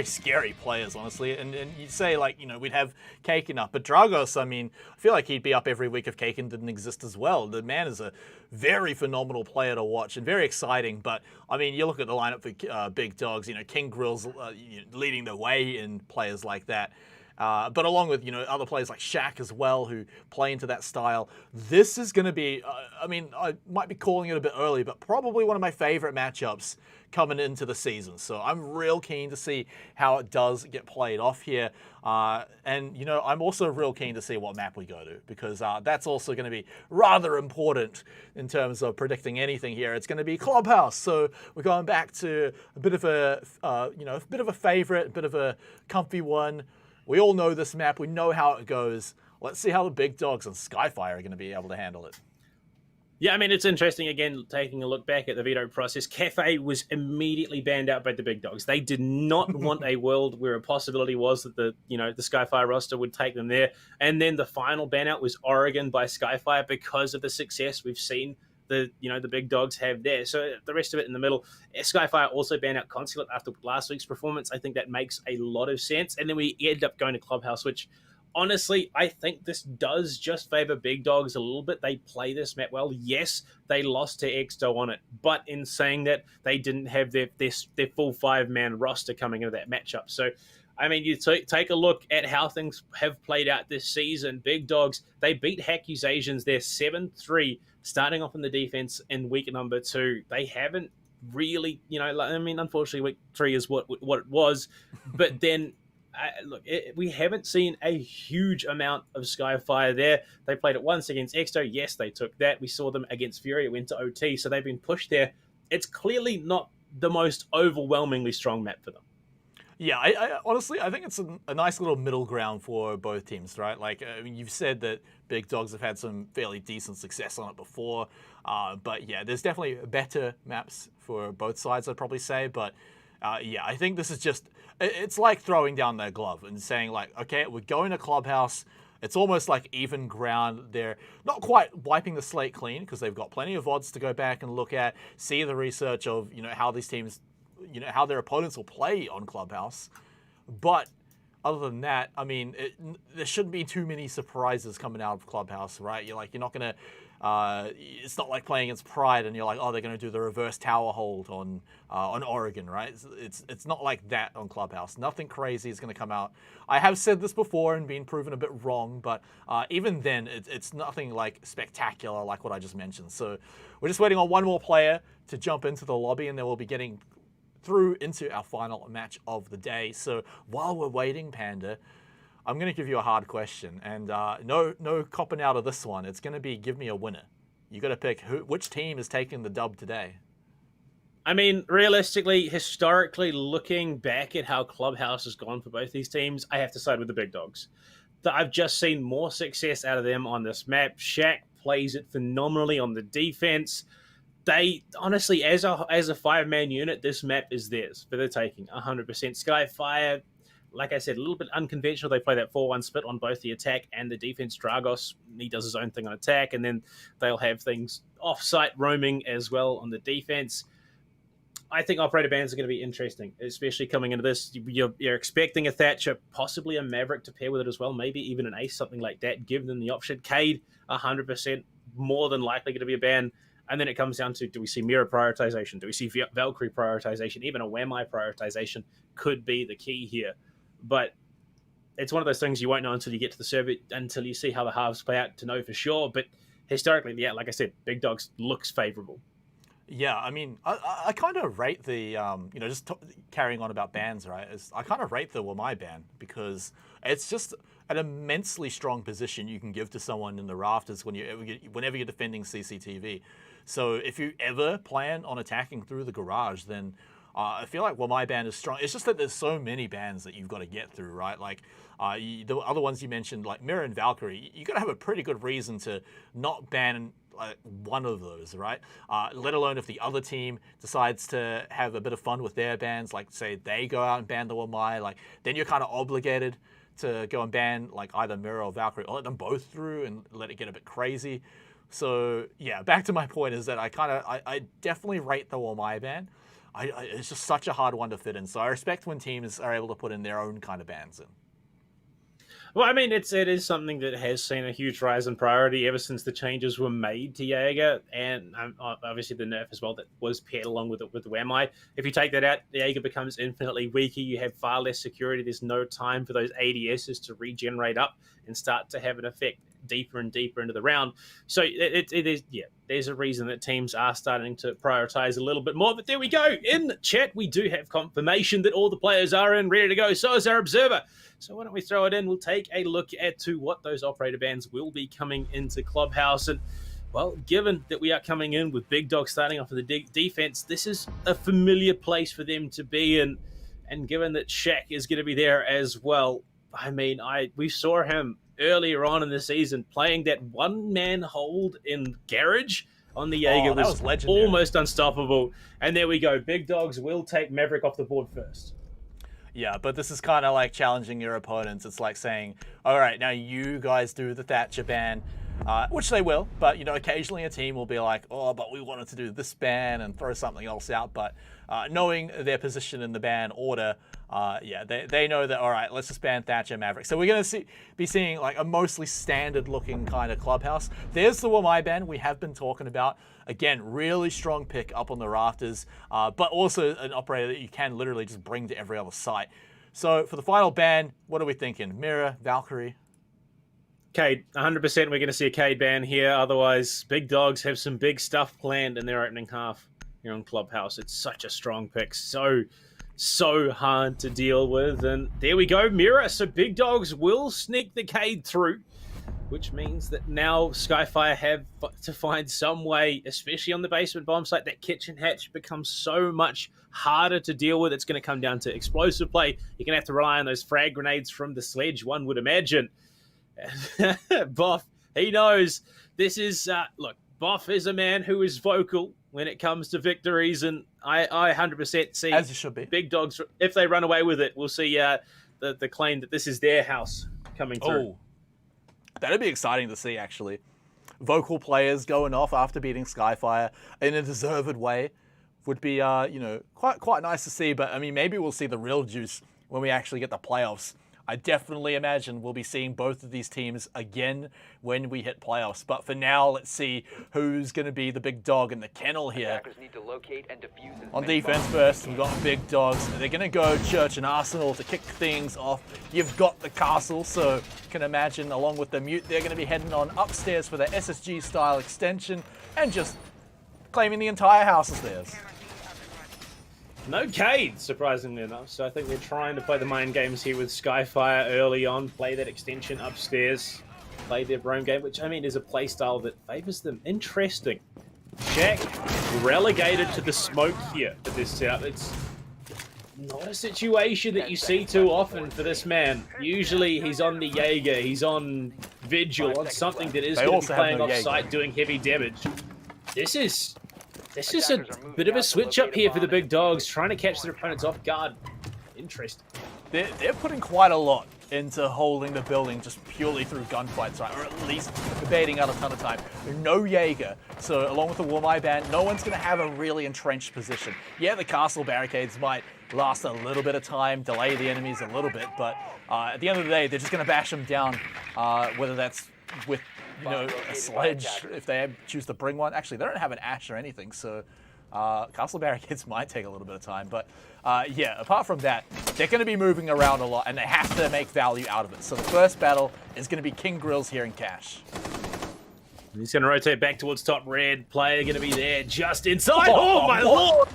scary players, honestly. And you'd say, we'd have Kaken up. But Dragos, I feel like he'd be up every week if Kaken didn't exist as well. The man is a very phenomenal player to watch and very exciting. But, you look at the lineup for Big Dogs, King Grills leading the way in players like that. But along with, other players like Shaq as well who play into that style, this is going to be, I might be calling it a bit early, but probably one of my favorite matchups coming into the season. So I'm real keen to see how it does get played off here. And I'm also real keen to see what map we go to, because that's also going to be rather important in terms of predicting anything here. It's going to be Clubhouse. So we're going back to a bit of a favorite, a bit of a comfy one. We all know this map. We know how it goes. Let's see how the Big Dogs and Skyfire are going to be able to handle it. Yeah, it's interesting, again, taking a look back at the veto process. Cafe was immediately banned out by the Big Dogs. They did not want a world where a possibility was that the Skyfire roster would take them there. And then the final ban out was Oregon by Skyfire because of the success we've seen the Big Dogs have there. So the rest of it in the middle. Skyfire also banned out Consulate after last week's performance. I think that makes a lot of sense. And then we ended up going to Clubhouse, which honestly, I think this does just favor Big Dogs a little bit. They play this map well. Yes, they lost to Exto on it, but in saying that, they didn't have their full 5-man roster coming into that matchup. So, I mean, you take a look at how things have played out this season. Big Dogs, they beat Accusations. They're 7-3, starting off in the defense in week number 2. They haven't really, unfortunately, week 3 is what it was, but then. We haven't seen a huge amount of Skyfire there. They played it once against Exto. Yes, they took that. We saw them against Fury. It went to OT, so they've been pushed there. It's clearly not the most overwhelmingly strong map for them. Yeah, I honestly, I think it's a nice little middle ground for both teams, right? Like, I mean, you've said that Big Dogs have had some fairly decent success on it before, but yeah, there's definitely better maps for both sides, I'd probably say, but yeah, I think this is just, it's like throwing down their glove and saying like, okay, we're going to Clubhouse. It's almost like even ground. They're not quite wiping the slate clean because they've got plenty of odds to go back and look at, see the research of, how these teams, how their opponents will play on Clubhouse. But other than that, I mean, there shouldn't be too many surprises coming out of Clubhouse, right? You're not going to, it's not like playing against Pride and you're like, oh, they're going to do the reverse tower hold on Oregon, right? It's not like that on Clubhouse. Nothing crazy is going to come out. I have said this before and been proven a bit wrong, but even then, it's nothing like spectacular like what I just mentioned. So we're just waiting on one more player to jump into the lobby, and then we'll be getting through into our final match of the day. So while we're waiting, Panda, I'm going to give you a hard question, and no copping out of this one. It's going to be give me a winner. You got to pick which team is taking the dub today. I mean, realistically, historically, looking back at how Clubhouse has gone for both these teams, I have to side with the Big Dogs. I've just seen more success out of them on this map. Shaq plays it phenomenally on the defense. They honestly, as a 5-man unit, this map is theirs for the taking. 100%. Skyfire, like I said, a little bit unconventional. They play that 4-1 split on both the attack and the defense. Dragos, he does his own thing on attack, and then they'll have things off-site roaming as well on the defense. I think operator bans are going to be interesting, especially coming into this. You're expecting a Thatcher, possibly a Maverick to pair with it as well, maybe even an Ace, something like that. Give them the option. Cade, 100% more than likely going to be a ban. And then it comes down to, do we see Mira prioritization? Do we see Valkyrie prioritization? Even a Wamai prioritization could be the key here. But it's one of those things you won't know until you get to the server, until you see how the halves play out to know for sure. But historically, yeah, like I said, Big Dogs looks favorable. Yeah, I mean, I kind of rate the, carrying on about bans, right? I kind of rate the Wamai ban because it's just an immensely strong position you can give to someone in the rafters whenever you're defending CCTV. So if you ever plan on attacking through the garage, then I feel like Wamai ban is strong. It's just that there's so many bans that you've got to get through, right? Like the other ones you mentioned, like Mirror and Valkyrie, you got to have a pretty good reason to not ban one of those, right? Let alone if the other team decides to have a bit of fun with their bans, like say they go out and ban the Wamai, like then you're kind of obligated to go and ban like either Mirror or Valkyrie, or let them both through and let it get a bit crazy. So yeah, back to my point is that I definitely rate the Wamai ban. It's just such a hard one to fit in. So I respect when teams are able to put in their own kind of bans in. Well, I mean, it is something that has seen a huge rise in priority ever since the changes were made to Jaeger, and obviously the nerf as well that was paired along with Wamai. If you take that out, Jaeger becomes infinitely weaker. You have far less security. There's no time for those ADSs to regenerate up and start to have an effect deeper and deeper into the round. So it is, yeah, there's a reason that teams are starting to prioritize a little bit more. But there we go. In the chat, we do have confirmation that all the players are in, ready to go. So is our observer. So why don't we throw it in? We'll take a look at what those operator bans will be coming into Clubhouse. And, well, given that we are coming in with Big Dog starting off with the defense, this is a familiar place for them to be in. And given that Shaq is going to be there as well, I mean, we saw him earlier on in the season playing that one-man hold in Garage on the Jaeger was almost unstoppable. And there we go. Big Dogs will take Maverick off the board first. Yeah, but this is kind of like challenging your opponents. It's like saying, all right, now you guys do the Thatcher ban, which they will. But, occasionally a team will be like, oh, but we wanted to do this ban and throw something else out. But knowing their position in the ban order, Yeah, they know that, all right, let's just ban Thatcher Maverick. So we're going to be seeing like a mostly standard looking kind of clubhouse. There's the Wamai ban we have been talking about. Again, really strong pick up on the rafters, but also an operator that you can literally just bring to every other site. So for the final ban, what are we thinking? Mira, Valkyrie? Cade, 100% we're going to see a Cade ban here. Otherwise, Big Dogs have some big stuff planned in their opening half here on Clubhouse. It's such a strong pick. So hard to deal with. And there we go, Mira. So Big Dogs will sneak the Cade through, which means that now Skyfire have to find some way, especially on the basement bomb site, that kitchen hatch becomes so much harder to deal with. It's going to come down to explosive play. You're going to have to rely on those frag grenades from the sledge, one would imagine. Boff, he knows this is... look, Boff is a man who is vocal when it comes to victories, and I 100% see... As you should be. Big Dogs, if they run away with it, we'll see the claim that this is their house coming through. Oh, that'd be exciting to see, actually. Vocal players going off after beating Skyfire in a deserved way would be, quite nice to see. But, I mean, maybe we'll see the real juice when we actually get the playoffs. I definitely imagine we'll be seeing both of these teams again when we hit playoffs. But for now, let's see who's going to be the big dog in the kennel here. Attackers need to locate and defuse as On many defense bombs first, we've got big dogs. They're going to go Church and Arsenal to kick things off. You've got the castle, so you can imagine along with the mute, they're going to be heading on upstairs for their SSG-style extension and just claiming the entire house as theirs. No Cade, surprisingly enough. So I think they're trying to play the mind games here with Skyfire early on, play that extension upstairs, play their roam game, which, I mean, is a play style that favors them. Interesting. Jack relegated to the smoke here for this setup. It's not a situation that you see too often for this man. Usually he's on the Jaeger, he's on Vigil, on something that is going to be playing off-site, doing heavy damage. This is a bit of a switch up here for the Big Dogs, trying to catch their opponents off guard. Interesting. They're putting quite a lot into holding the building just purely through gunfights, right? Or at least debating out a ton of time. No Jaeger, so along with the Wamai ban, no one's going to have a really entrenched position. Yeah, the castle barricades might last a little bit of time, delay the enemies a little bit, but at the end of the day, they're just going to bash them down, whether that's with a sledge, if they choose to bring one. Actually, they don't have an ash or anything, so castle barricades might take a little bit of time. But yeah, apart from that, they're going to be moving around a lot, and they have to make value out of it. So the first battle is going to be King Grills here in Cash. He's going to rotate back towards top red. Player going to be there just inside. Oh my lord!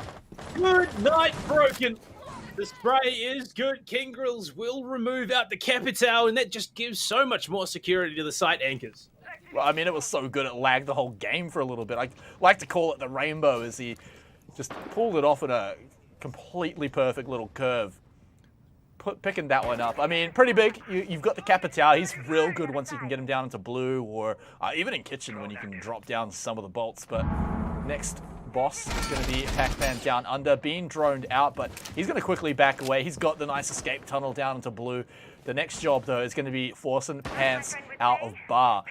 Good night, Broken. The spray is good. King Grills will remove out the Capital, and that just gives so much more security to the site anchors. Well, I mean, it was so good it lagged the whole game for a little bit. I like to call it the rainbow, as he just pulled it off in a completely perfect little curve. Picking that one up. I mean, pretty big. You've got the Capital. He's real good once you can get him down into blue, or even in kitchen when you can drop down some of the bolts. But next boss is going to be Pac-Man down under, being droned out, but he's going to quickly back away. He's got the nice escape tunnel down into blue. The next job, though, is going to be forcing Pants out of bar.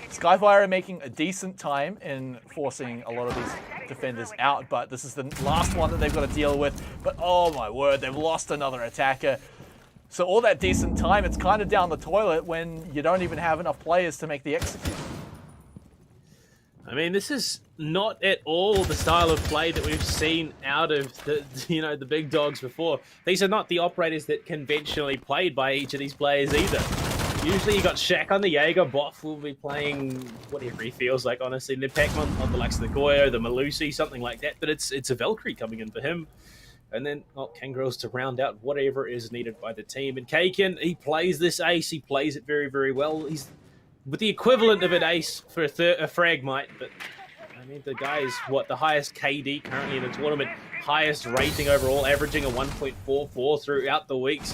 Skyfire are making a decent time in forcing a lot of these defenders out, but this is the last one that they've got to deal with. But oh my word, they've lost another attacker. So all that decent time, it's kind of down the toilet when you don't even have enough players to make the execute. I mean, this is not at all the style of play that we've seen out of the Big Dogs before. These are not the operators that conventionally played by each of these players either. Usually you got Shaq on the Jaeger, Boff will be playing whatever he feels like, honestly. The Pac-Man on the likes of the Goyo, the Malusi, something like that. But it's a Valkyrie coming in for him. And then King Grills to round out whatever is needed by the team. And Kaken, he plays this ace. He plays it very, very well. He's with the equivalent of an ace for a Fragmite, but I mean, the guy is, the highest KD currently in the tournament, highest rating overall, averaging a 1.44 throughout the weeks.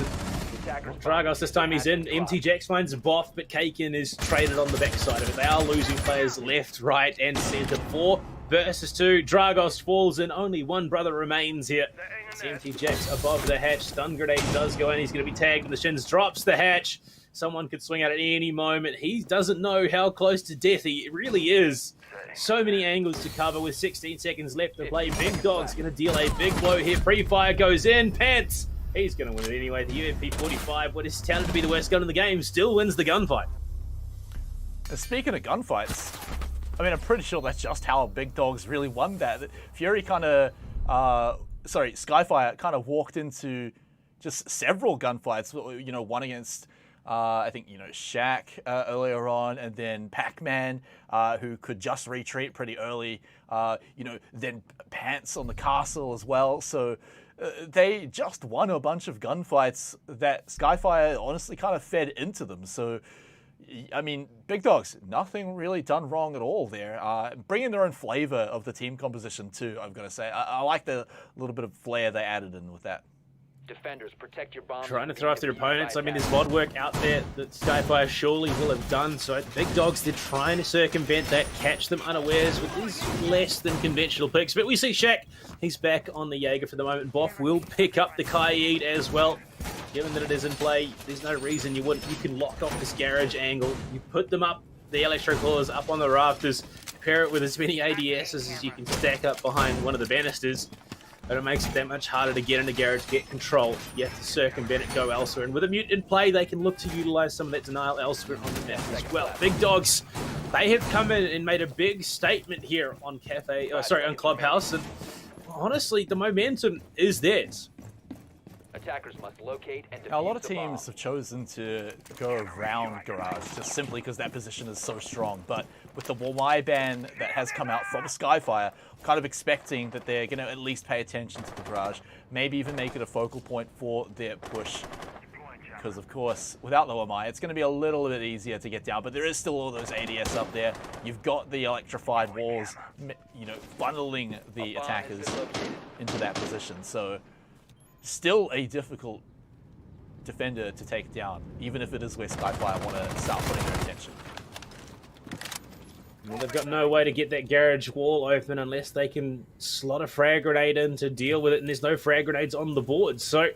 Dragos, this time he's in. MTJX finds Boff, but Kaken is traded on the backside of it. They are losing players left, right, and center. 4 versus 2. Dragos falls in. Only one brother remains here. MTJX above the hatch. Stun grenade does go in. He's going to be tagged in the shins. Drops the hatch. Someone could swing out at any moment. He doesn't know how close to death he really is. So many angles to cover with 16 seconds left to play. Big Dog's going to deal a big blow here. Free fire goes in. Pants He's going to win it anyway. The UMP 45, what is touted to be the worst gun in the game, still wins the gunfight. And speaking of gunfights, I mean, I'm pretty sure that's just how Big Dogs really won that. Fury kind of, Skyfire kind of walked into just several gunfights, you know, one against, I think, you know, Shaq earlier on, and then Pac-Man, who could just retreat pretty early, you know, then Pants on the castle as well. So they just won a bunch of gunfights that Skyfire honestly kind of fed into them. So, I mean, Big Dogs, nothing really done wrong at all there. Bringing their own flavor of the team composition too, I've got to say. I like the little bit of flair they added in with that. Defenders, protect your bombs. Trying to throw off their opponents. I mean, there's mod work out there that Skyfire surely will have done. So Big Dogs, they're trying to circumvent that, catch them unawares with these less than conventional picks. But we see Shaq, he's back on the Jaeger for the moment. Boff will pick up the Kaid as well. Given that it is in play, there's no reason you wouldn't. You can lock off this garage angle. You put them up, the electro claws up on the rafters, pair it with as many ADSs as you can stack up behind one of the banisters. But it makes it that much harder to get in the garage, get control. You have to circumvent it, go elsewhere. And with a mute in play, they can look to utilize some of that denial elsewhere on the map as well. Big Dogs, they have come in and made a big statement here on on Clubhouse. And honestly, the momentum is theirs. Attackers must locate and defuse Now, a lot of the bomb. teams have chosen to go around Garage just simply because that position is so strong. But with the Y ban that has come out from Skyfire, I'm kind of expecting that they're going to at least pay attention to the Garage, maybe even make it a focal point for their push. Because, of course, without the YMI, it's going to be a little bit easier to get down. But there is still all those ADS up there. You've got the electrified walls, you know, funneling the attackers into that position. So still a difficult defender to take down, even if it is where Skyfire want to start putting their attention. Well, they've got no way to get that garage wall open unless they can slot a frag grenade in to deal with it, and there's no frag grenades on the board. So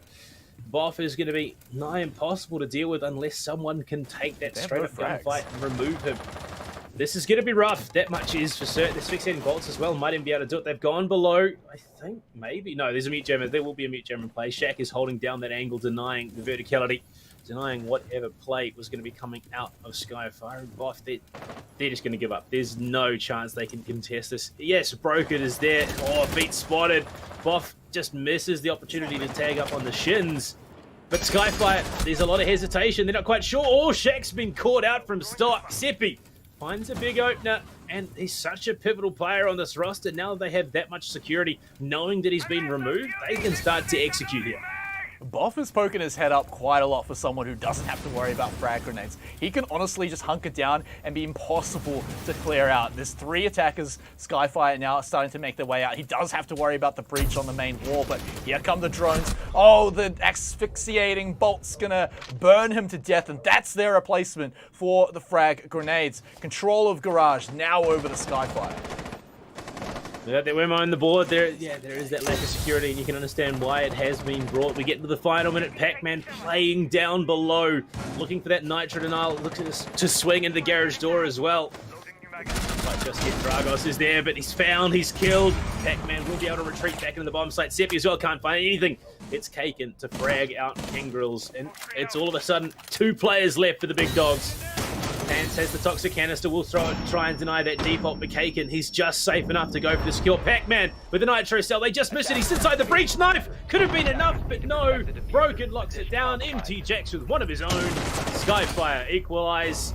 Boff is going to be nigh impossible to deal with unless someone can take that straight up gunfight and remove him. This is going to be rough. That much is for certain. There's fixating bolts as well. Might even be able to do it. They've gone below, I think, maybe. No, there's a mute jammer. There will be a mute jammer in play. Shaq is holding down that angle, denying the verticality, denying whatever play was going to be coming out of Skyfire. And Boff, they're just going to give up. There's no chance they can contest this. Yes, Broken is there. Oh, feet spotted. Boff just misses the opportunity to tag up on the shins. But Skyfire, there's a lot of hesitation. They're not quite sure. Oh, Shaq's been caught out from stock. Seppi finds a big opener, and he's such a pivotal player on this roster. Now they have that much security, knowing that he's been removed, they can start to execute here. Boff is poking his head up quite a lot for someone who doesn't have to worry about frag grenades. He can honestly just hunker down and be impossible to clear out. There's 3 attackers, Skyfire now starting to make their way out. He does have to worry about the breach on the main wall, but here come the drones. Oh, the asphyxiating bolt's gonna burn him to death, and that's their replacement for the frag grenades. Control of Garage now over the Skyfire. They got their Wemo on the board. There is that lack of security, and you can understand why it has been brought. We get into the final minute. Pac-Man playing down below, looking for that nitro denial, looking to swing into the garage door as well. Might just get Dragos is there, but he's found, he's killed. Pac-Man will be able to retreat back into the bomb site. Seppi as well can't find anything. It's Kaken to frag out Kingrills, and it's all of a sudden 2 players left for the Big Dogs. Pants has the toxic canister, will try and deny that default, but Kaken, he's just safe enough to go for the secure. Pac-Man with the nitro cell, they just missed it, he's inside the breach. Knife could have been enough, but no. Broken locks it down. MT Jax with one of his own. Skyfire equalize.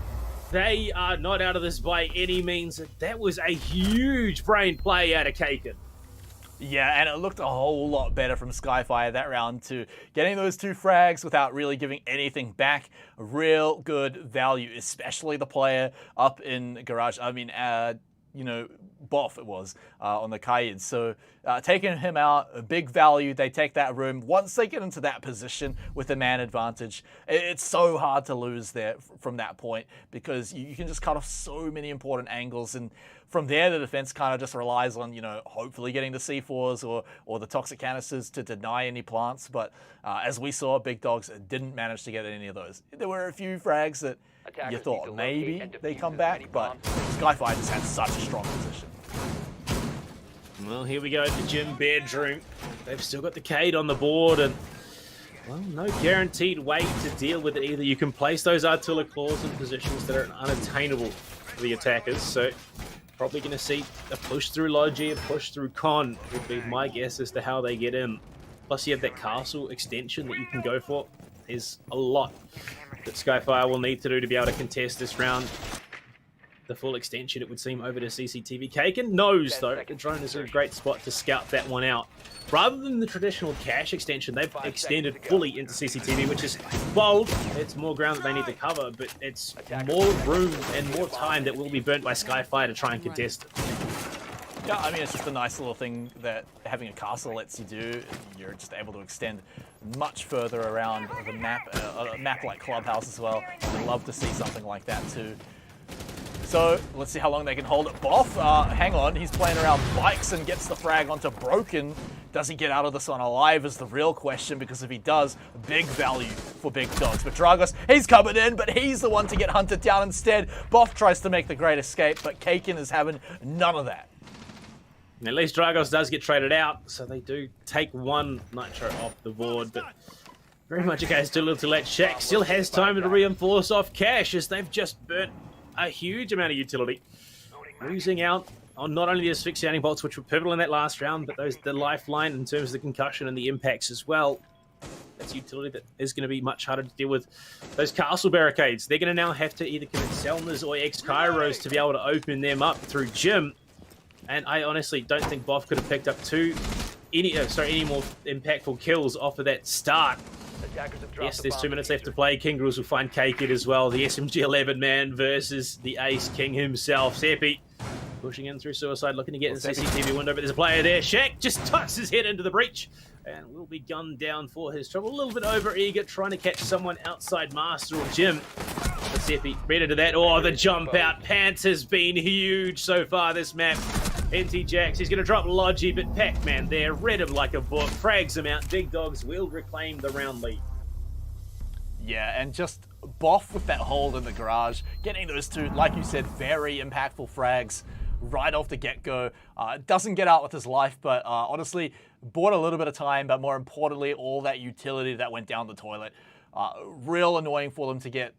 They are not out of this by any means. That was a huge brain play out of Kaken. Yeah, and it looked a whole lot better from Skyfire that round too. Getting those 2 frags without really giving anything back, real good value, especially the player up in Garage. I mean, you know, Boff it was on the Kaid. So taking him out, a big value. They take that room. Once they get into that position with the man advantage, it's so hard to lose there from that point because you can just cut off so many important angles. And from there, the defense kind of just relies on, you know, hopefully getting the C4s or the toxic canisters to deny any plants. But as we saw, Big Dogs didn't manage to get any of those. There were a few frags that you thought maybe they come back, but Skyfire just had such a strong position. Well, here we go, the gym bedroom. They've still got the Kaid on the board, and well, no guaranteed way to deal with it either. You can place those Artilla claws in positions that are unattainable for the attackers, so probably going to see a push through Logi, a push through Con would be my guess as to how they get in. Plus you have that castle extension that you can go for. There's a lot that Skyfire will need to do to be able to contest this round. The full extension, it would seem, over to CCTV. Kaken knows, though, the drone is a great spot to scout that one out. Rather than the traditional cache extension, they've extended fully into CCTV, which is bold. It's more ground that they need to cover, but it's more room and more time that will be burnt by Skyfire to try and contest it. Yeah, I mean, it's just a nice little thing that having a castle lets you do. You're just able to extend much further around the map, a map like Clubhouse as well. I'd love to see something like that too. So let's see how long they can hold it. Boff, hang on, he's playing around bikes and gets the frag onto Broken. Does he get out of this one alive is the real question, because if he does, big value for Big Dogs. But Dragos, he's coming in, but he's the one to get hunted down instead. Boff tries to make the great escape, but Kaken is having none of that. At least Dragos does get traded out, so they do take one Nitro off the board, but very much a case too little to let. Shaq still has time to reinforce off Cash, as they've just burnt a huge amount of utility. Losing out on not only the asphyxiating bolts, which were pivotal in that last round, but the lifeline in terms of the concussion and the impacts as well. That's utility that is going to be much harder to deal with. Those castle barricades, they're going to now have to either commit Selmas or X-Kairos to be able to open them up through Jim. And I honestly don't think Boff could have picked up any more impactful kills off of that start. Yes, there's 2 minutes left to play. Kingrels will find Caked as well. The SMG-11 man versus the Ace King himself. Seppi pushing in through Suicide, looking to get in the CCTV window, but there's a player there. Shaq just tucks his head into the breach and will be gunned down for his trouble. A little bit over-eager, trying to catch someone outside Master or Jim. But Seppi read into that. Oh, the jump out. Pants has been huge so far this map. NT Jax, he's going to drop Logi, but Pac-Man there, read him like a book, frags him out. Big Dogs will reclaim the round lead. Yeah, and just Boff with that hold in the garage, getting those two, like you said, very impactful frags right off the get-go. Doesn't get out with his life, but honestly, bought a little bit of time, but more importantly, all that utility that went down the toilet. Real annoying for them to get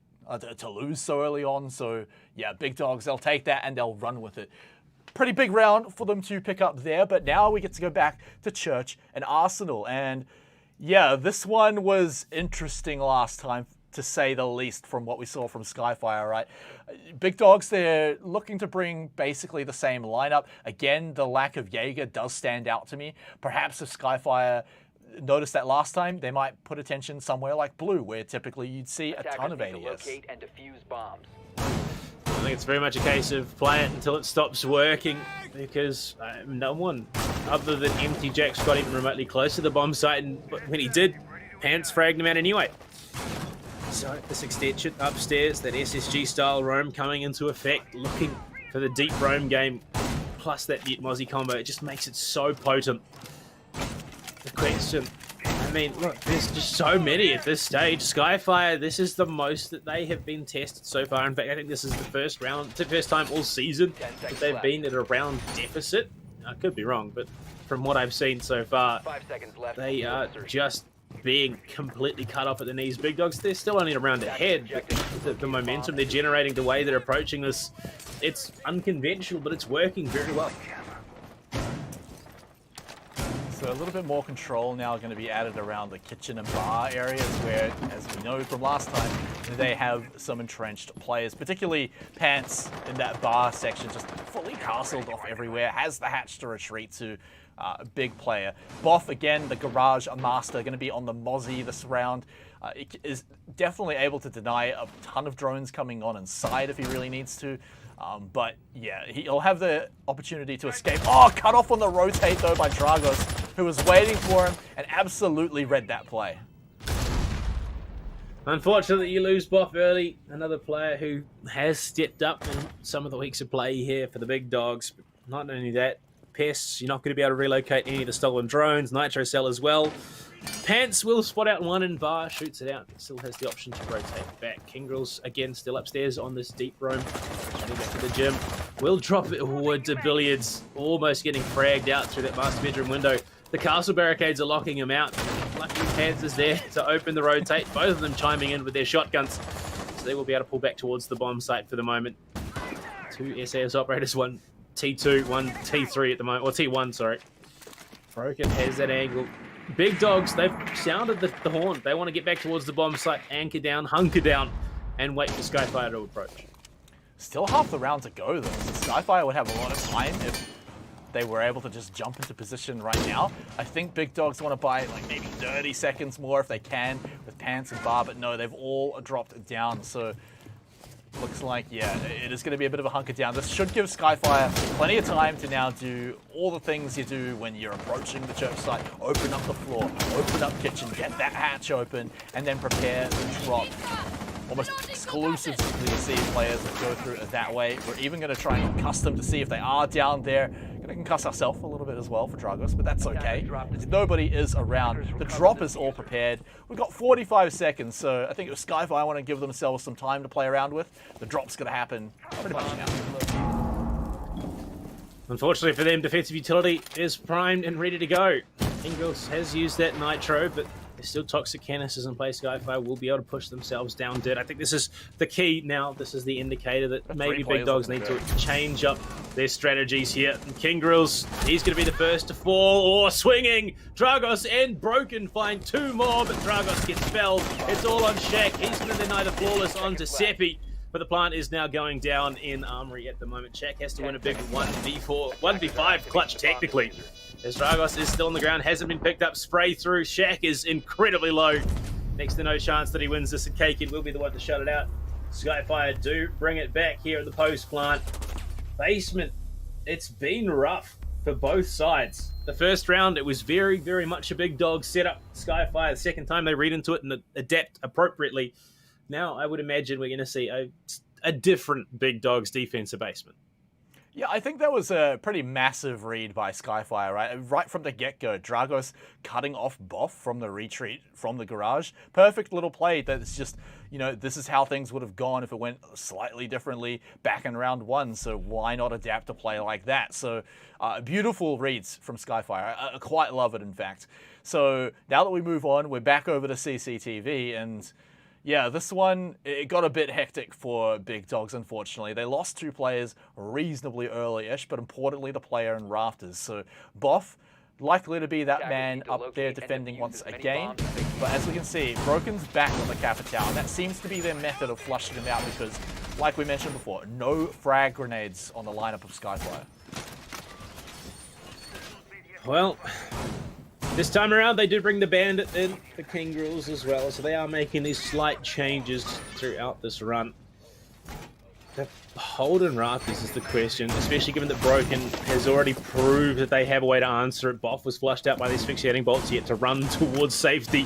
to lose so early on. So yeah, Big Dogs, they'll take that and they'll run with it. Pretty big round for them to pick up there, but now we get to go back to Church and Arsenal. And yeah, this one was interesting last time, to say the least, from what we saw from Skyfire, right? Big Dogs, they're looking to bring basically the same lineup. Again, the lack of Jaeger does stand out to me. Perhaps if Skyfire noticed that last time, they might put attention somewhere like Blue, where typically you'd see a ton of ADS. Locate and defuse bombs. I think it's very much a case of play it until it stops working, because no one other than Empty Jax got even remotely close to the bomb site, and when he did, Pants fragged him out anyway. So this extension upstairs, that SSG style roam coming into effect, looking for the deep roam game, plus that Mute Mozzie combo, it just makes it so potent. The question, I mean, look, there's just so many at this stage. Skyfire, this is the most that they have been tested so far. In fact, I think this is the first time all season that they've been at a round deficit. I could be wrong, but from what I've seen so far, 5 seconds left. they are just being completely cut off at the knees. Big Dogs, they're still only a round ahead, but the momentum they're generating, the way they're approaching this, it's unconventional, but it's working very well. So a little bit more control now going to be added around the kitchen and bar areas, where, as we know from last time, they have some entrenched players, particularly Pants in that bar section, just fully castled off everywhere, has the hatch to retreat to. Big player. Boff, again, the garage, a master, going to be on the Mozzie this round. It is definitely able to deny a ton of drones coming on inside if he really needs to. But yeah, he'll have the opportunity to escape. Oh, cut off on the rotate though by Dragos, who was waiting for him and absolutely read that play. Unfortunately, you lose Boff early. Another player who has stepped up in some of the weeks of play here for the Big Dogs. But not only that, Pests, you're not going to be able to relocate any of the stolen drones. Nitro Cell as well. Pants will spot out one in bar, shoots it out, still has the option to rotate back. Kingrels, again, still upstairs on this deep roam. Heading back to the gym. Will drop it forward to Billiards, almost getting fragged out through that master bedroom window. The castle barricades are locking him out. Lucky Panzers there to open the rotate. Both of them chiming in with their shotguns. So they will be able to pull back towards the bomb site for the moment. 2 SAS operators, 1 T2, 1 T3 at the moment. Or T1, sorry. Broken has that angle. Big Dogs, they've sounded the horn. They want to get back towards the bomb site, anchor down, hunker down, and wait for Skyfire to approach. Still half the round to go, though. So Skyfire would have a lot of time if they were able to just jump into position right now. I think Big Dogs want to buy like maybe 30 seconds more if they can with Pants and Bar, but no, they've all dropped down. So looks like, yeah, it is going to be a bit of a hunker down. This should give Skyfire plenty of time to now do all the things you do when you're approaching the church site. Open up the floor, open up kitchen, get that hatch open, and then prepare the drop. Almost exclusively to see players that go through it that way. We're even going to try and concuss them to see if they are down there. Going to concuss ourselves a little bit as well for Dragos, but that's okay. Nobody is around. The drop is all prepared. We've got 45 seconds, so I think if Skyfire want to give themselves some time to play around with, the drop's going to happen pretty much now. Unfortunately for them, defensive utility is primed and ready to go. Ingalls has used that nitro, but there's still toxic canisters in play. Skyfire will be able to push themselves down dirt. I think this is the key now. This is the indicator that maybe Big Dogs need to change up their strategies here. And King Grills, he's going to be the first to fall, or swinging. Dragos and Broken find 2 more, but Dragos gets felled. It's all on Shaq. He's going to deny the flawless onto Seppi. But the plant is now going down in Armory at the moment. Shaq has to win a big 1v4, 1v5 clutch technically. As Dragos is still on the ground, hasn't been picked up. Spray through. Shaq is incredibly low. Next to no chance that he wins this, and Kakin will be the one to shut it out. Skyfire do bring it back here at the post plant. Basement, it's been rough for both sides. The first round, it was very, very much a Big Dog setup. Skyfire, the second time they read into it and adapt appropriately. Now, I would imagine we're going to see a different Big Dogs defensive basement. Yeah, I think that was a pretty massive read by Skyfire, right? Right from the get-go, Dragos cutting off Boff from the retreat from the garage. Perfect little play that's just, you know, this is how things would have gone if it went slightly differently back in round 1, so why not adapt a play like that? So, beautiful reads from Skyfire. I quite love it, in fact. So, now that we move on, we're back over to CCTV, and yeah, this one, it got a bit hectic for Big Dogs, unfortunately. They lost 2 players reasonably early-ish, but importantly, the player in Rafters. So, Boff, likely to be that man up there defending once again. But as we can see, Broken's back on the Kappa Tower. And that seems to be their method of flushing him out because, like we mentioned before, no frag grenades on the lineup of Skyfire. Well, this time around, they do bring the Bandit in, the King Grills as well, so they are making these slight changes throughout this run. The Holden Rafters is the question, especially given that Broken has already proved that they have a way to answer it. Boff was flushed out by these asphyxiating bolts, yet to run towards safety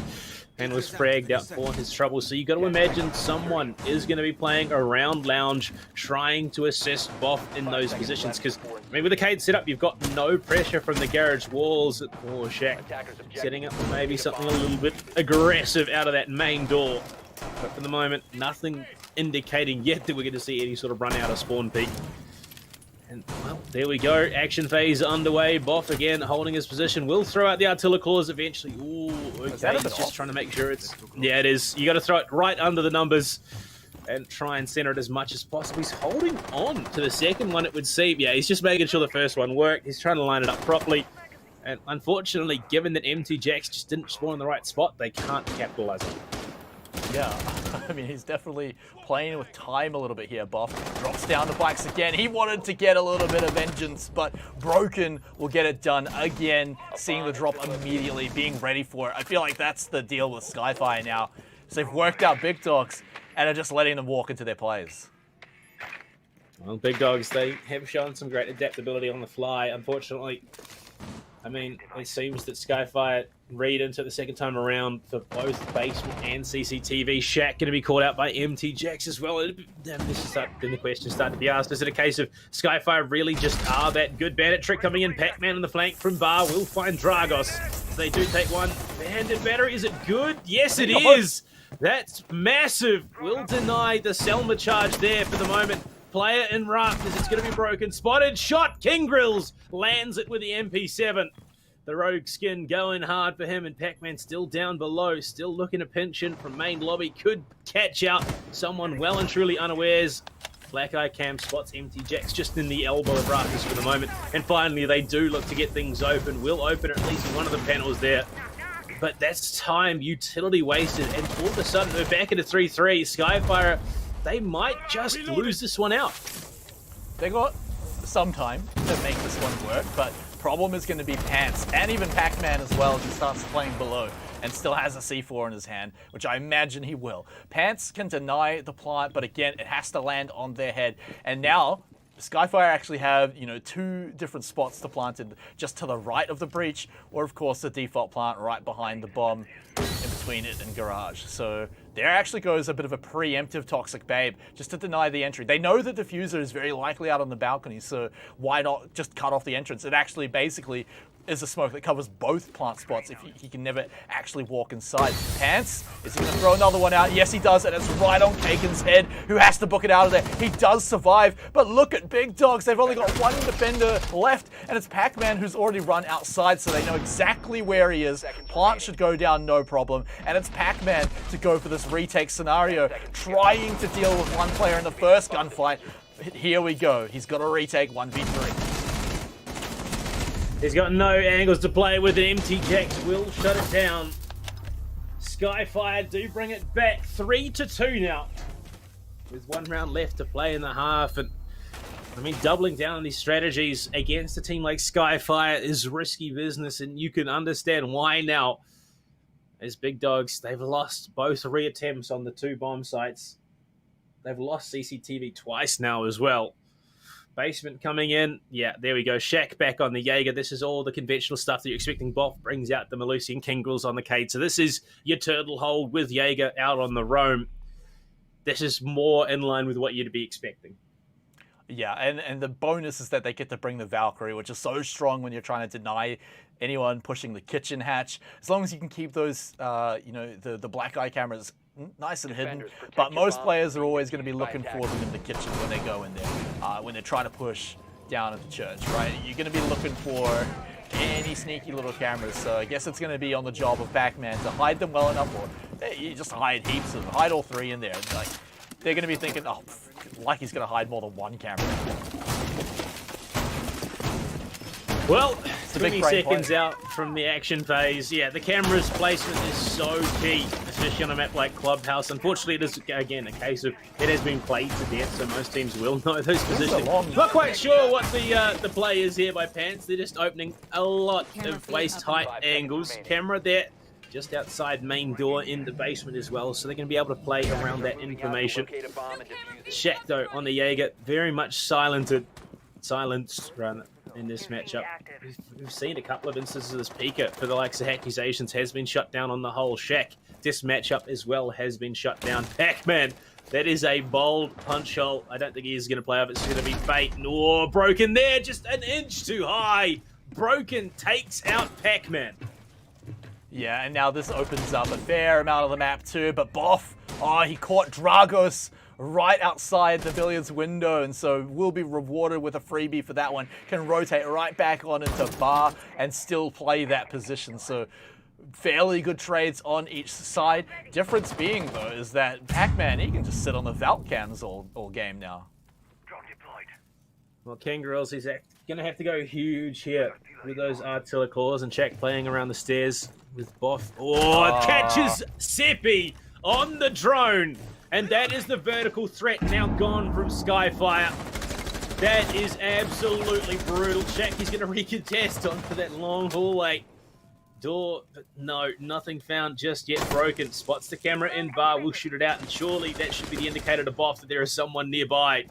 and was fragged out for his trouble. So you got to imagine someone is going to be playing around lounge, trying to assist Boff in those positions. Because, I mean, with the Cade setup, you've got no pressure from the garage walls. Oh, Shaq setting up maybe something a little bit aggressive out of that main door. But for the moment, nothing indicating yet that we're going to see any sort of run out of spawn peak. And, well, there we go. Action phase underway. Boff again holding his position. Will throw out the artillery claws eventually. Ooh, okay. He's just trying to make sure it's... Yeah, it is. You got to throw it right under the numbers and try and center it as much as possible. He's holding on to the second one, it would seem. Yeah, he's just making sure the first one worked. He's trying to line it up properly. And unfortunately, given that MT Jacks just didn't spawn in the right spot, they can't capitalize on it. Yeah, I mean, he's definitely playing with time a little bit here. Boff drops down the bikes again. He wanted to get a little bit of vengeance, but Broken will get it done again, seeing the drop immediately, being ready for it. I feel like that's the deal with Skyfire now. So they've worked out Big Dogs and are just letting them walk into their plays. Well, Big Dogs, they have shown some great adaptability on the fly. Unfortunately, I mean, it seems that Skyfire read into the second time around for both basement and CCTV. Shaq going to be called out by MT Jacks as well. Then the question started to be asked, is it a case of Skyfire really just are that good bandit trick coming in? Pac-Man on the flank from Bar will find Dragos. They do take one. Bandit battery, is it good? Yes, it is. That's massive. Will deny the Selma charge there for the moment. Player in Rafters, it's going to be Broken. Spotted, shot, King Grills lands it with the MP7. The rogue skin going hard for him, and Pac-Man still down below, still looking to pinch in from main lobby. Could catch out someone well and truly unawares. Black Eye Cam spots Empty Jacks just in the elbow of Rafters for the moment. And finally, they do look to get things open. Will open at least one of the panels there. But that's time, utility wasted. And all of a sudden, we're back into 3-3. Skyfire, they might just lose this one out. They got some time to make this one work, but problem is going to be Pants and even Pac-Man as well, if he starts playing below and still has a C4 in his hand, which I imagine he will. Pants can deny the plant, but again, it has to land on their head. And now, Skyfire actually have, you know, 2 different spots to plant in, just to the right of the breach, or of course the default plant right behind the bomb in between it and garage. So there actually goes a bit of a preemptive Toxic Babe, just to deny the entry. They know the diffuser is very likely out on the balcony, so why not just cut off the entrance? It actually basically is a smoke that covers both plant spots if he can never actually walk inside. Pants, is he going to throw another one out? Yes, he does, and it's right on Kaken's head, who has to book it out of there. He does survive, but look at Big Dogs. They've only got one defender left, and it's Pac-Man who's already run outside, so they know exactly where he is. Plant should go down, no problem, and it's Pac-Man to go for this retake scenario, trying to deal with one player in the first gunfight. Here we go. He's got a retake 1v3. He's got no angles to play with. An Empty Jacks will shut it down. Skyfire do bring it back 3-2 now, with 1 round left to play in the half. And I mean, doubling down on these strategies against a team like Skyfire is risky business, and you can understand why now. As Big Dogs, they've lost both reattempts on the 2 bomb sites. They've lost CCTV twice now as well. Basement coming in. Yeah, there we go. Shaq back on the Jaeger. This is all the conventional stuff that you're expecting. Boff brings out the Malusian King-Grills on the Cade. So this is your turtle hold with Jaeger out on the roam. This is more in line with what you'd be expecting. Yeah, and the bonus is that they get to bring the Valkyrie, which is so strong when you're trying to deny anyone pushing the kitchen hatch. As long as you can keep those, you know, the black eye cameras nice and hidden. But most players are always going to be looking for them in the kitchen when they go in there, when they're trying to push down at the church, right? You're going to be looking for any sneaky little cameras. So I guess it's going to be on the job of Pac-Man to hide them well enough, or you just hide heaps of them. Hide all 3 in there. Like, they're going to be thinking, oh, like he's going to hide more than 1 camera. Well, 20 seconds out from the action phase. Yeah, the camera's placement is so key, especially on a map like Clubhouse. Unfortunately, it is, again, a case of it has been played to death, so most teams will know those positions. Not quite sure what the play is here by Pants. They're just opening a lot of waist-height angles. Camera there, just outside main door in the basement as well, so they're going to be able to play around that information. Shaq, though, on the Jaeger, very much silenced rather, in this matchup. We've seen a couple of instances of this Pika for the likes of Accusations has been shut down on the whole. Shaq, this matchup as well has been shut down. Pac-Man, that is a bold punch hole. I don't think he is going to play up. It's going to be Fate. Oh, Broken there, just an inch too high. Broken takes out Pac-Man. Yeah, and now this opens up a fair amount of the map too, but Boff, oh, he caught Dragos right outside the billiards window, and so will be rewarded with a freebie for that one. Can rotate right back on into bar and still play that position. So fairly good trades on each side. Difference being, though, is that Pac-Man, he can just sit on the Valk cams all game now. Well, Kangaroos, he's going to have to go huge here with those artillery claws, and Shaq playing around the stairs with Boff. Oh, catches Seppi on the drone. And that is the vertical threat now gone from Skyfire. That is absolutely brutal. Shaq, he's going to recontest onto that long hallway door. But no, nothing found just yet. Broken. Spots the camera in bar. Will shoot it out. And surely that should be the indicator to Boff that there is someone nearby.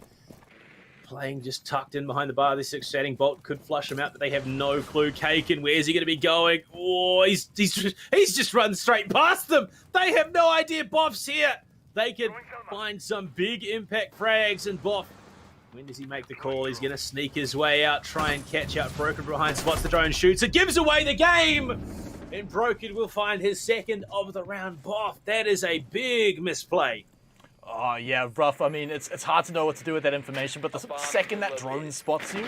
Playing just tucked in behind the bar. This exciting bolt could flush him out, but they have no clue. Kaken, where's he going to be going? Oh, he's just run straight past them. They have no idea Boff's here. They could find some big impact frags, and Boff, when does he make the call? He's going to sneak his way out, try and catch out Broken behind, spots the drone, shoots. It gives away the game! And Broken will find his second of the round. Boff, that is a big misplay. Oh, yeah, rough. I mean, it's hard to know what to do with that information, but the second that drone spots you,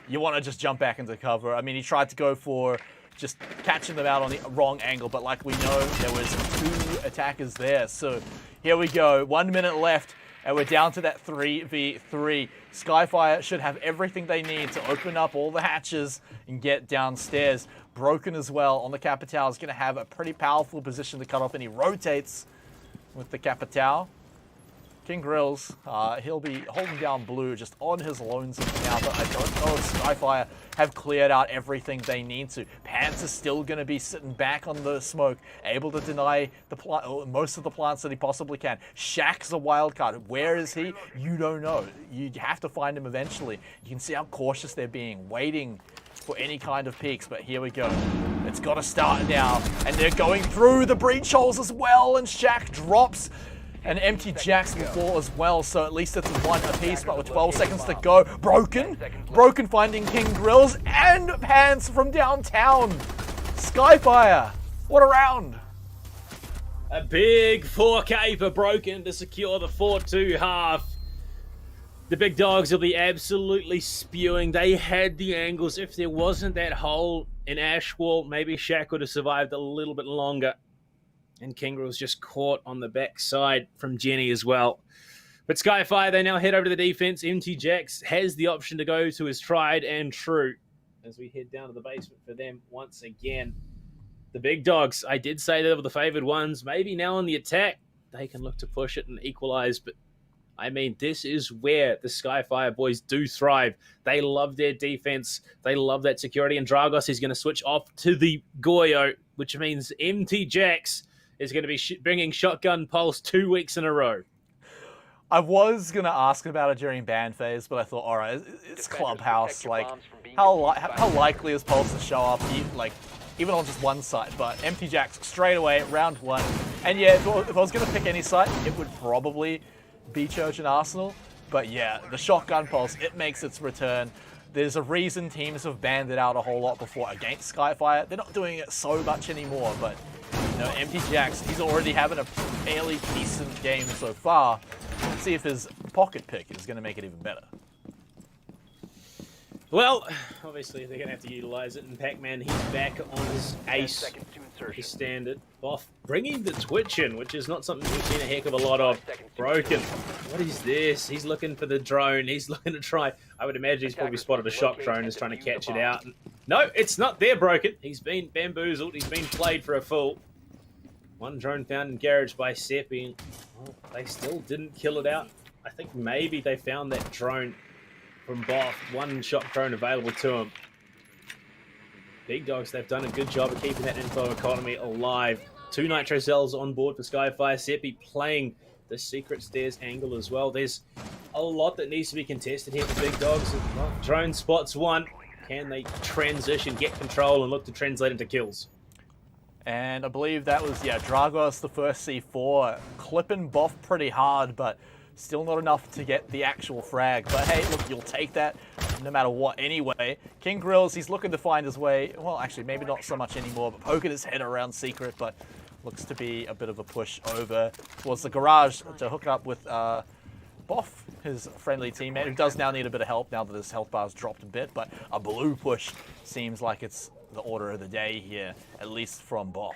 you want to just jump back into cover. I mean, he tried to go for just catching them out on the wrong angle. But like we know, there was 2 attackers there. So here we go, 1 minute left, and we're down to that 3v3. Skyfire should have everything they need to open up all the hatches and get downstairs. Broken as well on the Capitao is going to have a pretty powerful position to cut off, and he rotates with the Capitao. King Grills, he'll be holding down blue just on his lonesome now, but I don't know if Skyfire have cleared out everything they need to. Pants is still going to be sitting back on the smoke, able to deny the most of the plants that he possibly can. Shaq's a wild card. Where is he? You don't know. You have to find him eventually. You can see how cautious they're being, waiting for any kind of peaks, but here we go. It's got to start now, and they're going through the breach holes as well, and Shaq drops. And empty jacks will fall as well, so at least it's 1 apiece, but with 12 seconds to go. Broken finding King Grills, and Pants from downtown. Skyfire, what a round. A big 4K for Broken to secure the 4-2 half. The big dogs will be absolutely spewing. They had the angles. If there wasn't that hole in Ashwall, maybe Shaq would have survived a little bit longer. And Kingra was just caught on the backside from Jenny as well. But Skyfire, they now head over to the defense. MT Jax has the option to go to his tried and true as we head down to the basement for them once again. The big dogs, I did say they were the favored ones. Maybe now on the attack, they can look to push it and equalize. But, I mean, this is where the Skyfire boys do thrive. They love their defense. They love that security. And Dragos is going to switch off to the Goyo, which means MT Jax is going to be bringing Shotgun Pulse 2 weeks in a row. I was going to ask about it during ban phase, but I thought, all right, it's Clubhouse. Like, how likely is Pulse to show up, even on just one site? But MT Jax straight away, round 1. And yeah, if I was going to pick any site, it would probably be Church and Arsenal. But yeah, the Shotgun Pulse, it makes its return. There's a reason teams have banned it out a whole lot before against Skyfire. They're not doing it so much anymore, but MT Jax, he's already having a fairly decent game so far. Let's see if his pocket pick is going to make it even better. Well, obviously they're going to have to utilize it, and Pac-Man, he's back on his ace, his standard. Off, bringing the Twitch in, which is not something we've seen a heck of a lot of. Broken. What is this? He's looking for the drone. He's looking to try. I would imagine he's probably spotted a shock drone and is trying to catch it out. No, it's not there, Broken. He's been bamboozled. He's been played for a fool. One drone found in garage by Seppi. Oh, they still didn't kill it out. I think maybe they found that drone from Boff. One shot drone available to him. Big dogs, they've done a good job of keeping that info economy alive. 2 nitro cells on board for Skyfire. Seppi playing the secret stairs angle as well. There's a lot that needs to be contested here for big dogs. Well, drone spots 1. Can they transition, get control, and look to translate into kills? And I believe that was, Dragos, the first C4, clipping Boff pretty hard, but still not enough to get the actual frag. But hey, look, you'll take that no matter what anyway. King Grills, he's looking to find his way, well, actually, maybe not so much anymore, but poking his head around Secret, but looks to be a bit of a push over towards the garage to hook up with Boff, his friendly teammate, who does now need a bit of help now that his health bar's dropped a bit, but a blue push seems like it's the order of the day here, at least from Boff.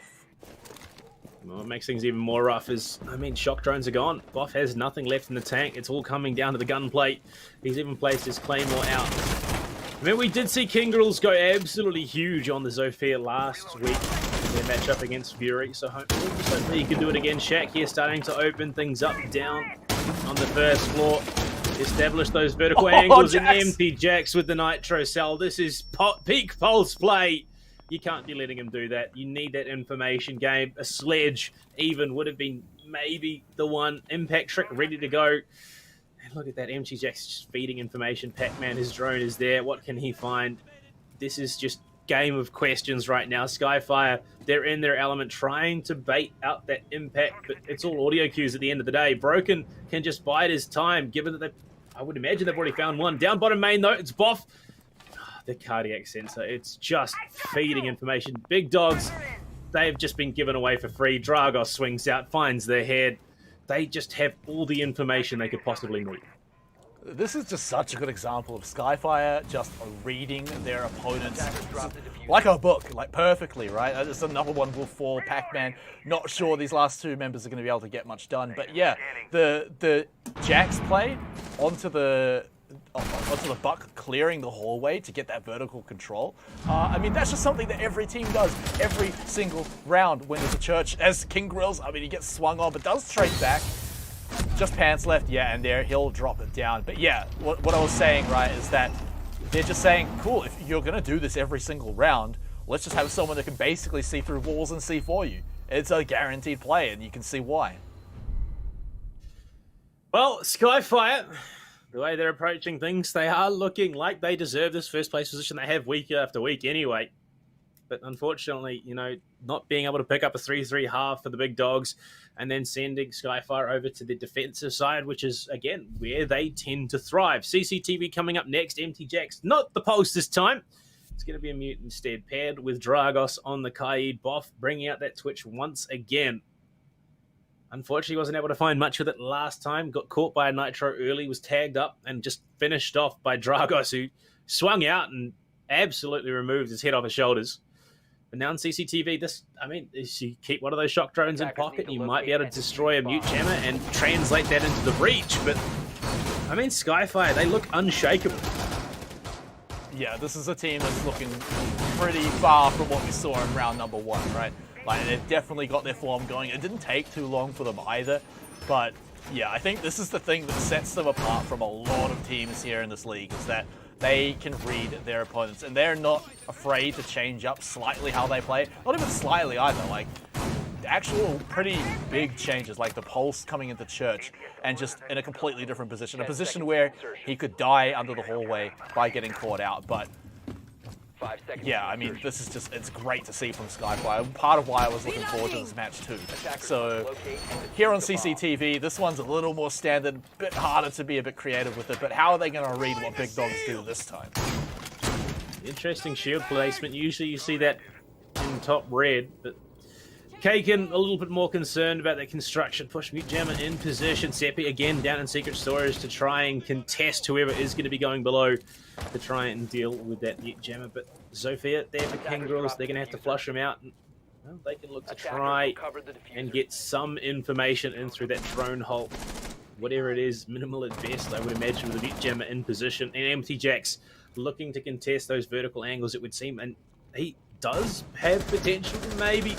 Well, what makes things even more rough is, shock drones are gone. Boff has nothing left in the tank. It's all coming down to the gunplate. He's even placed his Claymore out. We did see King Grills go absolutely huge on the Zofia last week in their matchup against Fury, so hopefully he can do it again. Shaq here starting to open things up down on the first floor. Establish those vertical angles and MT Jax with the nitro cell. This is peak Pulse play. You can't be letting him do that. You need that information game. A sledge even would have been maybe the one. Impact trick ready to go. And look at that. MT Jax just feeding information. Pac-Man, his drone is there. What can he find? This is just game of questions right now. Skyfire, they're in their element trying to bait out that impact, but it's all audio cues at the end of the day. Broken can just bide his time, given that I would imagine they've already found one. Down bottom main, though, it's Boff. The cardiac sensor, it's just feeding information. Big dogs, they've just been given away for free. Dragos swings out, finds their head. They just have all the information they could possibly need. This is just such a good example of Skyfire just reading their opponents Attackers dropped the diffuser. like a book, like perfectly, right? It's another one will fall. Pac-Man, not sure these last two members are going to be able to get much done, but yeah, the Jax play onto the Buck clearing the hallway to get that vertical control. I mean, that's just something that every team does every single round when there's a church. As King Grills, I mean, he gets swung on, but does trade back. Just pants left, yeah, and there he'll drop it down. But yeah, what I was saying, right, is that they're just saying, cool, if you're gonna do this every single round, let's just have someone that can basically see through walls and see for you. It's a guaranteed play, and you can see why. Well, Skyfire, the way they're approaching things, they are looking like they deserve this first place position they have week after week anyway. But unfortunately, you know, not being able to pick up a 3-3 half for the big dogs and then sending Skyfire over to the defensive side, which is, again, where they tend to thrive. CCTV coming up next. Empty Jacks, not the Pulse this time. It's going to be a mute instead, paired with Dragos on the Kaid. Boff bringing out that Twitch once again. Unfortunately, wasn't able to find much with it last time. Got caught by a Nitro early, was tagged up, and just finished off by Dragos, who swung out and absolutely removed his head off his shoulders. But now in CCTV, if you keep one of those shock drones in pocket, you might be able to destroy a mute jammer and translate that into the breach. But, I mean, Skyfire, they look unshakable. Yeah, this is a team that's looking pretty far from what we saw in round number 1, right? Like, they've definitely got their form going. It didn't take too long for them either, but yeah, I think this is the thing that sets them apart from a lot of teams here in this league, is that they can read their opponents, and they're not afraid to change up slightly how they play. Not even slightly either, like actual pretty big changes, like the Pulse coming into Church and just in a completely different position, a position where he could die under the hallway by getting caught out. But 5 seconds. yeah, I mean, this is just, it's great to see from Skyfire. Part of why I was looking forward to this match too. So here on CCTV, this one's a little more standard, a bit harder to be a bit creative with it, but how are they going to read what big dogs do this time? Interesting shield placement. Usually you see that in top red, but Kaken a little bit more concerned about that construction. Push mute jammer in position. Seppi again down in secret storage to try and contest whoever is going to be going below to try and deal with that mute jammer. But Zofia there for Kangaroos, they're going to have to flush him out. And, well, they can look to try and get some information in through that drone hole. Whatever it is, minimal at best, I would imagine, with a mute jammer in position. And Empty Jacks looking to contest those vertical angles, it would seem. And he does have potential to maybe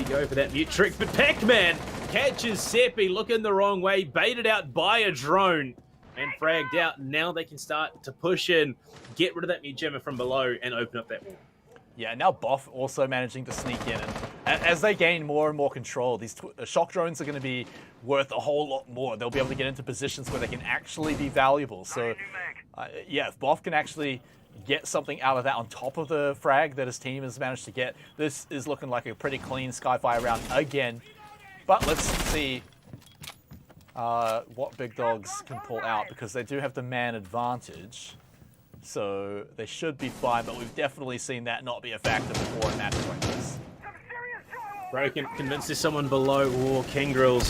go for that mute trick, but Pac-Man catches Seppi looking the wrong way, baited out by a drone and fragged out. Now they can start to push in, get rid of that mute jammer from below and open up that wall. Yeah, now Boff also managing to sneak in, and as they gain more and more control, these shock drones are going to be worth a whole lot more. They'll be able to get into positions where they can actually be valuable. So yeah, if Boff can actually get something out of that on top of the frag that his team has managed to get, this is looking like a pretty clean Skyfire round again. But let's see what big dogs can pull out, because they do have the man advantage. So they should be fine, but we've definitely seen that not be a factor before in matches like this. Broken, convinced there's someone below. Or Kingrills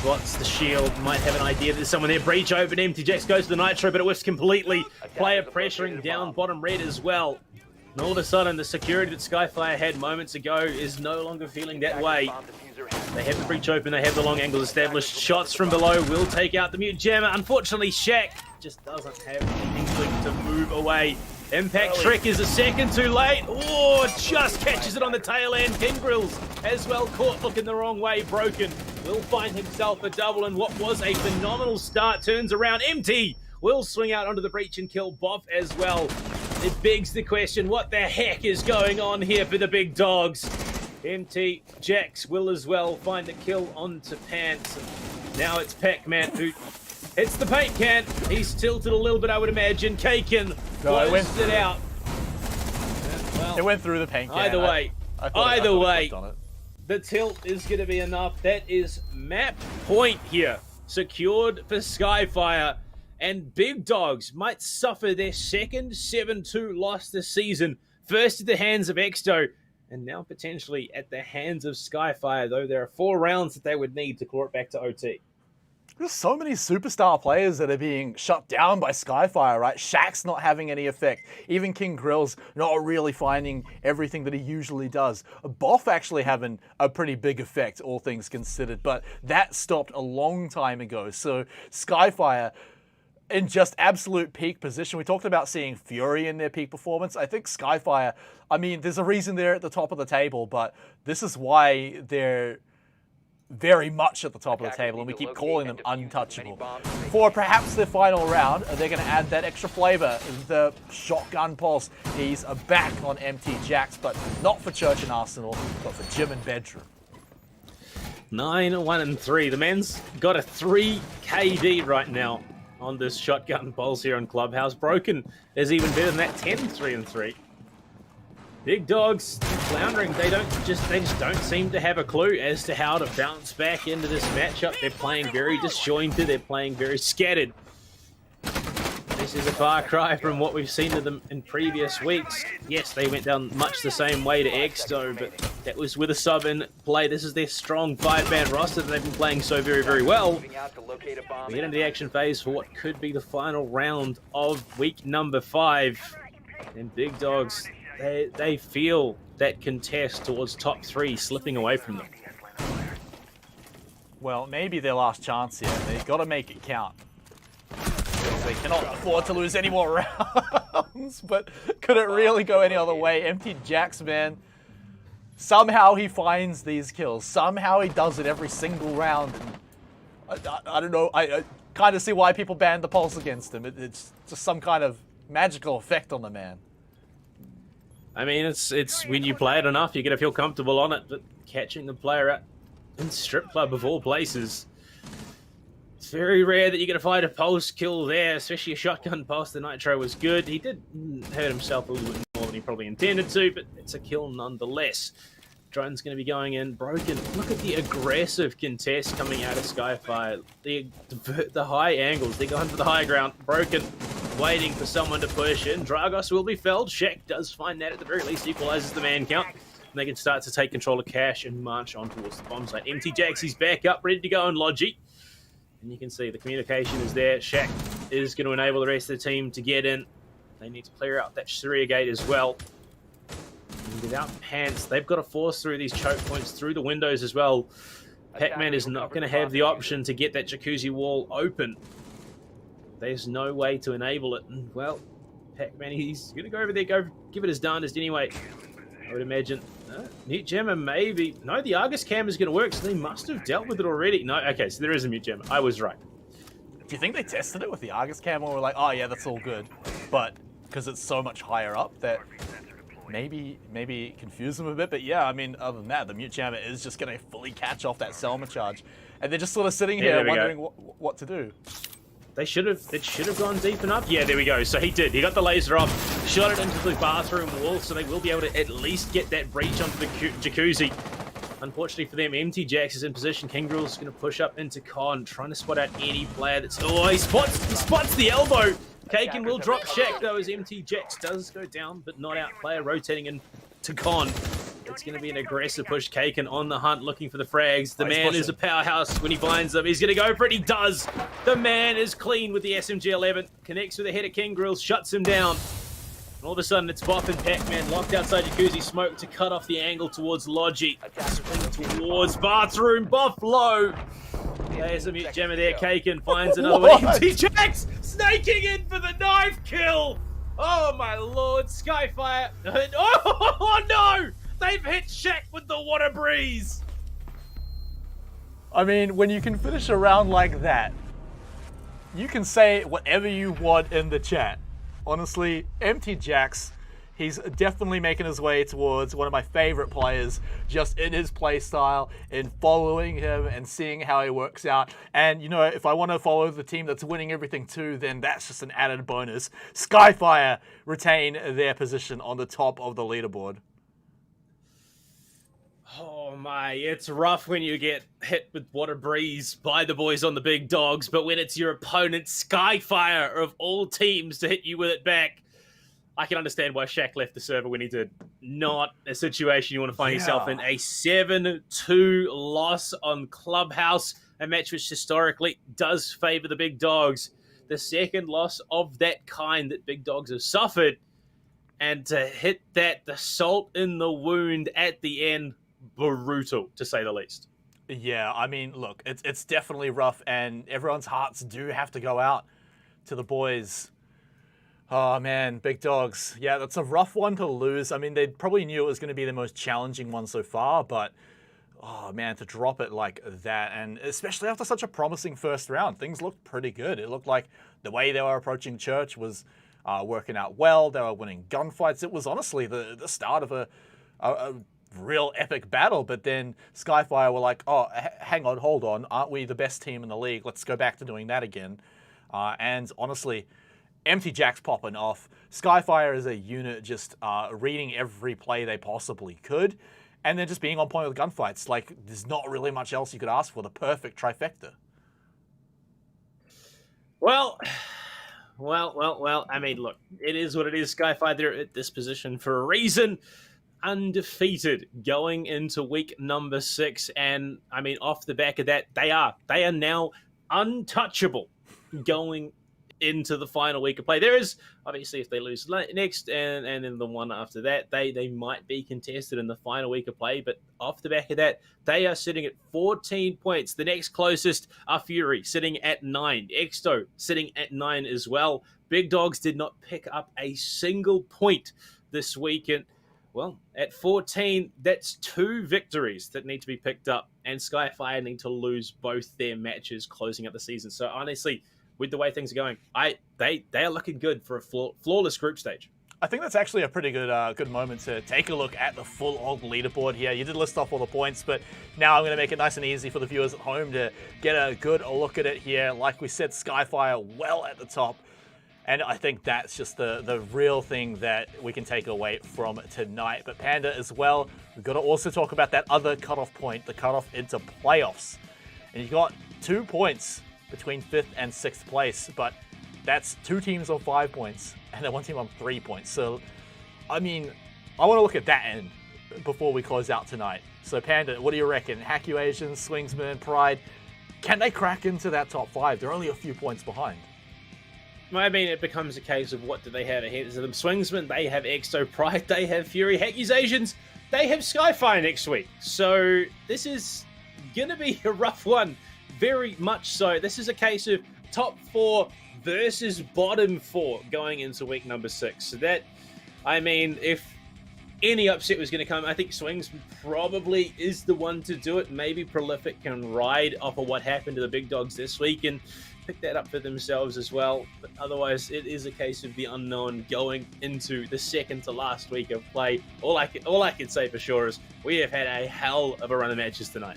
spots the shield, might have an idea there's someone there. Breach open, Empty Jacks goes to the Nitro, but it whiffs completely. Player pressuring down bottom red as well. And all of a sudden, the security that Skyfire had moments ago is no longer feeling that way. They have the breach open, they have the long angle established. Shots from below will take out the mute jammer. Unfortunately, Shaq just doesn't have the inkling to move away. Impact trick is a second too late. Oh, just catches it on the tail end. Kingrills as well caught looking the wrong way. Broken will find himself a double, and what was a phenomenal start turns around. Empty will swing out onto the breach and kill Boff as well. It begs the question, what the heck is going on here for the big dogs? Empty Jacks will as well find a kill onto Pants. Now it's Pac-Man who hits the paint can. He's tilted a little bit, I would imagine. Kaken blows it out. Well, It went through the paint can. Either way, I thought it clicked on it. the tilt is going to be enough. That is map point here, secured for Skyfire. And Big Dogs might suffer their second 7-2 loss this season. First at the hands of Exto, and now potentially at the hands of Skyfire, though there are 4 rounds that they would need to claw it back to OT. There's so many superstar players that are being shut down by Skyfire, right? Shaq's not having any effect. Even King Grill's not really finding everything that he usually does. Boff actually having a pretty big effect, all things considered, but that stopped a long time ago. So Skyfire in just absolute peak position. We talked about seeing Fury in their peak performance. I think Skyfire, I mean, there's a reason they're at the top of the table, but this is why they're very much at the top of the table, and we keep calling them untouchable. For perhaps their final round, they're going to add that extra flavor, the shotgun pulse. He's back on MT Jax, but not for Church and Arsenal, but for Jim and Bedroom. 9-1-3. The man's got a 3 KD right now on this shotgun pulse here on Clubhouse. Broken is even better than that, 10-3-3. Big Dogs floundering. They just don't seem to have a clue as to how to bounce back into this matchup. They're playing very disjointed. They're playing very scattered. This is a far cry from what we've seen of them in previous weeks. Yes, they went down much the same way to Exto, but that was with a sub in play. This is their strong 5-man roster that they've been playing so very, very well. We get into the action phase for what could be the final round of week number 5. And Big Dogs, they feel that contest towards top 3 slipping away from them. Well, maybe their last chance here. They've got to make it count. They cannot afford to lose any more rounds, but could it really go any other way? Empty Jax, man. Somehow he finds these kills. Somehow he does it every single round. I don't know. I kind of see why people banned the pulse against him. It's just some kind of magical effect on the man. I mean, it's when you play it enough, you're going to feel comfortable on it, but catching the player out in Strip Club of all places, it's very rare that you're going to find a pulse kill there, especially a shotgun pulse. The Nitro was good. He did hurt himself a little bit more than he probably intended to, but it's a kill nonetheless. Drone's going to be going in. Broken. Look at the aggressive contest coming out of Skyfire. The high angles. They're going for the high ground. Broken. Waiting for someone to push in. Dragos will be felled. Shaq does find that at the very least equalizes the man count. And they can start to take control of Cash and march on towards the bomb site. MT Jax, he's back up, ready to go on Logi. And you can see the communication is there. Shaq is going to enable the rest of the team to get in. They need to clear out that Sharia gate as well. And without pants, they've got to force through these choke points through the windows as well. Pac-Man is not going to have the option to get that jacuzzi wall open. There's no way to enable it. And, well, Pac-Man, he's going to go over there, go give it his darndest anyway. I would imagine. Mute Jammer, maybe. No, the Argus cam is going to work, so they must have dealt with it already. No, okay, so there is a Mute Jammer. I was right. Do you think they tested it with the Argus cam or were like, oh yeah, that's all good, but because it's so much higher up that maybe confuse them a bit? But yeah, I mean, other than that, the Mute Jammer is just going to fully catch off that Selma charge. And they're just sort of sitting here wondering what to do. It should have gone deep enough. Yeah, there we go. So he did. He got the laser off, shot it into the bathroom wall, so they will be able to at least get that breach onto the jacuzzi. Unfortunately for them, MT Jax is in position. Kingrel's going to push up into Con, trying to spot out any player that's... Oh, he spots the elbow. Kaken will drop Shaq, though, as MT Jax does go down, but not out. Player rotating into Con. It's going to be an aggressive push. Kaken on the hunt, looking for the frags. The man is a powerhouse when he finds them. He's going to go for it. He does. The man is clean with the SMG-11. Connects with the head of King Grills, shuts him down. And all of a sudden, it's Boff and Pac-Man locked outside Jacuzzi Smoke to cut off the angle towards Logi. Towards bathroom. Boff low. There's a Mute Jammer there. Kaken finds another one. MT Jax snaking in for the knife kill. Oh, my lord. Skyfire. Oh, no. They've hit Shaq with the water breeze. I mean, when you can finish a round like that, you can say whatever you want in the chat. Honestly, MT Jax, he's definitely making his way towards one of my favorite players, just in his play style, in following him and seeing how he works out. And, you know, if I want to follow the team that's winning everything too, then that's just an added bonus. Skyfire retain their position on the top of the leaderboard. Oh my, it's rough when you get hit with water breeze by the boys on the Big Dogs, but when it's your opponent, Skyfire, of all teams, to hit you with it back, I can understand why Shaq left the server when he did. Not a situation you want to find yourself in. A 7-2 loss on Clubhouse, a match which historically does favor the big dogs. The second loss of that kind that big dogs have suffered, and to hit that, the salt in the wound at the end, brutal to say the least. Yeah, I mean, look, it's definitely rough, and everyone's hearts do have to go out to the boys. Oh man, big dogs. Yeah, that's a rough one to lose. I mean, they probably knew it was going to be the most challenging one so far, but oh man, to drop it like that, and especially after such a promising first round, things looked pretty good. It looked like the way they were approaching Church was working out well. They were winning gunfights. It was honestly the start of a real epic battle, but then Skyfire were like, oh, hang on, hold on, aren't we the best team in the league? Let's go back to doing that again. And honestly, Empty Jack's popping off. Skyfire as a unit just reading every play they possibly could, and then just being on point with gunfights. Like, there's not really much else you could ask for. The perfect trifecta. Well, I mean, look, it is what it is. Skyfire, they're at this position for a reason. Undefeated going into week number 6, and I mean, off the back of that, they are now untouchable going into the final week of play. There is obviously, if they lose next and then the one after that, they might be contested in the final week of play, but off the back of that, they are sitting at 14 points. The next closest are Fury sitting at 9, Exto sitting at 9 as well. Big Dogs did not pick up a single point this weekend. Well, at 14, that's 2 victories that need to be picked up, and Skyfire need to lose both their matches closing out the season. So honestly, with the way things are going, they are looking good for a flawless group stage. I think that's actually a pretty good moment to take a look at the full old leaderboard here. You did list off all the points, but now I'm going to make it nice and easy for the viewers at home to get a good look at it here. Like we said, Skyfire well at the top. And I think that's just the real thing that we can take away from tonight. But Panda as well, we've got to also talk about that other cutoff point, the cutoff into playoffs. And you got 2 points between 5th and 6th place, but that's 2 teams on 5 points and then 1 team on 3 points. So, I mean, I want to look at that end before we close out tonight. So Panda, what do you reckon? Haku Asians, Swingsman, Pride, can they crack into that top 5? They're only a few points behind. I mean, it becomes a case of what do they have ahead of them. Swingsman, they have Exo. Pride, they have Fury. Accusations, they have Skyfire next week. So this is going to be a rough one. Very much so. This is a case of top 4 versus bottom 4 going into week number 6. So that, I mean, if any upset was going to come, I think Swings probably is the one to do it. Maybe Prolific can ride off of what happened to the big dogs this week and pick that up for themselves as well. But otherwise, it is a case of the unknown going into the second to last week of play. All I can say for sure is we have had a hell of a run of matches tonight.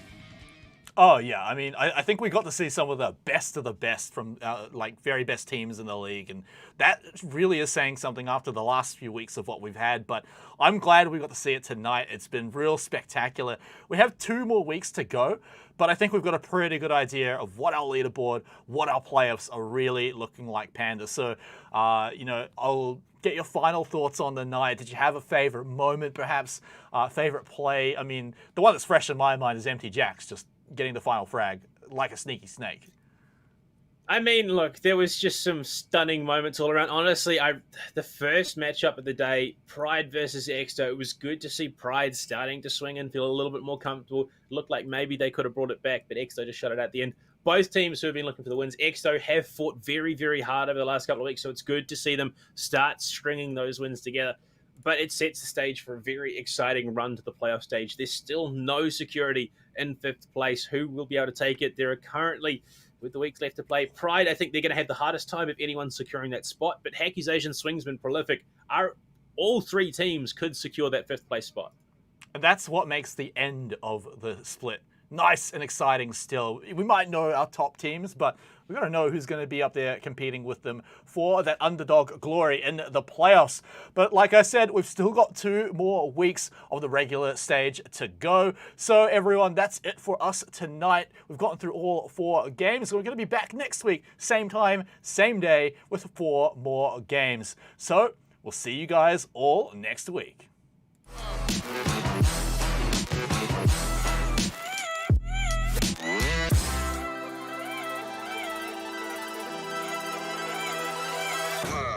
Oh, yeah. I mean, I think we got to see some of the best from, like, very best teams in the league. And that really is saying something after the last few weeks of what we've had. But I'm glad we got to see it tonight. It's been real spectacular. We have 2 more weeks to go, but I think we've got a pretty good idea of what our leaderboard, what our playoffs are really looking like, Panda. So, I'll get your final thoughts on the night. Did you have a favorite moment, perhaps? Favorite play? I mean, the one that's fresh in my mind is Empty Jacks just getting the final frag like a sneaky snake. I mean, look, there was just some stunning moments all around. Honestly, the first matchup of the day, Pride versus Exto, it was good to see Pride starting to swing and feel a little bit more comfortable. It looked like maybe they could have brought it back, but Exto just shut it at the end. Both teams who have been looking for the wins, Exto have fought very, very hard over the last couple of weeks, so it's good to see them start stringing those wins together. But it sets the stage for a very exciting run to the playoff stage. There's still no security in 5th place. Who will be able to take it? There are currently, with the weeks left to play, Pride, I think they're going to have the hardest time if anyone's securing that spot. But Accusation, Swingsman, Prolific, all 3 teams could secure that 5th place spot. And that's what makes the end of the split nice and exciting still. We might know our top teams, but we've got to know who's going to be up there competing with them for that underdog glory in the playoffs. But like I said, we've still got 2 more weeks of the regular stage to go. So everyone, that's it for us tonight. We've gotten through all 4 games. We're going to be back next week, same time, same day, with 4 more games. So we'll see you guys all next week. Op